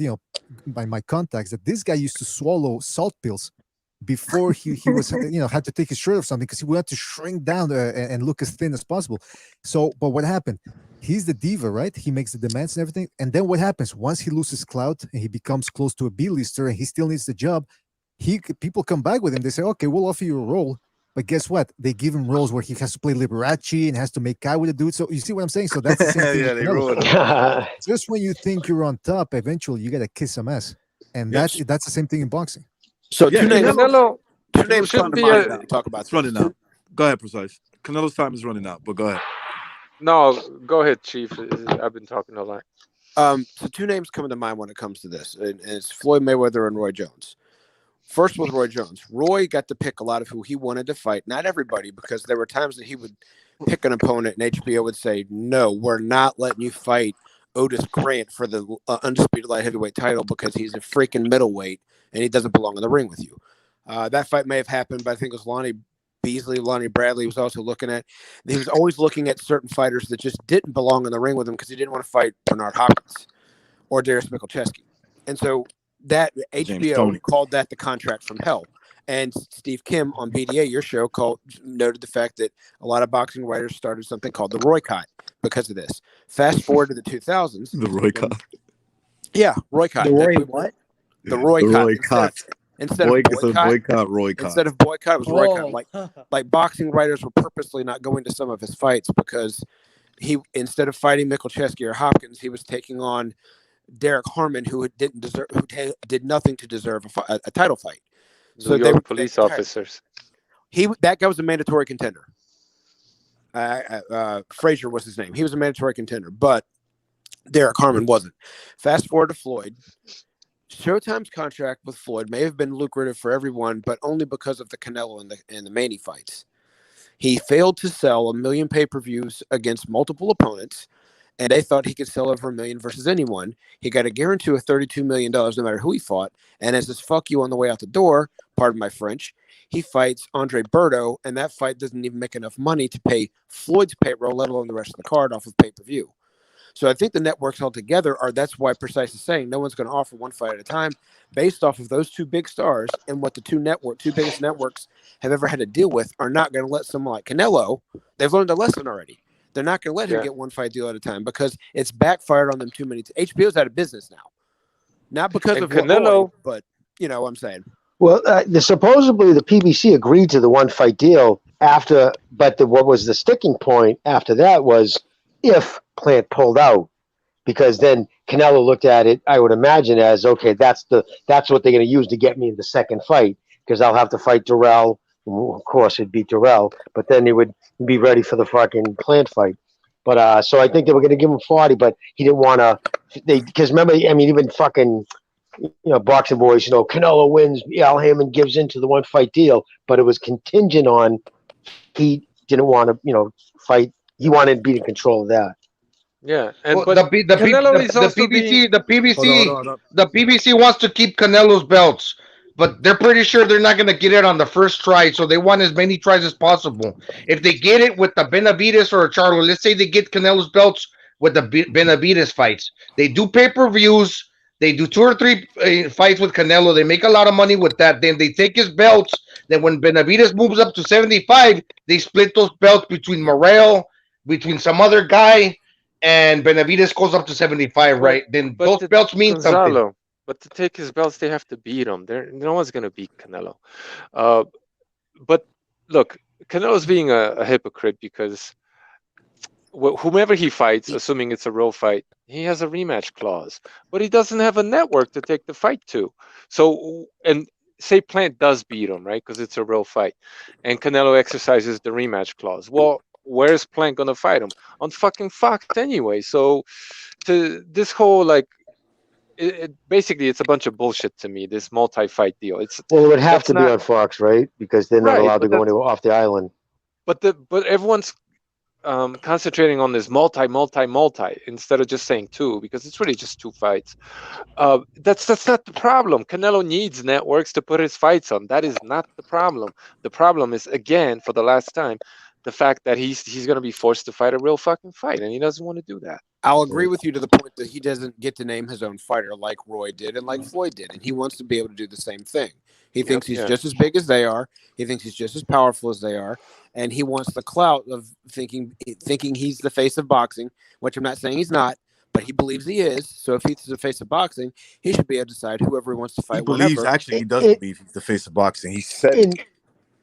[SPEAKER 12] by my contacts that this guy used to swallow salt pills before he was had to take his shirt off something because he wanted to shrink down and look as thin as possible. So, but what happened? He's the diva, right? He makes the demands and everything. And then what happens once he loses clout and he becomes close to a B-lister and he still needs the job? People come back with him. They say, "Okay, we'll offer you a role." But guess what? They give him roles where he has to play Liberace and has to make out with a dude. So you see what I'm saying? So that's the same thing
[SPEAKER 1] Yeah,
[SPEAKER 12] with
[SPEAKER 1] they
[SPEAKER 12] Canelo.
[SPEAKER 1] ruined him.
[SPEAKER 12] Just when you think you're on top, eventually you gotta kiss some ass, and
[SPEAKER 1] Yes.
[SPEAKER 12] that's the same thing in boxing.
[SPEAKER 2] So
[SPEAKER 1] Yeah,
[SPEAKER 2] two names.
[SPEAKER 9] Canelo
[SPEAKER 2] Two names come
[SPEAKER 9] shouldn't
[SPEAKER 2] to
[SPEAKER 9] be
[SPEAKER 2] mind
[SPEAKER 9] a
[SPEAKER 2] now. Talk about
[SPEAKER 1] It's running
[SPEAKER 2] this.
[SPEAKER 1] out. Go ahead, Precise. Canelo's time is running out, but go ahead.
[SPEAKER 9] no. Go ahead, Chief. I've been talking a lot.
[SPEAKER 2] So two names come to mind when it comes to this, and it's Floyd Mayweather and Roy Jones. First with Roy Jones. Roy got to pick a lot of who he wanted to fight. Not everybody, because there were times that he would pick an opponent and HBO would say, "No, we're not letting you fight Otis Grant for the undisputed light heavyweight title because he's a freaking middleweight and he doesn't belong in the ring with you." That fight may have happened, but I think it was Lonnie Beasley, Lonnie Bradley was also looking at. He was always looking at certain fighters that just didn't belong in the ring with him because he didn't want to fight Bernard Hopkins or Darius Michalczewski. And so that HBO
[SPEAKER 1] Tony.
[SPEAKER 2] called that the contract from hell. And Steve Kim on BDA, your show, noted the fact that a lot of boxing writers started something called the Roycott because of this. Fast forward to the 2000s.
[SPEAKER 1] The Roycott.
[SPEAKER 2] Yeah, Roycott.
[SPEAKER 4] The Roy what?
[SPEAKER 2] The Roycott.
[SPEAKER 1] Roycott.
[SPEAKER 2] Instead of boycott,
[SPEAKER 1] Roycott.
[SPEAKER 2] instead of boycott, it was Roycott.
[SPEAKER 4] Oh.
[SPEAKER 2] Like boxing writers were purposely not going to some of his fights because he, instead of fighting Michalczewski or Hopkins, he was taking on Derek Harmon, who did nothing to deserve a title fight.
[SPEAKER 9] New York police officers.
[SPEAKER 2] That guy was a mandatory contender. Frazier was his name. He was a mandatory contender, but Derek Harmon wasn't. Fast forward to Floyd. Showtime's contract with Floyd may have been lucrative for everyone, but only because of the Canelo and the Manny fights. He failed to sell 1 million pay-per-views against multiple opponents, and they thought he could sell over 1 million versus anyone. He got a guarantee of $32 million no matter who he fought, and as this fuck you on the way out the door, pardon my French, he fights Andre Berto, and that fight doesn't even make enough money to pay Floyd's payroll, let alone the rest of the card off of pay-per-view. So I think the networks altogether that's why Precise is saying no one's going to offer one fight at a time based off of those two big stars, and what the two biggest networks have ever had to deal with are not going to let someone like Canelo. They've learned a lesson already. They're not going to let him get one fight deal at a time because it's backfired on them too many times. HBO's out of business now. Not because of
[SPEAKER 9] Canelo,
[SPEAKER 2] Roy, but you know what I'm saying.
[SPEAKER 8] Well, supposedly the PBC agreed to the one fight deal after, but what was the sticking point after that was if Plant pulled out, because then Canelo looked at it, I would imagine, as okay, that's what they're going to use to get me in the second fight, because I'll have to fight Durrell, of course, it'd be Durrell, but then he would be ready for the fucking Plant fight. But so I think they were going to give him 40, but he didn't want to. Because remember, I mean, even fucking boxing boys, Canelo wins, Al Hammond gives into the one fight deal, but it was contingent on he didn't want to, fight. He wanted to be in control of that.
[SPEAKER 9] Yeah,
[SPEAKER 14] Well,
[SPEAKER 9] but Canelo is also being.
[SPEAKER 14] The PBC wants to keep Canelo's belts, but they're pretty sure they're not going to get it on the first try, so they want as many tries as possible. If they get it with the Benavides or Charlo, let's say they get Canelo's belts with the Benavides fights, they do pay-per-views, they do 2 or 3 fights with Canelo, they make a lot of money with that, then they take his belts, then when Benavides moves up to 75, they split those belts between Morel, between some other guy, and Benavides goes up to 75, right? Then those belts mean
[SPEAKER 9] Gonzalo,
[SPEAKER 14] something.
[SPEAKER 9] But to take his belts, they have to beat him. No one's going to beat Canelo. But look, Canelo's being a hypocrite because whomever he fights, assuming it's a real fight, he has a rematch clause. But he doesn't have a network to take the fight to. So, and say Plant does beat him, right? Because it's a real fight. And Canelo exercises the rematch clause. Well, where's Plant gonna fight him? On fucking Fox anyway. So to this whole basically it's a bunch of bullshit to me, this multi-fight deal. It
[SPEAKER 8] would have to be on Fox, right? Because they're not allowed to go off the island.
[SPEAKER 9] But everyone's concentrating on this multi instead of just saying 2, because it's really just 2 fights. That's not the problem. Canelo needs networks to put his fights on. That is not the problem. The problem is, again, for the last time, the fact that he's going to be forced to fight a real fucking fight, and he doesn't want to do that.
[SPEAKER 2] I'll agree with you to the point that he doesn't get to name his own fighter like Roy did and like Floyd did, and he wants to be able to do the same thing. He thinks he's just as big as they are. He thinks he's just as powerful as they are, and he wants the clout of thinking he's the face of boxing, which I'm not saying he's not, but he believes he is. So if he's the face of boxing, he should be able to decide whoever he wants to fight.
[SPEAKER 1] He believes, actually, he does believe he's the face of boxing. He said it.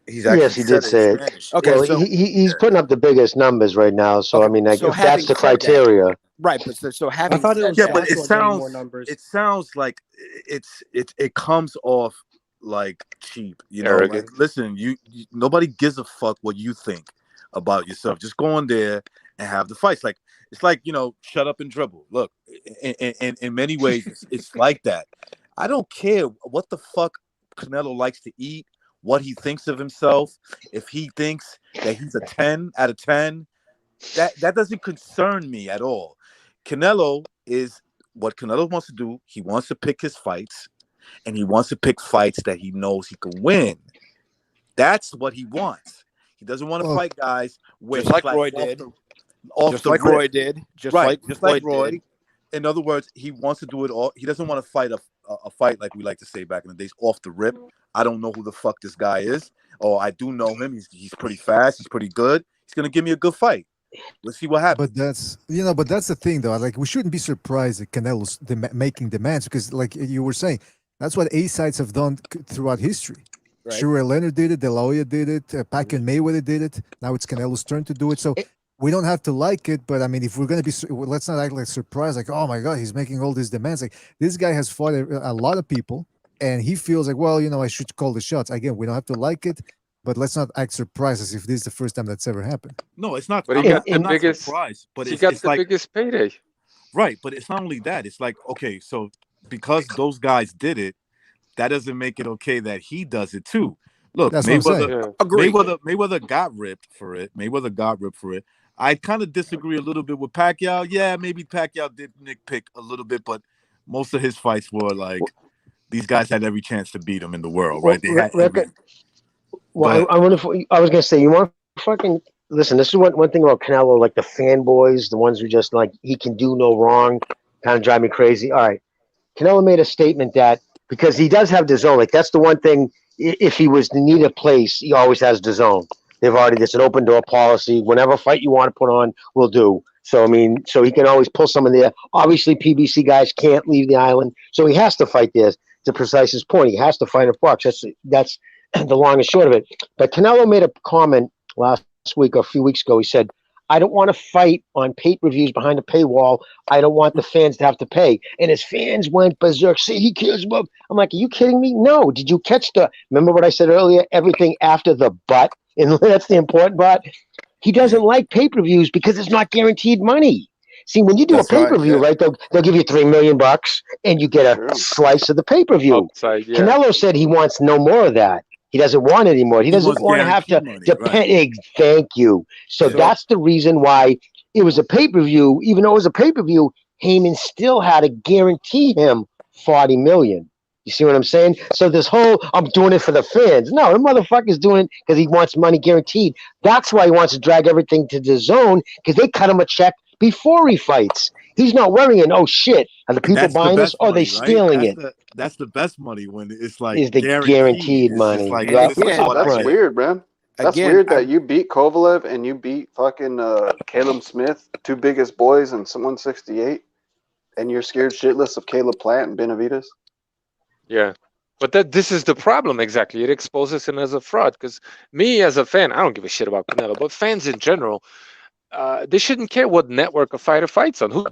[SPEAKER 8] Yes, he did say it. Okay, well, so he's putting up the biggest numbers right now. So I mean, if that's the criteria,
[SPEAKER 2] right? But so having,
[SPEAKER 1] but it sounds like it comes off like cheap. Like, listen, you nobody gives a fuck what you think about yourself. Just go in there and have the fights. Like it's like shut up and dribble. Look, in many ways, it's like that. I don't care what the fuck Canelo likes to eat. What he thinks of himself, if he thinks that he's a 10 out of 10, that doesn't concern me at all. Canelo is what Canelo wants to do. He wants to pick his fights, and he wants to pick fights that he knows he can win. That's what he wants. He doesn't want to fight guys where
[SPEAKER 2] just like Roy did. Just like Roy did. Just like Roy did.
[SPEAKER 1] In other words, he wants to do it all. He doesn't want to fight a fight like we like to say back in the days, off the rip. I don't know who the fuck this guy is. Oh, I do know him. He's pretty fast. He's pretty good. He's gonna give me a good fight. Let's see what happens.
[SPEAKER 12] But that's the thing, though. Like, we shouldn't be surprised at Canelo's making demands because, like you were saying, that's what A sides have done throughout history. Right. Sugar Leonard did it. De La Hoya did it. Pacquiao and Mayweather did it. Now it's Canelo's turn to do it. So we don't have to like it, but I mean, if we're gonna be, let's not act like surprised. Like, oh my god, he's making all these demands. Like, this guy has fought a lot of people, and he feels like, well, I should call the shots. Again, we don't have to like it, but let's not act surprised as if this is the first time that's ever happened.
[SPEAKER 1] No, it's not.
[SPEAKER 9] But
[SPEAKER 1] I'm not surprised. But
[SPEAKER 9] he got the biggest payday.
[SPEAKER 1] Right, but it's not only that. It's like, okay, so because those guys did it, that doesn't make it okay that he does it too. Look, Mayweather got ripped for it. I kind of disagree a little bit with Pacquiao. Yeah, maybe Pacquiao did nitpick a little bit, but most of his fights were like these guys had every chance to beat him in the world, right? They had
[SPEAKER 8] I wonder if I was gonna say, you want to fucking listen. This is one thing about Canelo, like the fanboys, the ones who just like he can do no wrong, kind of drive me crazy. All right, Canelo made a statement that because he does have the zone, like that's the one thing. If he was to need a place, he always has the zone. There's an open door policy. Whenever fight you want to put on, we'll do. So, I mean, so he can always pull someone there. Obviously, PBC guys can't leave the island. So he has to fight there. To Precise's point, he has to fight a Fox. That's the long and short of it. But Canelo made a comment last week or a few weeks ago. He said, I don't want to fight on pay-per-views behind a paywall. I don't want the fans to have to pay. And his fans went berserk. See, he cares about. I'm like, are you kidding me? No. Did you catch the? Remember what I said earlier? Everything after the but, and that's the important part. He doesn't like pay-per-views because it's not guaranteed money. See, when you do a
[SPEAKER 1] That's right.
[SPEAKER 8] pay-per-view,
[SPEAKER 1] Yeah.
[SPEAKER 8] right, they'll give you $3 million and you get a slice of the pay-per-view.
[SPEAKER 9] Upside, yeah.
[SPEAKER 8] Canelo said he wants no more of that. He doesn't want it anymore. He doesn't
[SPEAKER 1] wants
[SPEAKER 8] want to have to
[SPEAKER 1] guaranteed money,
[SPEAKER 8] depend.
[SPEAKER 1] right.
[SPEAKER 8] Thank you. So
[SPEAKER 1] Yeah.
[SPEAKER 8] that's the reason why it was a pay-per-view. Even though it was a pay-per-view, Heyman still had to guarantee him $40 million. You see what I'm saying? So this whole I'm doing it for the fans. No, the motherfucker's doing it because he wants money guaranteed. That's why he wants to drag everything to the zone because they cut him a check before he fights. He's not worrying. Oh shit, are the people
[SPEAKER 1] That's the
[SPEAKER 8] buying this?
[SPEAKER 1] best
[SPEAKER 8] Or are they
[SPEAKER 1] money, right?
[SPEAKER 8] stealing it?
[SPEAKER 1] That's the best money when it's like
[SPEAKER 8] Is the
[SPEAKER 1] guaranteed.
[SPEAKER 8] guaranteed
[SPEAKER 1] It's just
[SPEAKER 8] money?
[SPEAKER 1] like
[SPEAKER 2] And
[SPEAKER 1] this is
[SPEAKER 2] again,
[SPEAKER 1] what
[SPEAKER 13] That's
[SPEAKER 1] I get.
[SPEAKER 13] weird, man. That's
[SPEAKER 2] Again,
[SPEAKER 13] weird that you beat Kovalev and you beat fucking Caleb Smith, two biggest boys in 168, and you're scared shitless of Caleb Plant and Benavides.
[SPEAKER 9] Yeah. But this is the problem exactly. It exposes him as a fraud. Because me as a fan, I don't give a shit about Canelo, but fans in general, they shouldn't care what network a fighter fights on.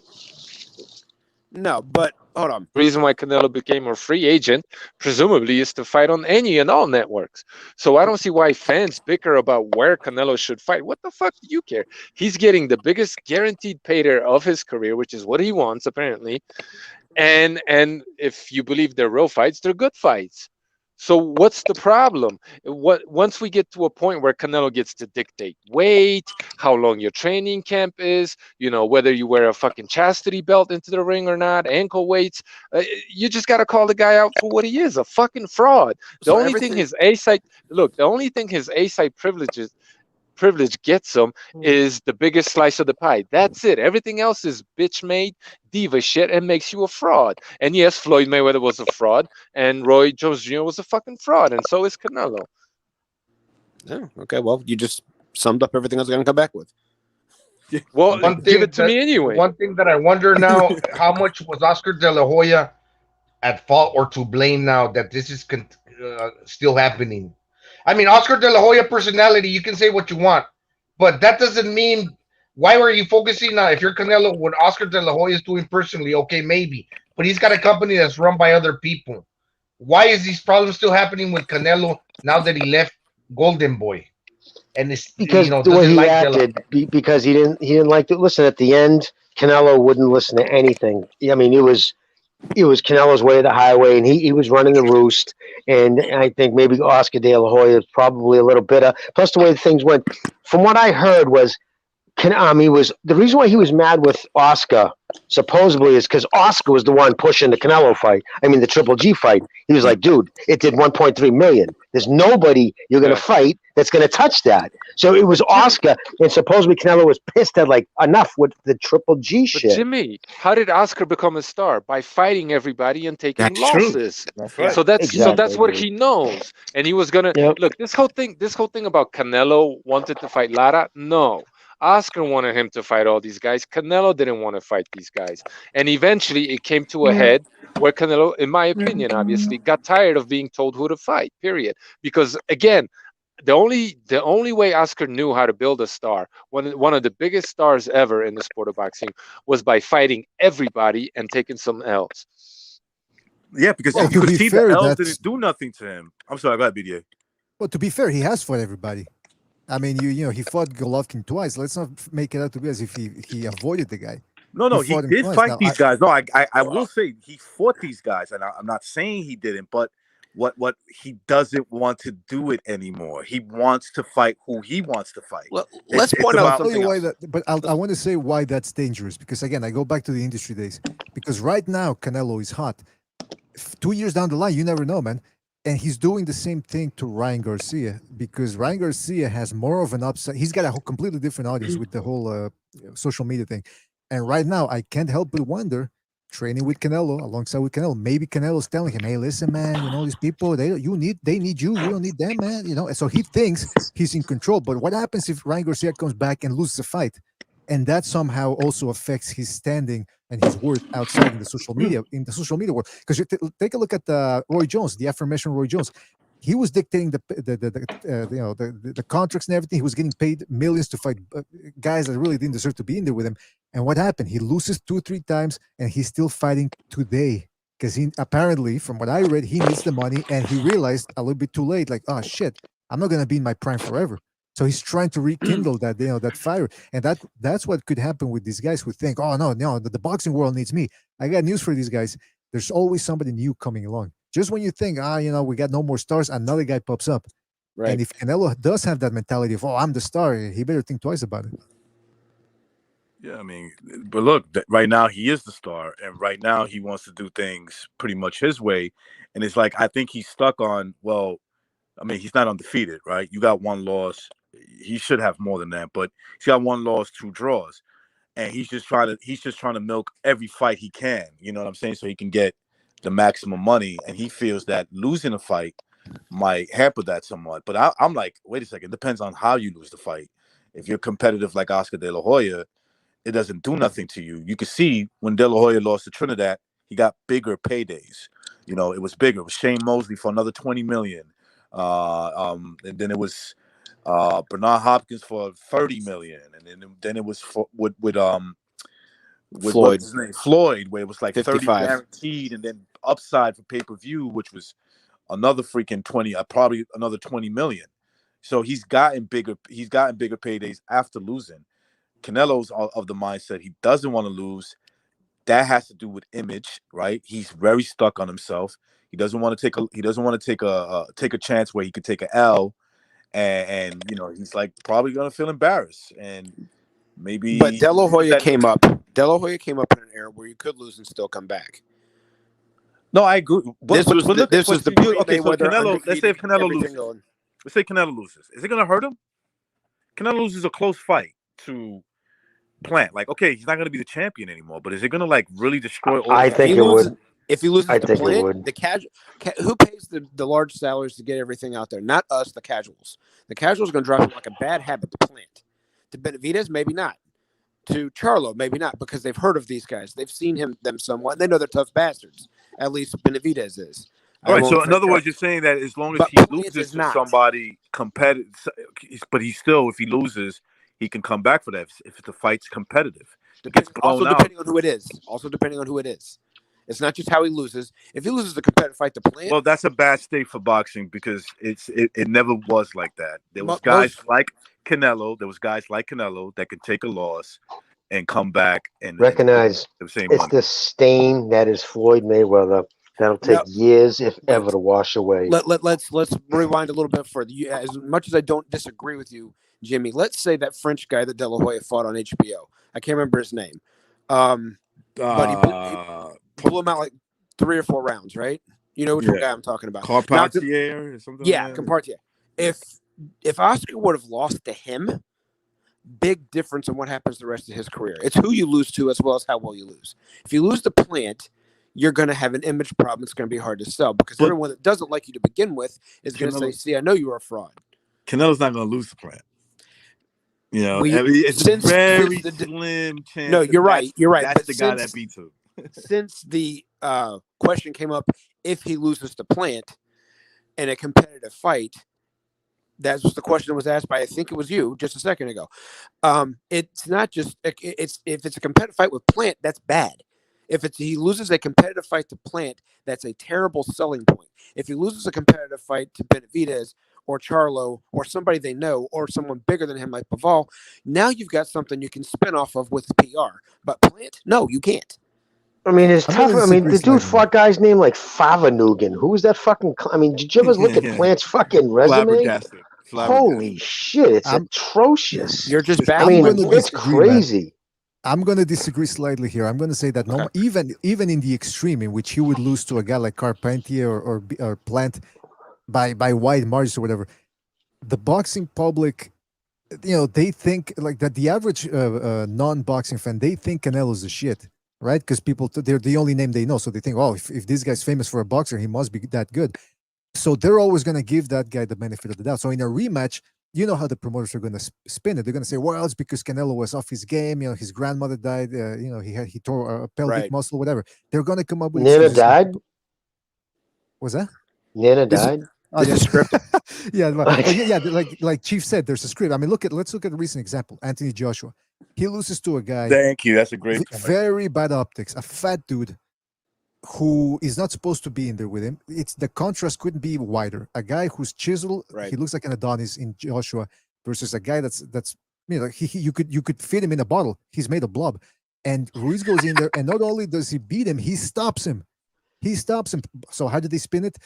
[SPEAKER 2] no, but hold on.
[SPEAKER 9] The reason why Canelo became a free agent, presumably, is to fight on any and all networks. So I don't see why fans bicker about where Canelo should fight. What the fuck do you care? He's getting the biggest guaranteed payday of his career, which is what he wants, apparently. And if you believe they're real fights, they're good fights. So what's the problem? Once we get to a point where Canelo gets to dictate weight, how long your training camp is, whether you wear a fucking chastity belt into the ring or not, ankle weights, you just got to call the guy out for what he is, a fucking fraud. The
[SPEAKER 2] So
[SPEAKER 9] only thing his A-side privilege gets him is the biggest slice of the pie. That's it. Everything else is bitch made diva shit and makes you a fraud. And yes, Floyd Mayweather was a fraud, and Roy Jones Jr. was a fucking fraud, and so is Canelo.
[SPEAKER 2] Yeah, okay, well, you just summed up everything I was going to come back with.
[SPEAKER 9] Well, give it to me anyway.
[SPEAKER 14] One thing that I wonder now, how much was Oscar De La Hoya at fault or to blame now that this is still happening? I mean, Oscar De La Hoya personality, you can say what you want, but that doesn't mean. Why were you focusing on if you're Canelo, what Oscar De La Hoya is doing personally? Okay, maybe, but he's got a company that's run by other people. Why is these problems still happening with Canelo now that he left Golden Boy? And it's
[SPEAKER 8] Because the way he acted, because he didn't like to listen. At the end, Canelo wouldn't listen to anything. I mean, it was Canelo's way of the highway, and he was running the roost. And I think maybe Oscar De La Hoya is probably a little bitter. Plus, the way things went, from what I heard, was the reason why he was mad with Oscar supposedly is because Oscar was the one pushing the Canelo fight. I mean, the Triple G fight. He was like, dude, it did 1.3 million. There's nobody you're going to fight that's going to touch that. So it was Oscar, and supposedly Canelo was pissed at enough with the Triple G shit.
[SPEAKER 9] But Jimmy, how did Oscar become a star? By fighting everybody and taking losses.
[SPEAKER 1] That's right.
[SPEAKER 9] So that's what he knows. And he was gonna look. This whole thing about Canelo wanted to fight Lara. No. Oscar wanted him to fight all these guys. Canelo didn't want to fight these guys. And eventually it came to a head where Canelo, in my opinion, obviously, got tired of being told who to fight, period. Because, again, the only way Oscar knew how to build a star, one of the biggest stars ever in the sport of boxing, was by fighting everybody and taking some L's.
[SPEAKER 1] Yeah, because you could see the L's didn't do nothing to him. I'm sorry, go ahead, BDA.
[SPEAKER 12] Well, to be fair, he has fought everybody. I mean, he fought Golovkin twice. Let's not make it out to be as if he avoided the guy.
[SPEAKER 1] No, he did fight these guys. No, I will say he fought these guys, and I'm not saying he didn't, but what he doesn't want to do it anymore. He wants to fight who he wants to fight.
[SPEAKER 2] Well, let's point out
[SPEAKER 12] something else. But I want to say why that's dangerous, because again, I go back to the industry days. Because right now, Canelo is hot. 2 years down the line, you never know, man. And he's doing the same thing to Ryan Garcia, because Ryan Garcia has more of an upside. He's got a completely different audience with the whole social media thing. And right now, I can't help but wonder, training with Canelo, alongside with Canelo, maybe Canelo's telling him, hey, listen, man, these people, they need you. You don't need them, man. And so he thinks he's in control. But what happens if Ryan Garcia comes back and loses the fight? And that somehow also affects his standing and his worth outside in the social media world. Because you take a look at Roy Jones, the aforementioned Roy Jones. he was dictating the contracts and everything. He was getting paid millions to fight guys that really didn't deserve to be in there with him. And what happened? He loses 2 or 3 times, and he's still fighting today because he apparently, from what I read, he needs the money, and he realized a little bit too late, like, oh shit, I'm not gonna be in my prime forever. So he's trying to rekindle that that fire, and that's what could happen with these guys who think, oh no, the boxing world needs me. I got news for these guys. There's always somebody new coming along. Just when you think, we got no more stars, another guy pops up.
[SPEAKER 2] Right.
[SPEAKER 12] And if Canelo does have that mentality of, oh, I'm the star, he better think twice about it.
[SPEAKER 1] Yeah, I mean, but look, right now he is the star, and right now he wants to do things pretty much his way. And it's like, I think he's stuck on, well, I mean, he's not undefeated, right? You got 1 loss. He should have more than that, but he's got 1 loss, 2 draws. And he's just trying to milk every fight he can, you know what I'm saying? So he can get the maximum money. And he feels that losing a fight might hamper that somewhat. But I'm like, wait a second, it depends on how you lose the fight. If you're competitive like Oscar De La Hoya, it doesn't do nothing to you. You can see when De La Hoya lost to Trinidad, he got bigger paydays. You know, it was bigger. It was Shane Mosley for another $20 million. And then it was Bernard Hopkins for $30 million, and then it was with
[SPEAKER 2] Floyd.
[SPEAKER 1] What's his name? Floyd, where it was like 30
[SPEAKER 2] 55.
[SPEAKER 1] guaranteed, and then upside for pay-per-view, which was another freaking 20, probably another 20 million. So he's gotten bigger paydays after losing. Canelo's of the mindset he doesn't want to lose. That has to do with image, right? He's very stuck on himself. He doesn't want to take a chance where he could take an L, and he's like probably gonna feel embarrassed, and maybe.
[SPEAKER 2] But De La Hoya came up. De La Hoya came up in an era where you could lose and still come back.
[SPEAKER 1] No, I agree.
[SPEAKER 2] This was the beauty.
[SPEAKER 1] Okay, so Canelo. Let's say if Canelo loses.
[SPEAKER 2] Going.
[SPEAKER 1] Let's say Canelo loses. Is it gonna hurt him? Canelo loses a close fight to Plant. Like, okay, he's not gonna be the champion anymore, but is it gonna like really destroy all?
[SPEAKER 8] I think it would.
[SPEAKER 2] If he loses
[SPEAKER 8] I
[SPEAKER 2] to
[SPEAKER 8] think it
[SPEAKER 2] Plant,
[SPEAKER 8] would.
[SPEAKER 2] the casual, who pays the large salaries to get everything out there? Not us, the casuals. The casuals are going to drop it like a bad habit to Plant. To Benavidez, maybe not. To Charlo, maybe not, because they've heard of these guys. They've seen them somewhat. They know they're tough bastards. At least Benavidez is.
[SPEAKER 1] All right. So in other words, you're saying that as long as he loses to somebody competitive, but if he loses, he can come back for that if the fight's competitive.
[SPEAKER 2] Depending on who it is. Also depending on who it is. It's not just how he loses. If he loses a competitive fight to Plant,
[SPEAKER 1] well, that's a bad state for boxing because it never was like that. There was guys like Canelo. There was guys like Canelo that could take a loss and come back and
[SPEAKER 8] recognize
[SPEAKER 1] the same
[SPEAKER 8] it's
[SPEAKER 1] money.
[SPEAKER 8] the stain that is Floyd Mayweather. That'll take years, if ever, to wash away.
[SPEAKER 2] Let's rewind a little bit further. As much as I don't disagree with you, Jimmy, let's say that French guy that De La Hoya fought on HBO. I can't remember his name. But he blew him out like 3 or 4 rounds, right? You know which guy I'm talking about.
[SPEAKER 1] Carpentier or something.
[SPEAKER 2] Yeah,
[SPEAKER 1] like that?
[SPEAKER 2] Carpentier. If Oscar would have lost to him, big difference in what happens the rest of his career. It's who you lose to as well as how well you lose. If you lose to Plant, you're going to have an image problem. It's going to be hard to sell because everyone that doesn't like you to begin with is going to say, see, I know you're a fraud.
[SPEAKER 1] Canelo's not going to lose to Plant. You know, it's a very slim chance.
[SPEAKER 2] No, you're right. You're right.
[SPEAKER 1] That's the guy that beats him.
[SPEAKER 2] Since the question came up, if he loses to Plant in a competitive fight, that was the question that was asked by, I think it was you just a second ago. It's not just if it's a competitive fight with Plant, that's bad. If he loses a competitive fight to Plant, that's a terrible selling point. If he loses a competitive fight to Benavidez or Charlo or somebody they know or someone bigger than him like Bivol, now you've got something you can spin off of with PR. But Plant, no, you can't.
[SPEAKER 8] I mean, it's tough. I mean, the dude fought guys named like Favanugan. Who was that fucking? I mean, did you ever look at Plant's fucking resume? Holy shit, it's atrocious.
[SPEAKER 2] You're just
[SPEAKER 8] I mean, it's crazy.
[SPEAKER 12] I'm going to disagree slightly here. I'm going to say that even in the extreme in which he would lose to a guy like Carpentier or Plant by wide margins or whatever, the boxing public, they think like that. The average non-boxing fan, they think Canelo's the shit, right? Because they're the only name they know, so they think, oh, if this guy's famous for a boxer, he must be that good. So they're always going to give that guy the benefit of the doubt. So in a rematch, you know how the promoters are going to spin it. They're going to say, well, it's because Canelo was off his game. His grandmother died. He tore a pelvic muscle, whatever. They're going to come up with...
[SPEAKER 8] Nana died?
[SPEAKER 12] Was that?
[SPEAKER 8] Nana died?
[SPEAKER 2] This is scripted.
[SPEAKER 12] Yeah, but yeah, like Chief said, there's a script. I mean, let's look at a recent example. Anthony Joshua. He loses to a guy.
[SPEAKER 1] Thank you. That's a great point.
[SPEAKER 12] Very bad optics. A fat dude who is not supposed to be in there with him. It's the contrast couldn't be wider. A guy who's chiseled, he looks like an Adonis in Joshua, versus a guy that's you could fit him in a bottle. He's made a blob, and Ruiz goes in there, and not only does he beat him, he stops him. So how did they spin it?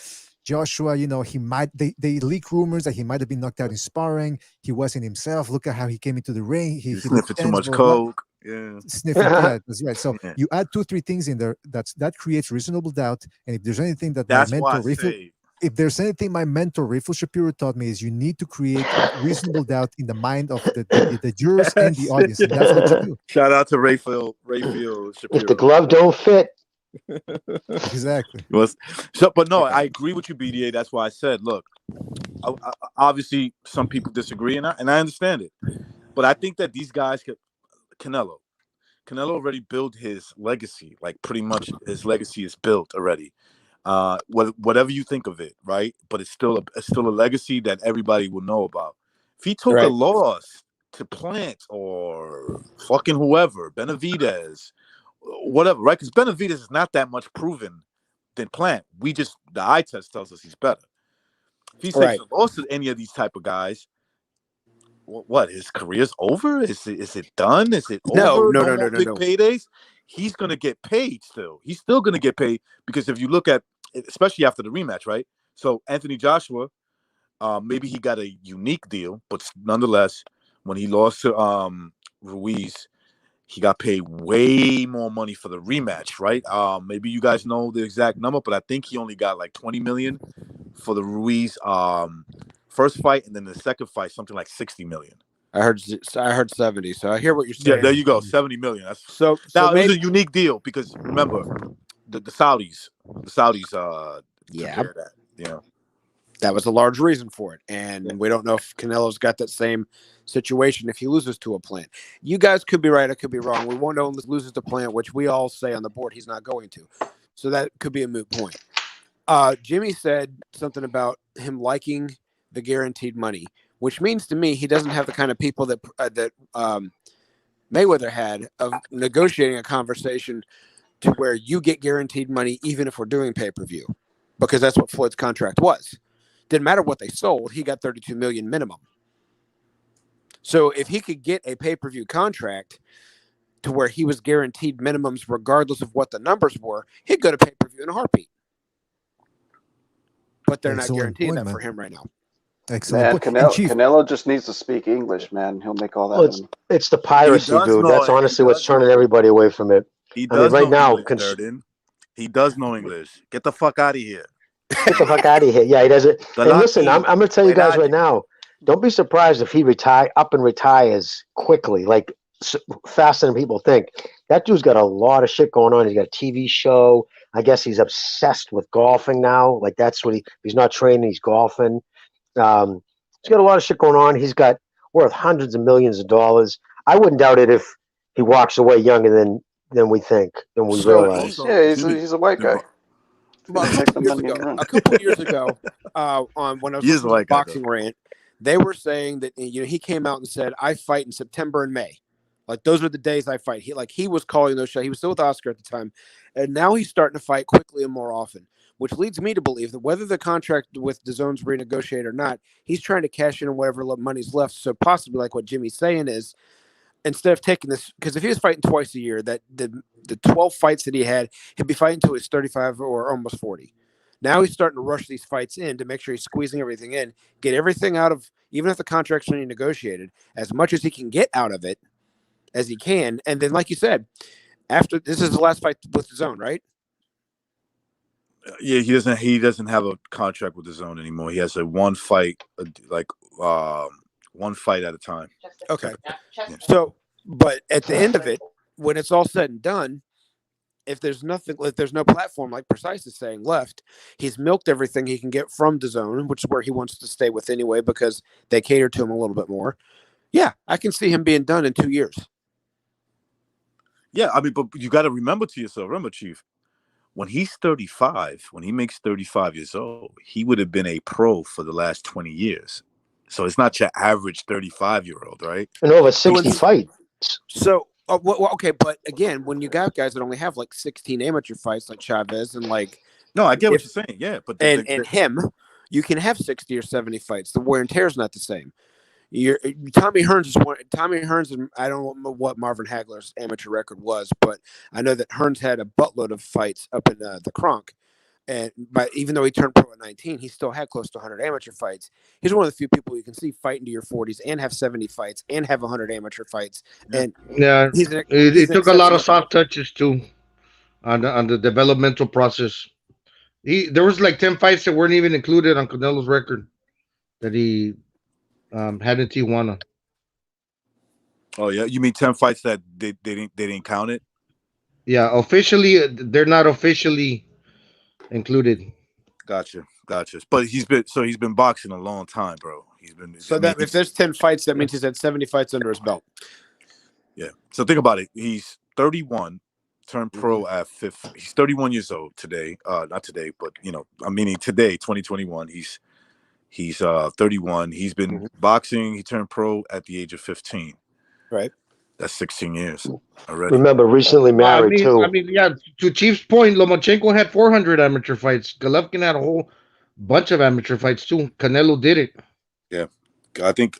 [SPEAKER 12] Joshua, they leak rumors that he might have been knocked out in sparring. He wasn't himself. Look at how he came into the ring. He
[SPEAKER 1] sniffing too much coke. Yeah.
[SPEAKER 12] Sniffing, yeah, that's right. So you add 2-3 things in there. That creates reasonable doubt. And if there's anything that if there's anything my mentor Rafael Shapiro taught me, is you need to create reasonable doubt in the mind of the jurors and the audience. And that's what you do.
[SPEAKER 1] Shout out to Rafael Shapiro.
[SPEAKER 8] If the glove don't fit.
[SPEAKER 12] Exactly.
[SPEAKER 1] But no, I agree with you, BDA. That's why I said, look, obviously some people disagree, and I understand it. But I think that these guys Canelo already built his legacy. Like, pretty much his legacy is built already. Whatever you think of it, right? But it's still a legacy that everybody will know about. If he took a loss to Plant or fucking whoever, Benavidez, whatever, right? Because Benavidez is not that much proven than Plant. The eye test tells us he's better. If he takes a loss to any of these type of guys, what, his career's over? Is it done? Is it over? No. Big paydays. He's gonna get paid still. He's still gonna get paid, because if you look at, especially after the rematch, right? So Anthony Joshua, maybe he got a unique deal, but nonetheless, when he lost to Ruiz, he got paid way more money for the rematch, right? Maybe you guys know the exact number, but I think he only got like 20 million for the Ruiz first fight, and then the second fight, something like 60 million.
[SPEAKER 2] I heard 70. So I hear what you're saying.
[SPEAKER 1] Yeah, there you go, 70 million. Now it was a unique deal, because remember, the Saudis prepared that,
[SPEAKER 2] That was a large reason for it, and we don't know if Canelo's got that same situation if he loses to a Plant. You guys could be right, I could be wrong. We won't know unless he loses to Plant, which we all say on the board he's not going to. So that could be a moot point. Jimmy said something about him liking the guaranteed money, which means to me he doesn't have the kind of people that Mayweather had of negotiating a conversation to where you get guaranteed money even if we're doing pay-per-view, because that's what Floyd's contract was. Didn't matter what they sold, he got 32 million minimum. So if he could get a pay-per-view contract to where he was guaranteed minimums regardless of what the numbers were, he'd go to pay-per-view in a heartbeat. But they're not guaranteeing that for him right now.
[SPEAKER 13] Excellent. Man, Canelo just needs to speak English, man. He'll make all that money.
[SPEAKER 8] It's the piracy, dude. That's honestly what's turning everybody away from it.
[SPEAKER 1] He does he does know English. Get the fuck out of here.
[SPEAKER 8] Get the fuck out of here. Yeah, he does it. And listen, I'm going to tell you guys right now, don't be surprised if he retires quickly, like faster than people think. That dude's got a lot of shit going on. He's got a TV show. I guess he's obsessed with golfing now. Like, that's what he's not training, he's golfing. He's got a lot of shit going on. He's got worth hundreds of millions of dollars. I wouldn't doubt it if he walks away younger than we think, than we realize.
[SPEAKER 13] Yeah, he's a white guy.
[SPEAKER 2] Well, a couple of years ago, on when I was listening to Boxing Rant, they were saying that he came out and said, "I fight in September and May. Like, those are the days I fight." He was calling those shows. He was still with Oscar at the time, and now he's starting to fight quickly and more often, which leads me to believe that whether the contract with DAZN's renegotiated or not, he's trying to cash in on whatever money's left. So possibly, like what Jimmy's saying is, instead of taking this, because if he was fighting twice a year, that the 12 fights that he had, he'd be fighting until he's 35 or almost 40. Now he's starting to rush these fights in to make sure he's squeezing everything in, get everything out of, even if the contract's renegotiated, as much as he can get out of it as he can. And then, like you said, after this is the last fight with DAZN, right?
[SPEAKER 1] Yeah, he doesn't have a contract with DAZN anymore. He has one fight at a time.
[SPEAKER 2] Okay. So, but at the end of it, when it's all said and done, if there's no platform, like Precise is saying, left, he's milked everything he can get from DAZN, which is where he wants to stay with anyway, because they cater to him a little bit more. Yeah, I can see him being done in 2 years.
[SPEAKER 1] Yeah, I mean, but you got to remember, Chief, when he's 35, when he makes 35 years old, he would have been a pro for the last 20 years. So it's not your average 35-year-old, right?
[SPEAKER 8] And over 60 fights.
[SPEAKER 2] So, okay, but again, when you got guys that only have like 16 amateur fights, like Chavez and like,
[SPEAKER 1] no, I get what you're saying, yeah, but
[SPEAKER 2] and him, you can have 60 or 70 fights. The wear and tear is not the same. Tommy Hearns is one. Tommy Hearns, and I don't know what Marvin Hagler's amateur record was, but I know that Hearns had a buttload of fights up in the Kronk. And even though he turned pro at 19, he still had close to 100 amateur fights. He's one of the few people you can see fight into your 40s and have 70 fights and have 100 amateur fights. And
[SPEAKER 14] yeah, it took a lot of soft touches too on the developmental process. There was like 10 fights that weren't even included on Canelo's record that he had in Tijuana.
[SPEAKER 1] Oh yeah, you mean 10 fights that they didn't count it?
[SPEAKER 14] Yeah, officially they're not officially included.
[SPEAKER 1] Gotcha. But he's been boxing a long time, bro.
[SPEAKER 2] If there's 10 fights, that means he's had 70 fights under his belt.
[SPEAKER 1] Yeah. So think about it. He's 31, turned pro at 5. He's 31 years old today. Not today, but I'm meaning today, 2021. He's 31. He's been boxing. He turned pro at the age of 15.
[SPEAKER 2] Right.
[SPEAKER 1] That's 16 years already.
[SPEAKER 8] Remember, recently married too.
[SPEAKER 14] I mean, yeah. To Chief's point, Lomachenko had 400 amateur fights. Golovkin had a whole bunch of amateur fights too. Canelo did it.
[SPEAKER 1] Yeah, I think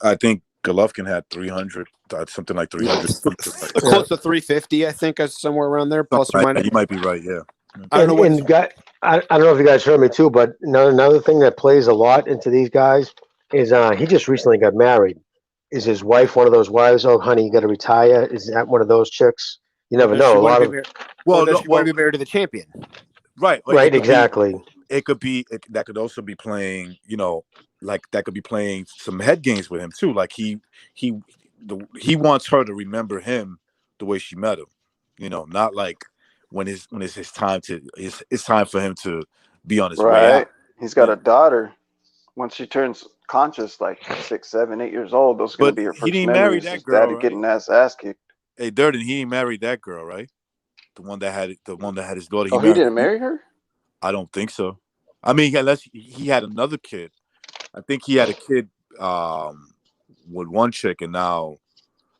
[SPEAKER 1] Golovkin had 300, something like 300.
[SPEAKER 2] Close to 350, I think, somewhere around there, plus or minus.
[SPEAKER 1] You might be right. Yeah.
[SPEAKER 8] I don't know if you guys heard me too, but another thing that plays a lot into these guys is he just recently got married. Is his wife one of those wives? Oh, honey, you got to retire. Is that one of those chicks? You never know. A lot of
[SPEAKER 2] does she want to be married to the champion?
[SPEAKER 1] Right.
[SPEAKER 8] Right. Exactly.
[SPEAKER 1] It could be. That could also be playing. Like that could be playing some head games with him too. Like he wants her to remember him the way she met him. Not like when it's his time it's time for him to be on his way out.
[SPEAKER 13] He's got a daughter. Once she turns conscious, like 6, 7, 8 years old, those are going to be her first
[SPEAKER 1] he didn't
[SPEAKER 13] memories.
[SPEAKER 1] marry that girl,
[SPEAKER 13] Daddy
[SPEAKER 1] right?
[SPEAKER 13] getting ass kicked.
[SPEAKER 1] Hey, Durden, he ain't married that girl, right? The one that had his daughter.
[SPEAKER 13] He didn't marry her?
[SPEAKER 1] I don't think so. I mean, unless he had another kid. I think he had a kid with one chick, and now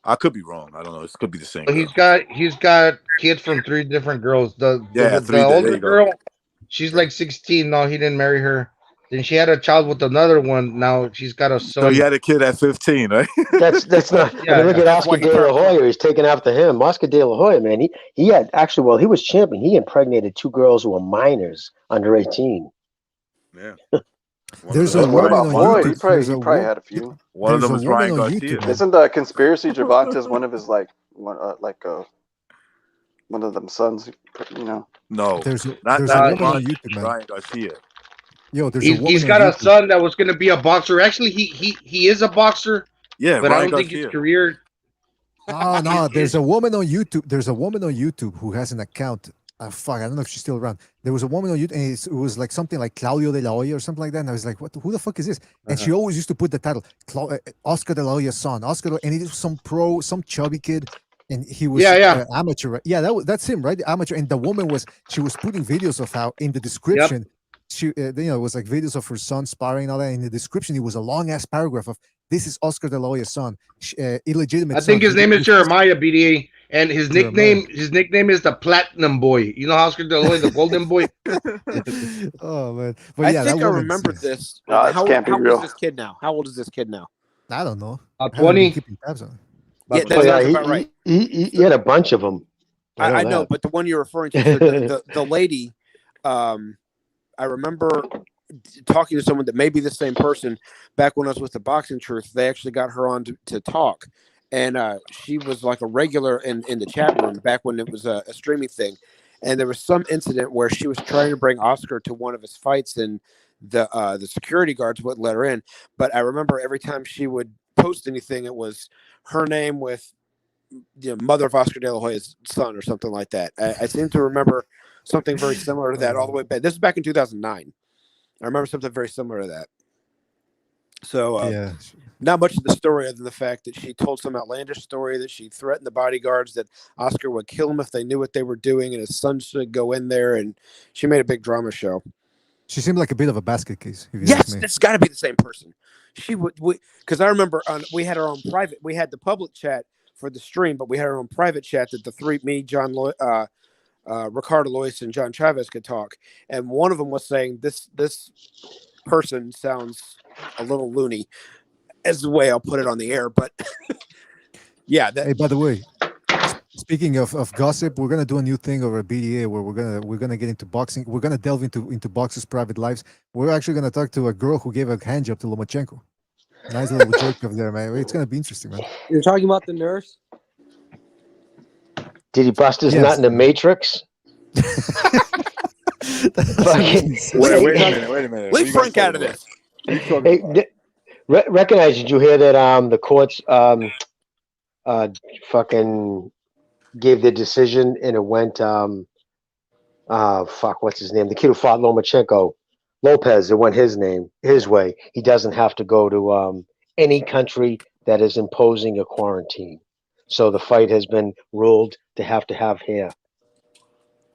[SPEAKER 1] I could be wrong. I don't know. This could be the same.
[SPEAKER 14] He's got kids from 3 different girls. The older girl, she's like 16. No, he didn't marry her. Then she had a child with another one. Now she's got a son.
[SPEAKER 1] So he had a kid at 15, right?
[SPEAKER 8] That's not. Look at Oscar De La Hoya. He's taking after him. Oscar De La Hoya, man. He had actually. Well, he was champion. He impregnated 2 girls who were minors, under 18.
[SPEAKER 1] Yeah.
[SPEAKER 12] There's a woman on YouTube.
[SPEAKER 13] He probably had a few.
[SPEAKER 1] One of them is Ryan Garcia.
[SPEAKER 13] Isn't the conspiracy Gervonta's one of his one of them sons?
[SPEAKER 1] No,
[SPEAKER 12] there's a
[SPEAKER 1] not
[SPEAKER 12] woman on YouTube, man.
[SPEAKER 1] Ryan Garcia.
[SPEAKER 12] Yo,
[SPEAKER 14] he's got a son that was going to be a boxer. Actually, he is a boxer.
[SPEAKER 1] Yeah,
[SPEAKER 14] but
[SPEAKER 1] Ryan
[SPEAKER 14] I don't think his career.
[SPEAKER 12] No. There's a woman on YouTube. There's a woman on YouTube who has an account. I don't know if she's still around. There was a woman on YouTube, and it was like something like Claudio De La Hoya or something like that. And I was like, who the fuck is this? And she always used to put the title, Oscar De La Hoya's son. And he was some chubby kid. And he was amateur. Right? Yeah, that's him, right? The amateur. And the woman she was putting videos of how in the description, she it was like videos of her son sparring and all that. In the description, it was a long ass paragraph of this is Oscar De La Hoya's son, illegitimate.
[SPEAKER 14] I think his name is Jeremiah BDA, and his nickname is the Platinum Boy. You know Oscar De La Hoya, the Golden Boy.
[SPEAKER 12] Oh man,
[SPEAKER 2] but I think I remember this. How old is this kid now? How old is this kid now?
[SPEAKER 12] I don't know.
[SPEAKER 14] 20.
[SPEAKER 2] Yeah, that sounds about right.
[SPEAKER 8] He had a bunch of them.
[SPEAKER 2] I know, but the one you're referring to, the lady, I remember talking to someone that may be the same person back when I was with the Boxing Truth. They actually got her on to talk, and she was like a regular in the chat room back when it was a streaming thing. And there was some incident where she was trying to bring Oscar to one of his fights, and the security guards wouldn't let her in. But I remember every time she would post anything, it was her name with mother of Oscar De La Hoya's son or something like that. I seem to remember something very similar to that all the way back. This is back in 2009. I remember something very similar to that. So Not much of the story other than the fact that she told some outlandish story that she threatened the bodyguards that Oscar would kill him if they knew what they were doing and his son should go in there, and she made a big drama show.
[SPEAKER 12] She seemed like a bit of a basket case, if you ask
[SPEAKER 2] Yes,
[SPEAKER 12] me.
[SPEAKER 2] it's got to be the same person. She would, because I remember we had our own private. We had the public chat for the stream, but we had our own private chat that the three, me, John, Ricardo Lois, and John Chavez could talk, and one of them was saying this person sounds a little loony, as the way I'll put it on the air, but yeah.
[SPEAKER 12] Hey, by the way, speaking of gossip, we're gonna do a new thing over at BDA where we're gonna get into boxing. We're gonna delve into boxers' private lives. We're actually gonna talk to a girl who gave a hand job to Lomachenko. Nice little joke of there, man. It's gonna be interesting, man.
[SPEAKER 4] You're talking about the nurse?
[SPEAKER 8] Did he bust his nut in the Matrix? Fucking,
[SPEAKER 1] wait a minute.
[SPEAKER 2] Leave Frank out of this.
[SPEAKER 8] Hey, recognize? Did you hear that? The courts fucking gave the decision, and it went. Fuck, what's his name? The kid who fought Lomachenko, Lopez. It went his way. He doesn't have to go to any country that is imposing a quarantine. So the fight has been ruled to have here.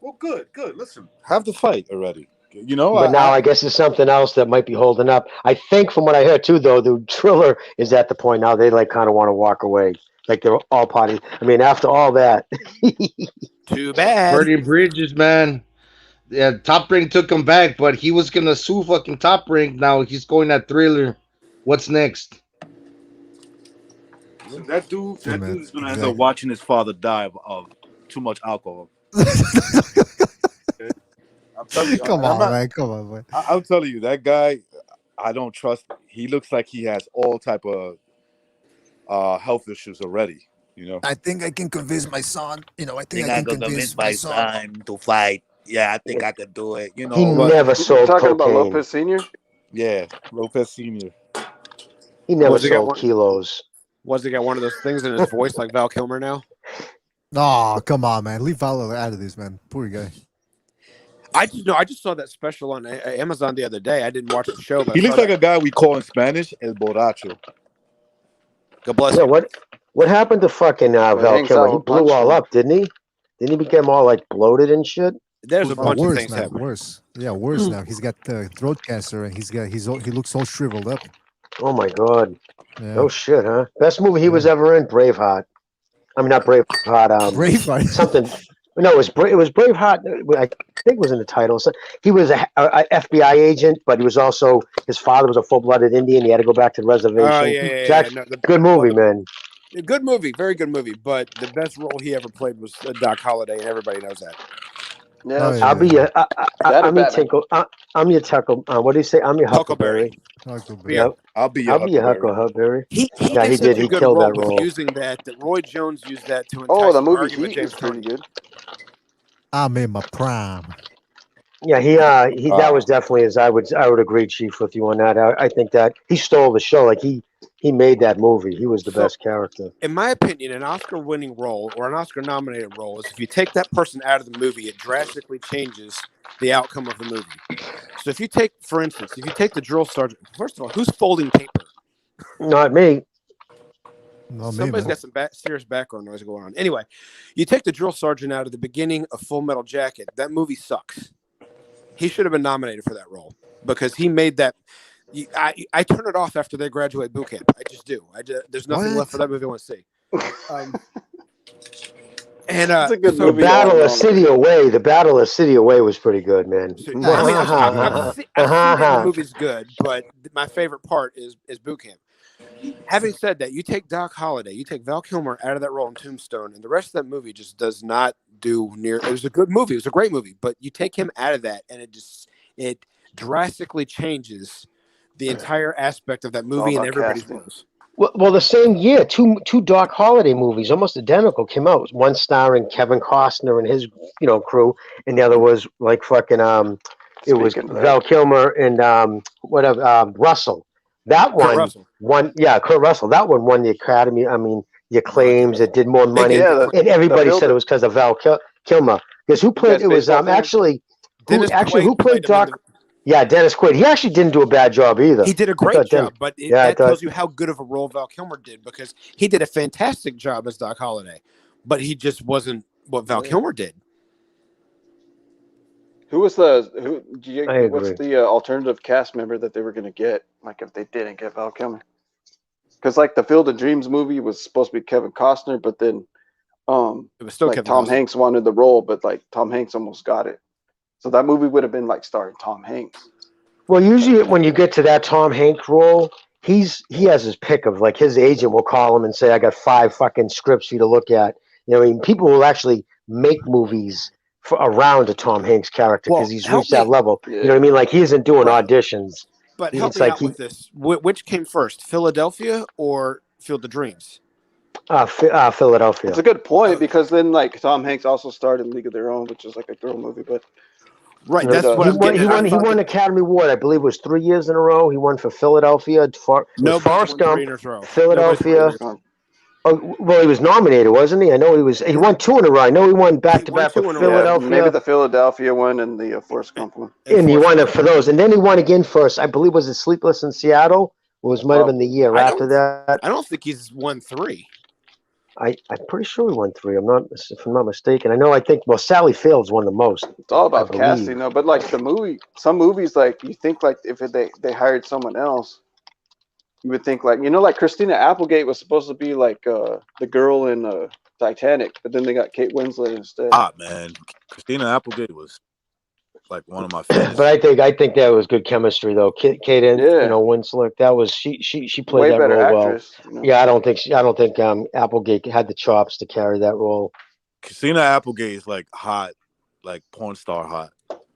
[SPEAKER 1] Well, good. Listen, have the fight already. You know,
[SPEAKER 8] but now I guess there's something else that might be holding up. I think from what I heard too, though, the Triller is at the point now they like kind of want to walk away. Like they're all parties. I mean, after all that.
[SPEAKER 2] Too bad.
[SPEAKER 14] Bernie Bridges, man. Yeah, Top Rank took him back, but he was gonna sue fucking Top Rank. Now he's going at Thriller. What's next?
[SPEAKER 1] That dude's gonna end up watching his father die of too much alcohol. I'm telling you,
[SPEAKER 12] Come on, man.
[SPEAKER 1] I'm telling you, that guy, I don't trust. He looks like he has all type of health issues already. You know.
[SPEAKER 12] I think I can convince my son. You know, I think
[SPEAKER 15] I can convince my son to fight. Yeah, I think I can do it. You know,
[SPEAKER 8] he never sold
[SPEAKER 13] talking
[SPEAKER 8] cocaine.
[SPEAKER 13] about Lopez Senior?
[SPEAKER 1] Yeah, Lopez Senior.
[SPEAKER 8] He never sold kilos.
[SPEAKER 2] Was he got one of those things in his voice like Val Kilmer now?
[SPEAKER 12] Oh, come on, man. Leave Val out of this, man. Poor guy.
[SPEAKER 2] I just saw that special on Amazon the other day. I didn't watch the show, but
[SPEAKER 1] He looks like a guy we call in Spanish El Borracho.
[SPEAKER 2] God bless
[SPEAKER 8] you. What happened to fucking Val Kilmer? He blew all up, didn't he? Didn't he become all like bloated and shit?
[SPEAKER 2] There's a bunch of things
[SPEAKER 12] now.
[SPEAKER 2] happening.
[SPEAKER 12] Worse. Yeah, worse now. He's got throat cancer and he looks all shriveled up.
[SPEAKER 8] Oh my god.
[SPEAKER 12] Yeah.
[SPEAKER 8] No shit, huh? Best movie he was ever in, Braveheart. I mean, not Braveheart.
[SPEAKER 12] Braveheart.
[SPEAKER 8] Something. No, it was Braveheart. I think it was in the title. So he was a FBI agent, but he was also his father was a full-blooded Indian. He had to go back to the reservation.
[SPEAKER 2] Oh yeah. No,
[SPEAKER 8] good movie, man.
[SPEAKER 2] Good movie, very good movie. But the best role he ever played was Doc Holliday, and everybody knows that.
[SPEAKER 13] Yeah,
[SPEAKER 8] I'll be your. I'm your tinkle. I'm your tuckle. What do you say? I'm your Huckleberry.
[SPEAKER 1] Yep. I'll be your
[SPEAKER 8] Huckleberry.
[SPEAKER 2] He
[SPEAKER 8] did. He killed that role.
[SPEAKER 2] Using that Roy Jones used that to entice
[SPEAKER 13] the movie
[SPEAKER 2] Heat
[SPEAKER 13] Heat is pretty good.
[SPEAKER 12] I'm in my prime.
[SPEAKER 8] Yeah, he that was definitely I would agree, Chief, with you on that. I think that he stole the show. Like he made that movie. He was the best character.
[SPEAKER 2] In my opinion, an Oscar-winning role or an Oscar-nominated role is if you take that person out of the movie, it drastically changes the outcome of the movie. So if you take, for instance, the drill sergeant, first of all, who's folding paper?
[SPEAKER 8] Not me.
[SPEAKER 2] Somebody's got some serious background noise going on. Anyway, you take the drill sergeant out of the beginning of Full Metal Jacket. That movie sucks. He should have been nominated for that role because he made that. I turn it off after they graduate boot camp. I just do. There's nothing left for that movie I want to see. And
[SPEAKER 13] it's a good
[SPEAKER 8] the
[SPEAKER 13] movie.
[SPEAKER 8] Battle of City Away. The Battle of City Away was pretty good, man.
[SPEAKER 2] I've seen the movie's good, but my favorite part is boot camp. Having said that, you take Doc Holliday, you take Val Kilmer out of that role in Tombstone, and the rest of that movie just does not do near. It was a good movie. It was a great movie, but you take him out of that, and it drastically changes the entire aspect of that movie and everybody's voice.
[SPEAKER 8] Well, the same year, two Doc Holliday movies, almost identical, came out. One starring Kevin Costner and his crew, and the other was like fucking it was Val Kilmer and Russell. That one Kurt Russell. That one won the Academy. I mean, the acclaims. It did more money, and everybody said it was because of Val Kilmer. Because who played? It was who played Doc? Yeah, Dennis Quaid. He actually didn't do a bad job either.
[SPEAKER 2] He did a
[SPEAKER 8] I
[SPEAKER 2] great
[SPEAKER 8] thought
[SPEAKER 2] job, but
[SPEAKER 8] I
[SPEAKER 2] that
[SPEAKER 8] thought
[SPEAKER 2] tells you how good of a role Val Kilmer did, because he did a fantastic job as Doc Holliday, but he just wasn't what Val Kilmer did.
[SPEAKER 13] What's
[SPEAKER 8] I
[SPEAKER 13] what's
[SPEAKER 8] agree.
[SPEAKER 13] the alternative cast member that they were going to get? Like if they didn't get Val Kilmer, because like the Field of Dreams movie was supposed to be Kevin Costner, but then
[SPEAKER 2] it was still
[SPEAKER 13] like
[SPEAKER 2] Kevin
[SPEAKER 13] Tom
[SPEAKER 2] Costner.
[SPEAKER 13] Hanks wanted the role, but like Tom Hanks almost got it. So that movie would have been like starring Tom Hanks.
[SPEAKER 8] Well, usually when you get to that Tom Hanks role, he has his pick of, like, his agent will call him and say, "I got 5 fucking scripts for you to look at." You know, I mean, people will actually make movies around a Tom Hanks character because he's reached that level.
[SPEAKER 13] Yeah.
[SPEAKER 8] You know what I mean? Like, he isn't doing auditions.
[SPEAKER 2] But help
[SPEAKER 8] It's
[SPEAKER 2] me
[SPEAKER 8] like
[SPEAKER 2] out with this. Which came first, Philadelphia or Field of Dreams?
[SPEAKER 8] Philadelphia.
[SPEAKER 13] It's a good point because then like Tom Hanks also starred in League of Their Own, which is like a girl movie, but
[SPEAKER 2] right. That's what I'm getting at.
[SPEAKER 8] He won Academy Award. I believe it was 3 years in a row. He won for Philadelphia. Forrest Gump, Philadelphia. Oh, well, he was nominated, wasn't he? I know he was. He won 2 in a row. I know he won back to back with Philadelphia.
[SPEAKER 13] Yeah, maybe the Philadelphia one and the Forrest Gump one.
[SPEAKER 8] And he won it for those, and then he won again first. I believe was it Sleepless in Seattle? Might have been the year after that.
[SPEAKER 2] I don't think he's won 3.
[SPEAKER 8] I'm pretty sure he won 3. If I'm not mistaken. I think Sally Fields won the most.
[SPEAKER 13] It's all about casting, though. But like some movies, like you think like if they hired someone else, you would think like like Christina Applegate was supposed to be like the girl in Titanic, but then they got Kate Winslet instead.
[SPEAKER 1] Ah man, Christina Applegate was like one of my favorites.
[SPEAKER 8] But I think that was good chemistry though. Kate and Winslet. That was she played
[SPEAKER 13] way
[SPEAKER 8] that
[SPEAKER 13] better
[SPEAKER 8] role
[SPEAKER 13] actress,
[SPEAKER 8] well. Yeah, I don't think Applegate had the chops to carry that role.
[SPEAKER 1] Christina Applegate is like hot, like porn star hot.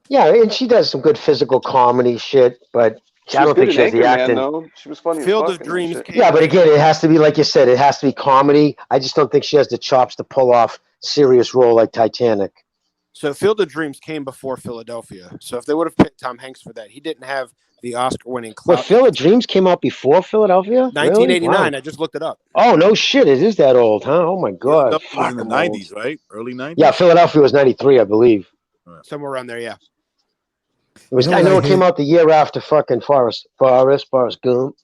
[SPEAKER 8] Yeah, and she does some good physical comedy shit, but I don't think she has the acting.
[SPEAKER 13] Though. She was funny.
[SPEAKER 2] Field of Dreams.
[SPEAKER 8] Yeah, but again, it has to be like you said. It has to be comedy. I just don't think she has the chops to pull off serious role like Titanic.
[SPEAKER 2] So Field of Dreams came before Philadelphia. So if they would have picked Tom Hanks for that, he didn't have the Oscar-winning clout.
[SPEAKER 8] But Field of Dreams came out before Philadelphia?
[SPEAKER 2] 1989.
[SPEAKER 8] Really? Wow.
[SPEAKER 2] I just looked it up.
[SPEAKER 8] Oh, no shit. It is that old, huh? Oh, my God.
[SPEAKER 1] It was in the 90s, right? Early 90s?
[SPEAKER 8] Yeah, Philadelphia was 93, I believe.
[SPEAKER 2] Somewhere around there, yeah.
[SPEAKER 8] It was. I know it came out the year after fucking Forrest Gump.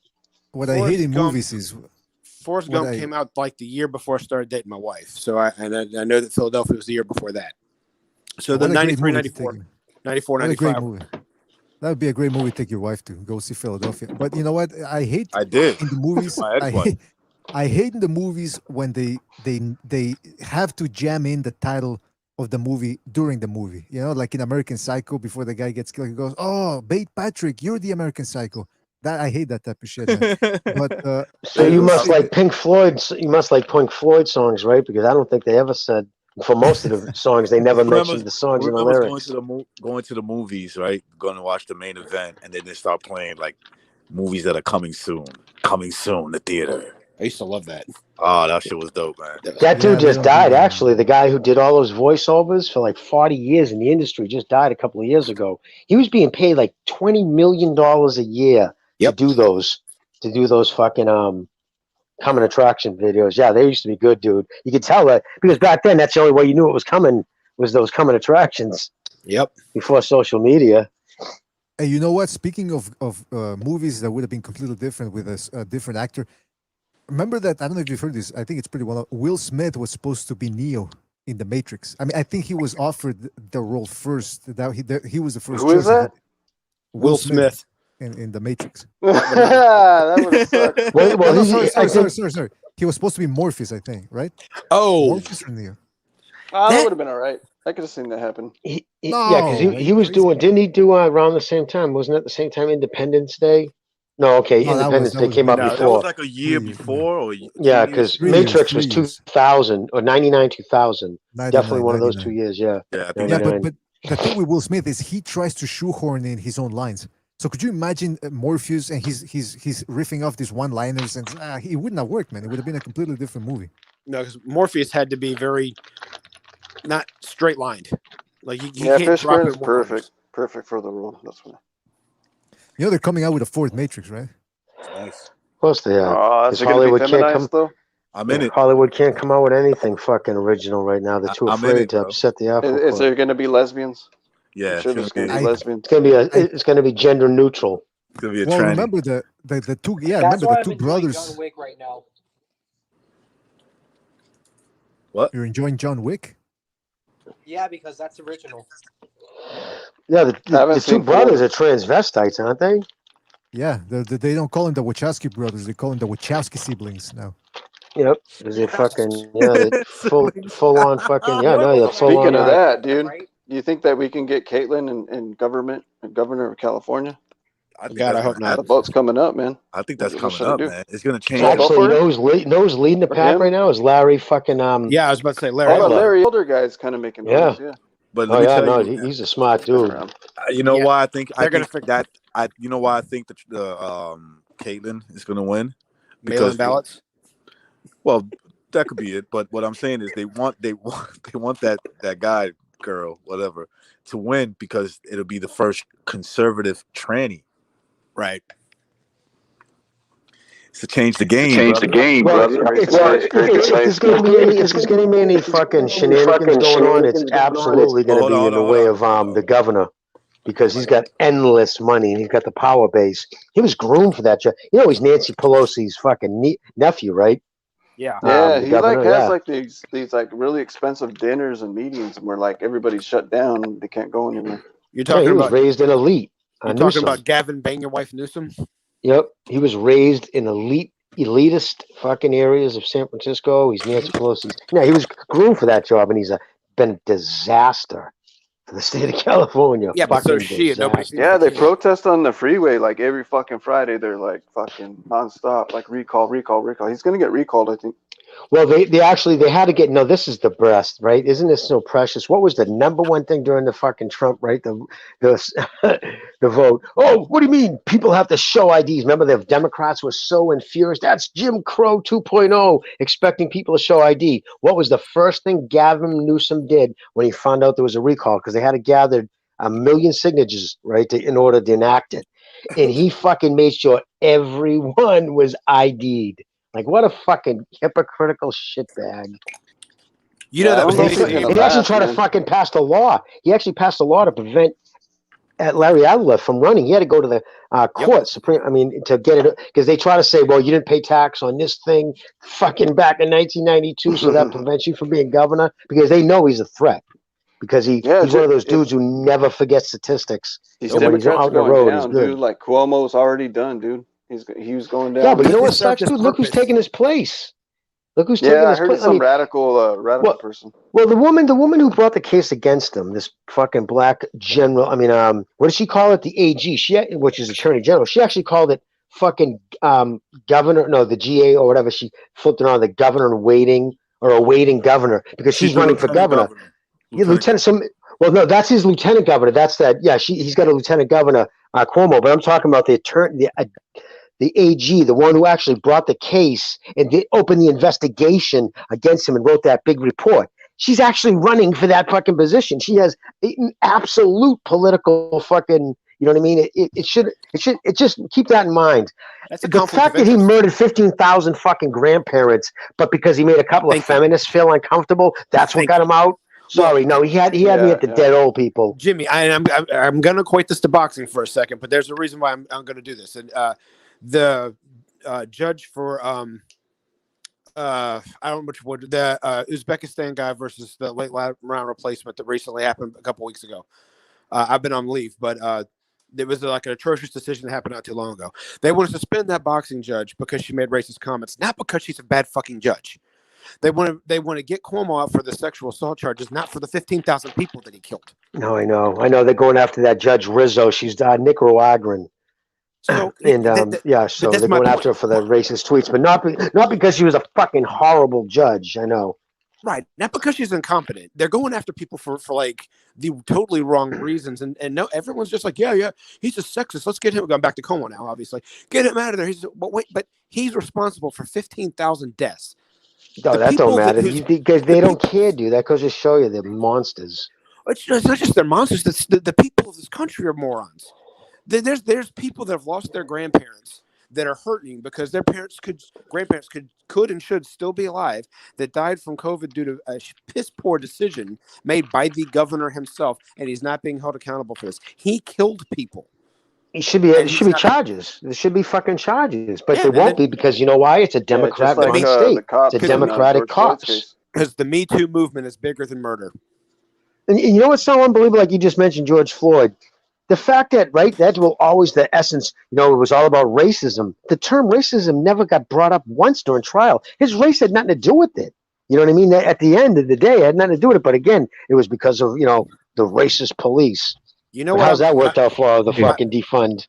[SPEAKER 12] What I hate in movies is
[SPEAKER 2] Forrest Gump came out like the year before I started dating my wife. So I know that Philadelphia was the year before that. So the 93, 94, 94, 95.
[SPEAKER 12] That would be a great movie to take your wife to go see Philadelphia. But you know what? I hate
[SPEAKER 1] in
[SPEAKER 12] the movies. I hate in the movies when they have to jam in the title of the movie during the movie. You know, like in American Psycho, before the guy gets killed, he goes, "Oh, Bate Patrick, you're the American Psycho." That I hate that type of shit, man. But
[SPEAKER 8] so you must like Pink Floyd. You must like Pink Floyd songs, right? Because I don't think they ever said. For most of the songs, they never mentioned the songs in the lyrics.
[SPEAKER 1] Going to the movies, right? Going to watch the main event, and then they start playing like movies that are coming soon, the theater.
[SPEAKER 2] I used to love that.
[SPEAKER 1] Oh, that shit was dope, man.
[SPEAKER 8] That dude just died, actually. The guy who did all those voiceovers for like 40 years in the industry just died a couple of years ago. He was being paid like $20 million a year to do those fucking coming attraction videos. Yeah, they used to be good, dude. You could tell that because back then that's the only way you knew it was coming was those coming attractions.
[SPEAKER 2] Yep.
[SPEAKER 8] Before social media.
[SPEAKER 12] Hey, you know what? Speaking of movies that would have been completely different with a different actor, remember that? I don't know if you've heard this. I think it's pretty well known. Will Smith was supposed to be Neo in The Matrix. I mean, I think he was offered the role first. That he was the first.
[SPEAKER 13] Who is that?
[SPEAKER 12] Will Smith. In The Matrix.
[SPEAKER 13] That would have sucked.
[SPEAKER 12] Well, sorry. He was supposed to be Morpheus, I think, right?
[SPEAKER 2] Oh,
[SPEAKER 12] Morpheus and Neo.
[SPEAKER 13] That would have been all right. I could have seen that happen.
[SPEAKER 8] Yeah, because he was doing. Didn't he do around the same time? Wasn't it at the same time Independence Day? No, okay, Independence Day came out before.
[SPEAKER 1] That was like a year before, or
[SPEAKER 8] yeah, because Matrix was 2000 or 99, 2000. Definitely one of those 2 years. Yeah.
[SPEAKER 12] But the thing with Will Smith is he tries to shoehorn in his own lines. So could you imagine Morpheus and he's riffing off these one-liners and it wouldn't have worked, man. It would have been a completely different movie.
[SPEAKER 2] No, because Morpheus had to be very not straight lined. Like you
[SPEAKER 13] yeah,
[SPEAKER 2] can't drop
[SPEAKER 13] is
[SPEAKER 2] it
[SPEAKER 13] perfect for the role. That's why.
[SPEAKER 12] You know they're coming out with a 4th Matrix, right?
[SPEAKER 1] Nice.
[SPEAKER 8] Of course they are.
[SPEAKER 13] Is it going to be feminized though?
[SPEAKER 1] I'm in it.
[SPEAKER 8] Hollywood can't come out with anything fucking original right now. They're too afraid to upset the apple.
[SPEAKER 13] Is there going to be lesbians?
[SPEAKER 1] Yeah,
[SPEAKER 13] Sure,
[SPEAKER 1] it's
[SPEAKER 13] it's gonna be
[SPEAKER 1] gonna be.
[SPEAKER 13] lesbian.
[SPEAKER 8] It's gonna be gender neutral.
[SPEAKER 1] It's gonna be a
[SPEAKER 12] Well,
[SPEAKER 1] tranny.
[SPEAKER 12] remember the two. Yeah,
[SPEAKER 4] That's
[SPEAKER 12] remember
[SPEAKER 4] why
[SPEAKER 12] the
[SPEAKER 4] I'm
[SPEAKER 12] two
[SPEAKER 4] enjoying
[SPEAKER 12] brothers.
[SPEAKER 4] John Wick right now.
[SPEAKER 1] What?
[SPEAKER 12] You're enjoying John Wick?
[SPEAKER 4] Yeah, because that's original.
[SPEAKER 8] Yeah,
[SPEAKER 13] I haven't
[SPEAKER 8] the two
[SPEAKER 13] seen
[SPEAKER 8] brothers
[SPEAKER 13] 4.
[SPEAKER 8] are transvestites, aren't they?
[SPEAKER 12] Yeah, they don't call them the Wachowski brothers. They call them the Wachowski siblings now.
[SPEAKER 8] Yep. Because they fucking they're full on fucking
[SPEAKER 4] You know
[SPEAKER 8] no, they're
[SPEAKER 4] what's
[SPEAKER 8] full on.
[SPEAKER 13] Speaking of that,
[SPEAKER 4] though,
[SPEAKER 13] dude,
[SPEAKER 4] right?
[SPEAKER 13] do you think that we can get Caitlyn in government, governor of California?
[SPEAKER 1] I think
[SPEAKER 2] God,
[SPEAKER 1] that's
[SPEAKER 2] I hope
[SPEAKER 1] gonna
[SPEAKER 13] The
[SPEAKER 2] not.
[SPEAKER 1] happen.
[SPEAKER 13] vote's coming up, man.
[SPEAKER 1] I think
[SPEAKER 13] What
[SPEAKER 1] that's
[SPEAKER 13] should
[SPEAKER 1] coming
[SPEAKER 13] I
[SPEAKER 1] up,
[SPEAKER 13] do?
[SPEAKER 1] man. It's gonna
[SPEAKER 13] Should
[SPEAKER 1] change.
[SPEAKER 13] I vote
[SPEAKER 8] Actually,
[SPEAKER 13] for her?
[SPEAKER 8] you know who's leading the
[SPEAKER 13] For
[SPEAKER 8] pack
[SPEAKER 13] him?
[SPEAKER 8] right now is Larry fucking
[SPEAKER 2] Yeah, I was about to say
[SPEAKER 13] Oh,
[SPEAKER 2] Larry
[SPEAKER 13] the
[SPEAKER 8] Elder.
[SPEAKER 13] Larry Elder guy's kind of making
[SPEAKER 8] Yeah.
[SPEAKER 13] noise. Yeah.
[SPEAKER 1] But
[SPEAKER 8] Oh
[SPEAKER 1] let me
[SPEAKER 8] yeah,
[SPEAKER 1] tell
[SPEAKER 8] no,
[SPEAKER 1] you,
[SPEAKER 8] he's a smart
[SPEAKER 13] Stick
[SPEAKER 8] dude.
[SPEAKER 13] around.
[SPEAKER 1] you know
[SPEAKER 2] Yeah,
[SPEAKER 1] why I think
[SPEAKER 2] they're gonna fix
[SPEAKER 1] you know why I think the Caitlyn is gonna win
[SPEAKER 2] mail-in
[SPEAKER 1] because
[SPEAKER 2] ballots.
[SPEAKER 1] well that could be it. But what I'm saying is they want they want that guy, girl, whatever, to win because it'll be the first conservative tranny.
[SPEAKER 2] Right.
[SPEAKER 1] It's to change the
[SPEAKER 5] To
[SPEAKER 1] game,
[SPEAKER 5] change the
[SPEAKER 1] brother.
[SPEAKER 5] game,
[SPEAKER 8] Well,
[SPEAKER 5] brother.
[SPEAKER 8] if there's gonna be any fucking shenanigans going on, it's absolutely
[SPEAKER 1] Oh,
[SPEAKER 8] gonna be in the way of the governor. Because he's got endless money and he's got the power base. He was groomed for that job. You know, he's Nancy Pelosi's fucking nephew, right?
[SPEAKER 2] Yeah.
[SPEAKER 13] Yeah,
[SPEAKER 8] The
[SPEAKER 13] he like
[SPEAKER 8] governor,
[SPEAKER 13] has
[SPEAKER 8] yeah.
[SPEAKER 13] like these like really expensive dinners and meetings where like everybody's shut down, they can't go anywhere.
[SPEAKER 2] You're
[SPEAKER 8] Yeah,
[SPEAKER 2] talking
[SPEAKER 8] he was
[SPEAKER 2] about
[SPEAKER 8] raised in elite.
[SPEAKER 2] you're talking
[SPEAKER 8] Newsom.
[SPEAKER 2] about Gavin bang your wife Newsom.
[SPEAKER 8] Yep, he was raised in elitist fucking areas of San Francisco. He's Nancy Pelosi's. Yeah, he was groomed for that job, and he's been a disaster for the state of California.
[SPEAKER 2] Yeah, but so
[SPEAKER 8] Fucking
[SPEAKER 2] is she, and nobody
[SPEAKER 8] disaster.
[SPEAKER 2] seems
[SPEAKER 13] Yeah,
[SPEAKER 2] to
[SPEAKER 13] they
[SPEAKER 2] care.
[SPEAKER 13] protest on the freeway like every fucking Friday. They're like fucking nonstop, like recall. He's gonna get recalled, I think.
[SPEAKER 8] Well, they had to get no. This is the breast, right? Isn't this so precious? What was the number one thing during the fucking Trump, right? The the vote. Oh, what do you mean? People have to show IDs. Remember, the Democrats were so infuriated. That's Jim Crow 2.0, expecting people to show ID. What was the first thing Gavin Newsom did when he found out there was a recall? Because they had to gather 1 million signatures, right, in order to enact it, and he fucking made sure everyone was ID'd. Like, what a fucking hypocritical shitbag.
[SPEAKER 2] You know
[SPEAKER 13] I
[SPEAKER 2] that
[SPEAKER 13] don't
[SPEAKER 2] was
[SPEAKER 13] know
[SPEAKER 8] And
[SPEAKER 13] if
[SPEAKER 2] me.
[SPEAKER 13] they're gonna
[SPEAKER 8] he actually
[SPEAKER 13] last,
[SPEAKER 8] tried to
[SPEAKER 13] man.
[SPEAKER 8] fucking pass a law. He actually passed a law to prevent Larry Adler from running. He had to go to the court, to get it, because they try to say, well, you didn't pay tax on this thing fucking back in 1992, so that prevents you from being governor, because they know he's a threat. Because
[SPEAKER 13] Yeah,
[SPEAKER 8] he's one of those dudes who never forgets statistics.
[SPEAKER 13] these
[SPEAKER 8] And when he's
[SPEAKER 13] Democrats
[SPEAKER 8] out
[SPEAKER 13] are
[SPEAKER 8] on the
[SPEAKER 13] going
[SPEAKER 8] road, he's
[SPEAKER 13] down,
[SPEAKER 8] good.
[SPEAKER 13] dude. Like Cuomo's already done, dude. He was going
[SPEAKER 8] Yeah,
[SPEAKER 13] down.
[SPEAKER 8] but you know
[SPEAKER 2] They
[SPEAKER 8] what
[SPEAKER 2] served
[SPEAKER 8] sucks,
[SPEAKER 2] his
[SPEAKER 8] dude? Look who's
[SPEAKER 2] purpose.
[SPEAKER 8] taking his place. Look who's
[SPEAKER 13] Yeah,
[SPEAKER 8] taking
[SPEAKER 13] I
[SPEAKER 8] his
[SPEAKER 13] heard
[SPEAKER 8] place.
[SPEAKER 13] it's some radical person.
[SPEAKER 8] Well, the woman who brought the case against him, this fucking black general. What did she call it? The AG, which is Attorney General. She actually called it fucking governor. No, the GA or whatever. She flipped it on the governor in waiting or awaiting governor because she's
[SPEAKER 1] the
[SPEAKER 8] running for
[SPEAKER 1] lieutenant
[SPEAKER 8] governor. Yeah, lieutenant. Well, no, that's his lieutenant governor. That's that. Yeah, he's got a lieutenant governor, Cuomo. But I'm talking about the attorney, the AG, the one who actually brought the case and opened the investigation against him and wrote that big report. She's actually running for that fucking position. She has an absolute political fucking. You know what I mean? It should just keep that in mind.
[SPEAKER 2] That's a
[SPEAKER 8] The
[SPEAKER 2] conflict
[SPEAKER 8] fact
[SPEAKER 2] of
[SPEAKER 8] that he
[SPEAKER 2] interest.
[SPEAKER 8] murdered 15,000 fucking grandparents, but because he made a couple of feminists feel uncomfortable, that's what got him out. Sorry, no, he had me at the dead old people.
[SPEAKER 2] Jimmy, I'm going to equate this to boxing for a second, but there's a reason why I'm going to do this. And the judge for I don't know which one, the Uzbekistan guy versus the late round replacement that recently happened a couple weeks ago. I've been on leave, but there was like an atrocious decision that happened not too long ago. They want to suspend that boxing judge because she made racist comments, not because she's a bad fucking judge. They want to get Cuomo out for the sexual assault charges, not for the 15,000 people that he killed.
[SPEAKER 8] No, I know. They're going after that Judge Rizzo. She's Nicaraguan.
[SPEAKER 2] So
[SPEAKER 8] and so
[SPEAKER 2] that's
[SPEAKER 8] they're
[SPEAKER 2] my
[SPEAKER 8] going
[SPEAKER 2] point.
[SPEAKER 8] after her for the racist tweets, but not because she was a fucking horrible judge. I know.
[SPEAKER 2] Right, not because she's incompetent. They're going after people for like the totally wrong reasons, and no, everyone's just like, yeah, he's a sexist. Let's get him. Going back to Cuomo now, obviously, get him out of there. But he's responsible for 15,000 deaths.
[SPEAKER 8] No, that don't matter because they don't care, dude. That goes to show you they're monsters.
[SPEAKER 2] It's not just they're monsters. The people of this country are morons. There's people that have lost their grandparents that are hurting because their grandparents could and should still be alive that died from COVID due to a piss poor decision made by the governor himself, and he's not being held accountable for this. He killed people.
[SPEAKER 8] It should be charges. There should be fucking charges, but
[SPEAKER 2] Yeah,
[SPEAKER 8] they won't be because you know why? It's a Democrat-run state. It's a Democratic cops.
[SPEAKER 2] Because the Me Too movement is bigger than murder.
[SPEAKER 8] And you know what's so unbelievable? Like you just mentioned, George Floyd. The fact that, right, that will always the essence, you know, it was all about racism. The term racism never got brought up once during trial. His race had nothing to do with it. You know what I mean? At the end of the day, it had nothing to do with it. But again, it was because of, you know, the racist police.
[SPEAKER 2] You know
[SPEAKER 8] but how's that worked out for the fucking defund?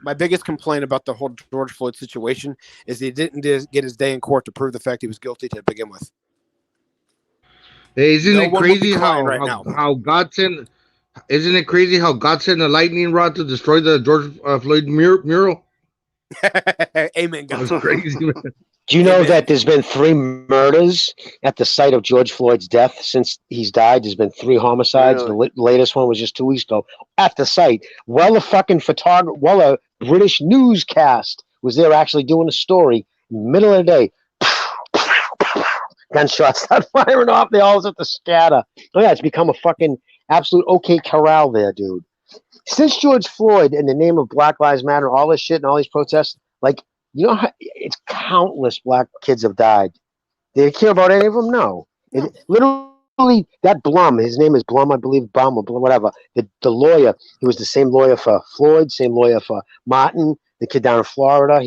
[SPEAKER 2] My biggest complaint about the whole George Floyd situation is he didn't get his day in court to prove the fact he was guilty to begin with.
[SPEAKER 14] Hey, isn't
[SPEAKER 2] No
[SPEAKER 14] it
[SPEAKER 2] one would be
[SPEAKER 14] crazy
[SPEAKER 2] crying right now.
[SPEAKER 14] how God sent? Isn't it crazy how God sent a lightning rod to destroy the George Floyd mural?
[SPEAKER 2] Amen, God.
[SPEAKER 14] That's crazy, man.
[SPEAKER 8] Do you know that there's been 3 murders at the site of George Floyd's death since he's died? There's been 3 homicides.
[SPEAKER 13] Really?
[SPEAKER 8] The latest one was just 2 weeks ago at the site. Well, a British newscast was there actually doing a story in the middle of the day. Gunshots start firing off. They all have to scatter. Oh yeah, it's become a fucking absolute OK Corral there, dude. Since George Floyd, in the name of Black Lives Matter, all this shit and all these protests, like, you know, it's countless black kids have died. Do they care about any of them? No. Literally, that Blum, his name is Blum, I believe, Blum or whatever. The lawyer, he was the same lawyer for Floyd, same lawyer for Martin, the kid down in Florida.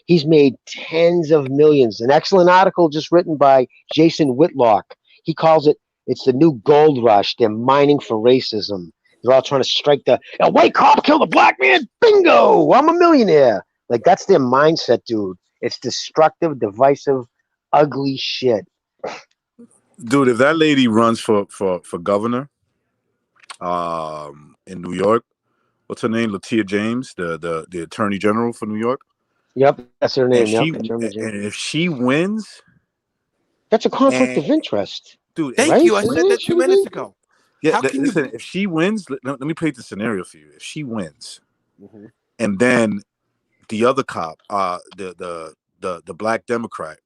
[SPEAKER 8] He's made tens of millions. An excellent article just written by Jason Whitlock. He calls it, it's the new gold rush. They're mining for racism. They're all trying to strike a white cop killed a black man. Bingo! I'm a millionaire. Like, that's their mindset, dude. It's destructive, divisive, ugly shit.
[SPEAKER 1] Dude, if that lady runs for governor in New York, what's her name? Latia James, the attorney general for New York.
[SPEAKER 8] Yep, that's her name.
[SPEAKER 1] And if she wins,
[SPEAKER 8] that's a conflict of interest.
[SPEAKER 1] Dude,
[SPEAKER 2] thank you. I said that 2 minutes ago.
[SPEAKER 1] Yeah, listen, if she wins, let me paint the scenario for you. If she wins, and then the other cop, the black Democrat,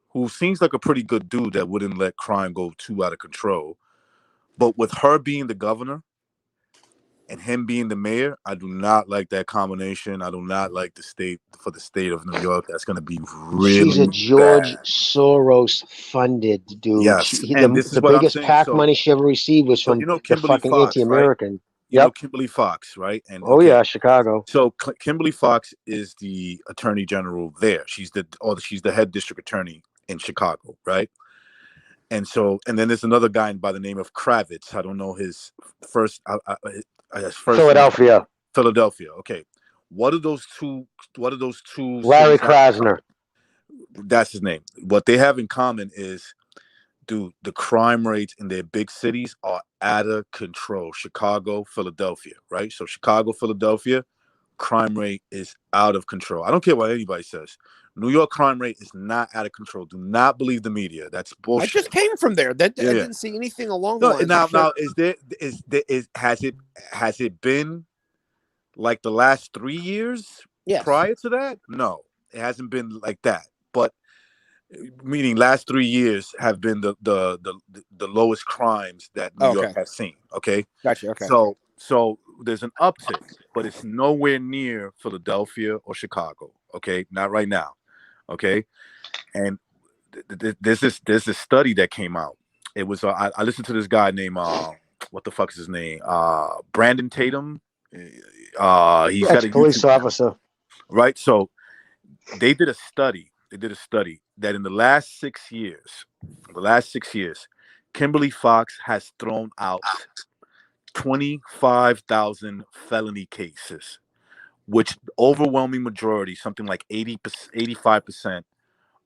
[SPEAKER 1] who seems like a pretty good dude that wouldn't let crime go too out of control, but with her being the governor and him being the mayor, I do not like that combination. I do not like the state of New York. That's going to be really
[SPEAKER 8] She's a George
[SPEAKER 1] bad.
[SPEAKER 8] Soros funded dude.
[SPEAKER 1] Yes,
[SPEAKER 8] The biggest PAC money she ever received was from the fucking
[SPEAKER 1] Fox,
[SPEAKER 8] anti-American.
[SPEAKER 1] Right? You know Kimberly Fox, right? And
[SPEAKER 8] yeah, Chicago.
[SPEAKER 1] So Kimberly Fox is the attorney general there. She's the head district attorney in Chicago, right? And then there's another guy by the name of Kravitz. I don't know his first. His first
[SPEAKER 8] Philadelphia.
[SPEAKER 1] name. Philadelphia. Okay. What are those two?
[SPEAKER 8] Larry Krasner.
[SPEAKER 1] That's his name. What they have in common is, dude, the crime rates in their big cities are out of control. Chicago, Philadelphia, right? So Chicago, Philadelphia, crime rate is out of control. I don't care what anybody says. New York crime rate is not out of control. Do not believe the media. That's bullshit.
[SPEAKER 2] I just came from there. I didn't see anything along the lines.
[SPEAKER 1] Now, has it been like the last 3 years prior to that? No, it hasn't been like that. But meaning last 3 years have been the lowest crimes that New York has seen. Okay,
[SPEAKER 2] gotcha. Okay,
[SPEAKER 1] so there's an uptick, but it's nowhere near Philadelphia or Chicago. Okay, not right now. Okay, and there's this study that came out. It was I listened to this guy named what the fuck is his name? Brandon Tatum. He's got a
[SPEAKER 8] police officer,
[SPEAKER 1] right? So they did a study. That in the last 6 years, Kimberly Fox has thrown out 25,000 felony cases, which overwhelming majority, something like 85%,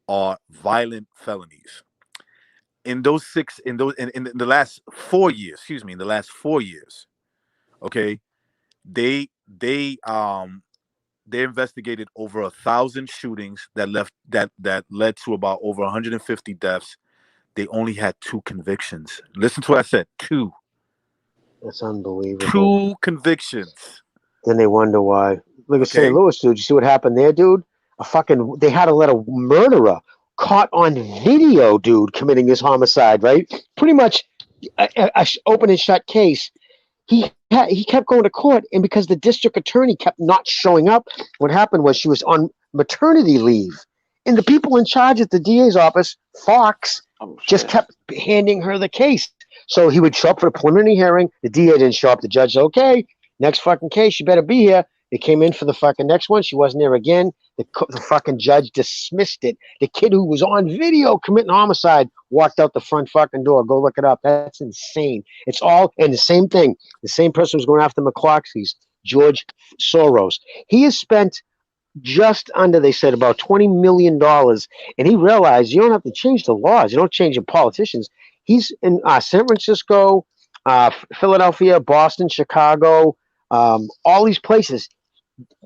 [SPEAKER 1] are violent felonies. In the last 4 years, okay, they investigated over 1,000 shootings that led to about over 150 deaths. They only had 2 convictions. Listen to what I said, 2.
[SPEAKER 8] That's unbelievable.
[SPEAKER 1] 2 convictions.
[SPEAKER 8] Then they wonder why. Look at St. Louis, dude. You see what happened there, dude? They had to let a murderer caught on video, dude, committing this homicide, right? Pretty much a open and shut case. He kept going to court, and because the district attorney kept not showing up, what happened was she was on maternity leave. And the people in charge at the DA's office, Fox, just kept handing her the case. So he would show up for the preliminary hearing. The DA didn't show up. The judge said, okay, next fucking case, you better be here. They came in for the fucking next one. She wasn't there again. The fucking judge dismissed it. The kid who was on video committing homicide walked out the front fucking door. Go look it up. That's insane. It's all, and the same thing. The same person who's going after McCloskey's, George Soros. He has spent just under, they said, about $20 million. And he realized you don't have to change the laws. You don't change the politicians. He's in San Francisco, Philadelphia, Boston, Chicago, all these places.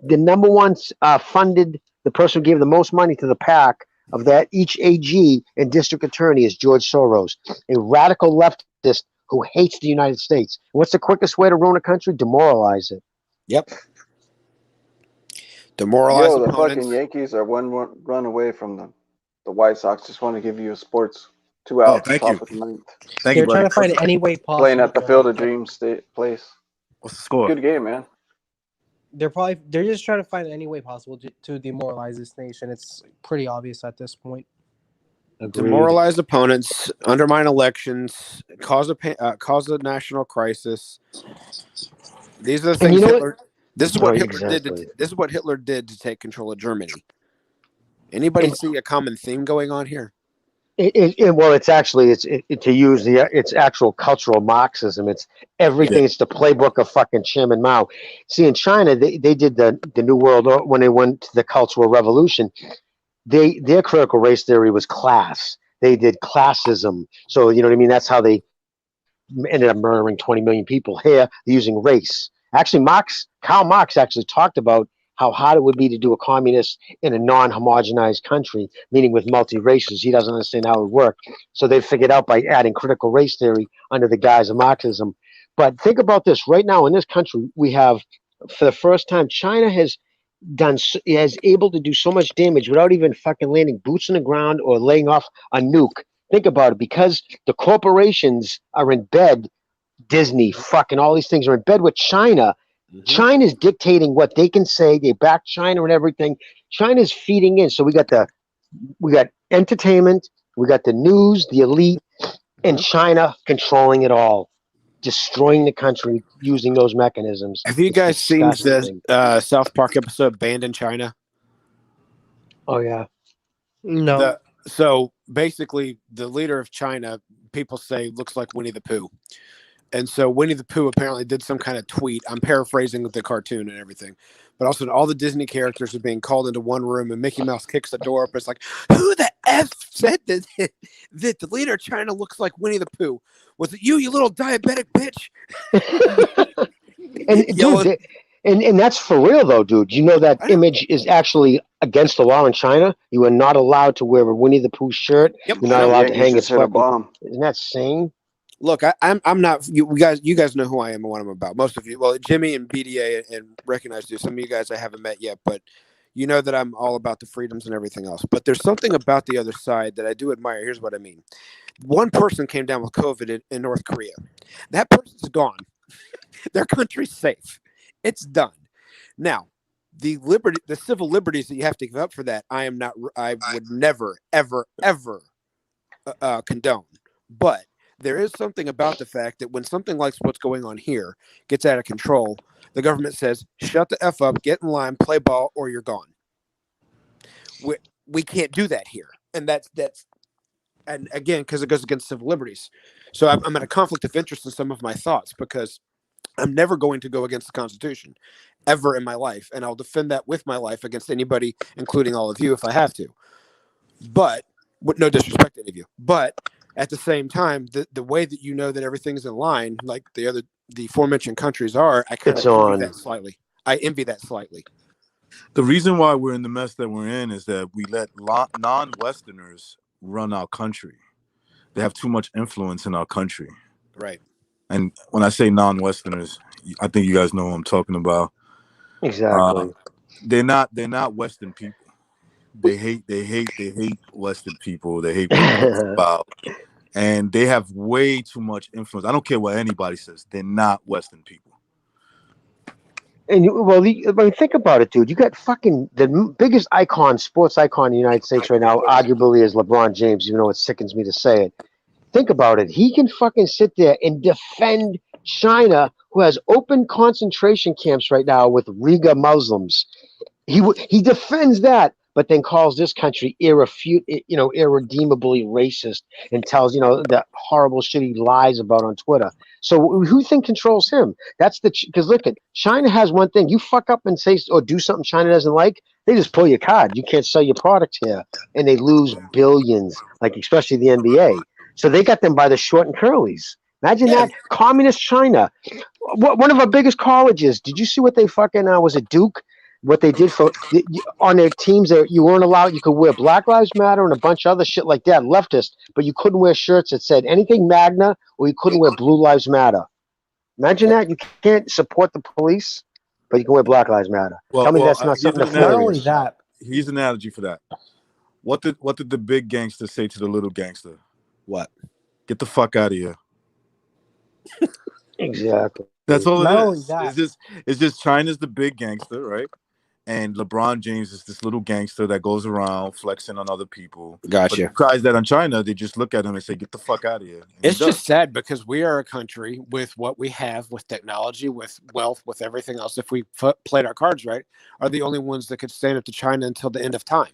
[SPEAKER 8] The number one funded, the person who gave the most money to the PAC of that, each AG and district attorney, is George Soros, a radical leftist who hates the United States. What's the quickest way to ruin a country? Demoralize it.
[SPEAKER 2] Yep. Demoralize
[SPEAKER 13] the
[SPEAKER 2] opponents.
[SPEAKER 13] fucking Yankees are one run away from them. The White Sox. Just want to give you a sports 2 out.
[SPEAKER 1] Thank
[SPEAKER 13] top
[SPEAKER 1] you.
[SPEAKER 13] of the ninth.
[SPEAKER 1] Thank
[SPEAKER 4] They're
[SPEAKER 1] you,
[SPEAKER 4] trying
[SPEAKER 1] buddy.
[SPEAKER 4] to find any way possible.
[SPEAKER 13] Playing at the Field of Dreams place.
[SPEAKER 1] What's the score?
[SPEAKER 13] Good game, man.
[SPEAKER 4] They're just trying to find any way possible to demoralize this nation. It's pretty obvious at this point.
[SPEAKER 2] Demoralize opponents, undermine elections, cause a national crisis. These are the things Hitler. This is what Hitler did. This is what Hitler did to take control of Germany. Anybody see a common theme going on here?
[SPEAKER 8] It's actually to use it's actual cultural Marxism. It's everything. Yeah. It's the playbook of fucking Chairman Mao. See, in China, they did the New World Order when they went to the Cultural Revolution. Their critical race theory was class. They did classism. So you know what I mean. That's how they ended up murdering 20 million people. Here, they're using race. Actually, Karl Marx actually talked about how hard it would be to do a communist in a non-homogenized country, meaning with multi-races. He doesn't understand how it would work. So they figured out by adding critical race theory under the guise of Marxism. But think about this. Right now in this country, we have, for the first time, China is able to do so much damage without even fucking landing boots on the ground or laying off a nuke. Think about it. Because the corporations are in bed, Disney, fucking all these things are in bed with China. China's dictating what they can say. They back China and everything. China's feeding in. So we got entertainment, we got the news, the elite, and China controlling it all, destroying the country using those mechanisms.
[SPEAKER 2] Have you guys seen the South Park episode Banned in China?
[SPEAKER 8] Oh yeah.
[SPEAKER 4] No.
[SPEAKER 2] So basically, the leader of China, people say, looks like Winnie the Pooh. And so Winnie the Pooh apparently did some kind of tweet. I'm paraphrasing the cartoon and everything. But also all the Disney characters are being called into one room and Mickey Mouse kicks the door up. It's like, who the F said that the leader of China looks like Winnie the Pooh? Was it you little diabetic bitch?
[SPEAKER 8] And that's for real though, dude. You know that image is actually against the law in China. You are not allowed to wear a Winnie the Pooh shirt.
[SPEAKER 2] Yep.
[SPEAKER 8] You're not allowed to hang its weapon. Isn't that insane?
[SPEAKER 2] Look, I'm not. You guys know who I am and what I'm about. Most of you, well, Jimmy and BDA and Recognize you. Some of you guys I haven't met yet, but you know that I'm all about the freedoms and everything else. But there's something about the other side that I do admire. Here's what I mean. One person came down with COVID in North Korea. That person's gone. Their country's safe. It's done. Now, the civil liberties that you have to give up for that, I would never, ever, ever condone. But there is something about the fact that when something like what's going on here gets out of control, the government says, shut the F up, get in line, play ball, or you're gone. We can't do that here. And that's and again, because it goes against civil liberties. So I'm at a conflict of interest in some of my thoughts because I'm never going to go against the Constitution ever in my life. And I'll defend that with my life against anybody, including all of you, if I have to. But with no disrespect to any of you. But at the same time, the way that you know that everything's in line, like the aforementioned countries are, I kind of envy that slightly. I envy that slightly.
[SPEAKER 1] The reason why we're in the mess that we're in is that we let non-Westerners run our country. They have too much influence in our country.
[SPEAKER 2] Right.
[SPEAKER 1] And when I say non-Westerners, I think you guys know what I'm talking about.
[SPEAKER 8] Exactly.
[SPEAKER 1] They're not Western people. They hate Western people. They hate what we're about. And they have way too much influence. I don't care what anybody says. They're not Western people.
[SPEAKER 8] And think about it, dude. You got fucking the biggest icon, sports icon in the United States right now, arguably is LeBron James. Even though it sickens me to say it. Think about it. He can fucking sit there and defend China, who has open concentration camps right now with Uyghur Muslims. He defends that, but then calls this country irredeemably racist and tells the horrible shit he lies about on Twitter. So who think controls him? That's because look at China has one thing: you fuck up and say or do something China doesn't like, they just pull your card. You can't sell your product here, and they lose billions, like especially the NBA. So they got them by the short and curlies. Imagine that, communist China. One of our biggest colleges. Did you see what they fucking was it Duke? What they did on their teams, you weren't allowed. You could wear Black Lives Matter and a bunch of other shit like that, leftist, but you couldn't wear shirts that said anything MAGNA, or you couldn't wear Blue Lives Matter. Imagine that. You can't support the police, but you can wear Black Lives Matter. Tell me that's not something nefarious.
[SPEAKER 4] Not only that.
[SPEAKER 1] Here's an analogy for that. What did the big gangster say to the little gangster?
[SPEAKER 2] What?
[SPEAKER 1] Get the fuck out of here.
[SPEAKER 8] Exactly.
[SPEAKER 1] That's all
[SPEAKER 4] Not
[SPEAKER 1] it
[SPEAKER 4] only
[SPEAKER 1] is.
[SPEAKER 4] that.
[SPEAKER 1] It's just China's the big gangster, right? And LeBron James is this little gangster that goes around flexing on other people.
[SPEAKER 2] Gotcha.
[SPEAKER 1] But guys that on China, they just look at him and say, "Get the fuck out of here." And
[SPEAKER 2] it's just sad because we are a country with what we have, with technology, with wealth, with everything else. If we played our cards right, are the only ones that could stand up to China until the end of time.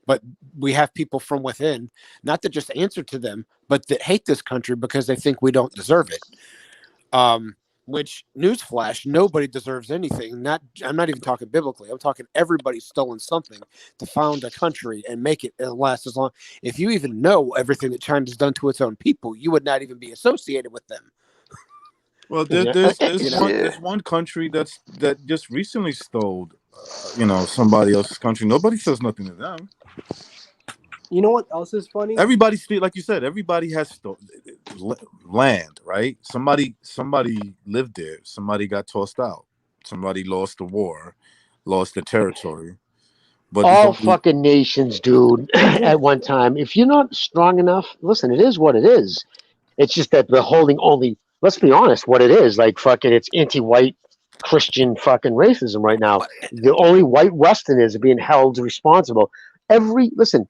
[SPEAKER 2] But we have people from within, not that just answer to them, but that hate this country because they think we don't deserve it. Which, newsflash, nobody deserves anything. I'm not even talking biblically. I'm talking everybody's stolen something to found a country and make it last as long. If you even know everything that China's done to its own people, you would not even be associated with them.
[SPEAKER 1] Well, there's one country that just recently stole, somebody else's country. Nobody says nothing to them.
[SPEAKER 4] You know what else is funny?
[SPEAKER 1] Everybody, like you said, everybody has land, right? Somebody lived there. Somebody got tossed out. Somebody lost the war, lost the territory. But
[SPEAKER 8] all fucking nations, dude, at one time. If you're not strong enough, listen, it is what it is. It's just that we're holding only, let's be honest, what it is. Like fucking, it's anti-white Christian fucking racism right now. The only white Westerners are being held responsible. Listen,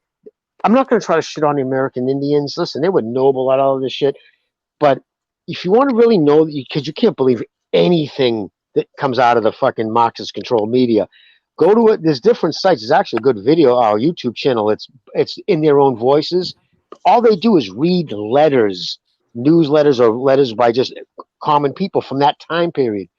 [SPEAKER 8] I'm not going to try to shit on the American Indians. Listen, they were noble at all of this shit. But if you want to really know, because you can't believe anything that comes out of the fucking Marxist control media, go to it. There's different sites. There's actually a good video, our YouTube channel. It's in their own voices. All they do is read letters, newsletters, or letters by just common people from that time period.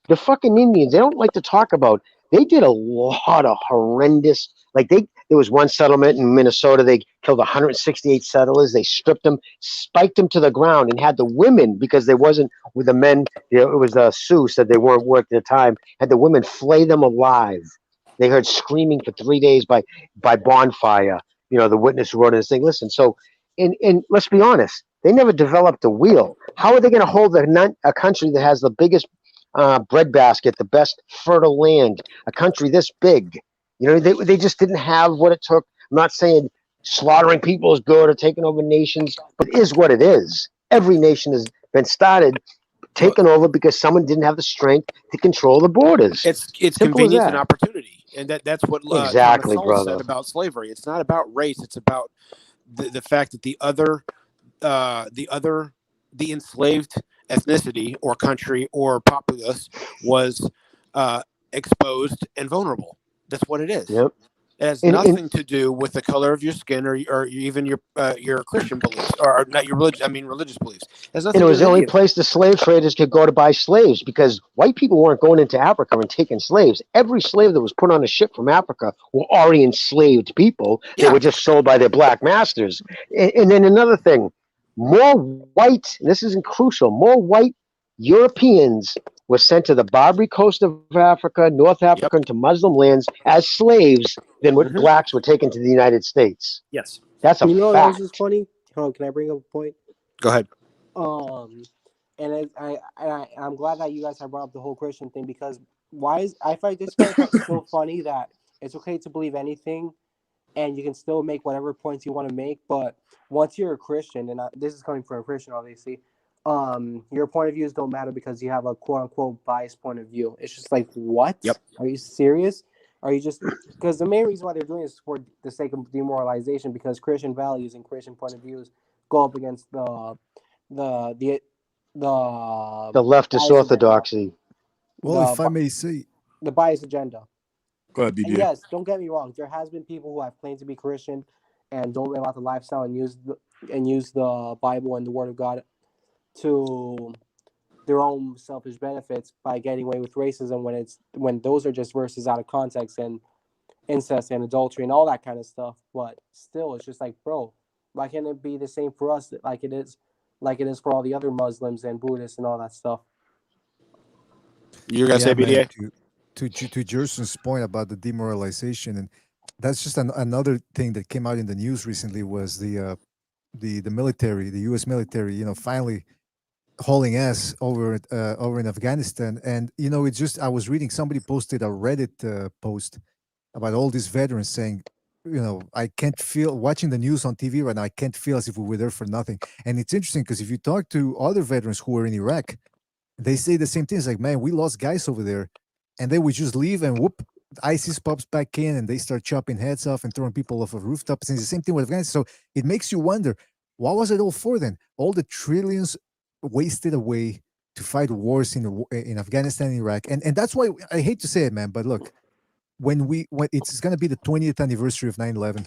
[SPEAKER 8] The fucking Indians, they don't like to talk about. They did a lot of horrendous, there was one settlement in Minnesota. They killed 168 settlers. They stripped them, spiked them to the ground, and had the women, because they wasn't with the men. It was Sioux said they weren't working at the time. Had the women flay them alive. They heard screaming for 3 days by bonfire. The witness who wrote this thing. Listen, so and let's be honest, they never developed a wheel. How are they going to hold a country that has the biggest breadbasket, the best fertile land, a country this big? They just didn't have what it took. I'm not saying slaughtering people is good or taking over nations, but it is what it is. Every nation has been taken over because someone didn't have the strength to control the borders.
[SPEAKER 2] It's
[SPEAKER 8] Simple
[SPEAKER 2] convenience
[SPEAKER 8] as
[SPEAKER 2] and
[SPEAKER 8] that.
[SPEAKER 2] opportunity, and that's what
[SPEAKER 8] Exactly,
[SPEAKER 2] Thomas Sowell
[SPEAKER 8] brother.
[SPEAKER 2] said about slavery. It's not about race. It's about the fact that the enslaved ethnicity or country or populace was exposed and vulnerable. That's what it is.
[SPEAKER 8] Yep.
[SPEAKER 2] It has nothing to do with the color of your skin or even your Christian beliefs or not your religious beliefs. It has nothing
[SPEAKER 8] And it
[SPEAKER 2] to
[SPEAKER 8] was
[SPEAKER 2] do
[SPEAKER 8] the
[SPEAKER 2] with
[SPEAKER 8] only
[SPEAKER 2] any of
[SPEAKER 8] place the slave traders could go to buy slaves, because white people weren't going into Africa and taking slaves. Every slave that was put on a ship from Africa were already enslaved people. They were just sold by their black masters. And then another thing, more white, and this isn't crucial, more white Europeans were sent to the Barbary coast of Africa, North Africa, and to Muslim lands as slaves than what blacks were taken to the United States.
[SPEAKER 2] Yes.
[SPEAKER 8] That's a
[SPEAKER 4] You know what
[SPEAKER 8] fact.
[SPEAKER 4] else is funny? Hold on, can I bring up a point?
[SPEAKER 2] Go ahead.
[SPEAKER 4] And I'm glad that you guys have brought up the whole Christian thing, because I find this guy so funny that it's okay to believe anything, and you can still make whatever points you want to make. But once you're a Christian, and this is coming from a Christian, obviously, your point of views don't matter because you have a quote unquote biased point of view. It's just like, what?
[SPEAKER 2] Yep.
[SPEAKER 4] Are you serious? Are you just because the main reason why they're doing is for the sake of demoralization, because Christian values and Christian point of views go up against the the
[SPEAKER 8] leftist
[SPEAKER 4] bias agenda.
[SPEAKER 8] orthodoxy.
[SPEAKER 12] Well, if I may say,
[SPEAKER 4] the bias agenda.
[SPEAKER 1] Go ahead,
[SPEAKER 4] And
[SPEAKER 1] BDA.
[SPEAKER 4] yes, don't get me wrong. There has been people who have claimed to be Christian and don't live out the lifestyle and use the Bible and the Word of God to their own selfish benefits by getting away with racism when those are just verses out of context and incest and adultery and all that kind of stuff. But still, it's just like, bro, why can't it be the same for us like it is for all the other Muslims and Buddhists and all that stuff?
[SPEAKER 2] You're gonna say
[SPEAKER 12] man,
[SPEAKER 2] BDA?
[SPEAKER 12] to Jerson's point about the demoralization, and that's just another thing that came out in the news recently was the military, the U.S. military, finally hauling ass over in Afghanistan. And it's just, I was reading, somebody posted a Reddit post about all these veterans saying, I can't feel, watching the news on TV right now, I can't feel as if we were there for nothing. And it's interesting because if you talk to other veterans who were in Iraq, they say the same thing. It's like, man, we lost guys over there, and then we just leave, and whoop, ISIS pops back in, and they start chopping heads off and throwing people off of rooftops. And it's the same thing with Afghanistan. So it makes you wonder, what was it all for then? All the trillions wasted away to fight wars in Afghanistan and Iraq, and that's why I hate to say it, man, but look, when it's going to be the 20th anniversary of 9/11,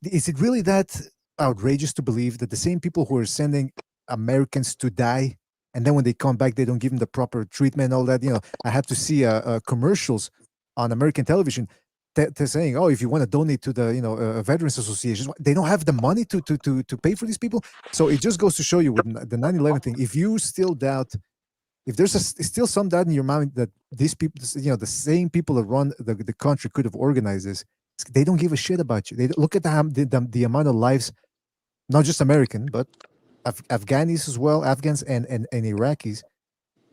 [SPEAKER 12] is it really that outrageous to believe that the same people who are sending Americans to die, and then when they come back, they don't give them the proper treatment and all that? I have to see commercials on American television. They're saying, "Oh, if you want to donate to the Veterans Associations, they don't have the money to pay for these people." So it just goes to show you with the 9/11 thing. If you still doubt, if there's still some doubt in your mind that these people, the same people that run the country could have organized this, they don't give a shit about you. They look at the amount of lives, not just American, but Afghanis as well, Afghans and Iraqis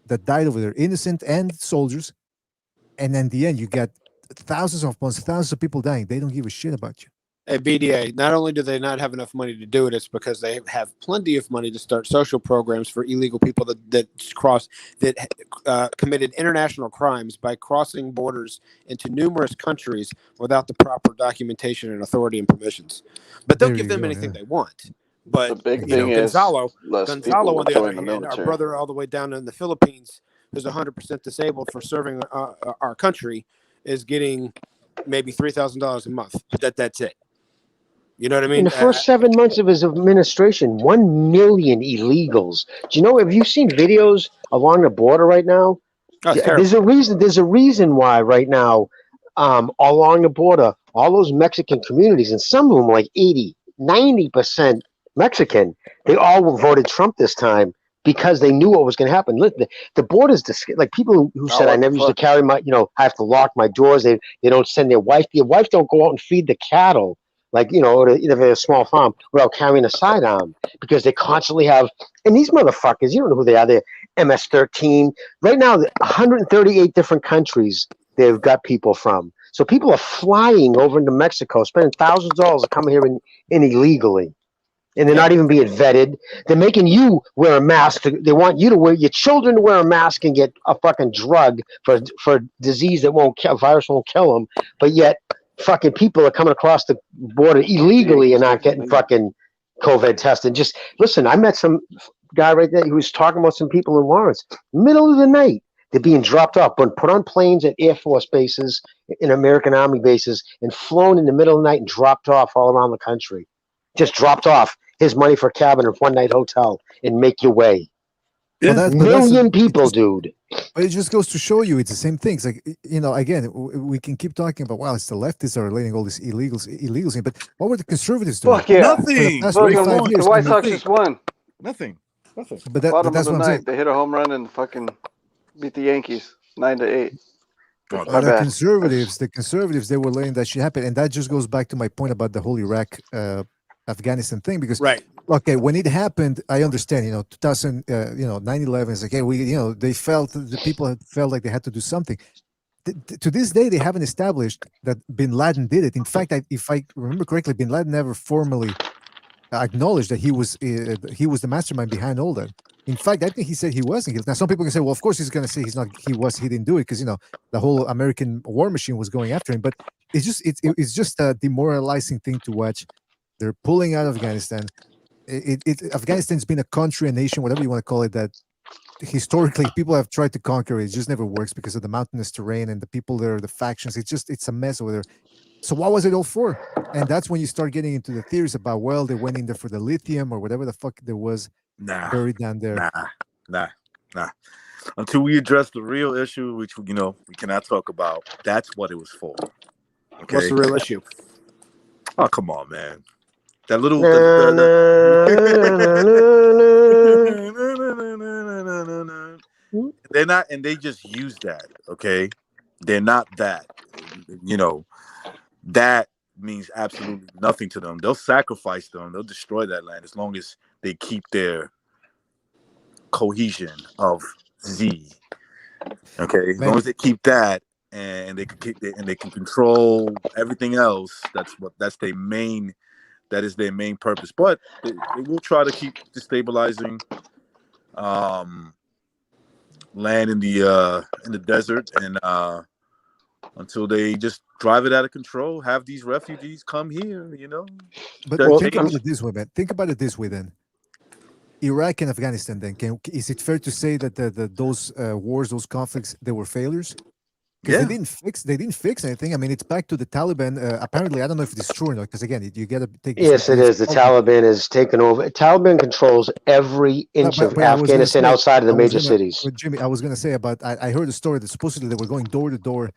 [SPEAKER 12] that died over there, innocent and soldiers. And in the end, you got thousands of people dying. They don't give a shit about you.
[SPEAKER 2] At BDA, not only do they not have enough money to do it, it's because they have plenty of money to start social programs for illegal people that committed international crimes by crossing borders into numerous countries without the proper documentation and authority and permissions. But they'll give them anything they want. But
[SPEAKER 13] the big thing is
[SPEAKER 2] Gonzalo,
[SPEAKER 13] less people
[SPEAKER 2] on the
[SPEAKER 13] join
[SPEAKER 2] other
[SPEAKER 13] the
[SPEAKER 2] hand, our
[SPEAKER 13] military.
[SPEAKER 2] brother all the way down in the Philippines, who's 100% disabled for serving our country, is getting maybe $3,000 a month. That's it. You know what I mean?
[SPEAKER 8] In the first 7 months of his administration, 1 million illegals. Do you know? Have you seen videos along the border right now? There's a reason. There's a reason why right now, along the border, all those Mexican communities, and some of them like 80, 90% Mexican, they all voted Trump this time because they knew what was going to happen. Look, the border's like people who said, I never used to carry my, I have to lock my doors. They don't send their wife. Their wife don't go out and feed the cattle, like, or a small farm, without carrying a sidearm, because they constantly have, and these motherfuckers, you don't know who they are. They're MS-13. Right now, 138 different countries they've got people from. So people are flying over into Mexico, spending thousands of dollars to come here in illegally. And they're not even being vetted. They're making you wear a mask. They want you to wear, your children to wear a mask and get a fucking drug for a disease that a virus won't kill them. But yet, fucking people are coming across the border illegally and not getting fucking COVID tested. Just listen, I met some guy right there who was talking about some people in Lawrence. Middle of the night, they're being dropped off, but put on planes at Air Force bases, in American Army bases, and flown in the middle of the night and dropped off all around the country. Just dropped off his money for a cabin or one-night hotel and make your way.
[SPEAKER 12] Yeah.
[SPEAKER 8] Million people, dude.
[SPEAKER 12] But it just goes to show you it's the same thing. It's like, again, we can keep talking about, wow, it's the leftists are letting all these illegals in. But what were the conservatives doing?
[SPEAKER 13] Fuck yeah.
[SPEAKER 1] Nothing.
[SPEAKER 13] The White Sox just won.
[SPEAKER 1] Nothing.
[SPEAKER 12] But
[SPEAKER 13] Bottom
[SPEAKER 12] that's
[SPEAKER 13] of
[SPEAKER 12] what
[SPEAKER 13] the
[SPEAKER 12] I'm
[SPEAKER 13] night,
[SPEAKER 12] saying.
[SPEAKER 13] they hit a home run and fucking beat the Yankees 9-8. My
[SPEAKER 12] The
[SPEAKER 13] bad.
[SPEAKER 12] conservatives, they were letting that shit happen. And that just goes back to my point about the whole Iraq Afghanistan thing because
[SPEAKER 2] right.
[SPEAKER 12] Okay, when it happened, I understand. 2000, 9/11 is like, hey, they felt the people had felt like they had to do something. To this day, they haven't established that Bin Laden did it. In fact, if I remember correctly, Bin Laden never formally acknowledged that he was the mastermind behind all that. In fact, I think he said he wasn't guilty. Now, some people can say, well, of course he's going to say he's not. He didn't do it because the whole American war machine was going after him. But it's just a demoralizing thing to watch. They're pulling out of Afghanistan. Afghanistan's been a country, a nation, whatever you want to call it, that historically people have tried to conquer it. It just never works because of the mountainous terrain and the people there, the factions. It's a mess over there. So what was it all for? And that's when you start getting into the theories about, well, they went in there for the lithium or whatever the fuck there was buried down there.
[SPEAKER 1] Nah. Until we address the real issue, which we cannot talk about, that's what it was for. Okay.
[SPEAKER 2] What's the real issue?
[SPEAKER 1] Oh, come on, man. That little they're not, and they just use that. Okay, they're not that. That means absolutely nothing to them. They'll sacrifice them. They'll destroy that land as long as they keep their cohesion of Z. Okay, as long as they keep that, and they can control everything else. That's their main. That is their main purpose. But they will try to keep destabilizing land in the desert and until they just drive it out of control. Have these refugees come here,
[SPEAKER 12] But think about it this way, man. Think about it this way, then. Iraq and Afghanistan. Then, is it fair to say that those wars, those conflicts, they were failures? Because they didn't fix anything. I mean, it's back to the Taliban. Apparently, I don't know if it's true or not. Because again, you got to take.
[SPEAKER 8] Yes, it is. The Taliban has taken over. Taliban controls every inch of Afghanistan outside of the major cities.
[SPEAKER 12] Jimmy, I was going to say about. I heard a story that supposedly they were going door to door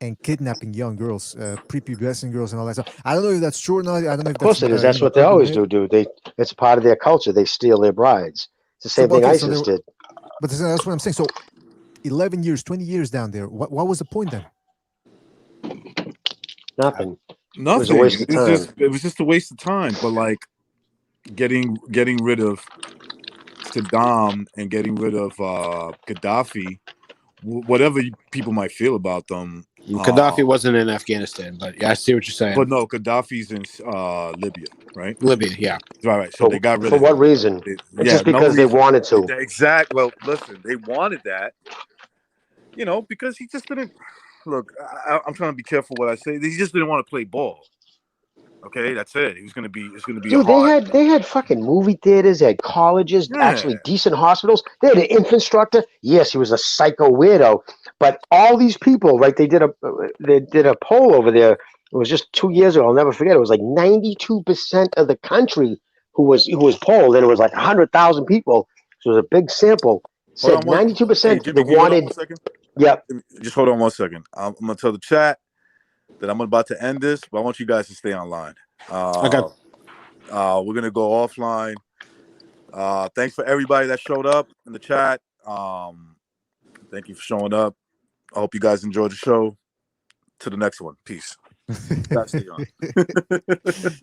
[SPEAKER 12] and kidnapping young girls, prepubescent girls, and all that stuff. I don't know if that's true or not. I don't know if
[SPEAKER 8] of course it is. That's what they always do. It's part of their culture. They steal their brides. It's the same thing ISIS did.
[SPEAKER 12] But that's what I'm saying. So, 11 years, 20 years down there. What was the point then?
[SPEAKER 8] Nothing.
[SPEAKER 1] It was a waste of time. It was just a waste of time. But like getting rid of Saddam and getting rid of Gaddafi, whatever people might feel about them.
[SPEAKER 2] Gaddafi wasn't in Afghanistan, but yeah, I see what you're saying.
[SPEAKER 1] But no, Gaddafi's in Libya, right?
[SPEAKER 2] Libya, yeah.
[SPEAKER 1] Right. So they got rid of
[SPEAKER 8] For what reason? Just because they wanted to.
[SPEAKER 1] Exactly. Well, listen, they wanted that. Because he just didn't look. I'm trying to be careful what I say. He just didn't want to play ball. Okay, that's it. It's gonna be.
[SPEAKER 8] Dude, they had fucking movie theaters. They had colleges, actually decent hospitals. They had an infrastructure. Yes, he was a psycho weirdo, but all these people, right? They did a poll over there. It was just 2 years ago. I'll never forget. It was like 92% of the country who was polled, and it was like 100,000 people. So it was a big sample. Said 92% they wanted. Yep.
[SPEAKER 1] Just hold on 1 second. I'm gonna tell the chat that I'm about to end this, but I want you guys to stay online.
[SPEAKER 2] Okay.
[SPEAKER 1] We're gonna go offline. Thanks for everybody that showed up in the chat. Thank you for showing up. I hope you guys enjoyed the show. To the next one. Peace. Stay on.